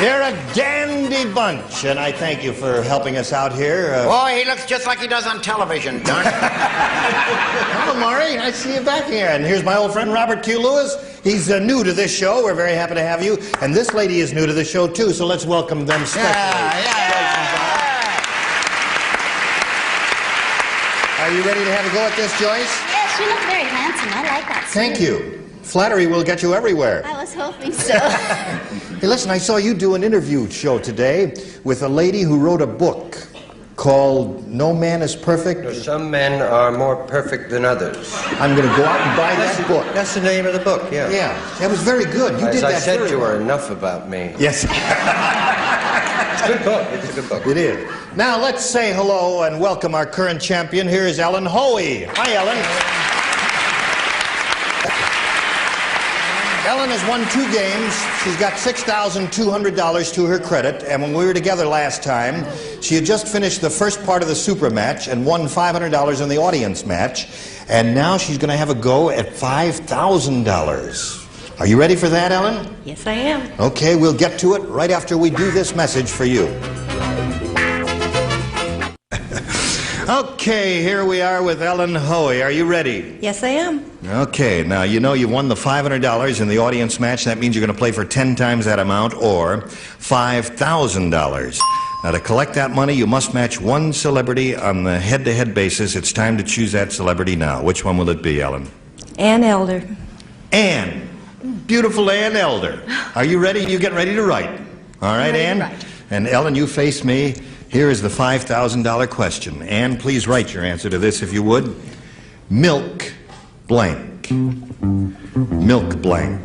You're a dandy bunch, and I thank you for helping us out here. Boy, he looks just like he does on television, don't he? Hello, Maury. Nice to see you back here. And here's my old friend, Robert Q. Lewis. He's new to this show. We're very happy to have you. And this lady is new to the show, too, so let's welcome them specially. Are you ready to have a go at this, Joyce? Yes, you look very handsome. I like that suit. Thank you. Flattery will get you everywhere. I was hoping so. Hey, listen, I saw you do an interview show today with a lady who wrote a book called No Man is Perfect. Some men are more perfect than others. I'm going to go out and buy that book. That's the name of the book, yeah. Yeah, that was very good. You did that As I said very to her, well. enough about me. Yes. It's a good book. It's a good book. It is. Now, let's say hello and welcome our current champion. Here is Ellen Hoey. Hi, Ellen. Ellen has won 2 games. She's got $6,200 to her credit. And when we were together last time, she had just finished the first part of the super match and won $500 in the audience match. And now she's going to have a go at $5,000. Are you ready for that, Ellen? Yes, I am. Okay, we'll get to it right after we do this message for you. Okay, here we are with Ellen Hoey. Are you ready? Yes, I am. Okay, now you know you won the $500 in the audience match. That means you're going to play for 10 times that amount, or $5,000. Now to collect that money, you must match one celebrity on the head-to-head basis. It's time to choose that celebrity now. Which one will it be, Ellen? Ann Elder. Ann. Beautiful Ann Elder. Are you ready? You get ready to write. All right, Ann? And Ellen, you face me. Here is the $5,000 question. Ann, please write your answer to this if you would. Milk blank. Milk blank.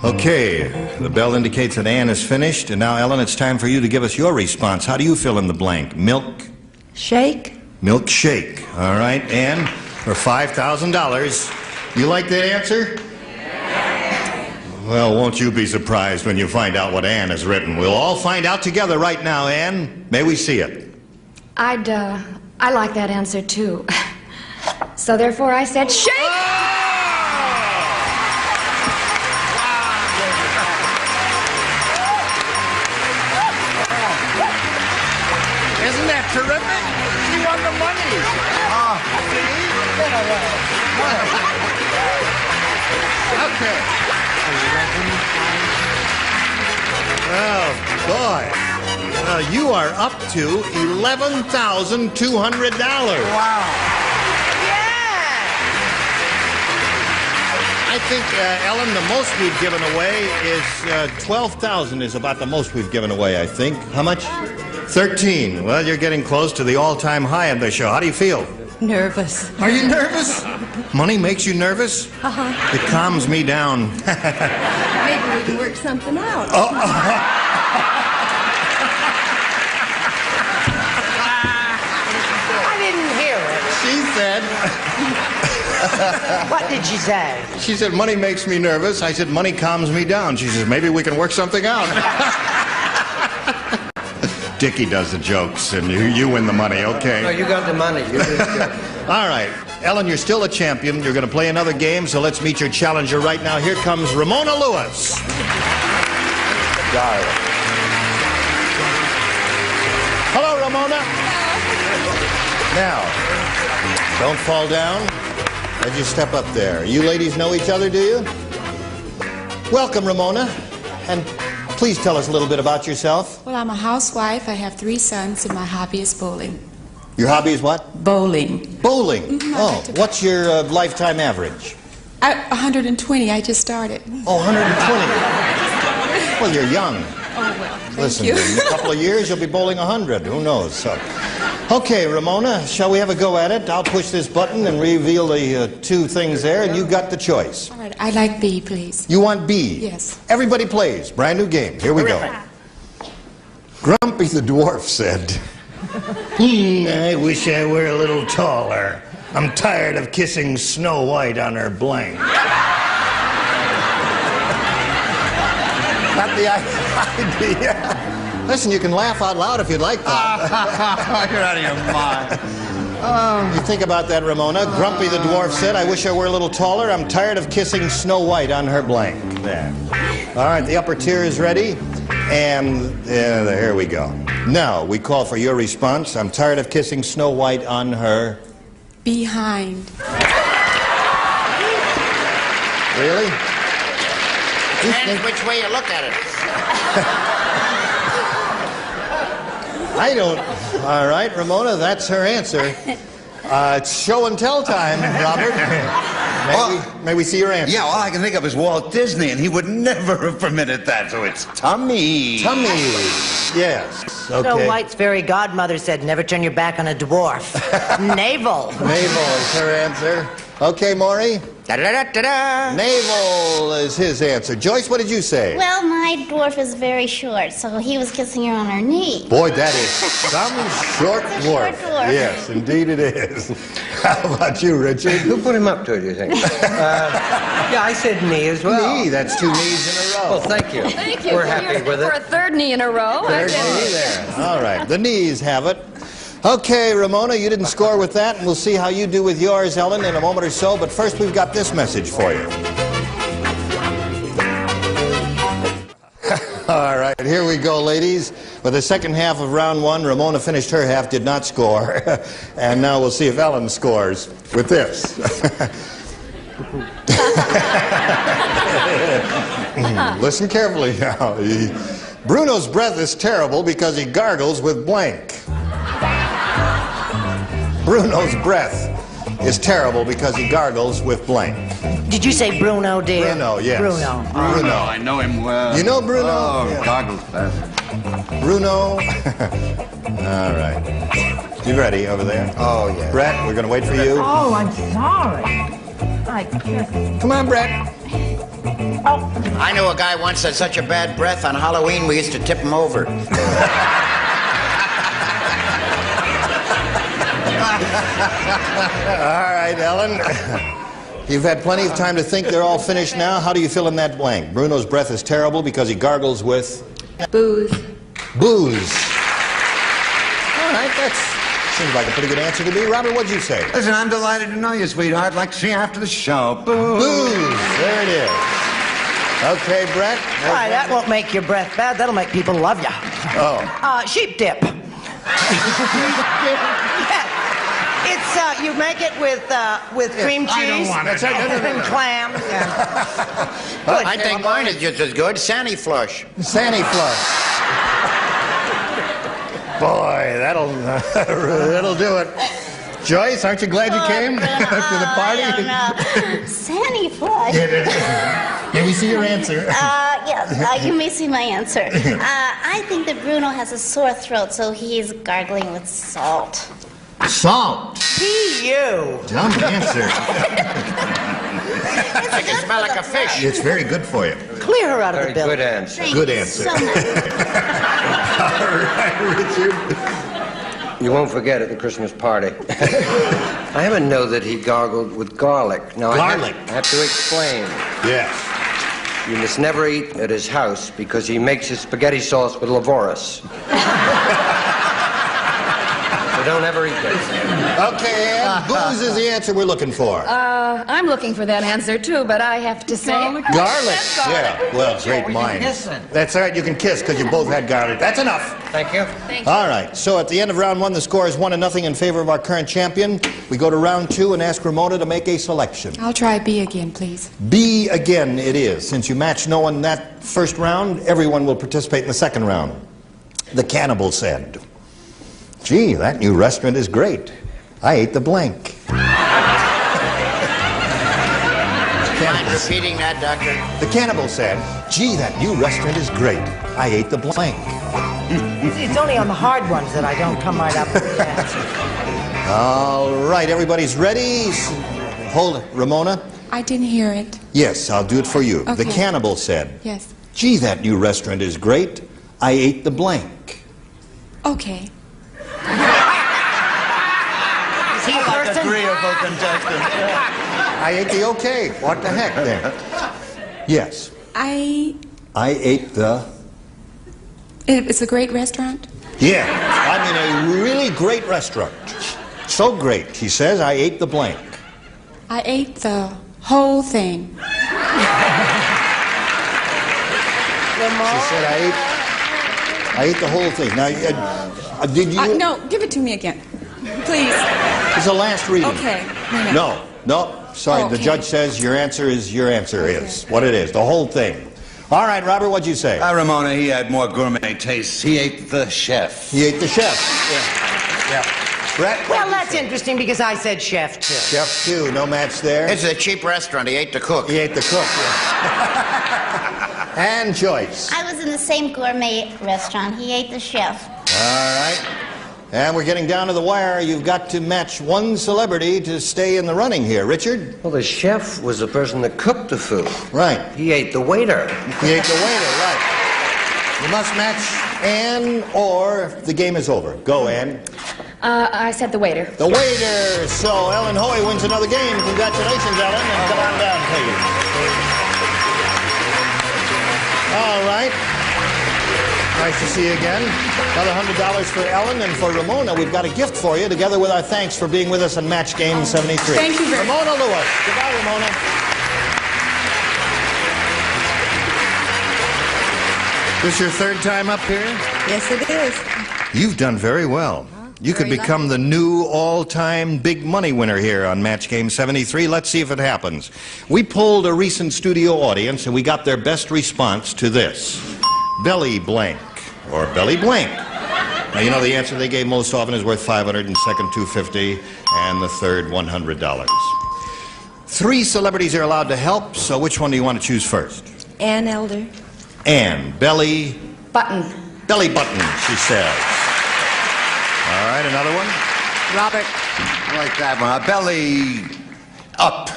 Okay, the bell indicates that Ann is finished. And now, Ellen, it's time for you to give us your response. How do you fill in the blank? Milk? Shake. Milkshake. All right, Ann, for $5,000. You like that answer? Well, won't you be surprised when you find out what Ann has written? We'll all find out together right now, Ann. May we see it? I like that answer, too. So therefore I said, shake! Isn't that terrific? She won the money. Okay. Oh, boy. You are up to $11,200. Wow. I think, Ellen, the most we've given away is $12,000 is about the most we've given away, I think. How much? 13. Well, you're getting close to the all-time high on the show. How do you feel? Nervous. Are you nervous? Money makes you nervous? Uh-huh. It calms me down. Maybe we can work something out. I didn't hear it. She said... What did she say? She said, money makes me nervous. I said, money calms me down. She says, maybe we can work something out. Dickie does the jokes, and you win the money, okay? No, you got the money. You just All right. Ellen, you're still a champion. You're going to play another game, so let's meet your challenger right now. Here comes Ramona Lewis. Darling. Hello, Ramona. Now, don't fall down. As you step up there. You ladies know each other, do you? Welcome, Ramona. And please tell us a little bit about yourself. Well, I'm a housewife. I have 3 sons, and my hobby is bowling. Your hobby is what? Bowling. Bowling? Oh, what's your lifetime average? 120. I just started. Oh, 120. Well, you're young. Oh, well, thank Listen, you. in a couple of years, you'll be bowling 100. Who knows? So, okay, Ramona, shall we have a go at it? I'll push this button and reveal the 2 things there, and you got the choice. All right, I'd like B, please. You want B? Yes. Everybody plays. Brand new game. Here we go. Grumpy the dwarf said, I wish I were a little taller. I'm tired of kissing Snow White on her blank. Not the idea. Listen, you can laugh out loud if you'd like that. You're out of your mind. You think about that, Ramona. Grumpy the dwarf said, I wish I were a little taller. I'm tired of kissing Snow White on her blank. There. All right, the upper tier is ready. And here we go. Now, we call for your response. I'm tired of kissing Snow White on her... Behind. Really? Depends which way you look at it. I don't... All right, Ramona, that's her answer. It's show and tell time, Robert. May we see your answer? Yeah, all I can think of is Walt Disney, and he would never have permitted that, so it's tummy. Tummy, yes. Okay. Snow White's fairy godmother said, never turn your back on a dwarf. Navel. Navel is her answer. Okay, Maury? Da-da-da-da-da. Navel is his answer. Joyce, what did you say? Well, my dwarf is very short, so he was kissing her on her knee. Boy, that is some short dwarf. dwarf. Yes, indeed it is. How about you, Richard? Who put him up to it, do you think? Yeah, I said knee as well. Knee, that's 2 knees in a row. Well, thank you. Thank you. We're happy with For it. a 3rd knee in a row. There's the knee there. All right, the knees have it. Okay, Ramona, you didn't score with that, and we'll see how you do with yours, Ellen, in a moment or so. But first, we've got this message for you. All right, here we go, ladies. For the second half of round 1, Ramona finished her half, did not score. And now we'll see if Ellen scores with this. Listen carefully now. Bruno's breath is terrible because he gargles with blank. Bruno's breath is terrible because he gargles with blank. Did you say Bruno, dear? Bruno, yes. Bruno. Bruno, I know him well. You know Bruno? Oh, Yeah. goggles fast. Bruno. All right. You ready over there? Oh, yeah. Brett, we're going to wait for you. Oh, I'm sorry. Come on, Brett. I knew a guy once had such a bad breath on Halloween we used to tip him over. All right, Ellen. You've had plenty of time to think. They're all finished now. How do you fill in that blank? Bruno's breath is terrible because he gargles with... Booze. Booze. All right, that seems like a pretty good answer to me. Robert, what'd you say? Listen, I'm delighted to know you, sweetheart. Like to see you after the show. Boo. Booze. There it is. Okay, Brett. Why, that won't make your breath bad. That'll make people love you. Oh. Sheep dip. It's you make it with cream cheese. I don't want it. And clams. I think mine is just as good. Sandy flush. Sandy flush. Boy, that'll do it. Joyce, aren't you glad you came to the party? I don't know. Sandy flush. May we see your answer? Yes, you may see my answer. I think that Bruno has a sore throat, so he's gargling with salt. Salt. P.U. Dumb answer. I can smell like a fish. It's very good for you. Clear her out of the Very building. good answer. Thank Good you answer. so much. All right, Richard. You won't forget at the Christmas party. I happen to know that he gargled with garlic. Now, Garlic? I have to explain. Yes. You must never eat at his house because he makes his spaghetti sauce with Levoris. So don't ever eat that. Okay, Ann, booze is the answer we're looking for. I'm looking for that answer too, but I have to say... Garlic? Yeah, well, great minds. That's all right, you can kiss because you both had garlic. That's enough. Thank you. All right, so at the end of round one, the score is 1-0 in favor of our current champion. We go to round two and ask Ramona to make a selection. I'll try B again, please. B again it is. Since you matched no one that first round, everyone will participate in the second round. The cannibal said, "Gee, that new restaurant is great. I ate the blank." Mind repeating that, Doctor? The cannibal said, "Gee, that new restaurant is great. I ate the blank." It's only on the hard ones that I don't come right up with the answer. All right, everybody's ready? Hold it, Ramona. I didn't hear it. Yes, I'll do it for you. Okay. The cannibal said, Yes. "Gee, that new restaurant is great. I ate the blank." Okay. Three of our contestants. I ate the okay. What the heck then? Yes. I ate the... It's a great restaurant? Yeah, I mean a really great restaurant. So great, he says, I ate the blank. I ate the whole thing. She said I ate the whole thing. Now, did you... No, give it to me again. Please. It's the last reading. Okay. No, sorry, Okay. the judge says your answer is what it is, the whole thing. All right, Robert, what'd you say? Ramona, he had more gourmet tastes. He ate the chef. He ate the chef. Yeah. Brett? Well, that's interesting because I said chef, too. Chef, too. No match there. It's a cheap restaurant. He ate the cook. He ate the cook, yeah. And Joyce. I was in the same gourmet restaurant. He ate the chef. All right. And we're getting down to the wire. You've got to match one celebrity to stay in the running here. Richard? Well, the chef was the person that cooked the food. Right. He ate the waiter. He ate the waiter, right. You must match Ann or the game is over. Go, Ann. I said the waiter. The waiter. So Ellen Hoy wins another game. Congratulations, Ellen, and come on down, please. All right. Nice to see you again. Another $100 for Ellen, and for Ramona, we've got a gift for you, together with our thanks for being with us on Match Game 73. Thank you very much. Ramona Lewis. Goodbye, Ramona. This your third time up here? Yes, it is. You've done very well. You could become the new all-time big money winner here on Match Game 73. Let's see if it happens. We polled a recent studio audience, and we got their best response to this. Belly blank, or belly blank. Now, you know the answer they gave most often is worth $500, and second $250, and the third $100. 3 celebrities are allowed to help, so which one do you want to choose first? Ann Elder. Ann, belly... Button. Belly button, she says. All right, another one? Robert. I like that one. Belly up.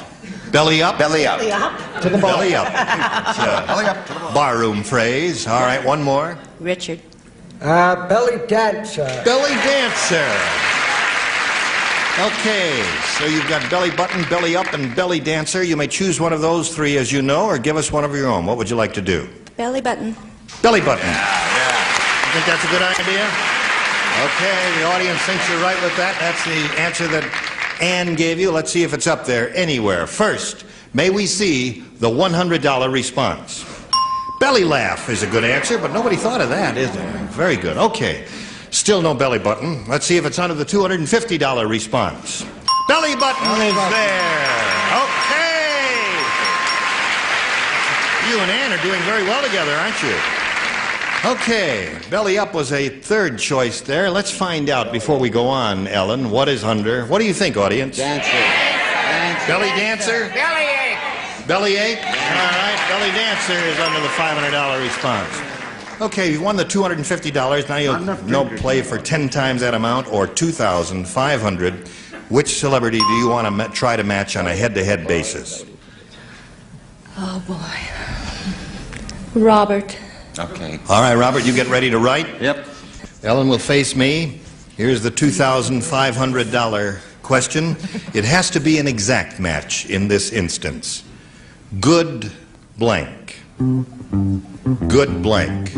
Belly up? Belly up. Belly up? To the ball. Belly up. It's a Belly up to the ball. barroom phrase. All right, one more. Richard. Belly dancer. Belly dancer. Okay, so you've got belly button, belly up, and belly dancer. You may choose one of those 3 as you know, or give us one of your own. What would you like to do? Belly button. Belly button. You think that's a good idea? Okay, the audience thinks you're right with that. That's the answer that Ann gave you. Let's see if it's up there anywhere. First, may we see the $100 response. Belly laugh is a good answer, but nobody thought of that, is it? Very good. Okay, still no belly button. Let's see if it's under the $250 response. Belly button is there. Okay. You and Ann are doing very well together, aren't you? Okay, belly up was a third choice there. Let's find out before we go on, Ellen, what is under. What do you think, audience? Dancer. Belly dancer? Belly ache. Belly ache? All right, belly dancer is under the $500 response. Okay, you won the $250. Now you'll play for 10 times that amount, or $2,500. Which celebrity do you want to try to match on a head-to-head basis? Oh, boy. Robert. Okay. All right, Robert, you get ready to write? Yep. Ellen will face me. Here's the $2,500 question. It has to be an exact match in this instance. Good blank. Good blank.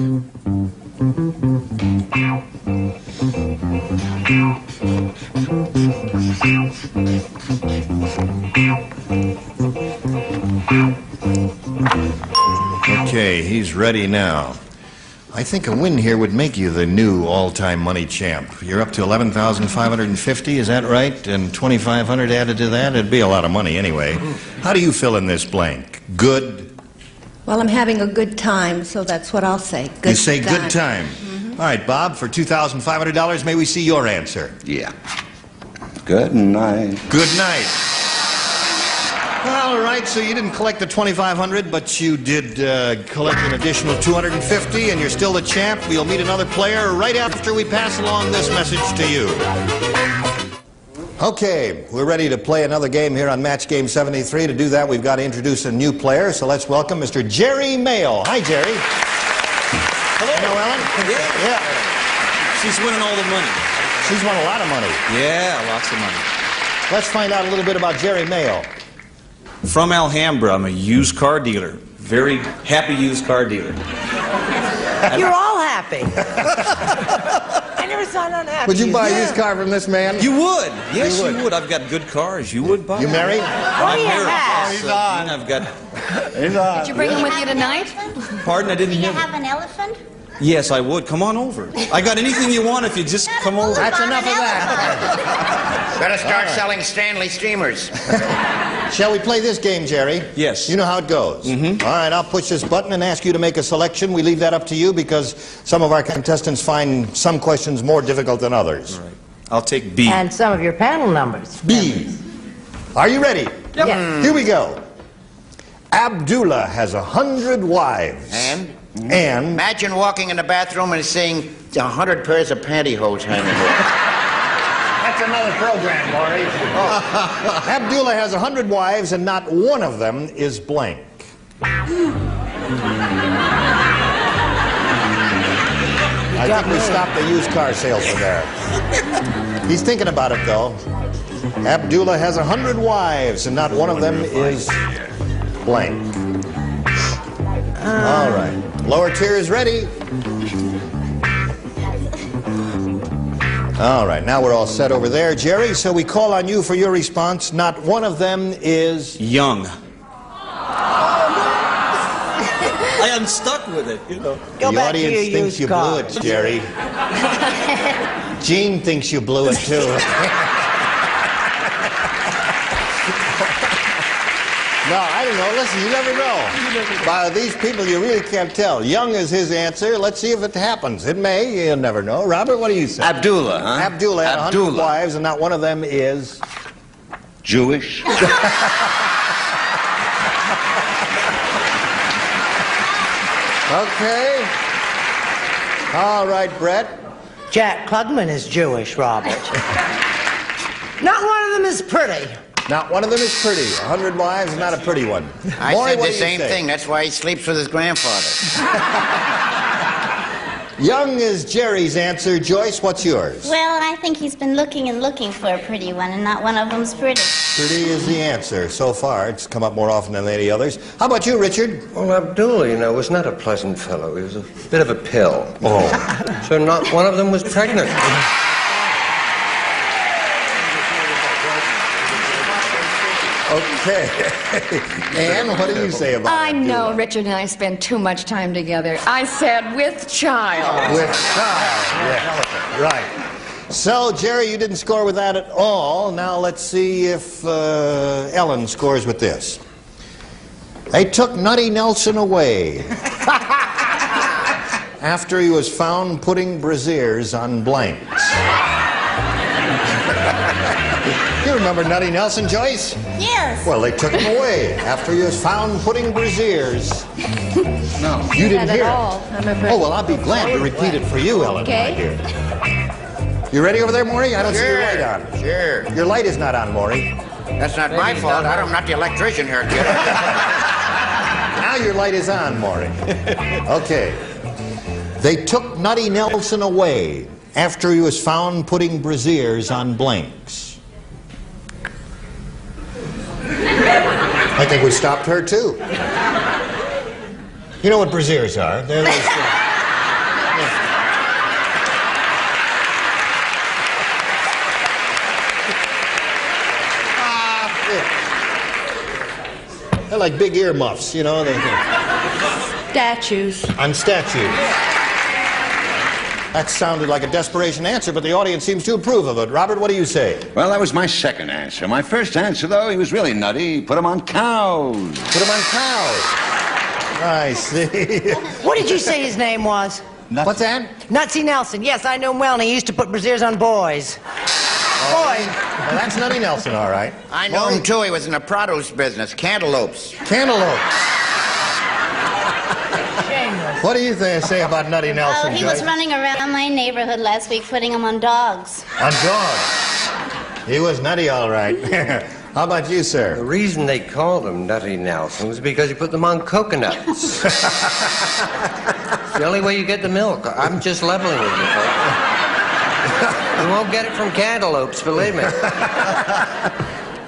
Okay, he's ready now. I think a win here would make you the new all-time money champ. You're up to $11,550, is that right? And $2,500 added to that? It'd be a lot of money anyway. How do you fill in this blank? Good? Well, I'm having a good time, so that's what I'll say. Good You say time. good time. All right, Bob, for $2,500, may we see your answer? Yeah. Good night. Good night. All right, so you didn't collect the $2,500, but you did collect an additional $250, and you're still the champ. We'll meet another player right after we pass along this message to you. Okay, we're ready to play another game here on Match Game 73. To do that, we've got to introduce a new player, so let's welcome Mr. Jerry Mayo. Hi, Jerry. Hello, Ellen. Yeah. She's winning all the money. She's won a lot of money. Yeah, lots of money. Let's find out a little bit about Jerry Mayo. From Alhambra, I'm a used car dealer. Very happy used car dealer. You're all happy. I never saw none happy. Would you buy a used car from this man? You would. Yes, You you would. would. I've got good cars. You would buy. You married? I'm yeah. married. Yes, He's on. Dean, I've got. He's on. Did you bring him with you tonight? Pardon, I didn't Do you hear. have an elephant? Yes, I would. Come on over. I got anything you want if you just come over. That's enough of that. Better start selling Stanley steamers. Shall we play this game, Jerry? Yes. You know how it goes. All right, I'll push this button and ask you to make a selection. We leave that up to you because some of our contestants find some questions more difficult than others. All right. I'll take B. And some of your panel numbers. B. Are you ready? Yep. Yes. Here we go. Abdullah has 100 wives. And? And? Imagine walking in the bathroom and seeing 100 pairs of pantyhose hanging there. That's another program, Maury. Abdullah has 100 wives, and not one of them is blank. I think we stopped the used car salesman there. He's thinking about it, though. Abdullah has 100 wives, and not one of them is blank. All right. Lower tier is ready. All right, now we're all set over there, Jerry, so we call on you for your response. Not one of them is... Young. I am stuck with it, you know. Go the back audience to your thinks you blew it, Jerry. Gene thinks you blew it, too. No, I don't know. Listen, you never know. By these people, you really can't tell. Young is his answer. Let's see if it happens. It may. You'll never know. Robert, what do you say? Abdullah, huh? Abdullah had 100 wives, and not one of them is... Jewish. Okay. All right, Brett. Jack Klugman is Jewish, Robert. Not one of them is pretty. Not one of them is pretty. 100 wives is not a pretty one. I Maury, said what the do you same say? thing. That's why he sleeps with his grandfather. Young is Jerry's answer. Joyce, what's yours? Well, I think he's been looking and looking for a pretty one, and not one of them's pretty. Pretty is the answer. So far, it's come up more often than any others. How about you, Richard? Well, Abdullah, you know, was not a pleasant fellow. He was a bit of a pill. Oh. So not one of them was pregnant. Okay. Ann, what do you say about I it? know Richard and I spend too much time together. I said with child. With child. Yeah. Right. So, Jerry, you didn't score with that at all. Now let's see if Ellen scores with this. They took Nutty Nelson away after he was found putting brassieres on blanks. You remember Nutty Nelson, Joyce? Yes. Well, they took him away after he was found putting brassieres. No. You didn't hear it. I'm afraid. Oh, well, I'll be glad to repeat it for you, Ellen, Okay. my dear. You ready over there, Maury? I don't see your light on. Sure. Your light is not on, Maury. That's not my fault. I'm not the electrician here, kid. Now your light is on, Maury. Okay. They took Nutty Nelson away after he was found putting brassieres on blanks? I think we stopped her, too. You know what brassieres are? They're those... They're like big earmuffs, you know? Statues. On statues. That sounded like a desperation answer, but the audience seems to approve of it. Robert, what do you say? Well, that was my second answer. My first answer, though, he was really nutty. Put him on cows. Put him on cows. I see. What did you say his name was? What's that? Nutsy Nelson. Yes, I know him well, and he used to put brassieres on boys. Boys. Well, that's Nutty Nelson, all right. I know him, too. He was in the produce business. Cantaloupes. Cantaloupes. What do you say about Nutty Nelson, Oh, he Joyce? was running around my neighborhood last week putting them on dogs. On dogs. He was nutty, all right. How about you, sir? The reason they called him Nutty Nelson was because he put them on coconuts. It's the only way you get the milk. I'm just leveling with you, folks. You won't get it from cantaloupes, believe me.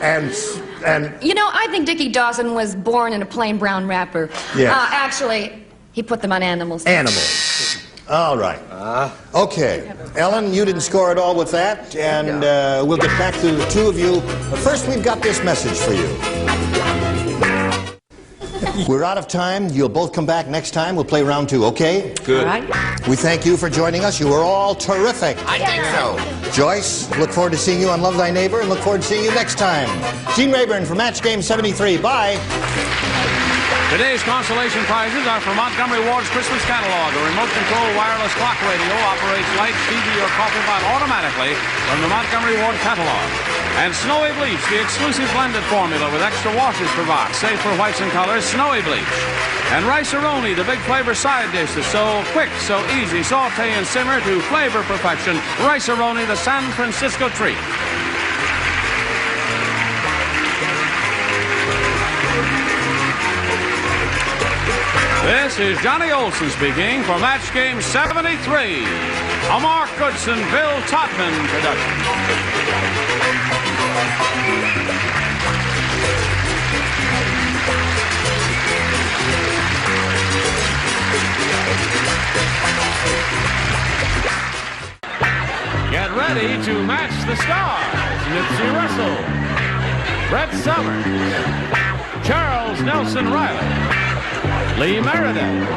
And You know, I think Dickie Dawson was born in a plain brown wrapper. Yes. Actually, he put them on animals. Animals. All right. Okay. Ellen, you didn't score at all with that, and we'll get back to the two of you. But first, we've got this message for you. We're out of time. You'll both come back next time. We'll play round two, okay? Good. All right. We thank you for joining us. You were all terrific. I think so. Joyce, look forward to seeing you on Love Thy Neighbor, and look forward to seeing you next time. Gene Rayburn for Match Game 73. Bye. Today's consolation prizes are for Montgomery Ward's Christmas catalog. A remote-control wireless clock radio operates lights, TV, or coffee pot automatically from the Montgomery Ward catalog. And Snowy Bleach, the exclusive blended formula with extra washes per box, safe for whites and colors, Snowy Bleach. And Rice-A-Roni, the big flavor side dish that's so quick, so easy, saute and simmer to flavor perfection. Rice-A-Roni, the San Francisco treat. This is Johnny Olson speaking for Match Game 73, a Mark Goodson, Bill Todman production. Get ready to match the stars. Nipsey Russell, Brett Summers, Charles Nelson Riley, Lee Meredith,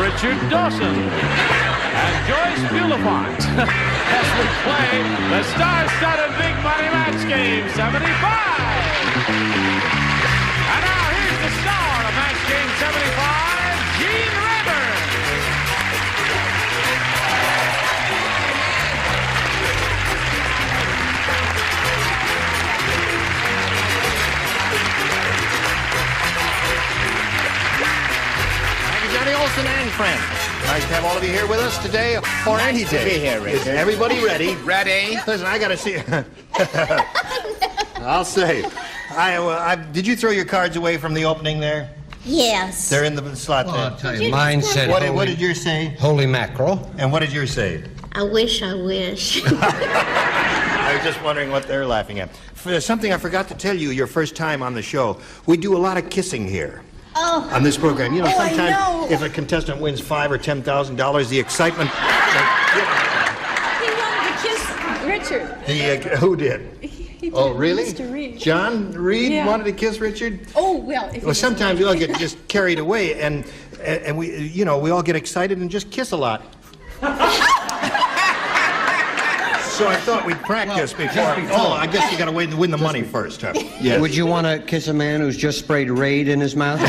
Richard Dawson, and Joyce Bulifant as we play the star-studded Big Money Match Game 75. And now here's the star of Match Game 75, Gene Rayburn. Johnny Olson and friends. Nice to have all of you here with us today, or any day. to be here, Richard. Is everybody ready? Ready? Listen, I gotta see. I'll say. Did you throw your cards away from the opening there? Yes. They're in the slot there. I'll tell you, mine said What did yours say? holy mackerel. And what did yours say? I wish. I was just wondering what they're laughing at. Something I forgot to tell you your first time on the show. We do a lot of kissing here. Oh. On this program. You know, Oh, I sometimes know. if a contestant wins $5,000 or $10,000, the excitement... He wanted to kiss Richard. Who did? He did. Oh, really? Mr. Reed. John Reed Yeah. wanted to kiss Richard? Oh, well. If Well, sometimes we all get just carried away, and we, you know, we all get excited and just kiss a lot. So I thought we'd practice before. Oh, I guess you got to win the money first, huh? Yes. Would you want to kiss a man who's just sprayed Raid in his mouth? Now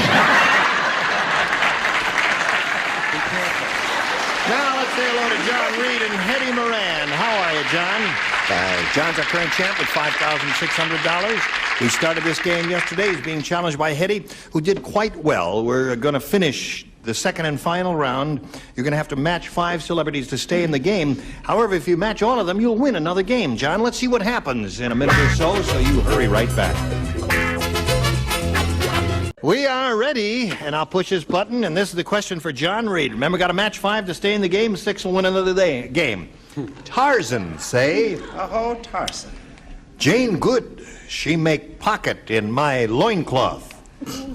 let's say hello to John Reed and Hetty Moran. How are you, John? John's our current champ with $5,600. We started this game yesterday. He's being challenged by Hetty, who did quite well. We're going to finish the second and final round. You're going to have to match 5 celebrities to stay in the game. However, if you match all of them, you'll win another game. John, let's see what happens in a minute or so you hurry right back. We are ready, and I'll push this button, and this is the question for John Reed. Remember, got to match 5 to stay in the game. 6 will win another game. Tarzan, say. Oh, Tarzan. Jane Good, she make pocket in my loincloth.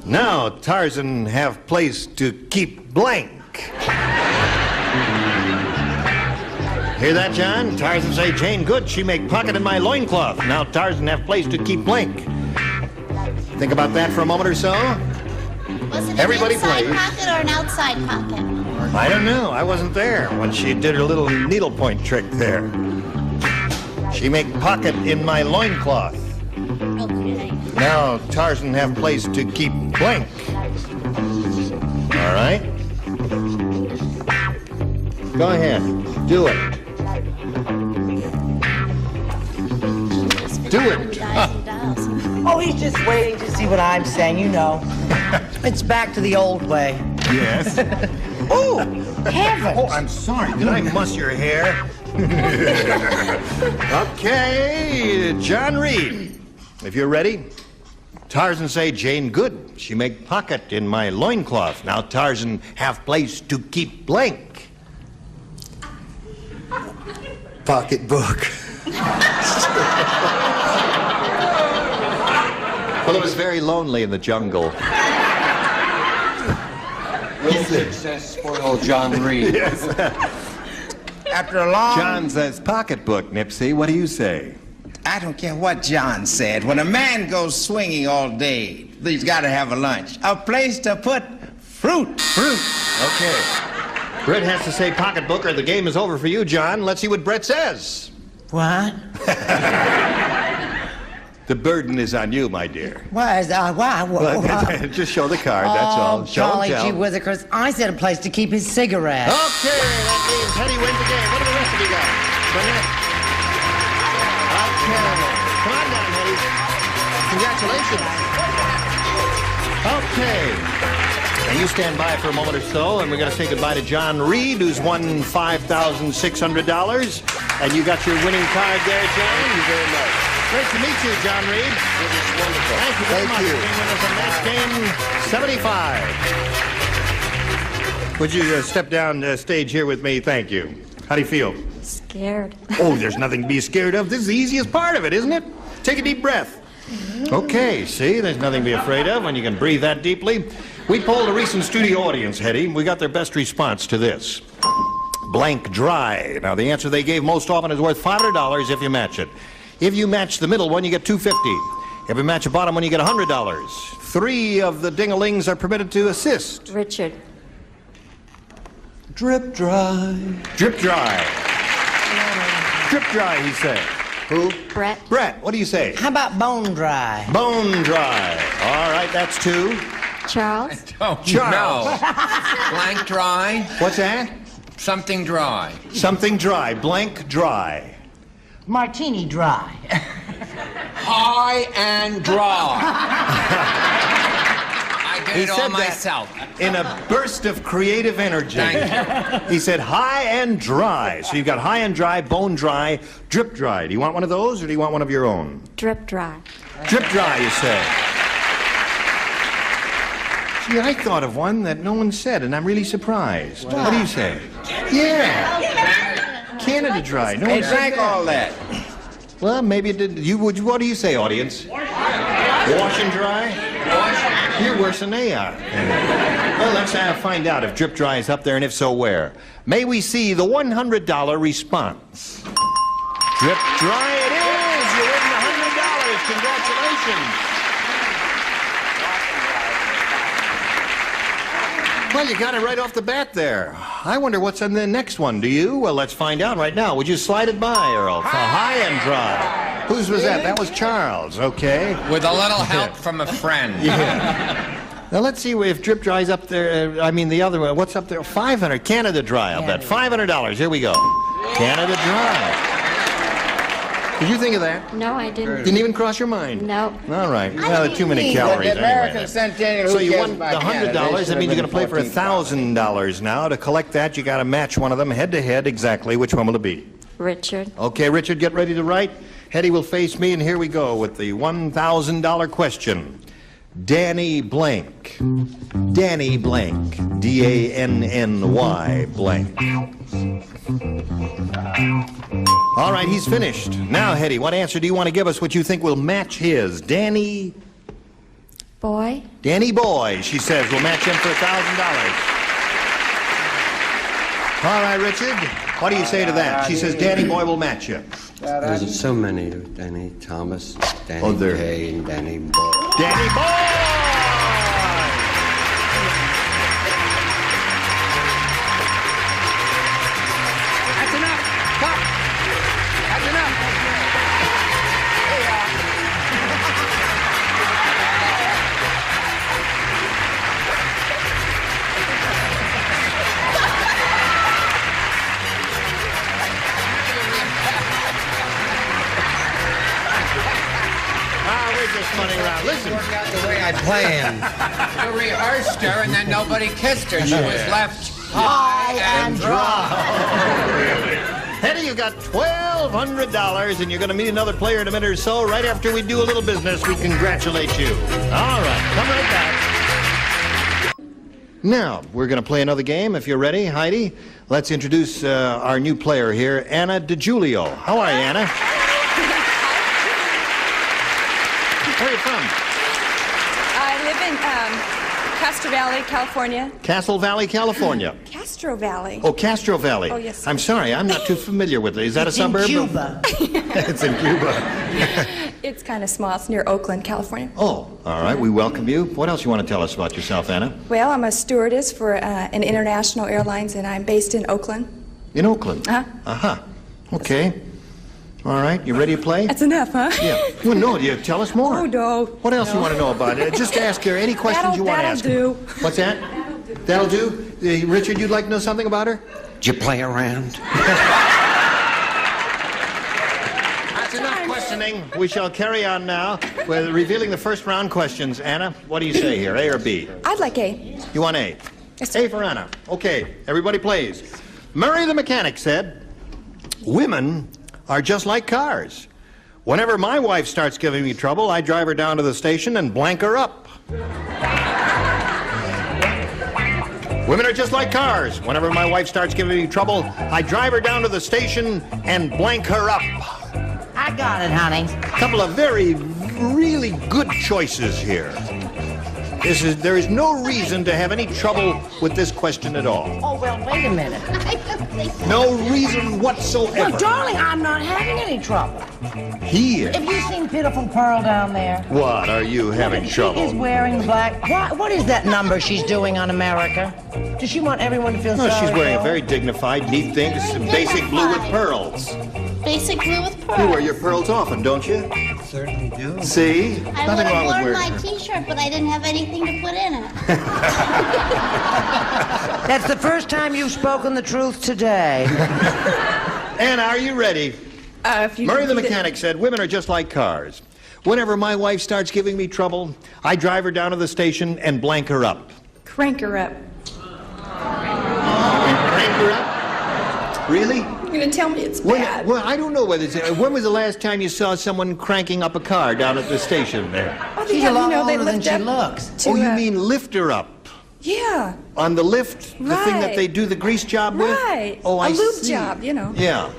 Now Tarzan have place to keep blank. Hear that, John? Tarzan say, Jane Good, she make pocket in my loincloth. Now Tarzan have place to keep blank. Think about that for a moment or so. Was it Everybody an inside plays. pocket or an outside pocket? I don't know. I wasn't there when she did her little needlepoint trick there. She make pocket in my loincloth. Okay. Now Tarzan have place to keep blank. All right? Go ahead. Do it. Do it. Oh, he's just waiting to see what I'm saying, you know. It's back to the old way. Yes. Oh, heavens! Oh, I'm sorry. Did I muss your hair? Okay, John Reed. If you're ready, Tarzan say, Jane Good, she make pocket in my loincloth. Now Tarzan have place to keep blank. Pocketbook. Well, it was very lonely in the jungle. No success for old John Reed. Yes. After a long... John says pocketbook, Nipsey. What do you say? I don't care what John said. When a man goes swinging all day, he's got to have a lunch. A place to put fruit. Fruit. Okay. Brett has to say pocketbook or the game is over for you, John. Let's see what Brett says. What? The burden is on you, my dear. Why? Just show the card, that's all. Show Golly and gee tell. whizzikers, I said a place to keep his cigarette. Okay, that means Hetty wins the game. What do the rest of you got? Burnett? Okay. Come on down, Hetty. Congratulations. Okay. Now you stand by for a moment or so, and we're going to say goodbye to John Reed, who's won $5,600. And you got your winning card there, John. Thank you very much. Great to meet you, John Reed. It was wonderful. Thank you very much for being with us on Match Game 75. Would you step down stage here with me? Thank you. How do you feel? Scared. Oh, there's nothing to be scared of. This is the easiest part of it, isn't it? Take a deep breath. Okay, see, there's nothing to be afraid of when you can breathe that deeply. We polled a recent studio audience, Hetty. We got their best response to this. Blank dry. Now, the answer they gave most often is worth $500 if you match it. If you match the middle one, you get $250. If you match the bottom one, you get $100. 3 of the ding-a-lings are permitted to assist. Richard. Drip dry. Drip dry. Drip dry, he said. Who? Brett. Brett, what do you say? How about bone dry? Bone dry. All right, that's 2. Charles. Oh, Charles. no. Blank dry. What's that? Something dry. Something dry. Blank dry. Martini dry. High and dry. I did it all said myself. that in a burst of creative energy. Thank you. He said high and dry. So you've got high and dry, bone dry, drip dry. Do you want one of those or do you want one of your own? Drip dry. Drip dry, you say. See, I thought of one that no one said, and I'm really surprised. What do you say? Yeah. Canada dry. No one said that. all that. Well, maybe it did. What do you say, audience? Wash and dry? You're worse than they are. Well, let's find out if drip dry is up there, and if so, where. May we see the $100 response? Drip dry it is. You win $100. Congratulations. Well, you got it right off the bat there. I wonder what's on the next one. Do you? Well, let's find out right now. Would you slide it by, Earl? High and dry. Whose was that? That was Charles. Okay. With a little help from a friend. Yeah. Now, let's see if drip dry's up there. I mean, the other one. What's up there? 500. Canada Dry, I'll bet. $500. Here we go. Canada Dry. Did you think of that? No, I didn't. Didn't even cross your mind? No. All right. Well, too many calories The American anyway. Centennial. So who you cares won the about Canada? $100. They That means you're going to play for $14,000. $1,000 now. To collect that, you got to match one of them head to head exactly. Which one will it be? Richard. Okay, Richard, get ready to write. Hetty will face me, and here we go with the $1,000 question. Danny Blank. Danny Blank. D-A-N-N-Y blank. All right, he's finished. Now, Hetty, what answer do you want to give us what you think will match his? Danny Boy? Danny Boy, she says, will match him for $1,000. All right, Richard, what do you say to that? She says Danny Boy will match you. There's so many. Danny Thomas, Danny Kaye, and Danny Boy. Danny Boy! That's enough. Stop. That's enough. We're just funning around. Listen. Worked out the way I planned. You rehearsed her, and then nobody kissed her. She was left high and dry. Hetty, you got $1,200, and you're going to meet another player in a minute or so. Right after we do a little business, we congratulate you. All right, come right back. Now, we're going to play another game. If you're ready, Heidi, let's introduce our new player here, Anna DiGiulio. How are you, Anna? Where are you from? I live in Castro Valley, California. Castle Valley, California. Castro Valley. Oh, Castro Valley. Oh, yes. I'm sorry, I'm not too familiar with it. Is that a suburb? Cuba. It's in Cuba. It's kind of small. It's near Oakland, California. Oh, all right. We welcome you. What else you want to tell us about yourself, Anna? Well, I'm a stewardess for an international airlines, and I'm based in Oakland. In Oakland? Uh-huh. Uh-huh. Okay. All right. You ready to play? That's enough, huh? Yeah. Well, no, you tell us more. Oh, no. What else you want to know about it? Just ask her any questions you want to ask her. That'll do. What's that? That'll do. Richard, you'd like to know something about her? Did you play around? That's enough questioning. We shall carry on now with revealing the first round questions. Anna, what do you say here, A or B? I'd like A. You want A? Yes, A for Anna. Okay, everybody plays. Murray the mechanic said, women are just like cars. Whenever my wife starts giving me trouble, I drive her down to the station and blank her up. Women are just like cars. Whenever my wife starts giving me trouble, I drive her down to the station and blank her up. I got it, honey. A couple of really good choices here. There is no reason to have any trouble with this question at all. Oh, well, wait a minute. No reason whatsoever. Well, darling, I'm not having any trouble. Here. Have you seen Pitiful Pearl down there? What are you having trouble? She is wearing black. What is that number she's doing on America? Does she want everyone to feel sorry? No, she's wearing for a her? very dignified, neat thing. It's basic blue with pearls. Basic blue with pearls. You wear your pearls often, don't you? Certainly do. See? I would Nothing have wrong with worn wearing my T-shirt, but I didn't have anything to put in it. That's the first time you've spoken the truth today. Anna, are you ready? Murray the mechanic said, women are just like cars. Whenever my wife starts giving me trouble, I drive her down to the station and blank her up. Crank her up. Crank her up? Really? You're going to tell me it's bad. Well, I don't know whether it's... when was the last time you saw someone cranking up a car down at the station there? Oh, She's a lot older than she looks. Oh, you mean lift her up? Yeah. On the lift? The thing that Right. they do the grease job with? Right. Oh, I a lube see. job, you know. Yeah.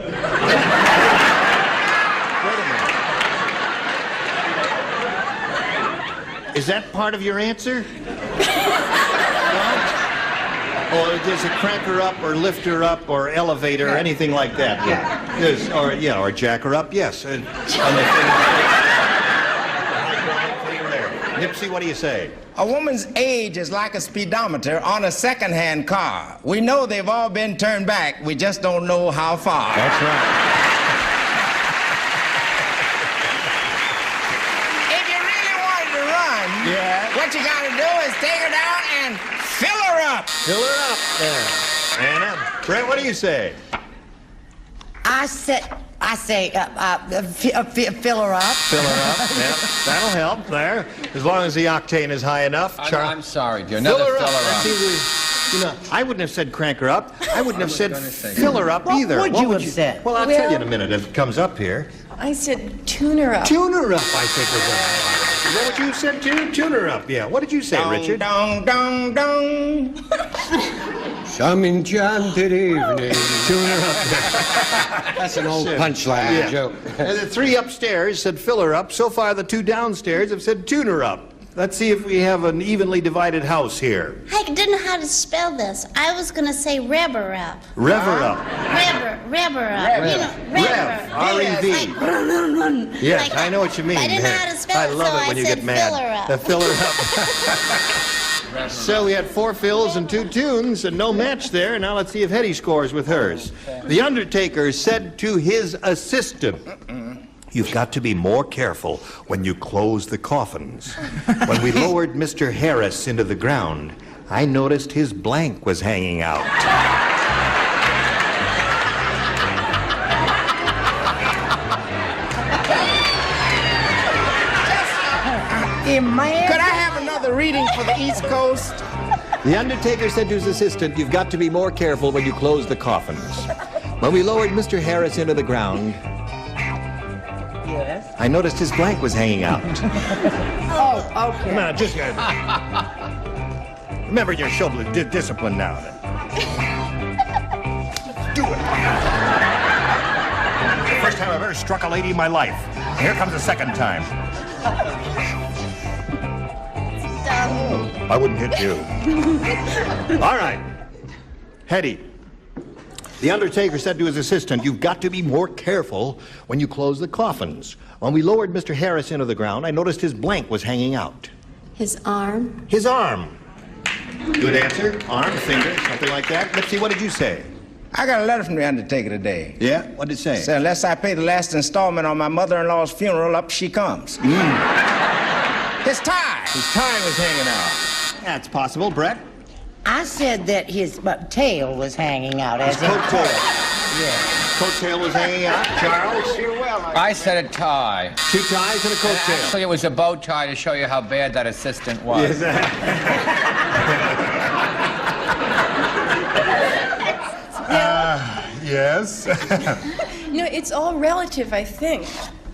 Is that part of your answer? Or does it crank her up or lift her up or elevate her or anything like that? Yeah. Yes, or jack her up, yes. On the thing. Nipsey, what do you say? A woman's age is like a speedometer on a second-hand car. We know they've all been turned back. We just don't know how far. That's right. If you really wanted to run, what you got to do is take her down and fill her up. Fill her up there. Anna. Brett, what do you say? I say, fill her up. Fill her up, yeah. That'll help there. As long as the octane is high enough. I'm sorry, dear. Another fill her up. That's easy. You know, I wouldn't have said crank her up. I wouldn't have said fill her up either. What would you have said? Well, I'll tell you in a minute if it comes up here. I said tune her up. Tune her up, I think was it. Is that what you said too? Tune her up, yeah. What did you say, Richard? Dong, dong, dong. Some enchanted evening. That's an old punchline joke. And the three upstairs said fill her up. So far, the two downstairs have said tune her up. Let's see if we have an evenly divided house here. I didn't know how to spell this. I was going to say rubber up. Rev her up. Rubber up. Rev. You know, Rev. R-E-V. Like, run, run, run. Yes, Like, I know what you mean. I didn't know how to spell I it, love so it when I you said get mad. fill her up. Fill her up. So we had 4 fills and 2 tunes and no match there. Now let's see if Hetty scores with hers. The Undertaker said to his assistant, "You've got to be more careful when you close the coffins. When we lowered Mr. Harris into the ground, I noticed his blank was hanging out." Could I have another reading for the East Coast? The Undertaker said to his assistant, "You've got to be more careful when you close the coffins. When we lowered Mr. Harris into the ground, Yes. I noticed his blank was hanging out." Oh, okay. Come on, just remember your shoulder discipline now. Do it. First time I've ever struck a lady in my life. Here comes the second time. I wouldn't hit you. All right. Hetty. The Undertaker said to his assistant, "You've got to be more careful when you close the coffins. When we lowered Mr. Harris into the ground, I noticed his blank was hanging out." His arm. His arm. Good answer. Arm, finger, something like that. Let's see, what did you say? I got a letter from the Undertaker today. Yeah? What did it say? Said, unless I pay the last installment on my mother-in-law's funeral, up she comes. His tie. His tie was hanging out. That's possible. Brett? I said that his tail was hanging out. His As in coattail. Yeah. Coattail was hanging out. Charles? I said a tie. 2 ties and a coattail. Actually, it was a bow tie to show you how bad that assistant was. Yes. You know, it's all relative, I think.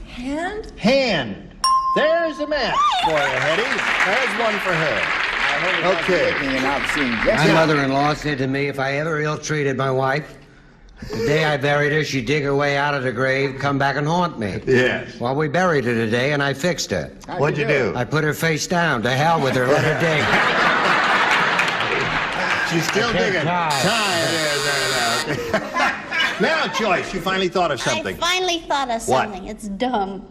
Hand? Hand. There's a match for you, Hetty. There's one for her. Okay. My mother-in-law said to me, if I ever ill-treated my wife, the day I buried her, she'd dig her way out of the grave, come back and haunt me. Yes. Well, we buried her today, and I fixed her. What'd you do? I put her face down. To hell with her. Let her dig. She's still digging. Now, Joyce, you finally thought of something. I finally thought of What? something. It's dumb.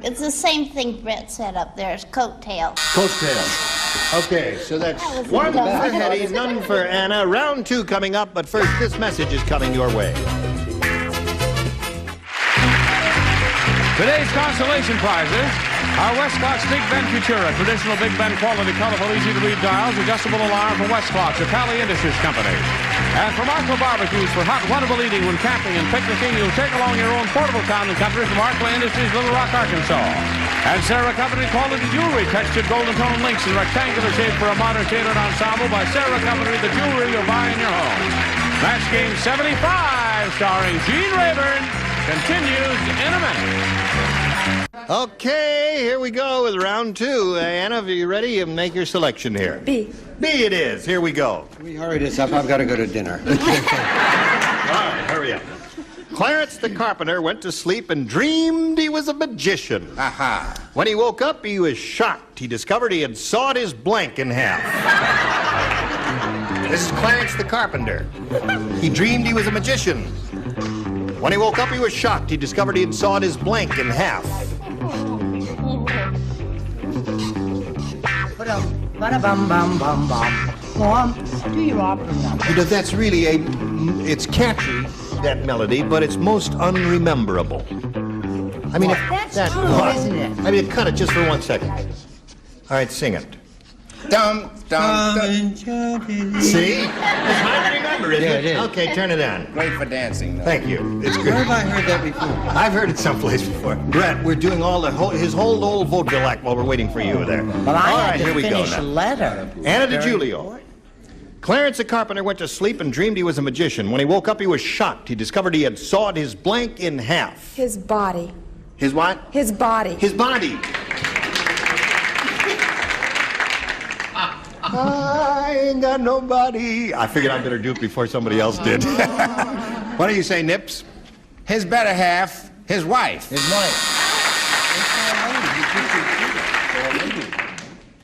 It's the same thing Brett said up there. It's coattail. Coattail. Okay, so that's That was one for dumb. Hetty, none for Anna. Round 2 coming up, but first, this message is coming your way. Today's consolation prizes are Westclock's Big Ben Futura, traditional Big Ben quality, colorful, easy-to-read dials, adjustable alarm from Westclock's, a Pally Industries company. And from Arkla Barbecues for hot, wonderful eating when camping and picnicking, you'll take along your own portable town and country from Arkla Industries, Little Rock, Arkansas. And Sarah Company quality jewelry, textured golden tone links in rectangular shape for a modern tailored ensemble by Sarah Company, the jewelry you'll buy in your home. Match Game 75, starring Gene Rayburn, continues in a minute. Okay, here we go with round 2. Anna, are you ready? Make your selection here. B. B it is. Here we go. Can we hurry this up? I've got to go to dinner. All right, hurry up. Clarence the carpenter went to sleep and dreamed he was a magician. Aha. When he woke up, he was shocked. He discovered he had sawed his blank in half. This is Clarence the carpenter. He dreamed he was a magician. When he woke up, he was shocked. He discovered he had sawed his blank in half. Go on, do your opera number. You know, that's really it's catchy, that melody, but it's most unrememberable. I mean, That's true, isn't it? I mean, cut it just for 1 second. All right, sing it. Dum, dum, dum. See? It's hard to remember, isn't Yeah, it is. Okay, turn it on. Great for dancing, though. Thank you. It's good. Where have I heard that before? I've heard it someplace before. Brett, we're doing his whole old vaudeville act while we're waiting for you there. Well, I All had right, to here we go finish now. a letter. Anna Very DiGiulio. important. Clarence the carpenter went to sleep and dreamed he was a magician. When he woke up, he was shocked. He discovered he had sawed his blank in half. His body. His what? His body. His body. I ain't got nobody. I figured I better do it before somebody else did. What do you say, Nips? His better half, his wife. His wife.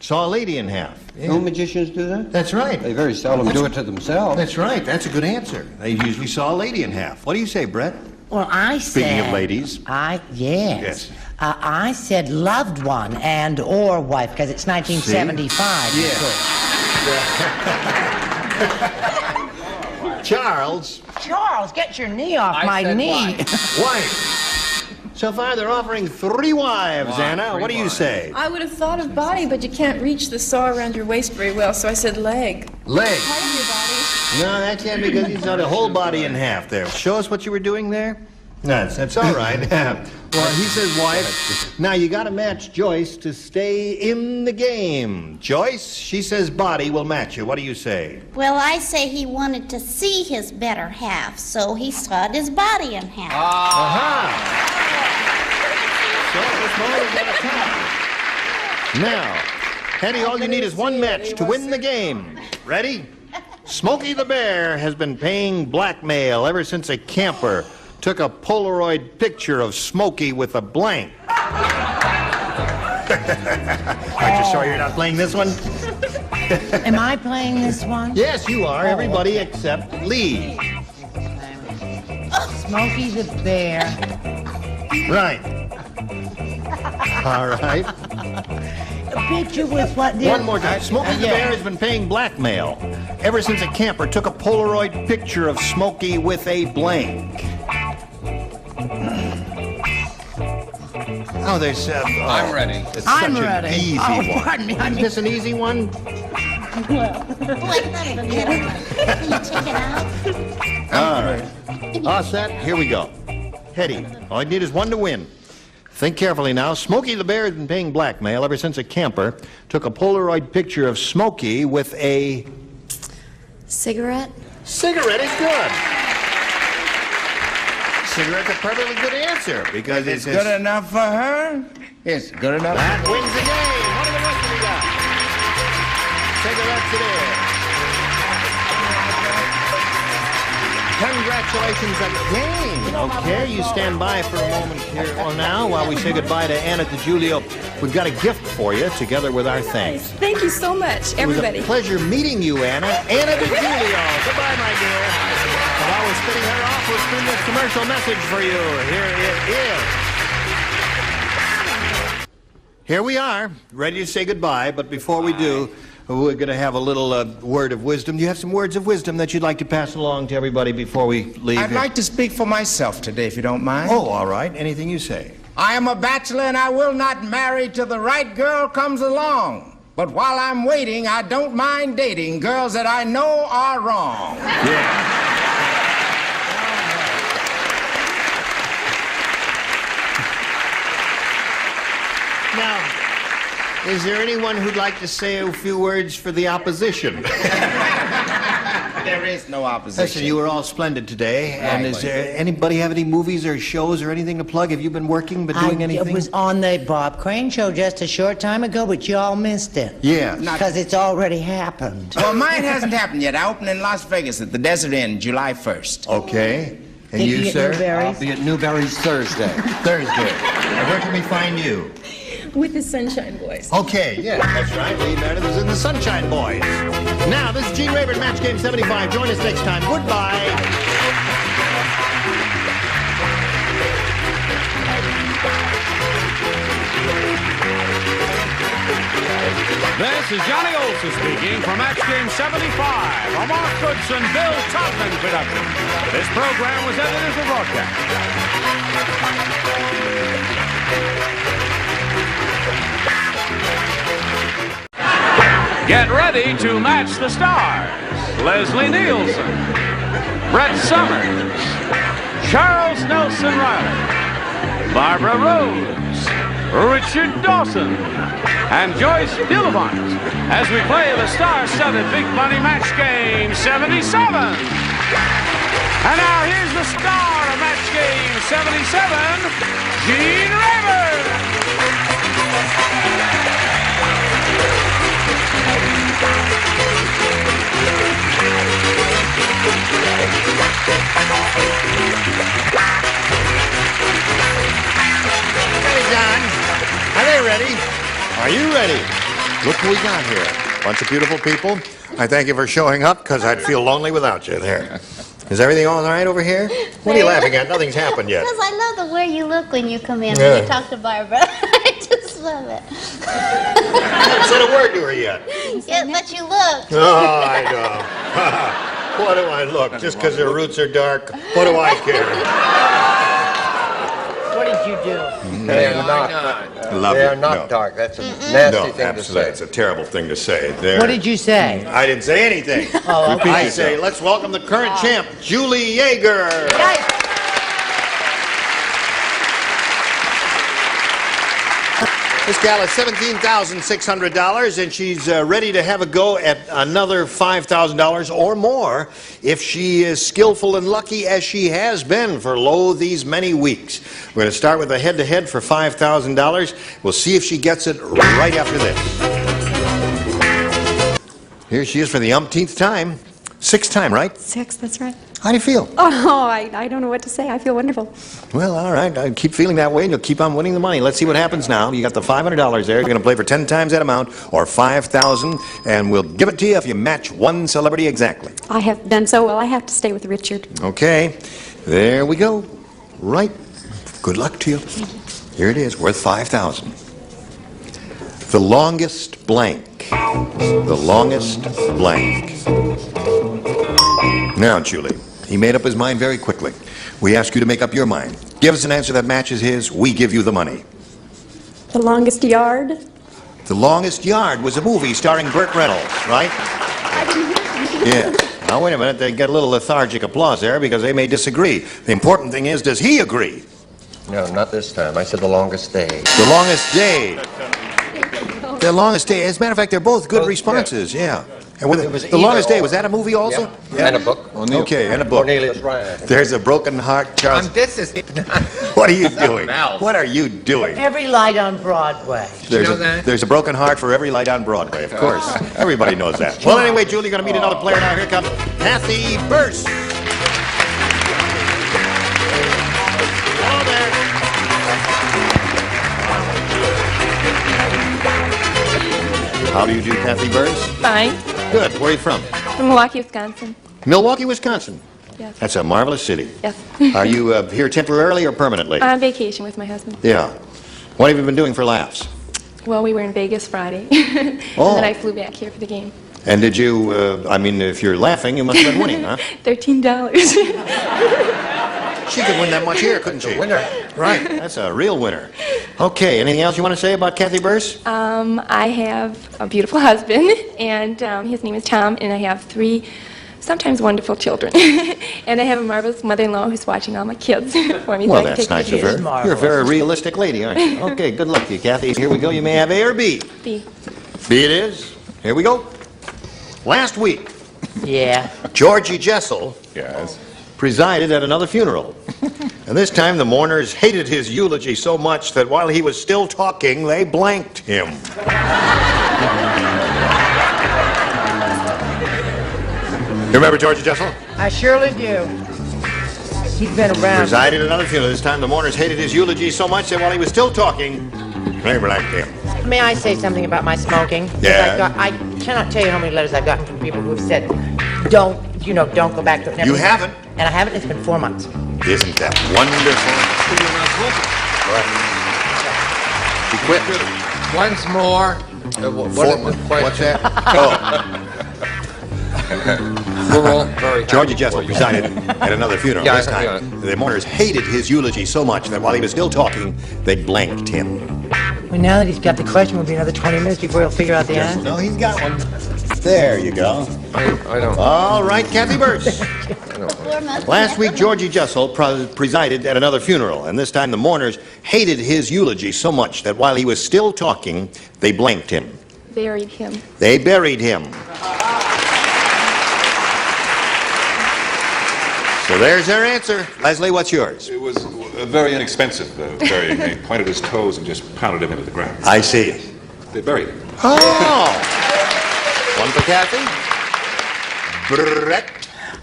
Saw a lady in half. Yeah. No magicians do that? That's right. They very seldom do it to themselves. That's right. That's a good answer. They usually saw a lady in half. What do you say, Brett? Well, I said... Speaking of ladies. Yes. I said loved one and or wife, because it's 1975. Yeah. Charles. Charles, get your knee off my knee. Wife. So far, they're offering 3 wives, Anna. What do you say? I would have thought of body, but you can't reach the saw around your waist very well, so I said leg. Leg. Part of your body. No, that can't be because he's got a whole body in half there. Show us what you were doing there. No, that's all right. Well, he says wife. Now, you got to match Joyce to stay in the game. Joyce, she says body will match you. What do you say? Well, I say he wanted to see his better half, so he sawed his body in half. Aha! Now, Hetty, all you need is one match to win the game. Ready? Smokey the Bear has been paying blackmail ever since a camper took a Polaroid picture of Smokey with a blank. Aren't you sorry you're not playing this one? Am I playing this one? Yes, you are. Everybody except Lee. Smokey the Bear. Right. All right. A picture with what, dear? One more time. Smokey the Bear has been paying blackmail ever since a camper took a Polaroid picture of Smokey with a blank. Oh, there's... I'm ready. It's I'm such ready. An easy Oh, one. pardon me. Isn't this an easy one? All right. All set? Here we go. Hetty, all I need is one to win. Think carefully now. Smokey the Bear has been paying blackmail ever since a camper took a Polaroid picture of Smokey with a... Cigarette? Cigarette is good. Cigarette's a perfectly good answer because it's good enough for her. It's good enough. That wins the game. What do the rest of you got? Cigarettes it is. Congratulations again. Okay, you stand by for a moment here or now while we say goodbye to Anna DiGiulio. We've got a gift for you together with our thanks. Thank you so much, everybody. It was a pleasure meeting you, Anna. Anna DiGiulio. Goodbye, my dear. And while we're spinning her off, we'll spin this commercial message for you. Here it is. Here we are, ready to say goodbye, but before we do, we're going to have a little word of wisdom. Do you have some words of wisdom that you'd like to pass along to everybody before we leave? I'd like to speak for myself today, if you don't mind. Oh, all right. Anything you say. I am a bachelor and I will not marry till the right girl comes along. But while I'm waiting, I don't mind dating girls that I know are wrong. Yeah. Now, is there anyone who'd like to say a few words for the opposition? There is no opposition. Listen, you were all splendid today. And is there anybody have any movies or shows or anything to plug? Have you been working, been doing anything? I was on the Bob Crane show just a short time ago, but you all missed it. Yeah. Because it's already happened. Well, mine hasn't happened yet. I open in Las Vegas at the Desert Inn, July 1st. Okay. And Did you, you get sir? Newberry's? I'll be at Newberry's Thursday. Thursday. And where can we find you? With the Sunshine Boys. Okay, yeah, that's right. Lee Meredith is in the Sunshine Boys. Now, this is Gene Rayburn, Match Game 75. Join us next time. Goodbye. This is Johnny Olson speaking for Match Game 75, a Mark Goodson, Bill Todman production. This program was edited for broadcast. Get ready to match the stars. Leslie Nielsen, Brett Summers, Charles Nelson Riley, Barbara Rose, Richard Dawson, and Joyce Dillivant as we play the star-studded Big Money Match Game 77. And now here's the star of Match Game 77, Gene Rayburn. Are you ready? Look who we got here. Bunch of beautiful people. I thank you for showing up because I'd feel lonely without you there. Is everything all right over here? What are you laughing at? Nothing's happened yet. Because I love the way you look when you come in, Yeah. when you talk to Barbara. I just love it. I haven't said a word to her yet. Yeah, but you look. Oh, I know. What do I look? Just because her roots are dark? What do I care? What did you do? They are not. Love They you. are not No. dark. That's a nasty No, thing to absolutely. say. It's a terrible thing to say. There. What did you say? I didn't say anything. Oh, okay. I say, let's welcome the current champ, Julie Yeager. This gal is $17,600, and she's ready to have a go at another $5,000 or more if she is skillful and lucky as she has been for these many weeks. We're going to start with a head-to-head for $5,000. We'll see if she gets it right after this. Here she is for the umpteenth time. Sixth time, right? 6, that's right. How do you feel? Oh, I don't know what to say. I feel wonderful. Well, all right. I keep feeling that way, and you'll keep on winning the money. Let's see what happens now. You got the $500 there. You're going to play for 10 times that amount, or $5,000, and we'll give it to you if you match one celebrity exactly. I have done so well. I have to stay with Richard. Okay. There we go. Right. Good luck to you. Here it is, worth $5,000. The longest blank. The longest blank. Now, Julie, he made up his mind very quickly. We ask you to make up your mind. Give us an answer that matches his, we give you the money. The longest yard. The Longest Yard was a movie starring Burt Reynolds, right? Yeah. Now, wait a minute. They get a little lethargic applause there because they may disagree. The important thing is, does he agree? No, not this time. I said the longest day. The Longest Day. The Longest Day. As a matter of fact, they're both good responses, yeah. And The Longest Day, was that a movie also? Yeah. And a book. Okay, and a book. Cornelius Ryan. There's a broken heart, Charles. What are you doing? What are you doing? Every light on Broadway. There's a broken heart for every light on Broadway, of course. Everybody knows that. Well, anyway, Julie, you're going to meet another player now. Here comes Kathy Burst. Hello there. How do you do, Kathy Burst? Fine. Good. Where are you from? From Milwaukee, Wisconsin. Milwaukee, Wisconsin. Yes. That's a marvelous city. Yes. Are you here temporarily or permanently? On vacation with my husband. Yeah. What have you been doing for laughs? Well, we were in Vegas Friday. And Oh. then I flew back here for the game. And did you, I mean, if you're laughing, you must have been winning, huh? $13. She could win that much here, couldn't she? Winner. Right. That's a real winner. Okay. Anything else you want to say about Kathy Burst? I have a beautiful husband, and his name is Tom, and I have 3 sometimes wonderful children. And I have a marvelous mother-in-law who's watching all my kids for me. so Well, I can that's take nice of care her. You're a very realistic lady, aren't you? Okay, good luck to you, Kathy. Here we go. You may have A or B. B. B it is. Here we go. Last week, Yeah. Georgie Jessel presided at another funeral. And this time the mourners hated his eulogy so much that while he was still talking, they blanked him. You remember Georgie Jessel? I surely do. He's been around. Presided at another funeral. This time the mourners hated his eulogy so much that while he was still talking, they blanked him. May I say something about my smoking? 'Cause Yeah. I cannot tell you how many letters I've gotten from people who have said, don't go back to it. You haven't? And I haven't. It's been 4 months. Isn't that wonderful? You quit. Once more. What's that? Oh. We're all very Georgie Jessel presided at another funeral. Yeah, This time, the mourners hated his eulogy so much that while he was still talking, they blanked him. Well, now that he's got the question, will be another 20 minutes before he'll figure out the answer. No, he's got one. There you go. I don't. All right, Kathy Burst. Last week, Georgie Jessel presided at another funeral, and this time the mourners hated his eulogy so much that while he was still talking, they blanked him. Buried him. They buried him. So there's their answer. Leslie, what's yours? It was very inexpensive burying. They pointed his toes and just pounded him into the ground. I see. They buried him. Oh! One for Kathy. Brett.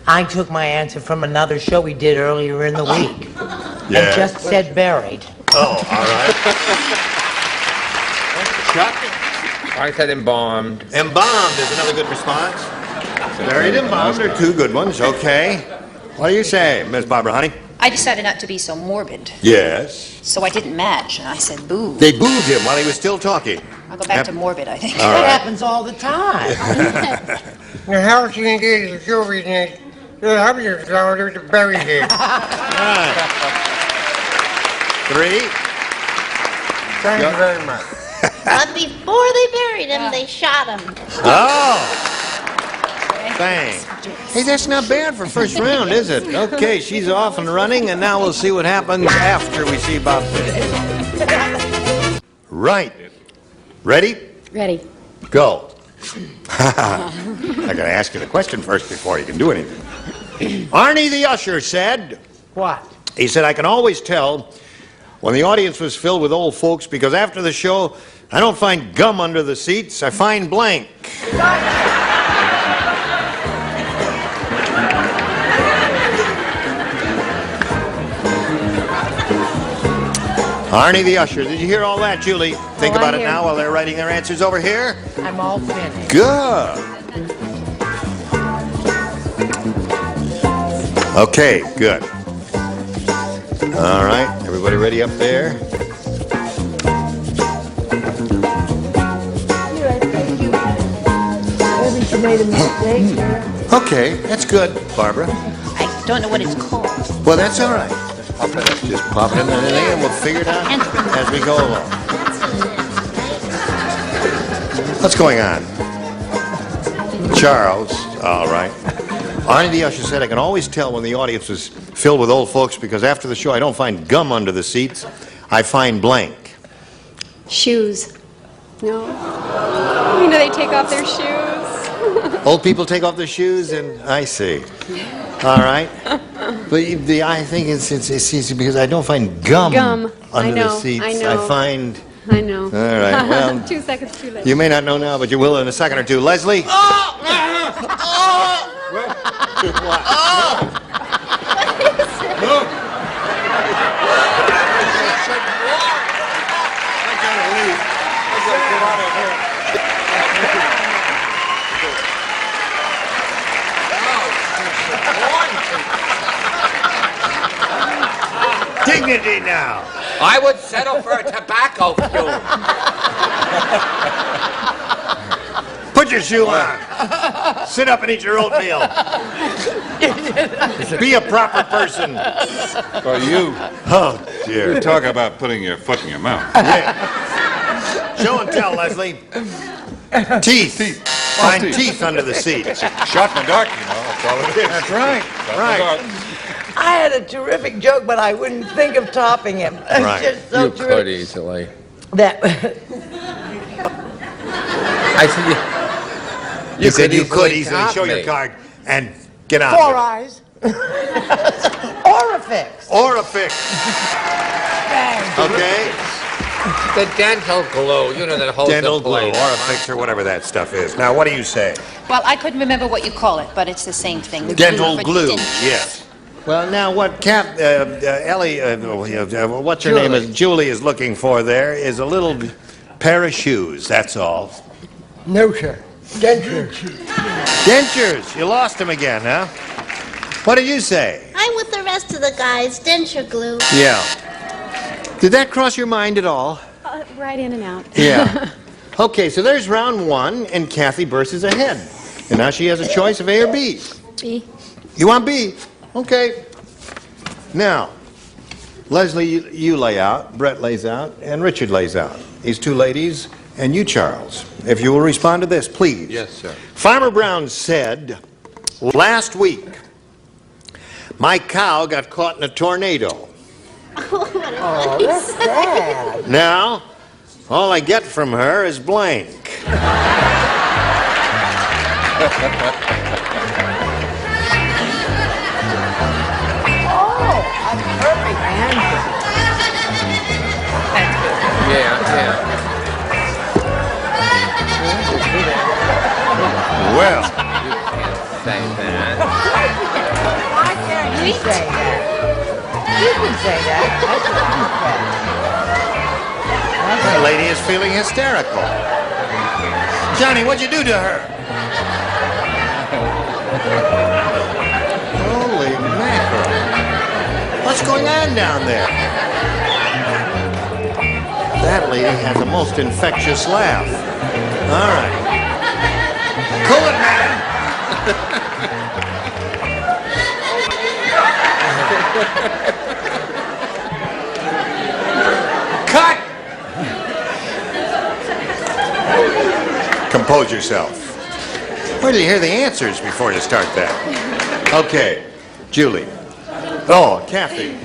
I took my answer from another show we did earlier in the week. Yeah. And just said buried. Oh, all right. Chuck? I said embalmed. Embalmed is another good response. Buried, embalmed are two good ones. Okay. What do you say, Miss Barbara Honey? I decided not to be so morbid, Yes. so I didn't match, and I said boo. They booed him while he was still talking. I'll go back to morbid, I think. All That right. happens all the time. Now, how she engaged the jewelry next? How are you going to bury him? Right. 3. Thank you very much. But before they buried him, they shot him. Oh! Bang. Hey, that's not bad for first round, is it? Okay, she's off and running, and now we'll see what happens after we see Bob Fish. Right. Ready? Ready. Go. I gotta ask you the question first before you can do anything. Arnie the usher said... What? He said, I can always tell when the audience was filled with old folks because after the show, I don't find gum under the seats, I find blank. Arnie the usher. Did you hear all that, Julie? Think about it now while they're writing their answers over here. I'm all finished. Good. Okay, good. All right, everybody ready up there? Maybe she made a mistake. Okay, that's good, Barbara. I don't know what it's called. Well, that's all right. Just pop it in there and we'll figure it out as we go along. What's going on? Charles, all right. Arnie the usher said, I can always tell when the audience is filled with old folks because after the show I don't find gum under the seats, I find blank. Shoes. No. You know, they take off their shoes. Old people take off their shoes and I see. All right. But I think it's easy because I don't find gum under the seats. I know. I find... I know. All right, well... 2 seconds too late. You may not know now, but you will in a second or two. Leslie? Dignity now. I would settle for a tobacco fume. Put your shoe on. Sit up and eat your oatmeal. Be a proper person. Or you. Oh, dear. Talk about putting your foot in your mouth. Yeah. Show and tell, Leslie. Teeth. Find teeth under the seat. Shot in the dark, you know. That's all it is. That's right. Right. I had a terrific joke, but I wouldn't think of topping him. It's Right. just so You true. could easily. That I said You said you could easily easily top show me. your card and get out. 4 eyes. Orifix. Orifix. Okay. The dental glue, you know, that holds Dental the glue, blade. Orifix, or whatever that stuff is. Now, what do you say? Well, I couldn't remember what you call it, but it's the same thing. The Dental for glue. dentures. Yes. Well, now what Ellie, what's her name is? Julie is looking for there is a little pair of shoes. That's all. No, sir. Dentures. Dentures. You lost them again, huh? What did you say? I'm with the rest of the guys. Denture glue. Yeah. Did that cross your mind at all? Right in and out. Yeah. Okay, so there's round 1, and Kathy Burse is ahead. And now she has a choice of A or B. B. You want B? Okay. Now, Leslie, you lay out, Brett lays out, and Richard lays out. These two ladies, and you, Charles. If you will respond to this, please. Yes, sir. Farmer Brown said, last week, my cow got caught in a tornado. Oh, that's sad. Now, all I get from her is blank. Perfect answer. Yeah. Well, Say that. Why can't you say that? You can say that. That's what That lady is feeling hysterical. Johnny, what'd you do to her? Holy mackerel. What's going on down there? That lady has a most infectious laugh. All right. Cool it, man. Cut! Compose yourself. Wait till you hear the answers before you start that. Okay, Julie. Oh, Kathy.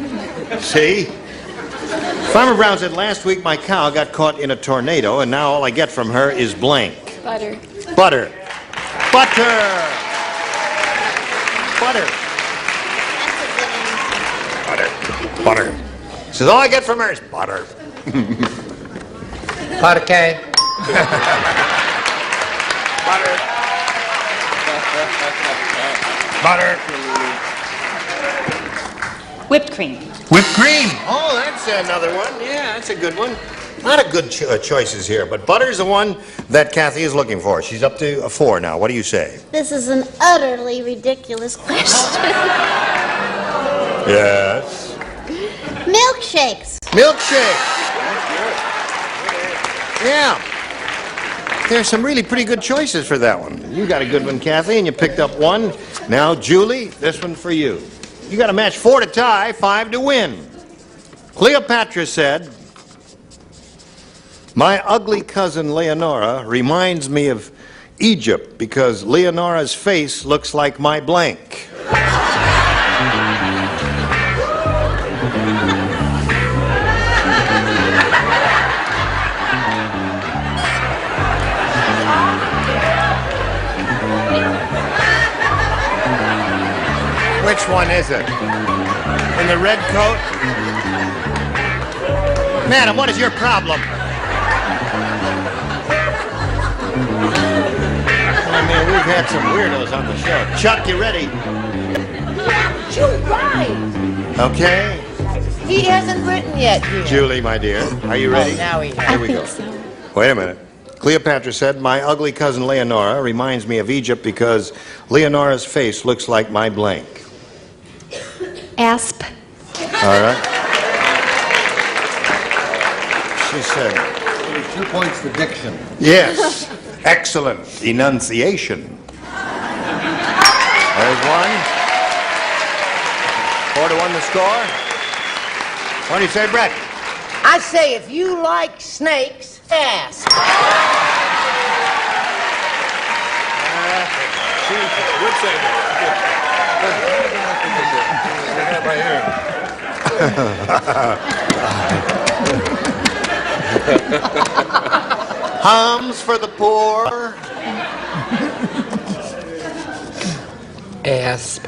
See? Farmer Brown said last week my cow got caught in a tornado, and now all I get from her is blank. Butter. Butter. Butter. Butter. Butter. Butter. Says all I get from her is butter. Parquet. Butter. Butter. Whipped cream. Whipped cream. Oh, that's another one. Yeah, that's a good one. A lot of good choices here, but butter's the one that Kathy is looking for. She's up to a 4 now. What do you say? This is an utterly ridiculous question. Yes. Milkshakes. Milkshake. Yeah. There's some really pretty good choices for that one. You got a good one, Kathy, and you picked up 1. Now, Julie, this one for you. You got to match 4 to tie, 5 to win. Cleopatra said, my ugly cousin Leonora reminds me of Egypt because Leonora's face looks like my blank. Which one is it? In the red coat? Madam, what is your problem? I mean, we've had some weirdos on the show. Chuck, you ready? You're right. Okay. He hasn't written yet, dear. Julie, my dear, are you ready? Oh, now he has. Here we go. Wait a minute. Cleopatra said, my ugly cousin Leonora reminds me of Egypt because Leonora's face looks like my blank. Asp. All right. She said. 2 points for diction. Yes. Excellent enunciation. There's 1. 4 to 1 the score. What do you say, Brett? I say if you like snakes, ask. She would say that. Hums for the poor. Asp.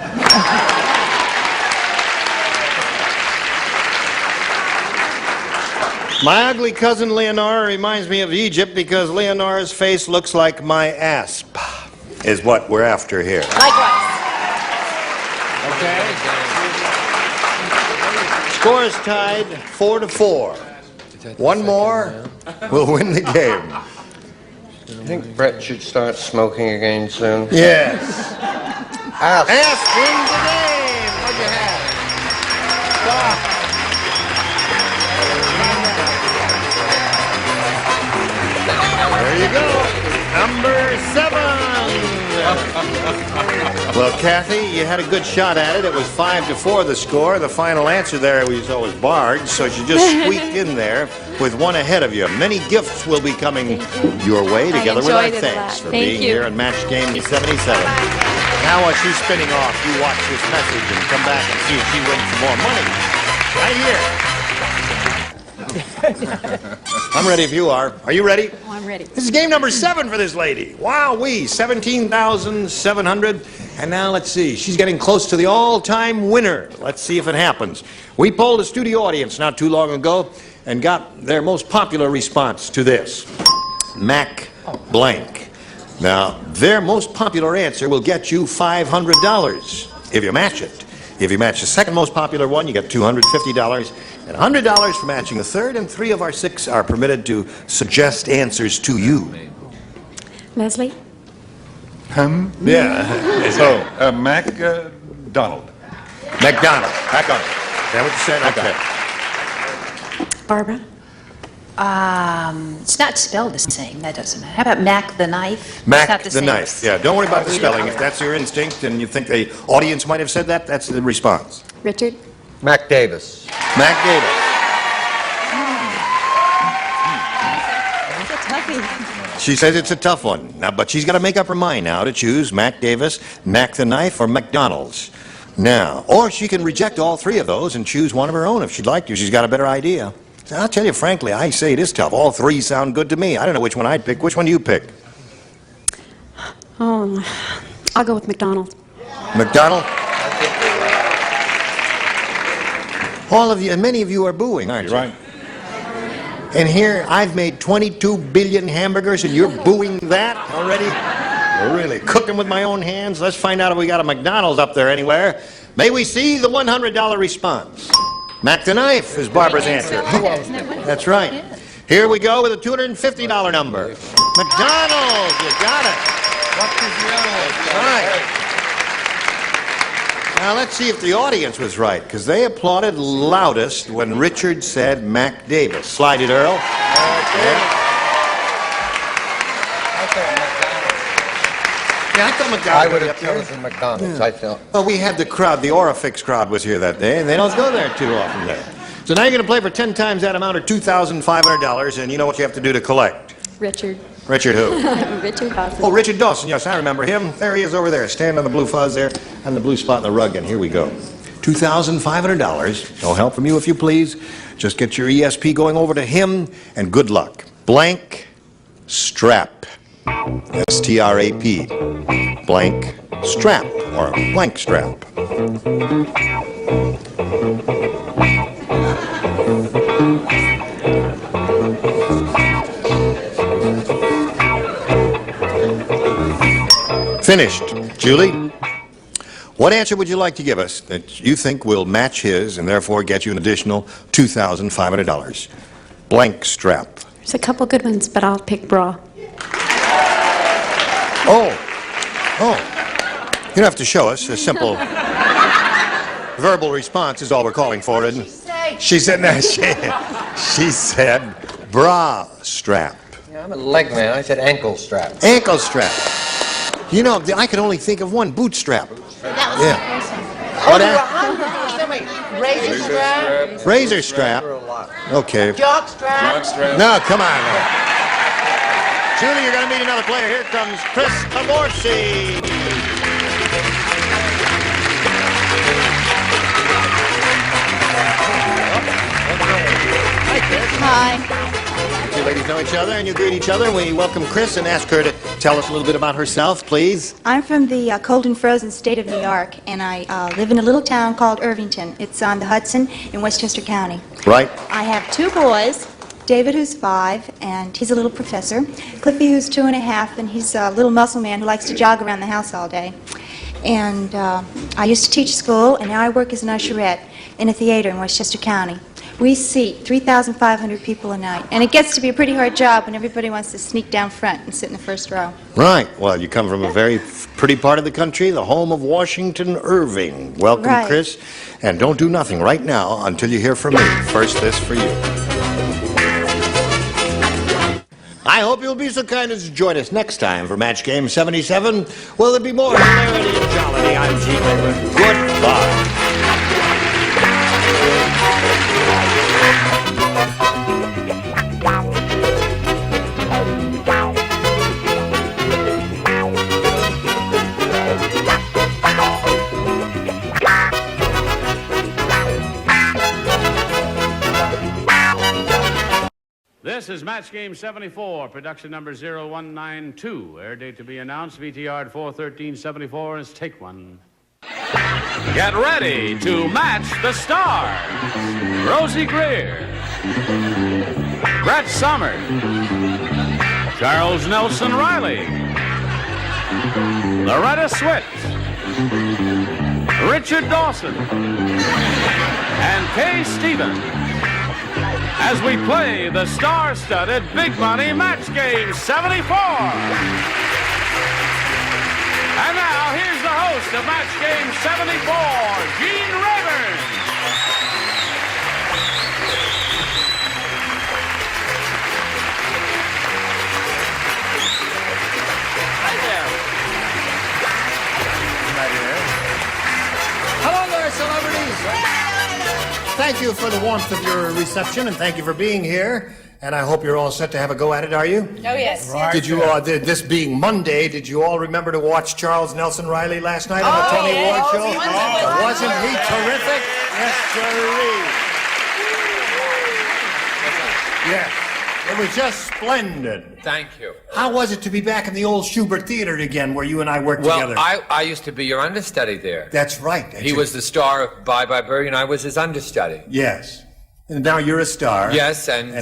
My ugly cousin Leonora reminds me of Egypt because Leonora's face looks like my asp, is what we're after here. Likewise. Okay. Score is tied 4 to 4. 1 more will win the game. I think Brett should start smoking again soon. Yes. Asp. Asp wins the game. What'd you have? Stop. There you go. Number 7. Well, Kathy, you had a good shot at it. It was 5 to 4 the score. The final answer there was always barred, so you just squeaked in there with 1 ahead of you. Many gifts will be coming your way together with our thanks for being here on Match Game 77. Now while she's spinning off, you watch this message and come back and see if she wins some more money. Right here. I'm ready if you are. Are you ready? Oh, I'm ready. This is game number 7 for this lady. Wowee, 17,700. And now let's see. She's getting close to the all-time winner. Let's see if it happens. We polled a studio audience not too long ago and got their most popular response to this. Mac blank. Now, their most popular answer will get you $500 if you match it. If you match the second most popular one, you get $250. and $100 for matching the third, and 3 of our 6 are permitted to suggest answers to you. Leslie? Yeah. So, MacDonald. McDonald. Back on. Is that what you said? Okay. Barbara? It's not spelled the same. That doesn't matter. How about Mac the knife? It's Mac not the the same. knife. Yeah, don't worry about the spelling. If that's your instinct and you think the audience might have said that, that's the response. Richard? Mac Davis. Mac Davis. It's a toughie. She says it's a tough one, now, but she's got to make up her mind now to choose Mac Davis, Mac the Knife, or McDonald's. Now, or she can reject all 3 of those and choose one of her own if she'd like to. She's got a better idea. So I'll tell you frankly, I say it is tough. All 3 sound good to me. I don't know which one I'd pick. Which one do you pick? Oh, I'll go with McDonald. McDonald? All of you, and many of you are booing, aren't you? Right. And here, I've made 22 billion hamburgers, and you're booing that already? Really? Cooking with my own hands? Let's find out if we got a McDonald's up there anywhere. May we see the $100 response? Mac the Knife is Barbara's answer. That's right. Here we go with a $250 number. McDonald's, you got it. All right. Now let's see if the audience was right, because they applauded loudest when Richard said Mac Davis. Slide it, Earl. Yeah, I thought McDonald's. I would have chosen McDonald's, I felt. Well, we had the crowd, the Orifix crowd was here that day, and they don't go there too often there. So now you're going to play for 10 times that amount, or $2,500, and you know what you have to do to collect. Richard. Richard who? Richard Dawson. Oh, Richard Dawson, yes, I remember him. There he is over there, standing on the blue fuzz there, on the blue spot in the rug, and here we go. $2,500. No help from you, if you please. Just get your ESP going over to him, and good luck. Blank strap. S-T-R-A-P. Blank strap, or blank strap. Finished. Julie, what answer would you like to give us that you think will match his and therefore get you an additional $2,500? Blank strap. There's a couple good ones, but I'll pick bra. Oh. You don't have to show us. A simple verbal response is all we're calling for, isn't it? She said, no, she said bra strap. Yeah, I'm a leg man. I said ankle strap. Ankle strap. You know, I could only think of one, bootstrap. Yeah. Razor strap? Razor strap. Okay. Jock strap? No, come on now. Julie, you're going to meet another player. Here comes Chris Amorsi. Hi, Chris. Hi. You ladies know each other, and you greet each other. We welcome Chris and ask her to tell us a little bit about herself, please. I'm from the cold and frozen state of New York, and I live in a little town called Irvington. It's on the Hudson in Westchester County. Right. I have 2 boys, David, who's 5, and he's a little professor, Cliffy, who's 2 and a half, and he's a little muscle man who likes to jog around the house all day. And I used to teach school, and now I work as an usherette in a theater in Westchester County. We seat 3,500 people a night, and it gets to be a pretty hard job when everybody wants to sneak down front and sit in the first row. Right. Well, you come from a very pretty part of the country, the home of Washington Irving. Welcome, Right. Chris. And don't do nothing right now until you hear from me. First, this for you. I hope you'll be so kind as to join us next time for Match Game 77. Will there be more hilarity and jollity? I'm Gene Rayburn. Goodbye. This is Match Game 74, production number 0192. Air date to be announced, VTR at 4/13/74 is take one. Get ready to match the stars. Rosie Greer, Brett Somers, Charles Nelson Riley, Loretta Swit, Richard Dawson, and Kay Stevens. as we play the star-studded Big Money Match Game 74. And now, here's the host of Match Game 74, Gene Rayburn. Hi there. Hello there, celebrities. Thank you for the warmth of your reception, and thank you for being here. And I hope you're all set to have a go at it, are you? Oh, yes. Did you, this being Monday, did you all remember to watch Charles Nelson Riley last night on the Tony Ward Show? Wasn't he terrific? Yes, sirree. Yes, it was just splendid. Thank you. How was it to be back in the old Schubert Theater again, where you and I worked together? Well, I used to be your understudy there. That's right. He was the star of Bye Bye Birdie, and I was his understudy. Yes. And now you're a star. Yes, And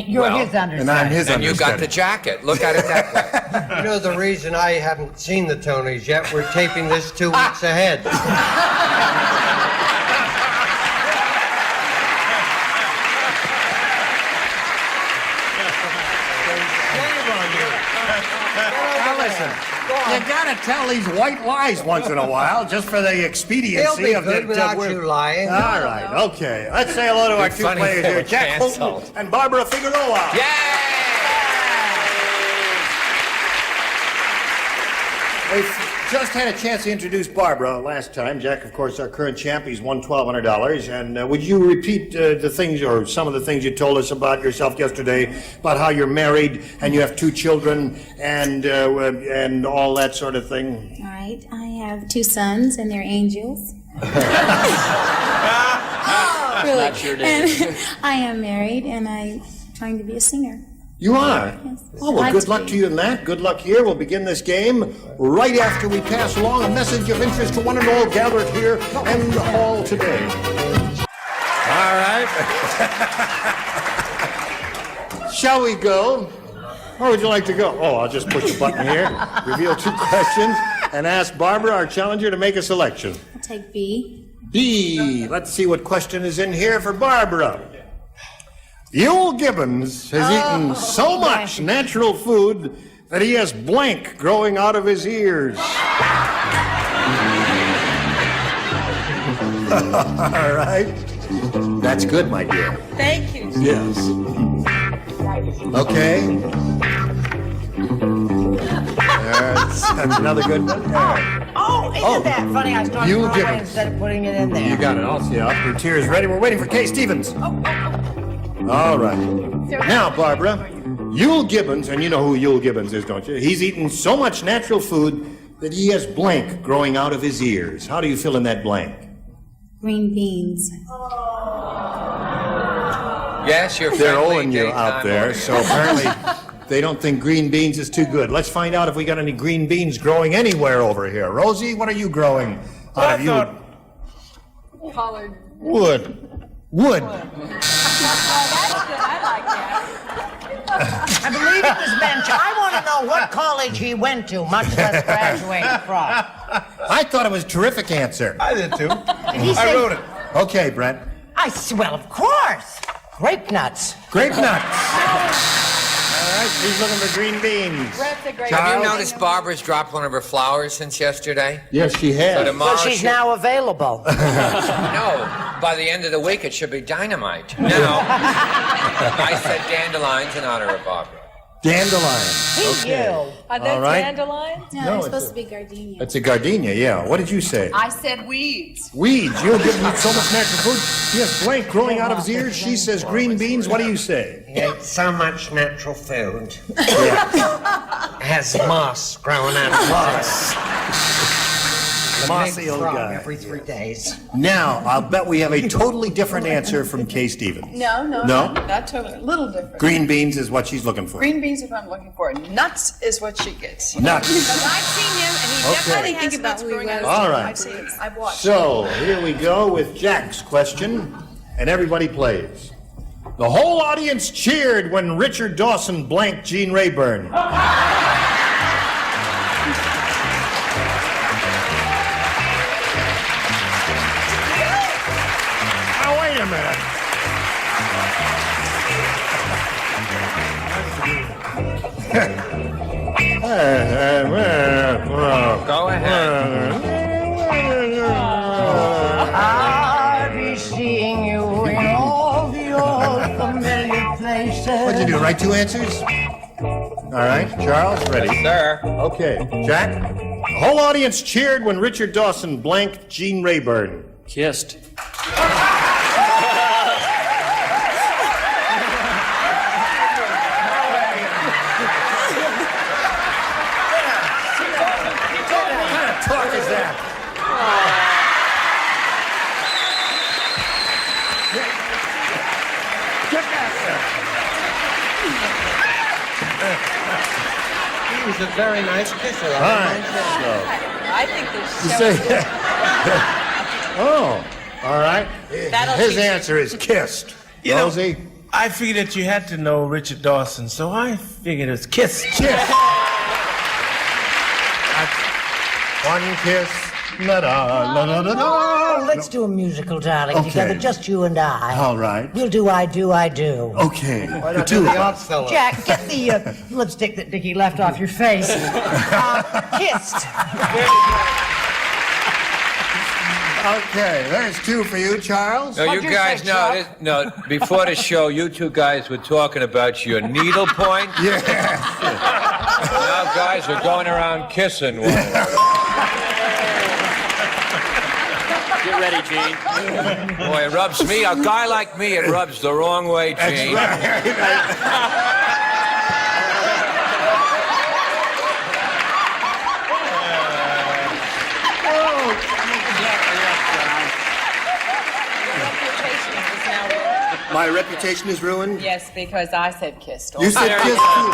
you're his understudy. And I'm his and understudy. you got the jacket. Look at it that way. You know, the reason I haven't seen the Tonys yet, we're taping this 2 weeks ahead. Now listen, you gotta tell these white lies once in a while, just for the expediency They'll be of good without you lying. All right, okay. Let's say hello to our two funny players if they here, were Jack canceled. Fulton and Barbara Figueroa. We've just had a chance to introduce Barbara last time. Jack, of course, our current champ. He's won $1,200. And would you repeat the things, or some of the things you told us about yourself yesterday, about how you're married and you have 2 children and all that sort of thing? All right. I have 2 sons, and they're angels. Really. Not sure did. And I am married, and I'm trying to be a singer. You are? Yes. Oh, well, good luck to you in that. Good luck here. We'll begin this game right after we pass along a message of interest to one and all gathered here and all today. All right. Shall we go? Where would you like to go? Oh, I'll just push a button here, reveal 2 questions, and ask Barbara, our challenger, to make a selection. I'll take B. B. Let's see what question is in here for Barbara. Ewell Gibbons has eaten so much natural food that he has blank growing out of his ears. All right. That's good, my dear. Thank you. Yes. Okay. That's another good one. Oh, isn't that funny? I started Ewell crying Gibbons. instead of putting it in there. You got it. I'll see. Your tears ready. We're waiting for Kay Stevens. All right. Now, Barbara, Ewell Gibbons, and you know who Ewell Gibbons is, don't you? He's eaten so much natural food that he has blank growing out of his ears. How do you fill in that blank? Green beans. Yes, you're They're friendly owing you out daytime there, audience. so apparently they don't think green beans is too good. Let's find out if we got any green beans growing anywhere over here. Rosie, what are you growing out of you? Collard. Wood. Wood. Oh, that's good. I like that. I believe it was mentioned. I want to know what college he went to, much less graduated from. I thought it was a terrific answer. I did too. He I said- wrote it. Okay, Brent. Well, of course. Grape nuts. Grape nuts. All right, he's looking for green beans. Brett's a great Have you Charles? noticed Barbara's dropped one of her flowers since yesterday? Yes, she So has. tomorrow So she's she- now available. No, by the end of the week it should be dynamite. Now, I said dandelions in honor of Barbara. Dandelion. Okay. Are those All right. dandelions? No, No, they're it's supposed to be gardenia. That's a gardenia, yeah. What did you say? I said weeds. Weeds. You'll give him so much natural food. He has blank growing out of his ears. She says green beans. What do you say? He ate so much natural food. Has moss growing out of moss. Mossy old guy. Every 3 days. Now, I'll bet we have a totally different answer from Kay Stevens. No, no, No? not totally. A little different. Green beans is what she's looking for. Green beans is what I'm looking for. Nuts is what she gets. Nuts. Because I've seen him, and he Okay. definitely Think has about nuts who he growing out of was. his All teeth. right. I've seen it. I've watched. So, here we go with Jack's question, and everybody plays. The whole audience cheered when Richard Dawson blanked Gene Rayburn. Now, wait a minute. Go ahead. I'll be seeing you in all the old familiar places. What'd you do, write two answers? All right, Charles, ready? Yes, sir. Okay, Jack? The whole audience cheered when Richard Dawson blanked Gene Rayburn. Kissed. Talk is that? Get back there. He was a very nice kisser. All right. I think this You show say, is oh, all right. That'll His teach you. answer is kissed. You know, Rosie? I figured that you had to know Richard Dawson, so I figured it was Kiss. One kiss. La-da. Let's do a musical, darling, Okay. together, just you and I. All right. We'll do I Do, I Do. Okay. Why not do the Oddfellows? Jack, get the lipstick that Dickie left off your face. Kissed. Okay, there's two for you, Charles. No, you What'd you guys say, know. Chuck? No, before the show, you two guys were talking about your needlepoint. Yeah. Now, guys are going around kissing one another. Get ready, Gene. Boy, it rubs me. A guy like me, it rubs the wrong way, Gene. My reputation is ruined? Yes, because I said kissed. You said kiss too.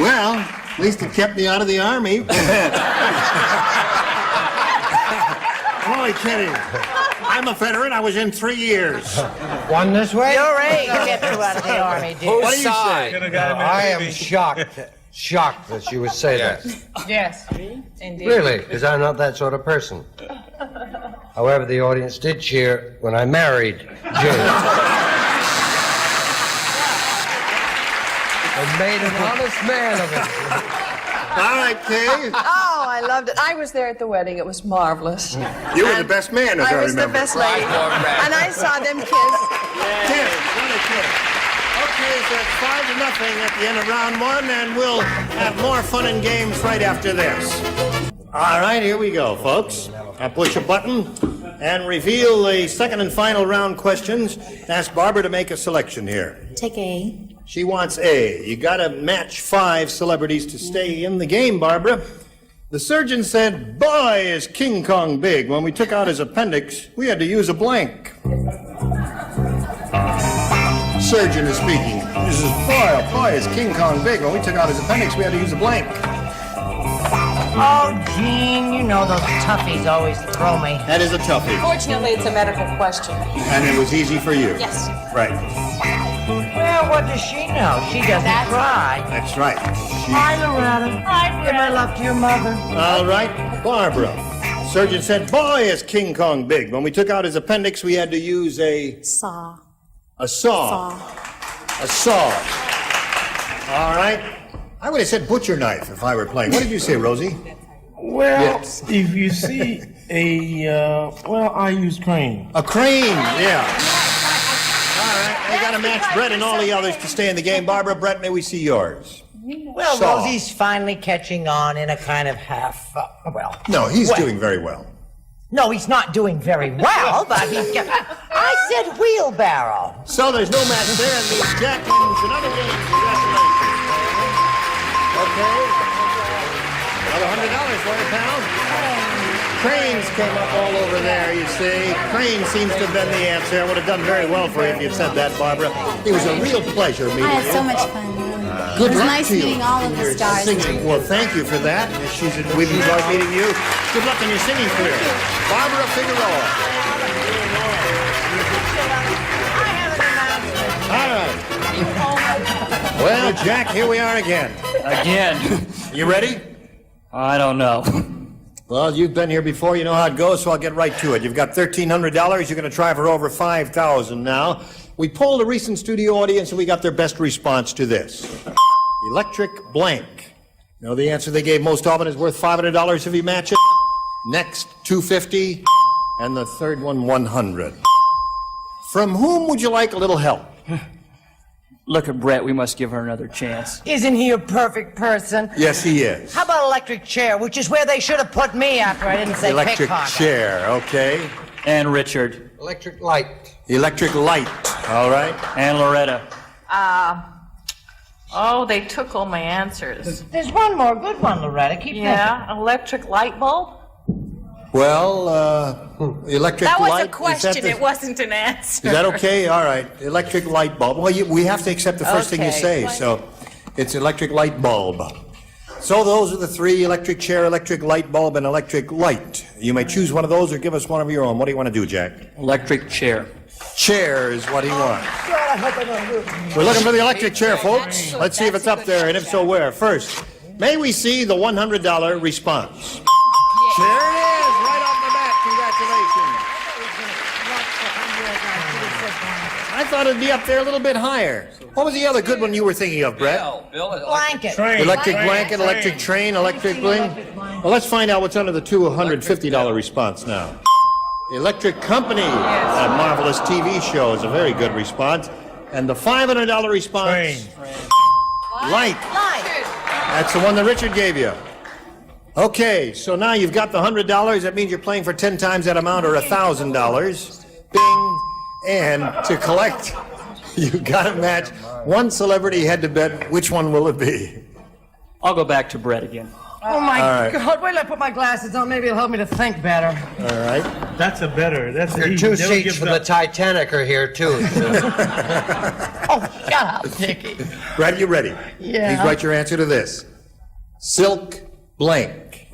Well, at least it kept me out of the army. I'm only kidding. I'm a veteran. I was in 3 years. One this way? Your age kept you out of the army, dear. Whose What do you side? I am shocked that you would say that. Yes, indeed. Really, because I'm not that sort of person. However, the audience did cheer when I married Jane. And made an honest man of him. All right, Kay. Oh, I loved it. I was there at the wedding. It was marvelous. You were the best man, as I I was the remember. best lady. And I saw them kiss. Kiss. What a kiss. Okay, so it's 5-0 at the end of round one, and we'll have more fun and games right after this. All right, here we go, folks. I'll push a button and reveal the second and final round questions. Ask Barbara to make a selection here. Take A. She wants A. You gotta match 5 celebrities to stay in the game, Barbara. The surgeon said, boy, is King Kong big. When we took out his appendix, we had to use a blank. Surgeon is speaking. He says, boy, is King Kong big. When we took out his appendix, we had to use a blank. Oh, Gene, you know those toughies always throw me. That is a toughie. Fortunately, it's a medical question. And it was easy for you. Yes. Right. Well, what does she know? She doesn't cry. That's right. Hi, Loretta. Hi, give my love to your mother. All right, Barbara. Surgeon said, boy, is King Kong big. When we took out his appendix, we had to use a Saw. saw. A saw. All right. I would have said butcher knife if I were playing. What did you say, Rosie? Well, if you see I use crane. A crane, yeah. All right, you got to match Brett and all the others to stay in the game. Barbara, Brett, may we see yours? Well, Saw. Rosie's finally catching on in a kind of half, No, he's doing very well. No, he's not doing very well, but he's got... I said wheelbarrow. So there's no match there, and means Jack wins another game. Congratulations. Okay. Another $100 for you, pal. Cranes came up all over there, you see. Crane seems to have been the answer. I would have done very well for you if you'd said that, Barbara. It was a real pleasure meeting you. I had so much fun. Good It was luck nice to you. meeting all of the stars. Singing. Well, thank you for that. We've enjoyed meeting you. Good luck in your singing career. Barbara Figueroa. All right. Well, Jack, here we are again. Again. You ready? I don't know. Well, you've been here before. You know how it goes, so I'll get right to it. You've got $1,300. You're going to try for over $5,000 now. We polled a recent studio audience, and we got their best response to this. electric blank. Know the answer they gave most often is worth $500 if you match it. Next, $250, and the third one, $100. From whom would you like a little help? Look at Brett, we must give her another chance. Isn't he a perfect person? Yes, he is. How about electric chair, which is where they should have put me after I didn't say Electric pickpocket. chair, okay. And Richard. Electric light. Electric light, all right. And Loretta. Oh, they took all my answers. There's one more good one, Loretta. Keep Yeah, electric light bulb? Well, electric That was light. a question, is that the- it wasn't an answer. Is that okay? All right. Electric light bulb. Well, we have to accept the first thing you Okay. say, so it's electric light bulb. So those are the three: electric chair, electric light bulb, and electric light. You may choose one of those or give us one of your own. What do you want to do, Jack? Electric chair. Chair is what he wants. We're looking for the electric chair, folks. Let's see if it's up there, and if so, where. First, may we see the $100 response? There it is, right off the bat. Congratulations. I thought it'd be up there a little bit higher. What was the other good one you were thinking of, Brett? Blanket. Electric blanket, electric train, electric bling. Well, let's find out what's under the $250 response now. Electric company, that marvelous TV show, is a very good response. And the $500 response, light. That's the one that Richard gave you. Okay, so now you've got the $100. That means you're playing for 10 times that amount, or $1,000. Bing. And to collect, you've got to match one celebrity head to bet. Which one will it be? I'll go back to Brett again. Oh, my All right. God. Wait till I put my glasses on. Maybe it'll help me to think better. All right. That's a better. That's Your two seats for the Titanic are here, too. Oh, shut up, Dickie. Brett, you ready? Yeah. Please write your answer to this. Silk blank.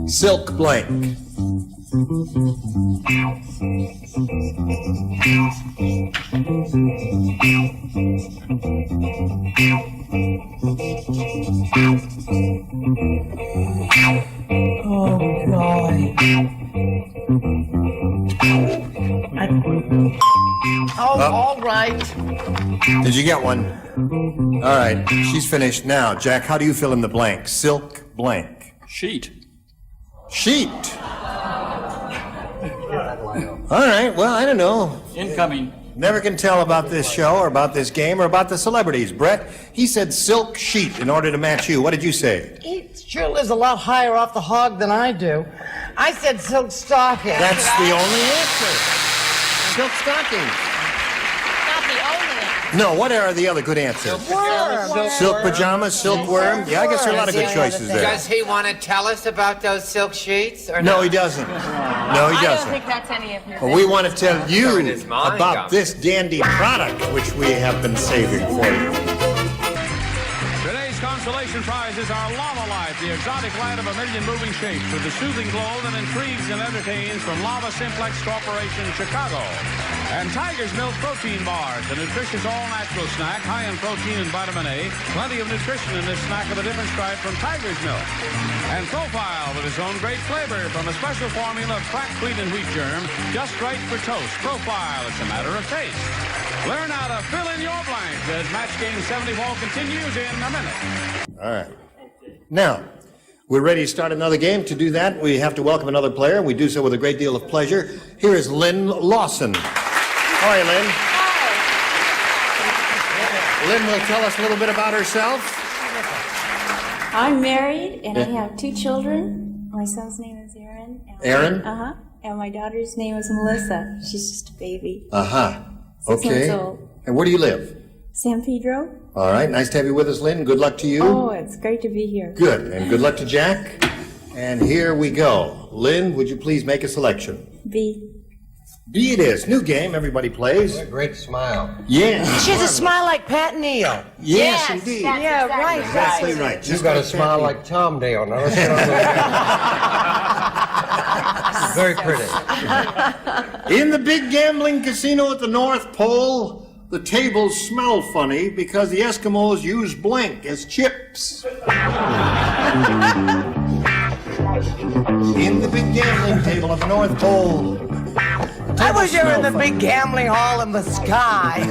Silk blank. Oh, God. All right. Did you get one? All right, she's finished. Now, Jack, how do you fill in the blank? Silk blank. Sheet. Sheet. All right, well, I don't know. Incoming. Never can tell about this show or about this game or about the celebrities. Brett, he said silk sheet in order to match you. What did you say? He sure lives a lot higher off the hog than I do. I said silk stocking. That's the only answer. Silk stockings. Not the only answer. No, what are the other good answers? Silk pajamas, silkworm. Yeah, I guess there are a lot of good choices there. Does he want to tell us about those silk sheets? Or No, not? he doesn't. No, he I don't doesn't. think that's any of your Well, we want to tell you It is mine, about God. this dandy product which we have been saving for you. Today's consolation prize is our Lava Life, the exotic light of a million moving shapes with the soothing glow that intrigues and entertains from Lava Simplex Corporation, Chicago. And Tiger's Milk Protein Bars, a nutritious all-natural snack high in protein and vitamin A. Plenty of nutrition in this snack of a different stripe from Tiger's Milk. And Profile with its own great flavor from a special formula of cracked wheat and wheat germ, just right for toast. Profile, it's a matter of taste. Learn how to fill in your blank as Match Game 74 continues in a minute. All right. Now, we're ready to start another game. To do that, we have to welcome another player. We do so with a great deal of pleasure. Here is Lynn Lawson. How are you, Lynn? Lynn will tell us a little bit about herself. I'm married and I have 2 children. My son's name is Aaron. Aaron? Uh-huh. And my daughter's name is Melissa. She's just a baby. Uh-huh. 6 Okay. months old. And where do you live? San Pedro. All right. Nice to have you with us, Lynn. Good luck to you. Oh, it's great to be here. Good. And good luck to Jack. And here we go. Lynn, would you please make a selection? B. B it is. New game. Everybody plays. What a great smile. Yeah. She has a smile like Pat Neal. Yes, indeed. Yeah, right. Exactly right. You've got a smile like Tom Dale. Now let's get on with it. Very pretty. In the big gambling casino at the North Pole, the tables smell funny because the Eskimos use blank as chips. In the big gambling table at the North Pole. I wish you were in the big gambling hall in the sky.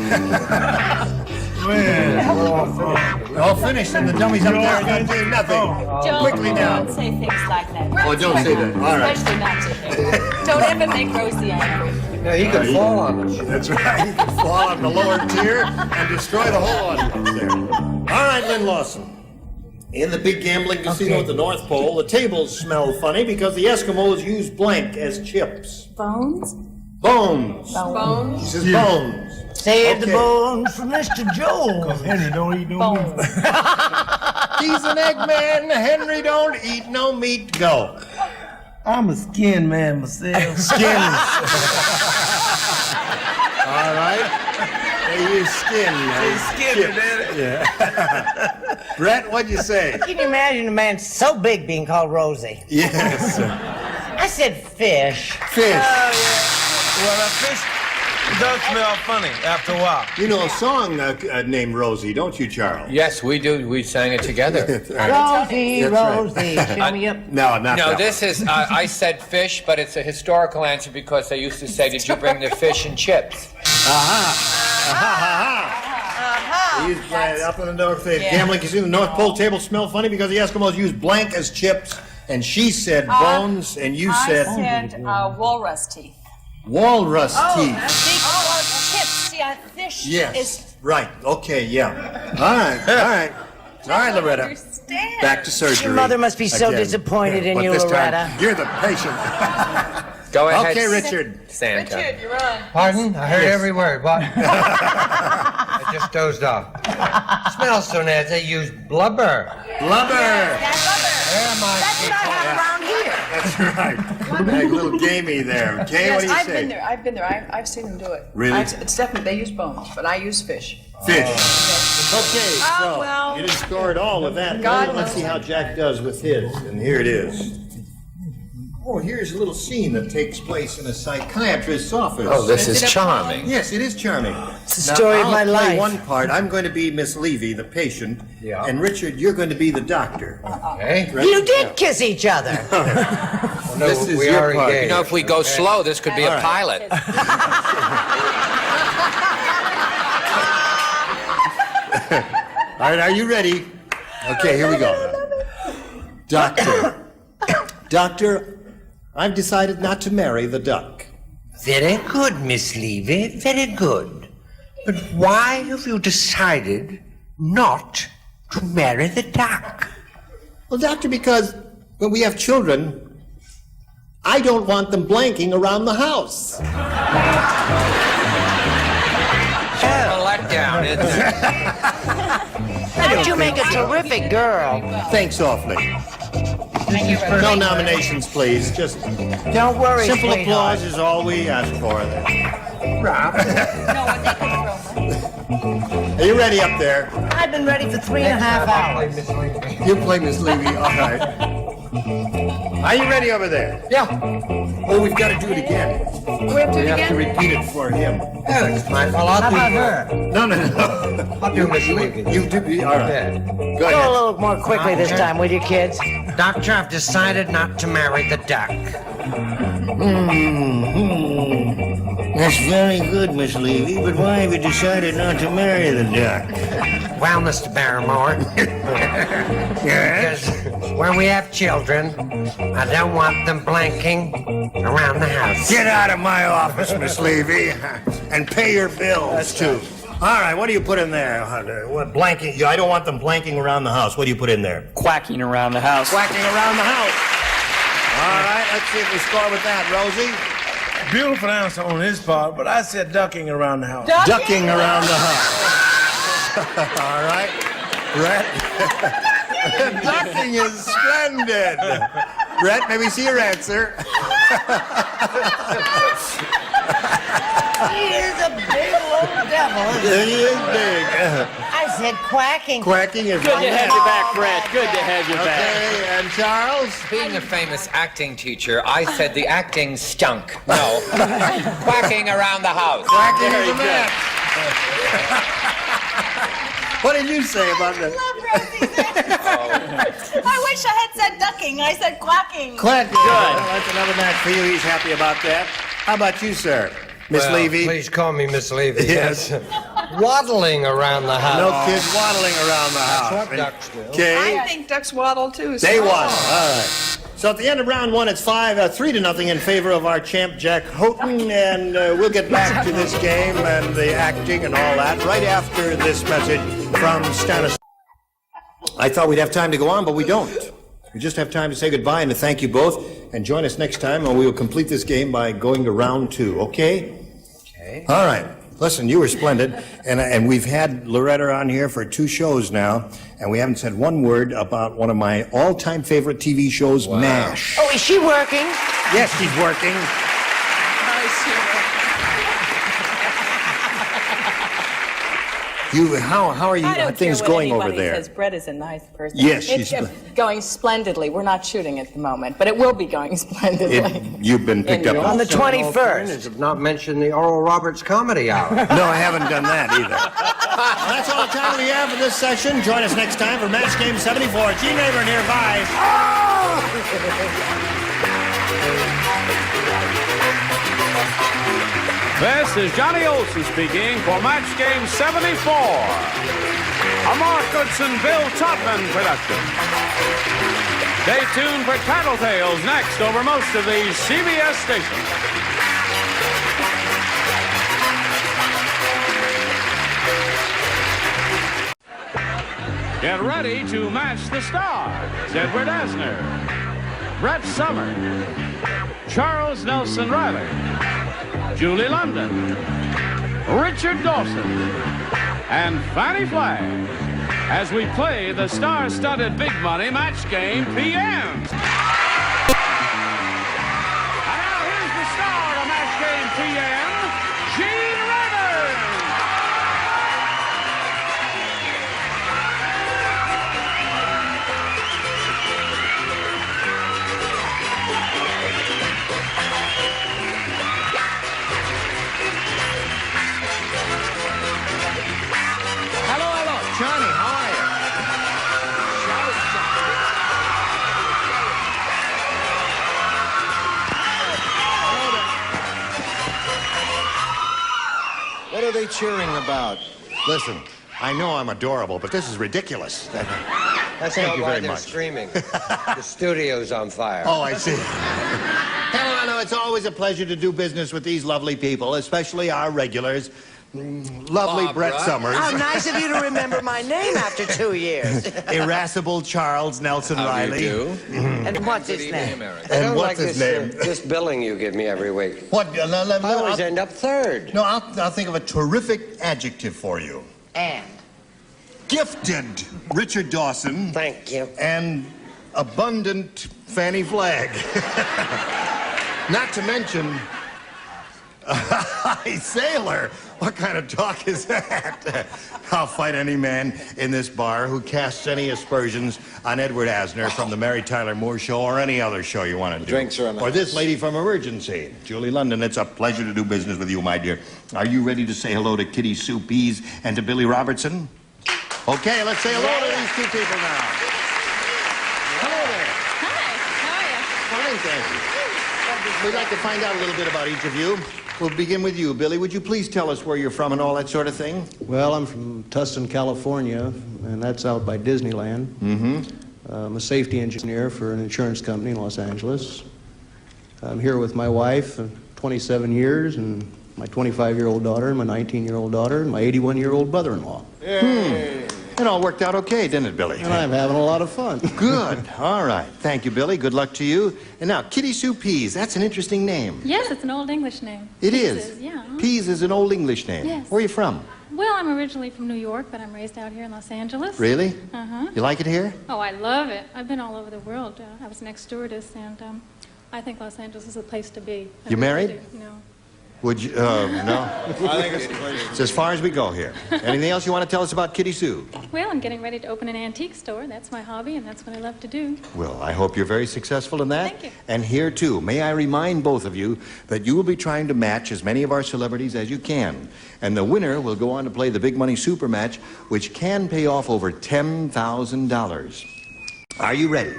All finished, and the dummies up there are not doing nothing. Quickly now. Don't say things like that. Oh, don't say that. All right. Especially not to him. Don't ever make Rosie angry. No, he could fall on us. That's right. He could fall on the lower tier and destroy the whole audience there. All right, Lynn Lawson. In the big gambling casino at the North Pole, the tables smell funny because the Eskimos use blank as chips. Bones? Bones. Bones? She says bones. Save the bones for Mr. Jones. Henry don't eat no meat. He's an Eggman. Henry don't eat no meat. Go. I'm a skin man myself. Skins. All right. They use skin. Skin, Daddy. Yeah. Brett, what'd you say? Can you imagine a man so big being called Rosie? Yes. I said fish. Fish. Well, a fish does smell funny after a while. You know a song named Rosie, don't you, Charles? Yes, we do. We sang it together. Rosie, That's right. Rosie, show me up. No, not No, that. this is, I said fish, but it's a historical answer because they used to say, did you bring the fish and chips? They use up in the North gambling casino. The North Pole tables smell funny because the Eskimos use blank as chips. And she said bones, and you said I said walrus teeth. walrus teeth. Chips. See, fish Yes. is... Right. Okay. Yeah. All right. All right. All right, Loretta. Understand. Back to surgery. Your mother must be so again. disappointed in But you, this time, Loretta. you're the patient. Go ahead. Okay, Richard. Santa. Richard, you're on. Pardon? I heard Yes. every word. What? I just dozed off. Smells so nice. They use blubber. Blubber. That's rubber. Where am I? That's what I have around here. That's right. A little gamey there. Okay, what do you I've say? been there. I've been there. I've seen them do it. Really? It's definitely, they use bones, but I use fish. Fish. Okay, so well. you didn't score at all with that. God Let's see knows. how Jack does with his. And here it is. Oh, here's a little scene that takes place in a psychiatrist's office. Oh, this is charming. Yes, it is charming. It's the story of my I'll play life. one part. I'm going to be Miss Levy, the patient. Yeah. And Richard, you're going to be the doctor. Okay. Right? You did kiss each other. No, This is we your are part. engaged. You know, if we go slow, this could be All a right. pilot. All right, are you ready? Okay, here we go. Doctor. Doctor, I've decided not to marry the duck. Very good, Miss Levy, very good. But why have you decided not to marry the duck? Well, Doctor, because when we have children, I don't want them blanking around the house. A letdown, isn't it? But you make a terrific girl. Thanks awfully. No nominations, please. Just Don't worry, simple sweetheart. applause is all we ask for. Are you ready up there? I've been ready for 3.5 hours. You play Miss Levy, all right. Are you ready over there? Yeah. Oh, we've got to do it again. We have to do We it have to again? repeat it for him. That's my fault. I'll do her? No. I'll do Miss Levy. You do. All right. Yeah. Go Go a ahead. little more quickly this time, will you, kids? Doctor, I've decided not to marry the duck. That's very good, Miss Levy, but why have you decided not to marry the duck? Well, Mr. Barrymore, because when we have children, I don't want them blanking around the house. Get out of my office, Miss Levy, and pay your bills, too. All right, what do you put in there? What blanking? I don't want them blanking around the house. What do you put in there? Quacking around the house. Quacking around the house. All right, let's see if we score with that, Rosie. Beautiful answer on his part, but I said ducking around the house. Ducking around the house. All right. Brett. Ducking is splendid. Brett, may we see your answer? He is a big old devil, isn't He is big. I said quacking. Quacking is Good to have you back, Brett. Good to have you back. Okay, and Charles? Being a famous acting teacher, I said the acting stunk. No. Quacking around the house. Quacking is a man. What did you say about that? I wish I had said ducking. I said quacking. Quacking. Good. Well, that's another match for you. He's happy about that. How about you, sir? Miss Well, Levy? Please call me Miss Levy. Yes. waddling around the house. No kids waddling around the house. That's what ducks do. Okay. I think ducks waddle too. They waddle. All right. So at the end of round one, it's 3-0 in favor of our champ, Jack Houghton, and we'll get back to this game and the acting and all that right after this message from Stanis. I thought we'd have time to go on, but we don't. We just have time to say goodbye and to thank you both, and join us next time, and we will complete this game by going to round two, okay? Okay. All right. Listen, you were splendid, and we've had Loretta on here for 2 shows now, and we haven't said one word about one of my all-time favorite TV shows, MASH. Oh, is she working? Yes, she's working. How are you? I don't Are things care what going over anybody there? says. Brett is a nice person. Yes, it's she's going splendidly. We're not shooting at the moment, but it will be going splendidly. You've been picked up On the 21st. Have not mentioned the Oral Roberts Comedy Hour. No, I haven't done that either. Well, that's all the time we have for this session. Join us next time for Match Game 74. Gene Rayburn here. Bye. This is Johnny Olson speaking for Match Game 74. A Mark Goodson, Bill Todman production. Stay tuned for Tattletales next over most of these CBS stations. Get ready to match the stars. Edward Asner, Brett Somers, Charles Nelson Riley, Julie London, Richard Dawson, and Fannie Flagg as we play the star-studded big money match game PMs. And now here's the star of match game PM, Gene Rayburn. Hello. Johnny, how are you? What are they cheering about? Listen, I know I'm adorable, but this is ridiculous. That's Thank not you why very they're much. screaming. The studio's on fire. Oh, I see. Hello, it's always a pleasure to do business with these lovely people, especially our regulars. Lovely Barbara. Brett Somers. How nice of you to remember my name after 2 years. Irascible Charles Nelson Riley. Do you do? And what's his name? I And don't what's like his this, name? this billing you give me every week. What? I always end up third. No, I'll think of a terrific adjective for you. And. Gifted Richard Dawson. Thank you. And abundant Fannie Flagg. Not to mention a high sailor. What kind of talk is that? I'll fight any man in this bar who casts any aspersions on Edward Asner from the Mary Tyler Moore Show or any other show you want to do. Drinks are on the Or this lady from Emergency. Julie London, it's a pleasure to do business with you, my dear. Are you ready to say hello to Kitty Sue Pease and to Billy Robertson? Okay, let's say hello to these 2 people now. Hello there. Hi, how are you? Fine, thank you. We'd like to find out a little bit about each of you. We'll begin with you, Billy. Would you please tell us where you're from and all that sort of thing? Well, I'm from Tustin, California, and that's out by Disneyland. Mm-hmm. I'm a safety engineer for an insurance company in Los Angeles. I'm here with my wife, 27 years, and my 25-year-old daughter, and my 19-year-old daughter, and my 81-year-old brother-in-law. It all worked out okay, didn't it, Billy? And I'm having a lot of fun. Good. All right. Thank you, Billy. Good luck to you. And now, Kitty Sue Pease. That's an interesting name. Yes, it's an old English name. It Pieces, is. Yeah. Pease is an old English name. Yes. Where are you from? Well, I'm originally from New York, but I'm raised out here in Los Angeles. Really? Uh-huh. You like it here? Oh, I love it. I've been all over the world. I was an ex-stewardess, and I think Los Angeles is the place to be. I You really married? do. No. Would you? No. I think it's the place. It's as far as we go here. Anything else you want to tell us about Kitty Sue? Well, I'm getting ready to open an antique store. That's my hobby, and that's what I love to do. Well, I hope you're very successful in that. Thank you. And here, too, may I remind both of you that you will be trying to match as many of our celebrities as you can. And the winner will go on to play the Big Money Super Match, which can pay off over $10,000. Are you ready?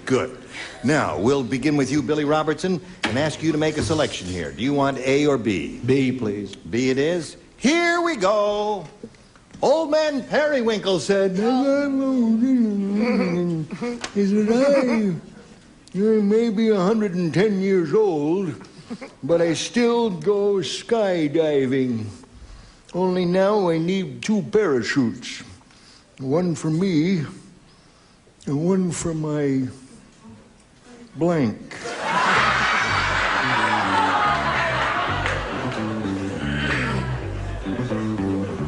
Good. Now, we'll begin with you, Billy Robertson, and ask you to make a selection here. Do you want A or B? B, please. B it is. Here we go. Old man Periwinkle said, he said, I may be 110 years old, but I still go skydiving. Only now I need 2 parachutes. One for me and one for my blank.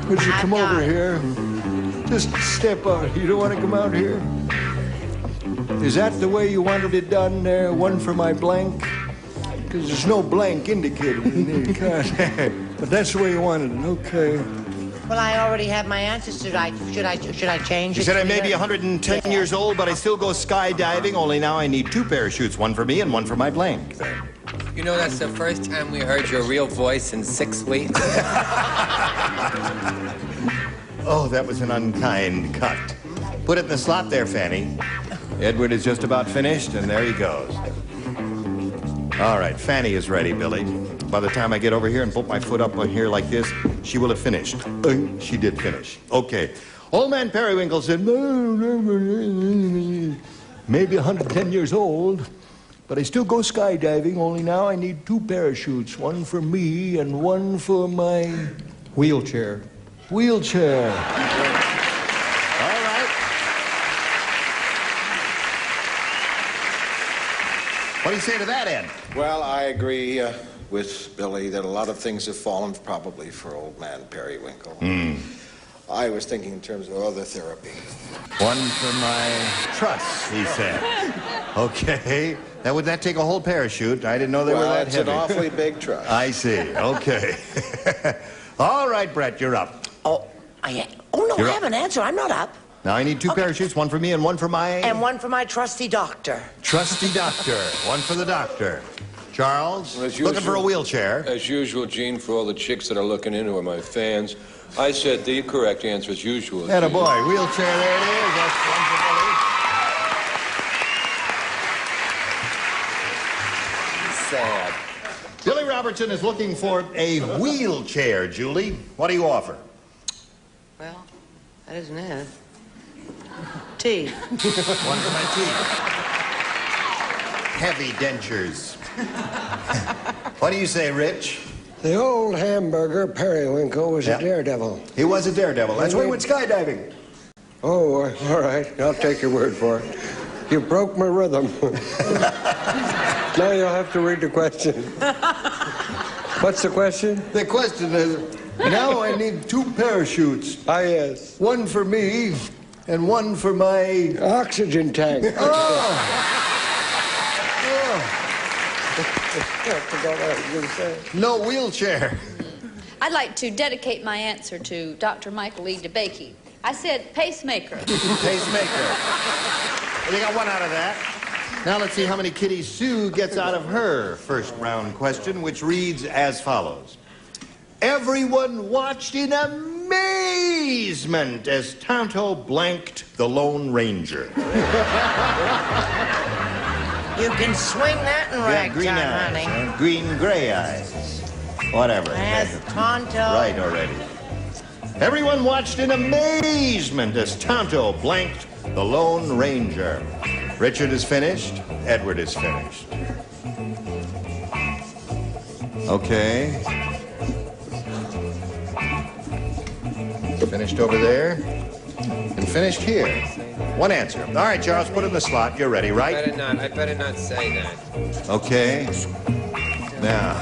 Would you come over here? Just step out. You don't want to come out here? Is that the way you wanted it done there? One for my blank? Because there's no blank indicated in the card. But that's the way you wanted it. Okay. Well, I already have my answer. Should I change it? She said I may be 110 years old, but I still go skydiving. Only now I need 2 parachutes, one for me and one for my blank. You know, that's the first time we heard your real voice in 6 weeks. Oh, that was an unkind cut. Put it in the slot there, Fanny. Edward is just about finished, and there he goes. All right, Fanny is ready, Billy. By the time I get over here and put my foot up on here like this, she will have finished. She did finish. Okay. Old man Periwinkle said, maybe 110 years old, but I still go skydiving, only now I need 2 parachutes, one for me and one for my Wheelchair. wheelchair. What do you say to that, Ed? Well, I agree with Billy that a lot of things have fallen probably for old man Periwinkle. I was thinking in terms of other therapy. One for my truss, he said. Okay. Now, would that take a whole parachute? I didn't know they were that it's heavy. an awfully big truss. I see. Okay. All right, Brett, you're up. Oh, no, You're I up. have an answer. I'm not up. Now, I need 2 parachutes, one for me and one for my... And one for my trusty doctor. Trusty doctor. One for the doctor. Charles, As looking for a usual- wheelchair. As usual, Gene, for all the chicks that are looking in who are my fans, I said the correct answer as usual. Atta Gene. boy, wheelchair, there it is. That's one for Billy. Sad. Billy Robertson is looking for a wheelchair, Julie. What do you offer? Well, that isn't it. Teeth. One for my teeth. Heavy dentures. What do you say, Rich? The old hamburger Periwinkle was a daredevil. He was a daredevil. That's why he went skydiving. Oh, all right. I'll take your word for it. You broke my rhythm. Now you'll have to read the question. What's the question? The question is, now I need 2 parachutes. Ah, yes. One for me and one for my... Oxygen tank. Oh! I forgot what I was going to say. No wheelchair. I'd like to dedicate my answer to Dr. Michael E. DeBakey. I said pacemaker. Pacemaker. Well, you got 1 out of that. Now let's see how many kitties Sue gets out of her first round question, which reads as follows. Everyone watched in amazement as Tonto blanked the Lone Ranger. You can swing that in green ragtime, eyes, honey. green gray eyes. Whatever. As Tonto. Right already. Everyone watched in amazement as Tonto blanked the Lone Ranger. Richard is finished. Edward is finished. Okay. Finished over there. And finished here. 1 answer. All right, Charles, put it in the slot. You're ready, right? I better not say that. Okay. Now.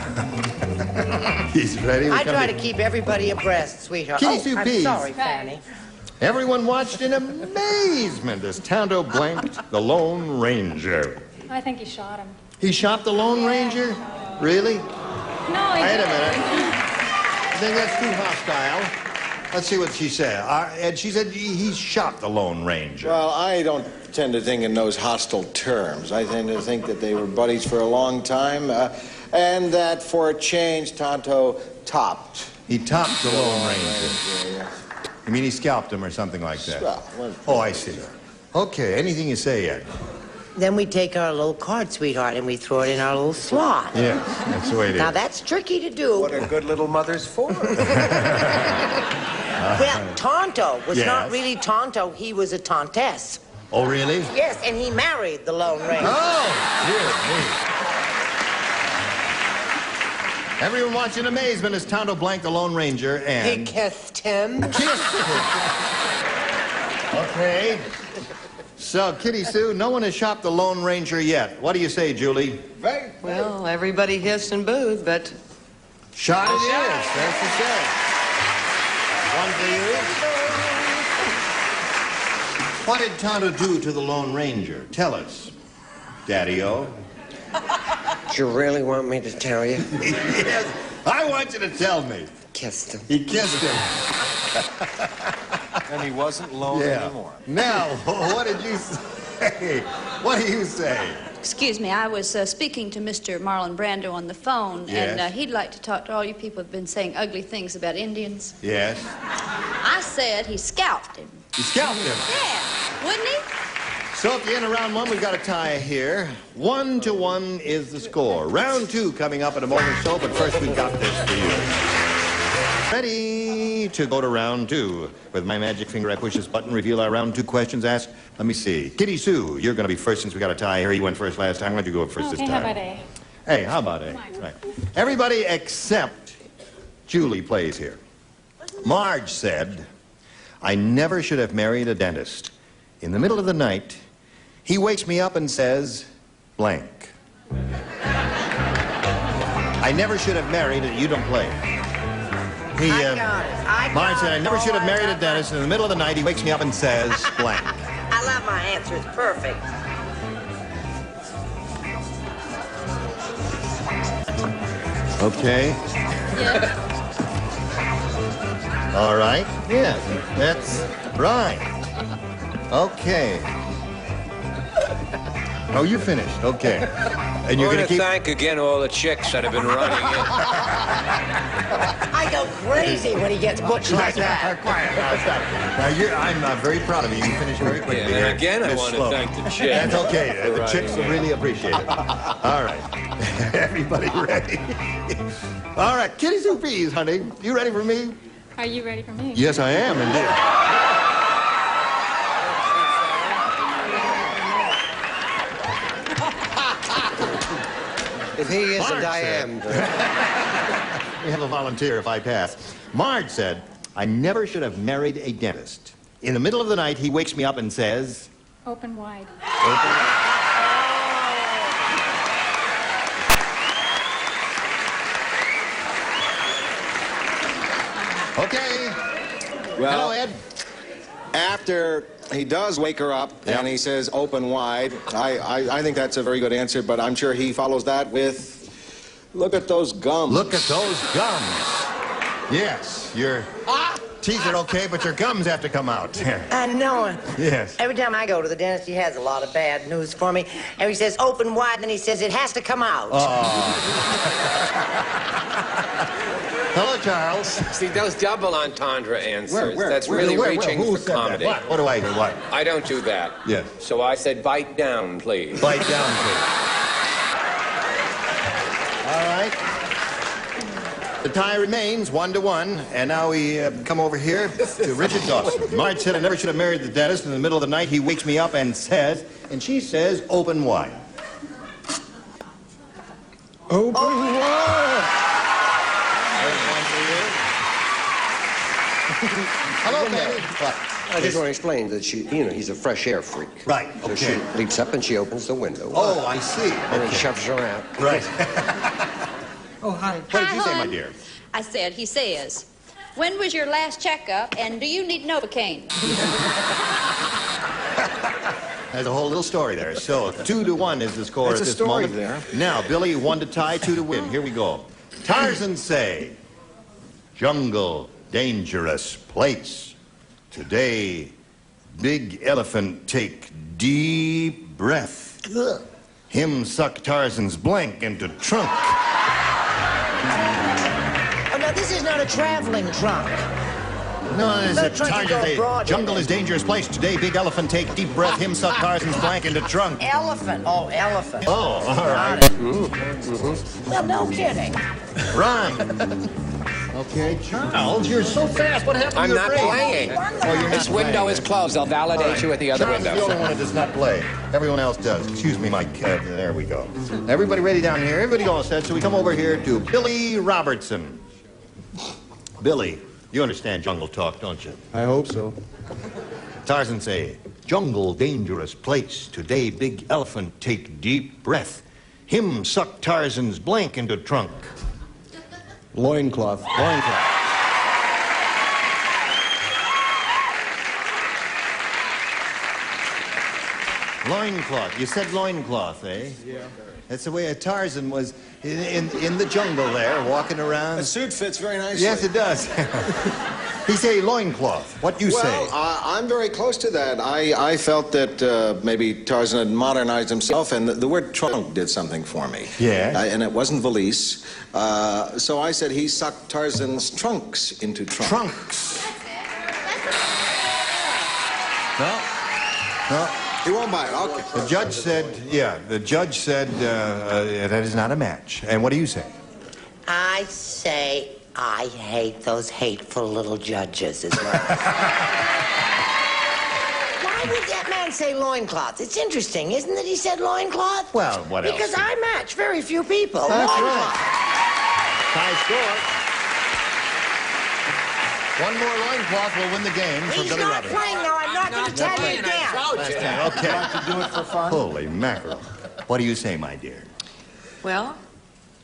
He's ready. I try to keep everybody abreast, sweetheart. Kitty Sue I'm Peas. sorry, Fanny. Everyone watched in amazement as Tonto blanked the Lone Ranger. I think he shot him. He shot the Lone Ranger? Really? No, he Wait a didn't. minute. I think that's too hostile. Let's see what she said. Ed, she said he shot the Lone Ranger. Well, I don't tend to think in those hostile terms. I tend to think that they were buddies for a long time, and that for a change, Tonto topped. He topped the Lone Ranger. Yeah. You mean he scalped him or something like that? Well, Oh, I see. Okay, anything you say, Ed. Then we take our little card, sweetheart, and we throw it in our little slot. Yes, that's the way it is. Now, that's tricky to do. What are good little mothers for? Well, Tonto was Yes. not really Tonto. He was a Tontess. Oh, really? Yes, and he married the Lone Ranger. Oh, dear me. Everyone watched in amazement as Tonto blanked the Lone Ranger He and... kissed him. Okay. So, Kitty Sue, no one has shopped the Lone Ranger yet. What do you say, Julie? Well, everybody hissed and booed, but... Shot it is. That's the say. One for you. What did Tonto do to the Lone Ranger? Tell us, Daddy-O. Do you really want me to tell you? Yes, I want you to tell me. Kissed him. He kissed him. And he wasn't lone anymore. Now, what did you say? What do you say? Excuse me, I was speaking to Mr. Marlon Brando on the phone, Yes. and he'd like to talk to all you people who've been saying ugly things about Indians. Yes. I said he scalped him. You scalped him. Yeah, wouldn't he? So at the end of round one, we've got a tie here. 1-1 is the score. Round two coming up in a moment or so, but first we've got this for you. Ready to go to round two. With my magic finger, I push this button, reveal our round two questions asked. Let me see. Kitty Sue, you're going to be first since we got a tie here. You went first last time. Why don't you go first this Okay, time? how about A? Hey, how about A? Right. Everybody except Julie plays here. Marge said, I never should have married a dentist. In the middle of the night, he wakes me up and says, blank. I never should have married a... You don't play. He, Marge said, I never should have married a dentist. In the middle of the night, he wakes me up and says, blank. I love my answer. It's perfect. Okay. Yes. All right. Yes, that's right. Okay. Oh, you finished. Okay. And you're I going want to to keep... thank again all the chicks that have been running in. I go crazy when he gets butch like that. Quiet. Now, I'm very proud of you. You finished very quickly. Yeah, there, and again, I Miss want to Sloan. thank the chicks. That's okay. for The running chicks will in. really appreciate it. All right. Everybody ready? All right. Kitty Sue Peas, honey. You ready for me? Are you ready for me? Yes, I am, indeed. If he isn't, Marge I said- am. We have a volunteer if I pass. Marge said, I never should have married a dentist. In the middle of the night, he wakes me up and says... Open wide. Okay. Well, Hello, Ed. after he does wake her up and he says open wide, I think that's a very good answer, but I'm sure he follows that with, look at those gums. Look at those gums. Yes, your teeth are okay, but your gums have to come out. I know it. Yes. Every time I go to the dentist, he has a lot of bad news for me. And he says, open wide, and then he says, it has to come out. Hello, Charles. See, those double entendre answers, Where? that's Where? really Where? reaching Who for said that? comedy. What do I do? What? I don't do that. Yes. So I said, bite down, please. Bite down, please. All right. The tie remains 1-1, and now we come over here to Richard Dawson. Marge said I never should have married the dentist. In the middle of the night, he wakes me up and says, and she says, open wide. Open wide. Hello, baby. What? I just want to explain that he's a fresh air freak. Right, So okay. she leaps up and she opens the window. Oh, I see. And then shoves her out. Right. Oh, hi. What did you say, my dear? I said, he says, when was your last checkup, and do you need Novocaine? There's a whole little story there. So 2-1 is the score There's at a this story moment. there. Now, Billy, 1 to tie, 2 to win. Here we go. Tarzan say, jungle, dangerous place. Today, big elephant take deep breath. Him suck Tarzan's blank into trunk. Oh, now, this is not a traveling trunk. No, it's Better a try to Tarzan go Day. broad. Jungle is dangerous place. Today, big elephant take deep breath. Him suck Tarzan's blank into trunk. Elephant. Oh, elephant. Oh, all right. Well, no kidding. Rhyme. Okay, Charles, you're so fast. What happened I'm to your not brain? playing. Oh, you're not This window playing. is closed. I'll validate All right. you at the other Charles window. is the only one that does not play. Everyone else does. Excuse me, Mike. There we go. Everybody ready down here? Everybody all set. So we come over here to Billy Robertson. Billy, you understand jungle talk, don't you? I hope so. Tarzan say, jungle dangerous place. Today big elephant take deep breath. Him suck Tarzan's blank into trunk. Loincloth. Loincloth. Loincloth. You said loincloth, eh? Yeah. That's the way a Tarzan was in the jungle there, walking around. The suit fits very nicely. Yes, it does. He say loincloth. What you say? Well, I'm very close to that. I felt that maybe Tarzan had modernized himself, and the word trunk did something for me. Yeah. And it wasn't valise. So I said he sucked Tarzan's trunks into trunk. Trunks. No. He won't buy it. Okay. The judge said, that is not a match. And what do you say? I say I hate those hateful little judges as well. Why would that man say loincloth? It's interesting, isn't it? He said loincloth. Well, what else? Because I match very few people. That's Loincloth. High score. One more loincloth will win the game for He's Billy not Robertson. playing now. I'm not going to tell you again. Okay. Like to do it for fun? Holy mackerel. What do you say, my dear? Well,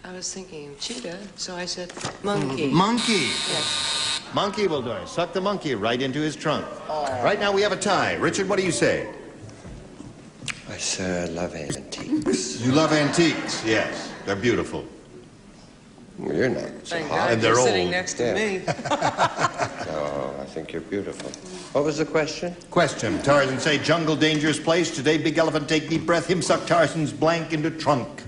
I was thinking cheetah, so I said monkey. Monkey. Yes. Monkey will do it. Suck the monkey right into his trunk. Right now we have a tie. Richard, what do you say? I say I love antiques. You love antiques, yes. They're beautiful. Well, you're not so Thank hot. God And you're they're sitting old. next to Yeah. me. Oh, I think you're beautiful. What was the question? Question. Tarzan say jungle dangerous place. Today big elephant take deep breath. Him suck Tarzan's blank into trunk.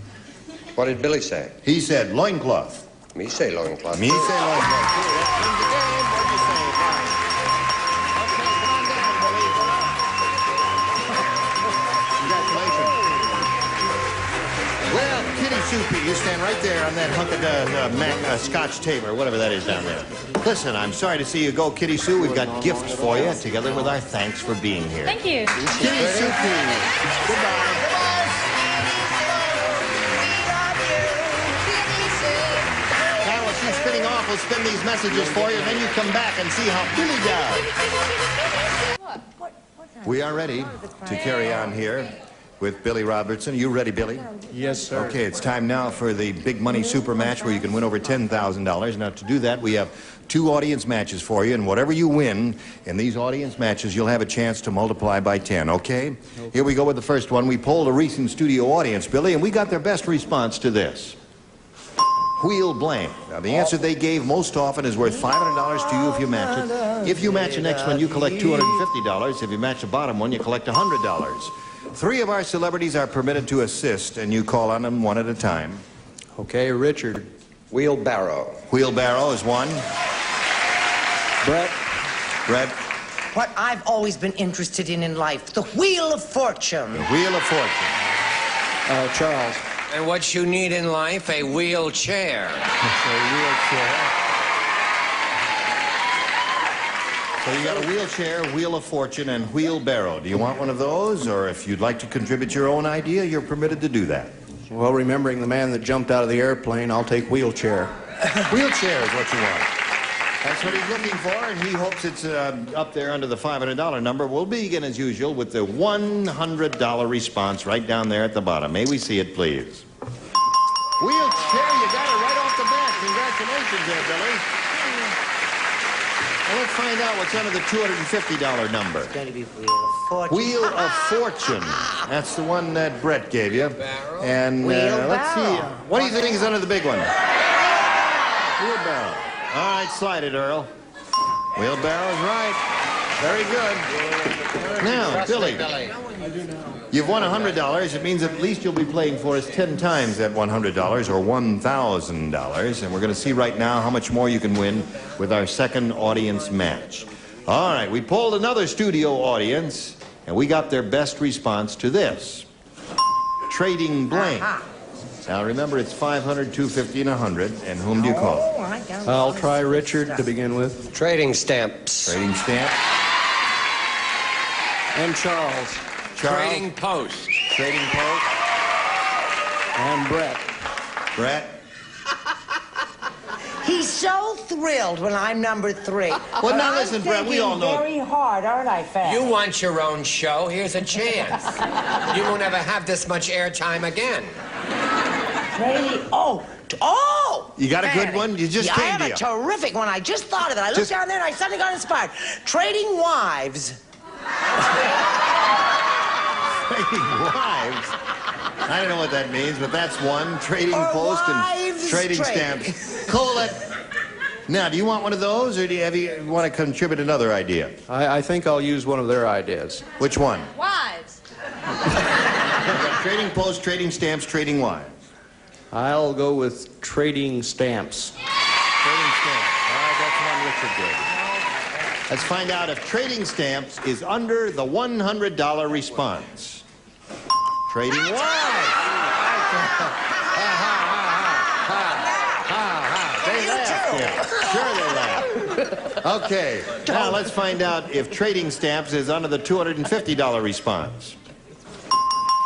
What did Billy say? He said loincloth. Me say loincloth. Me say loincloth. Well, Kitty Soupy, you stand right there on that hunk of Scotch tape or whatever that is down there. Listen, I'm sorry to see you go, Kitty Sue. We've got gifts for you, together with our thanks for being here. Thank you. Kitty Soupy. Goodbye. Now, while she's spinning off, we'll spin these messages for you, and then you come back and see how Billy does. We are ready to carry on here with Billy Robertson. You ready, Billy? Yes, sir. Okay, it's time now for the big money super match where you can win over $10,000. Now, to do that, we have 2 audience matches for you, and whatever you win in these audience matches, you'll have a chance to multiply by 10, okay? Here we go with the first one. We polled a recent studio audience, Billy, and we got their best response to this. Wheel blank. Now, the answer they gave most often is worth $500 to you if you match it. If you match the next one, you collect $250. If you match the bottom one, you collect $100. 3 of our celebrities are permitted to assist, and you call on them one at a time. Okay, Richard. Wheelbarrow. Wheelbarrow is one. Brett. Brett. What I've always been interested in life, the Wheel of Fortune. The Wheel of Fortune. Charles. And what you need in life, a wheelchair. So you got a wheelchair, Wheel of Fortune, and wheelbarrow. Do you want one of those? Or if you'd like to contribute your own idea, you're permitted to do that. Well, remembering the man that jumped out of the airplane, I'll take wheelchair. Wheelchair is what you want. That's what he's looking for, and he hopes it's up there under the $500 number. We'll begin, as usual, with the $100 response right down there at the bottom. May we see it, please? Wheelchair, you got it right off the bat. Congratulations there, Billy. Well, let's find out what's under the $250 number. It's going to be Wheel of Fortune. Wheel of Fortune. That's the one that Brett gave you. And let's see. What do you think is under the big one? Wheelbarrow. All right, slide it, Earl. Wheelbarrow's right. Very good. Now, Billy, you've won $100. It means at least you'll be playing for us 10 times that $100 or $1,000. And we're going to see right now how much more you can win with our second audience match. All right, we polled another studio audience, and we got their best response to this. Trading blank. Now, remember, it's 500, 250, and 100. And whom do you call? I'll try Richard to begin with. Trading stamps. Trading stamps. And Charles. Trading Post. Trading Post. And Brett. Brett. He's so thrilled when I'm number 3. Well, now listen, Brett, we all know. Very hard, aren't I, Fat? You want your own show? Here's a chance. You won't ever have this much airtime again. Trading. Oh. You got a good one? You just yeah, came I have to a you. terrific one. I just thought of it. I looked down there and I suddenly got inspired. Trading wives. Trading wives? I don't know what that means, but that's one. Trading post and trading stamps. Colette. Now, do you want one of those, or do you want to contribute another idea? I think I'll use one of their ideas. Which one? Wives. Trading post, trading stamps, trading wives. I'll go with trading stamps. Trading stamps. All right, that's one Richard did. Let's find out if trading stamps is under the $100 response. Trading wives. They laughed. Yeah, sure they laughed. Okay, now let's find out if trading stamps is under the $250 response.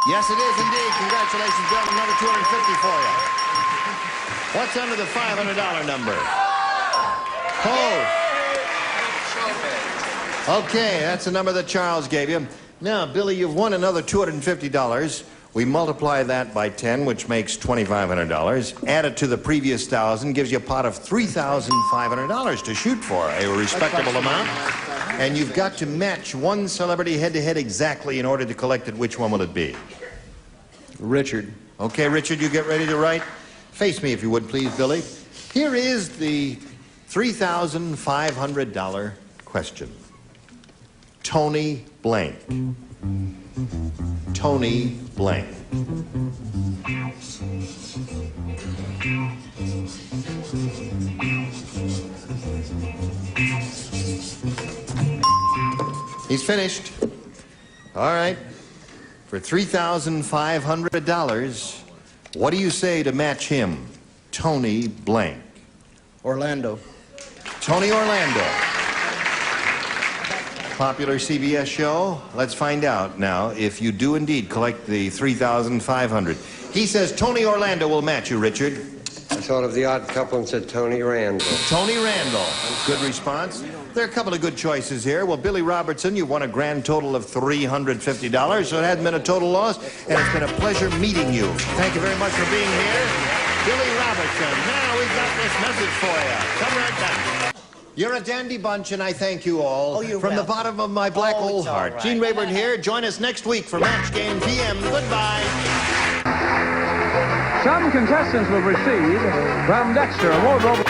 Yes, it is indeed. Congratulations, Bill. Another $250 for you. What's under the $500 number? Oh. Okay, that's the number that Charles gave you. Now, Billy, you've won another $250. We multiply that by 10, which makes $2,500. Add it to the previous 1,000, gives you a pot of $3,500 to shoot for, a respectable amount. And you've got to match one celebrity head-to-head exactly in order to collect it. Which one will it be? Richard. Okay, Richard, you get ready to write. Face me, if you would, please, Billy. Here is the $3,500 question. Tony blank. Tony blank. He's finished. All right. For $3,500, what do you say to match him? Tony blank. Orlando. Tony Orlando. Popular CBS show. Let's find out now if you do indeed collect the $3,500. He says Tony Orlando will match you, Richard. I thought of the odd couple and said Tony Randall. Tony Randall. Good response. There are a couple of good choices here. Well, Billy Robertson, you've won a grand total of $350, so it hasn't been a total loss, and it's been a pleasure meeting you. Thank you very much for being here. Billy Robertson. Now we've got this message for you. Come right back. You're a dandy bunch, and I thank you all from the bottom of my black old heart. Right. Gene Rayburn here. Join us next week for Match Game PM. Goodbye. Some contestants will receive from Dexter a wardrobe.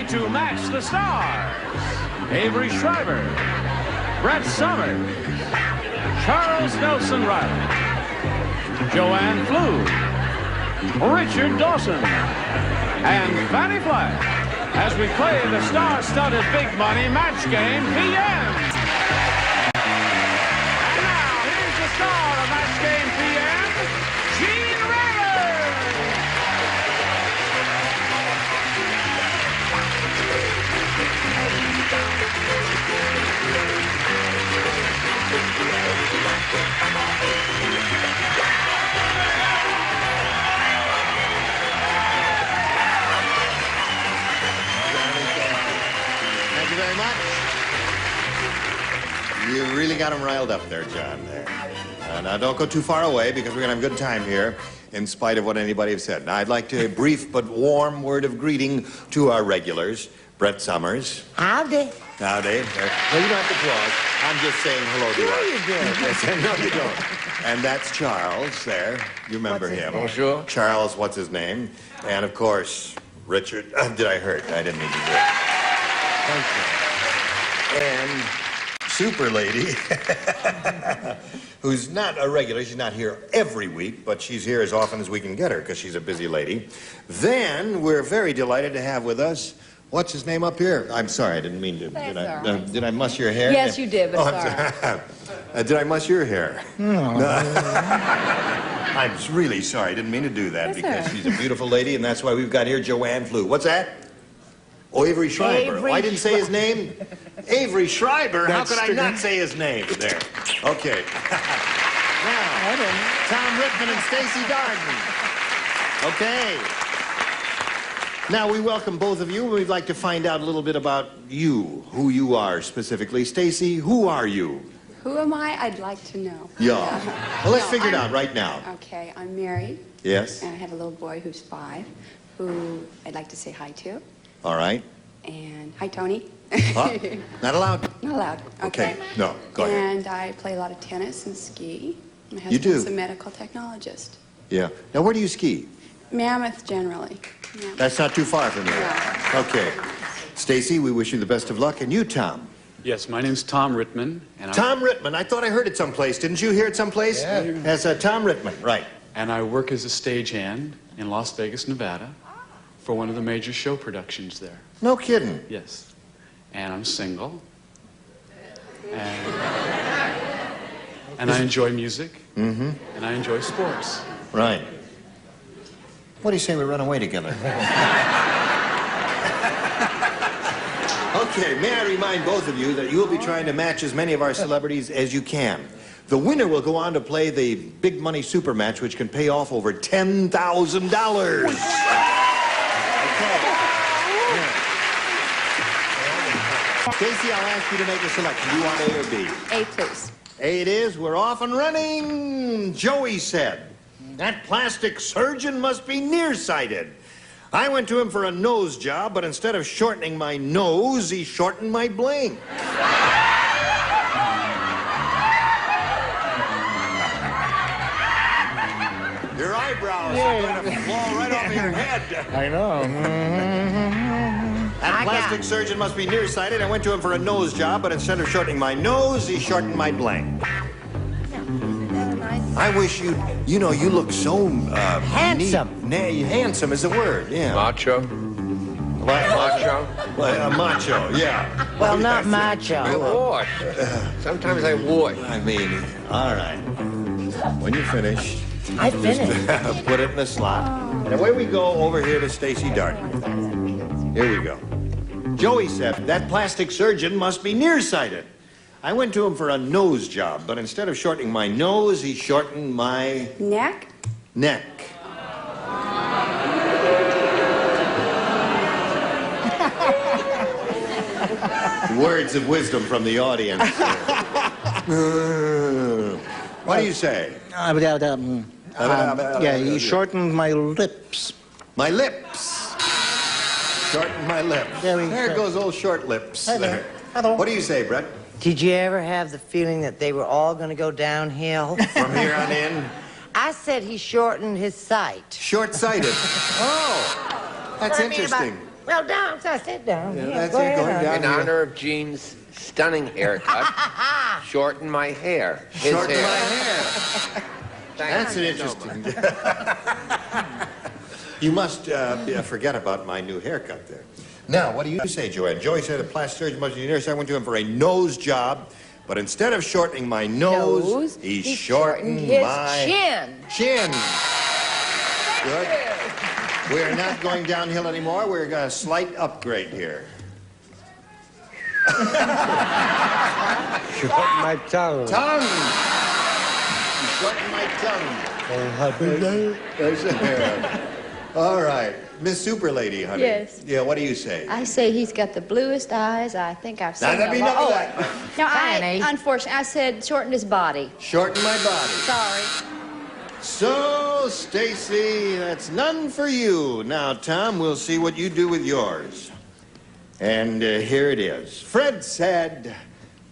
to match the stars. Avery Schreiber, Brett Summers, Charles Nelson Riley, Joanne Flew, Richard Dawson, and Fannie Flagg as we play the star-studded Big Money Match Game PM. And now, here's the star of Match Game PM, Gene Raymer. Thank you very much. You really got him riled up there, John. There. Now, don't go too far away because we're going to have a good time here, in spite of what anybody has said. Now, I'd like to a brief but warm word of greeting to our regulars. Brett Summers. Howdy. Howdy. Well, you don't have to applause. I'm just saying hello to Sure us. you do. Yes, no, you don't. And that's Charles there. You remember him. Bonjour. Charles, what's his name? And, of course, Richard. Did I hurt? I didn't mean to do it. Thank you. And Super Lady, who's not a regular. She's not here every week, but she's here as often as we can get her because she's a busy lady. Then we're very delighted to have with us, what's his name up here? I'm sorry, I didn't mean to. Did I muss your hair? Yes, you did, but I'm sorry. did I muss your hair? No. I'm really sorry. I didn't mean to do that because she's a beautiful lady, and that's why we've got here Joanne Flew. What's that? Oh, Avery Schreiber. Avery I didn't say his name. Avery Schreiber. How could I not say his name? There. Okay. Now, Tom Rittman and Stacy Darden. Okay. Now, we welcome both of you. We'd like to find out a little bit about you, who you are specifically. Stacy, who are you? Who am I? I'd like to know. Yeah. Well, let's figure it out right now. Okay, I'm married. Yes. And I have a little boy who's 5, who I'd like to say hi to. All right. And hi, Tony. Huh? Not allowed? Not allowed. Okay. No, go ahead. And I play a lot of tennis and ski. My You do? husband's a medical technologist. Yeah. Now, where do you ski? Mammoth, generally. Yeah. That's not too far from here. Okay. Stacy, we wish you the best of luck. And you, Tom? Yes, my name's Tom Rittman. And Tom Rittman. I thought I heard it someplace. Didn't you hear it someplace? Yeah. As Tom Rittman, right. And I work as a stagehand in Las Vegas, Nevada, for one of the major show productions there. No kidding. Yes. And I'm single. And I enjoy music. Mm-hmm. And I enjoy sports. Right. What do you say we run away together? Okay, may I remind both of you that you will be trying to match as many of our celebrities as you can. The winner will go on to play the Big Money Super Match, which can pay off over $10,000. Casey, I'll ask you to make a selection. Do you want A or B? A, please. A it is. We're off and running. Joey said, that plastic surgeon must be nearsighted. I went to him for a nose job, but instead of shortening my nose, he shortened my bling. Your eyebrows are going to fall right off your head. I know. That plastic surgeon must be nearsighted. I went to him for a nose job, but instead of shortening my nose, he shortened my blank. I wish you look so handsome. Handsome is the word, yeah. Macho. Macho? Macho, yeah. Well, not macho. I wash. Sometimes I would. I mean, all right. When you're finished, I finished. put it in the slot. And away we go over here to Stacy Darden. Here we go. Joey said, that plastic surgeon must be nearsighted. I went to him for a nose job, but instead of shortening my nose, he shortened my... Neck? Neck. Words of wisdom from the audience. What do you say? Yeah, he shortened my lips. My lips. Shortened my lips. There goes old short lips. Hello. What do you say, Brett? Did you ever have the feeling that they were all going to go downhill? From here on in? I said he shortened his sight. Short-sighted. Oh, that's What I mean interesting. Well, down. So sit down. Yeah, Yeah, that's go it, ahead, going honey. down. In honor of Gene's stunning haircut, shorten my hair. His Shorten hair. my hair. Thank That's an you interesting. You must forget about my new haircut there. Now, what do you say, Joanne? Joey said a plastic surgeon must be a nurse. I went to him for a nose job, but instead of shortening my nose, he shortened his my chin. chin. Good. We're not going downhill anymore. We're got a slight upgrade here. Shorten my tongue. Tongue. You shortened my tongue. There's a hair. All right. Miss Super Lady, honey. Yes. Yeah, what do you say? I say he's got the bluest eyes I think I've seen. Now, that'd be enough of that. No, Fanny. unfortunately, I said shortened his body. Shorten my body. Sorry. So, Stacy, that's none for you. Now, Tom, we'll see what you do with yours. And here it is. Fred said,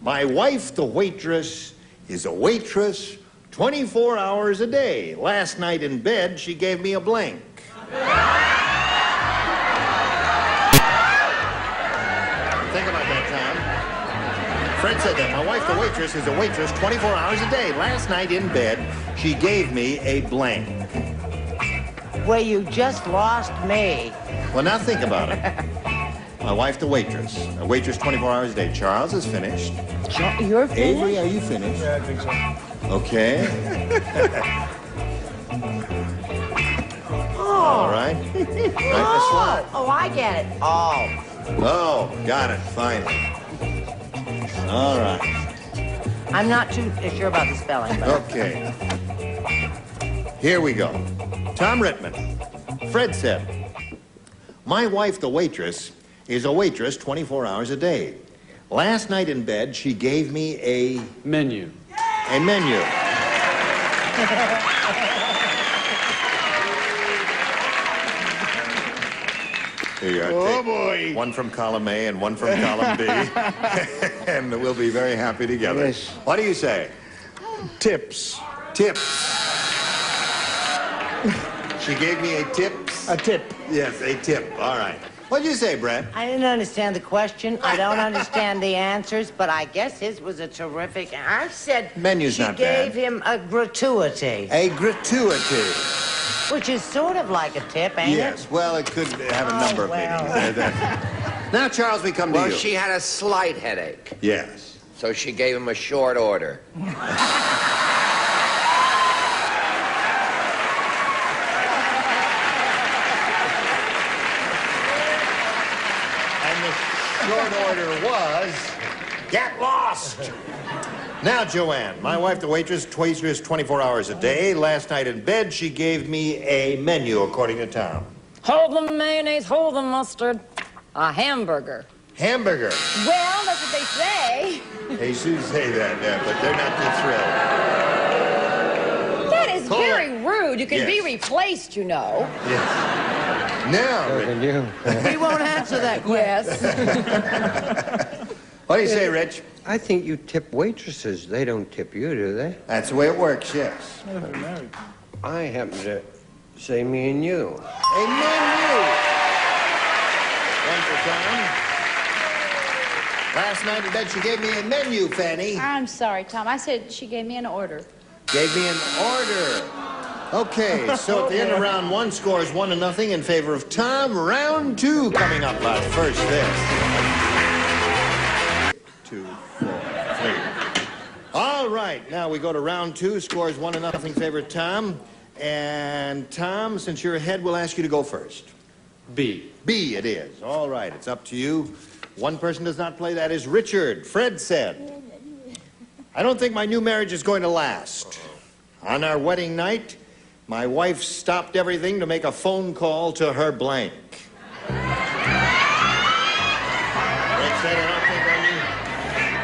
my wife, the waitress, is a waitress 24 hours a day. Last night in bed, she gave me a blank. Think about that, Tom. Fred said that. My wife, the waitress, is a waitress 24 hours a day. Last night in bed, she gave me a blank. Well, you just lost me. Well, now think about it. My wife, the waitress. A waitress 24 hours a day. Charles is finished. You're finished? Avery, are you finished? Yeah, I think so. Okay. All right. Right in the slot. Oh, I get it. Oh. Oh, got it. Finally. All right. I'm not too sure about the spelling, but... Okay. Here we go. Tom Rittman. Fred said, my wife, the waitress, is a waitress 24 hours a day. Last night in bed, she gave me a... Menu. A menu. Here you are. Oh, Take boy. one from column A and one from column B. And we'll be very happy together. Yes. What do you say? Tips. Tips. She gave me a tips? A tip. Yes, a tip. All right. What'd you say, Brett? I didn't understand the question. I don't understand the answers, but I guess his was a terrific... I said Menu's she not bad. gave him a gratuity, A gratuity. which is sort of like a tip, ain't Yes, well, it could have a Oh, number of well. meanings. Now, Charles, we come to Well, you. she had a slight headache, Yes. so she gave him a short order. And the short order was, get lost. Now, Joanne, my wife, the waitress, 24 hours a day. Last night in bed, she gave me a menu, according to Tom. Hold the mayonnaise, hold the mustard. A hamburger. Hamburger. Well, that's what they say. They should say that, yeah, but they're not too thrilled. That is Call very it. rude. You can be Yes. replaced, you know. Yes. Now, Rich. We won't answer that question. Yes. What do you say, Rich? I think you tip waitresses. They don't tip you, do they? That's the way it works, yes. I happen to say me and you. A menu. One for Tom. Last night in bed, she gave me a menu, Fanny. I'm sorry, Tom. I said she gave me an order. Gave me an order. Okay, so at the end of round one, scores 1-0 in favor of Tom. Round two coming up. But first, this. 2, 4, 3. All right, now we go to round two. Scores 1-0 in favor of Tom. And Tom, since you're ahead, we'll ask you to go first. B. B it is. All right, it's up to you. One person does not play. That is Richard. Fred said, I don't think my new marriage is going to last. On our wedding night, my wife stopped everything to make a phone call to her blank. Fred said, I don't think my new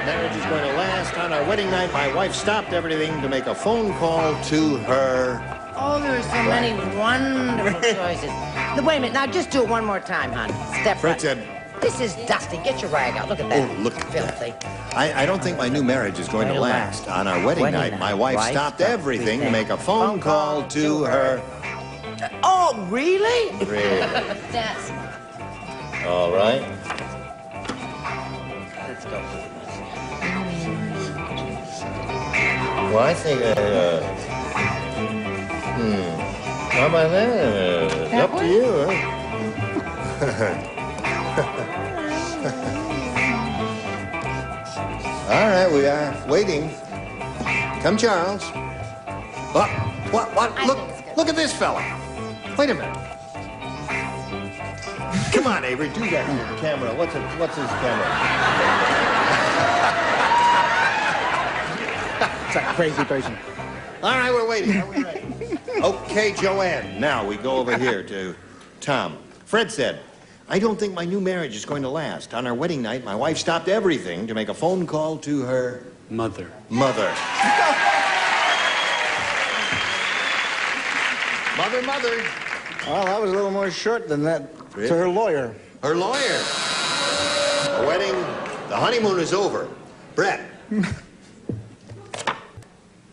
marriage is going to last. On our wedding night, my wife stopped everything to make a phone call to her. Oh, there are so many wonderful choices. Now, wait a minute. Now, just do it one more time, hon. Step Fred right. said, This is dusty. Get your rag out. Look at that. Oh, look at Filthy. I don't think my new marriage is going to last. On our wedding night, my wife stopped everything to make a phone call to her. Oh, really? Really? That's All right. Well, I think, how about that? It's up to you, huh? All right, we are waiting. Come, Charles. What? Look at this fella. Wait a minute. Come on, Avery, do that to the camera. What's his camera? It's a crazy person. All right, we're waiting. Are we ready? Okay, Joanne. Now we go over here to Tom. Fred said, I don't think my new marriage is going to last. On our wedding night, my wife stopped everything to make a phone call to her... Mother. Mother. Mother. Well, that was a little more short than that. Really? To her lawyer. Her lawyer. The wedding, the honeymoon is over. Brett.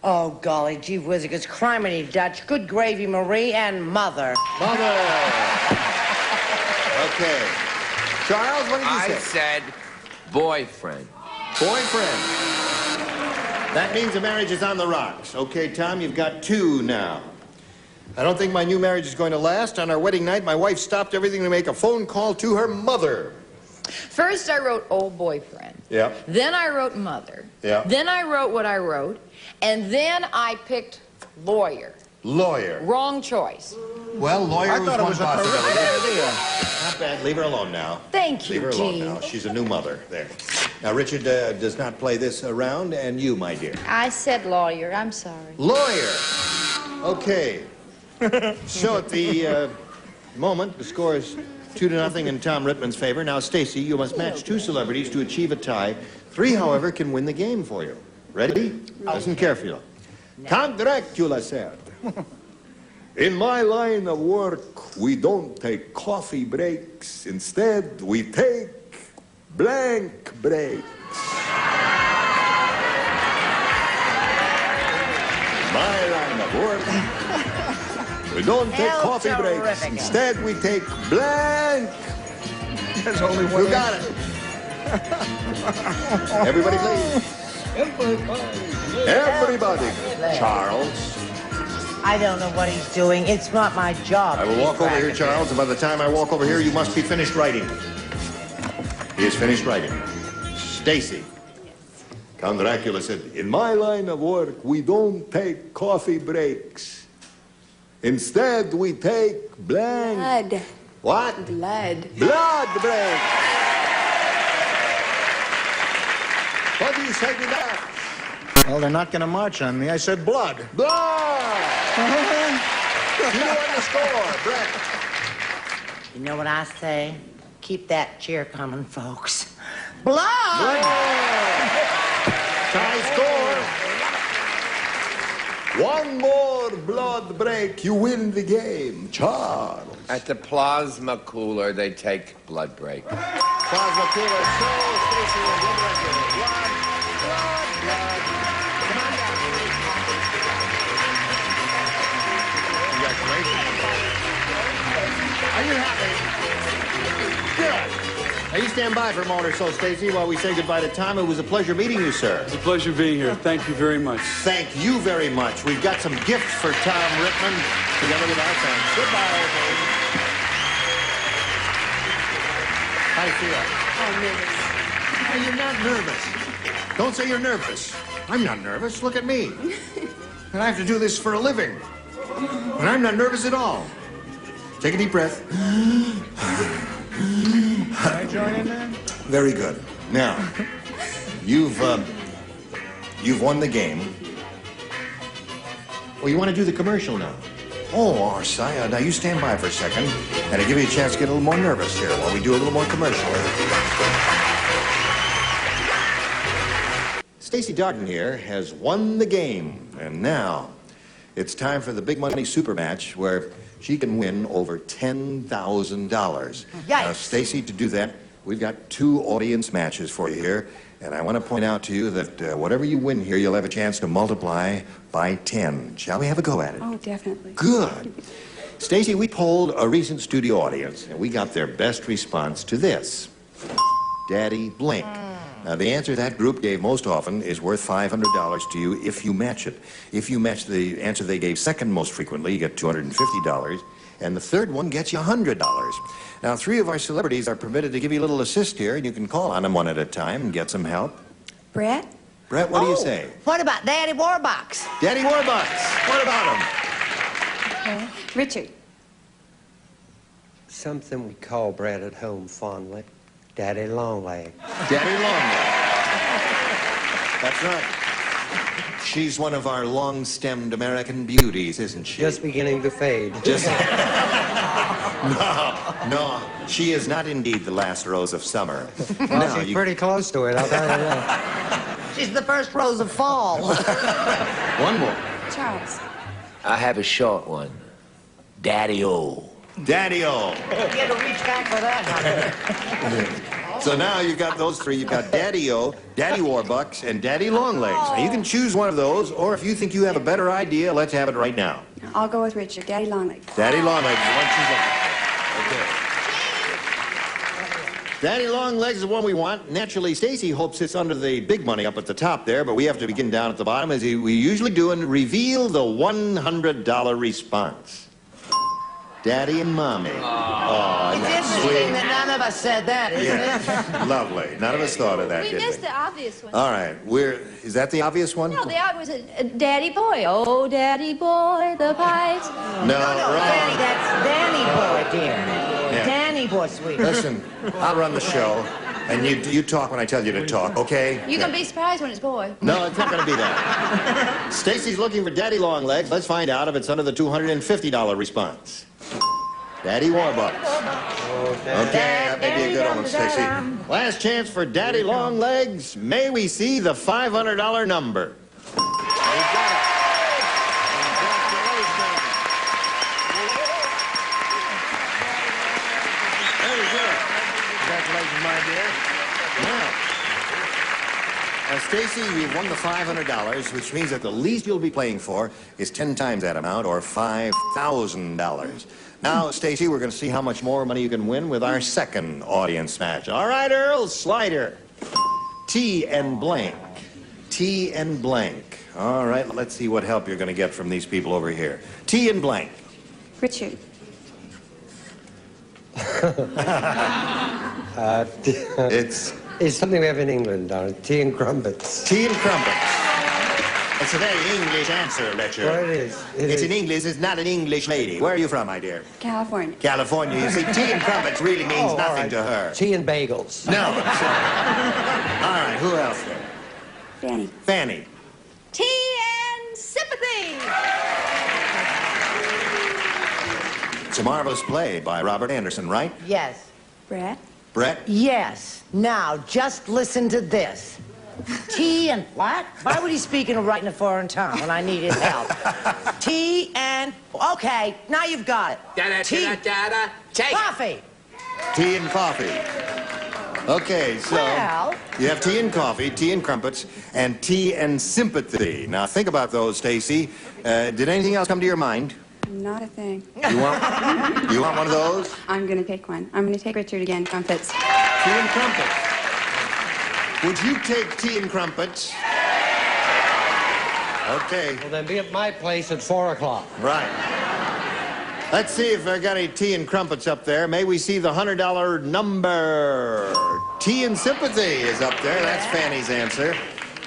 Oh, golly, gee whizzicus, criminy Dutch, good gravy, Marie, and mother. Mother. Okay. Charles, what did you say? I said boyfriend. Boyfriend. That means the marriage is on the rocks. Okay, Tom, you've got 2 now. I don't think my new marriage is going to last. On our wedding night, my wife stopped everything to make a phone call to her mother. First, I wrote old boyfriend. Yeah. Then I wrote mother. Yeah. Then I wrote what I wrote. And then I picked lawyer. Lawyer. Wrong choice. Well, lawyer was one possibility. idea. Not bad. Leave her alone now. Thank you, Leave her alone Gene. now. She's a new mother. There. Now, Richard does not play this around, and you, my dear. I said lawyer. I'm sorry. Lawyer. Okay. So at the moment, the score is 2-0 in Tom Rittman's favor. Now, Stacy, you must match 2 celebrities to achieve a tie. 3, however, can win the game for you. Ready? Listen carefully. Count Dracula said, in my line of work, we don't take coffee breaks. Instead, we take blank breaks. My line of work, we don't take coffee breaks. Instead, we take blank. There's only one. You got it. Everybody, please. Everybody. Charles. I don't know what he's doing. It's not my job. I will walk over here, Charles, and by the time I walk over here, you must be finished writing. He is finished writing. Stacy. Count Dracula said, in my line of work, we don't take coffee breaks. Instead, we take blank. Blood. What? Blood. Blood break. What do you say to that? Well, they're not going to march on me. I said blood. Blood. 2 on the score, Brett. You know what I say? Keep that cheer coming, folks. Blood! Tie score. 1 more blood break, you win the game. Charles. At the plasma cooler, they take blood break. Plasma cooler, so Stacy and blood. Blood. Come on down. Congratulations. Are you happy? Good. Now you stand by for a moment or so, Stacy, while we say goodbye to Tom. It was a pleasure meeting you, sir. It's a pleasure being here. Thank you very much. Thank you very much. We've got some gifts for Tom Rittman, together with our thanks. Goodbye, old lady. How do you feel? Oh, nervous. No, you're not nervous. Don't say you're nervous. I'm not nervous. Look at me. And I have to do this for a living. And I'm not nervous at all. Take a deep breath. Can I join in there? Very good. Now, you've won the game. Well, you want to do the commercial now? Oh, Arsaya, now you stand by for a second, and I'll give you a chance to get a little more nervous here while we do a little more commercial. Stacy Darden here has won the game, and now it's time for the big money super match where she can win over $10,000. Now, Stacy, to do that, we've got 2 audience matches for you here, and I want to point out to you that whatever you win here, you'll have a chance to multiply by 10. Shall we have a go at it? Oh, definitely. Good. Stacy, we polled a recent studio audience, and we got their best response to this. Daddy Blink. Now, the answer that group gave most often is worth $500 to you if you match it. If you match the answer they gave second most frequently, you get $250, and the third one gets you $100. Now, 3 of our celebrities are permitted to give you a little assist here, and you can call on them one at a time and get some help. Brett? Brett, what do you say? What about Daddy Warbucks? Daddy Warbucks. What about him? Richard. Something we call Brad at home fondly Daddy Longleg. Daddy Longleg. That's right. She's one of our long-stemmed American beauties, isn't she? Just beginning to fade. Just... No, she is not indeed the last rose of summer. Well, No, she's pretty close to it, I'll tell you that. She's the first rose of fall. One more. Charles. I have a short one. Daddy-O. Daddy-O. You had to reach back for that, huh? So now you've got those 3. You've got Daddy-O, Daddy Warbucks, and Daddy Longlegs. Now you can choose one of those, or if you think you have a better idea, let's have it right now. I'll go with Richard. Daddy Longlegs. Daddy Longlegs is the one she's looking for. Okay. Daddy Longlegs is the one we want. Naturally, Stacy hopes it's under the big money up at the top there, but we have to begin down at the bottom, as we usually do, and reveal the $100 response. Daddy and Mommy. Oh, It's that's interesting sweet. that none of us said that, isn't Yeah. it? Lovely. None of us thought of that, We did missed we? the obvious one. All right. Is that the obvious one? No, the obvious was Daddy Boy. Oh, Daddy Boy, the pipes. No, Danny, wrong. that's Danny Boy, dear. Yeah. Danny Boy, sweet. Listen, I'll run the show, and you talk when I tell you to talk, okay? You're going to be surprised when it's boy. No, it's not going to be that. Stacy's looking for Daddy Longlegs. Let's find out if it's under the $250 response. Daddy Warbucks. Okay, that may be a good one, Stacy. Last chance for Daddy Longlegs. May we see the $500 number? Very good. Congratulations, my dear. Now, Stacy, you've won the $500, which means that the least you'll be playing for is 10 times that amount, or $5,000. Now, Stacy, we're going to see how much more money you can win with our second audience match. All right, Earl, slider. T and blank. T and blank. All right, let's see what help you're going to get from these people over here. T and blank. Richard. It's something we have in England, darling. Tea and crumpets. Tea and crumpets. It's a very English answer, Richard. Well, it is. It's in English. It's not an English lady. Where are you from, my dear? California. California. You see, tea and crumpets really means all nothing right. to her. Tea and bagels. No. All right, who else? Fanny. Fanny. Tea and sympathy. It's a marvelous play by Robert Anderson, right? Yes. Brett. Brett? Yes. Now, just listen to this. Tea and what? Why would he speak in writing a foreign tongue when I need his help? Tea and... Okay, now you've got it. Tea. Coffee. Tea and coffee. Okay, so Well... you have tea and coffee, tea and crumpets, and tea and sympathy. Now, think about those, Stacy. Did anything else come to your mind? Not a thing. You want one of those? I'm going to pick one. I'm going to take Richard again. Crumpets. Tea and crumpets. Would you take tea and crumpets? Okay. Well, then be at my place at 4 o'clock. Right. Let's see if I got any tea and crumpets up there. May we see the $100 number? Tea and sympathy is up there. That's Fanny's answer.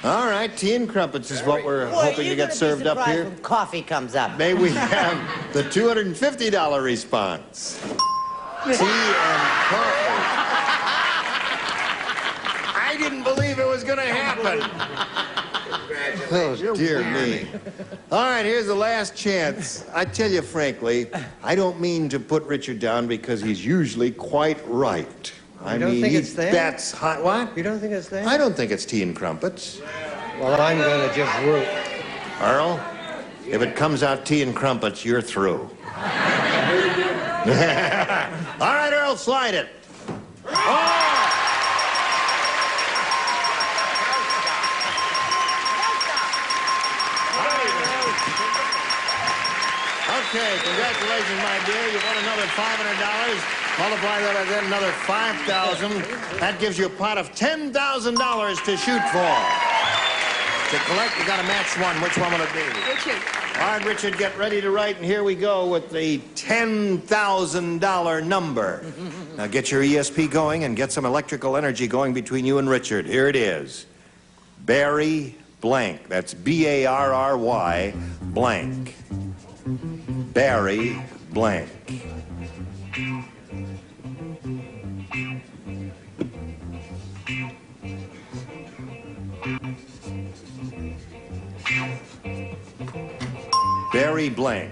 All right, tea and crumpets is what we're hoping to get served up here. When coffee comes up. May we have the $250 response? Tea and coffee. I didn't believe it was going to happen. Oh, dear me. All right, here's the last chance. I tell you frankly, I don't mean to put Richard down because he's usually quite right. You don't think it's there? That's hot. What? You don't think it's there? I don't think it's tea and crumpets. Well, I'm going to just root. Earl, if it comes out tea and crumpets, you're through. All right, Earl, slide it. Oh! Okay, congratulations, my dear. You won another $500. Multiply that by then another $5,000. That gives you a pot of $10,000 to shoot for. To collect, you got to match one. Which one will it be? Richard. All right, Richard, get ready to write, and here we go with the $10,000 number. Now get your ESP going and get some electrical energy going between you and Richard. Here it is. Barry blank. That's B-A-R-R-Y blank. Barry blank. Barry blank.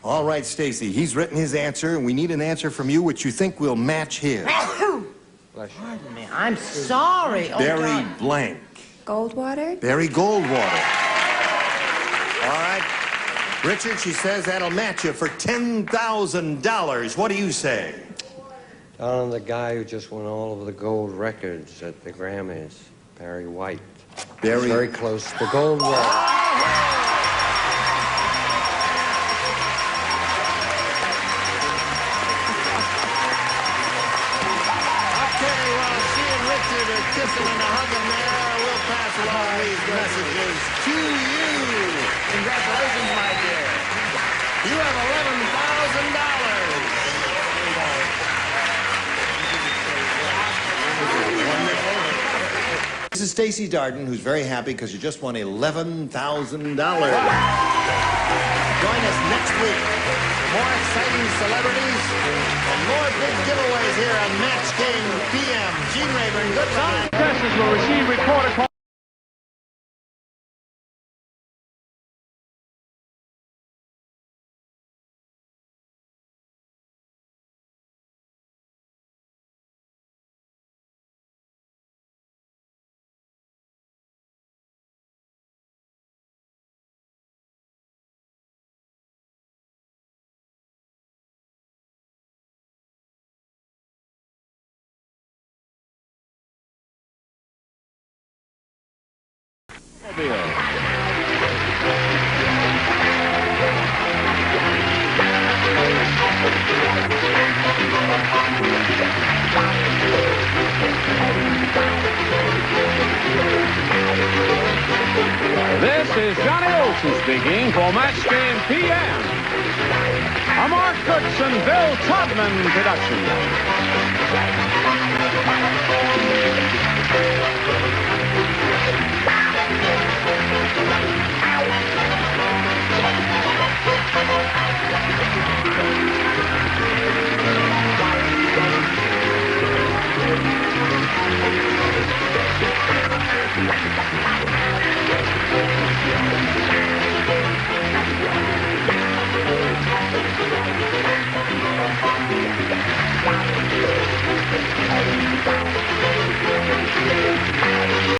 All right, Stacy, he's written his answer, and we need an answer from you which you think will match his. Pardon me. I'm sorry. Barry God. blank. Goldwater? Barry Goldwater. All right. Richard, she says that'll match you for $10,000. What do you say? Don, the guy who just won all of the gold records at the Grammys, Barry White. Barry. Very close to Goldwater. Kissing and a hugging there. We'll pass along these messages to you. Congratulations, my dear. You have $11,000. This is Stacy Darden, who's very happy because you just won $11,000. Join us next week for more exciting celebrities and more big giveaways here on Match Game PM. Gene Rayburn, goodbye. Contestants will receive reporter call. This is Johnny Olson speaking for Match Game PM. A Mark Goodson, Bill Todman production.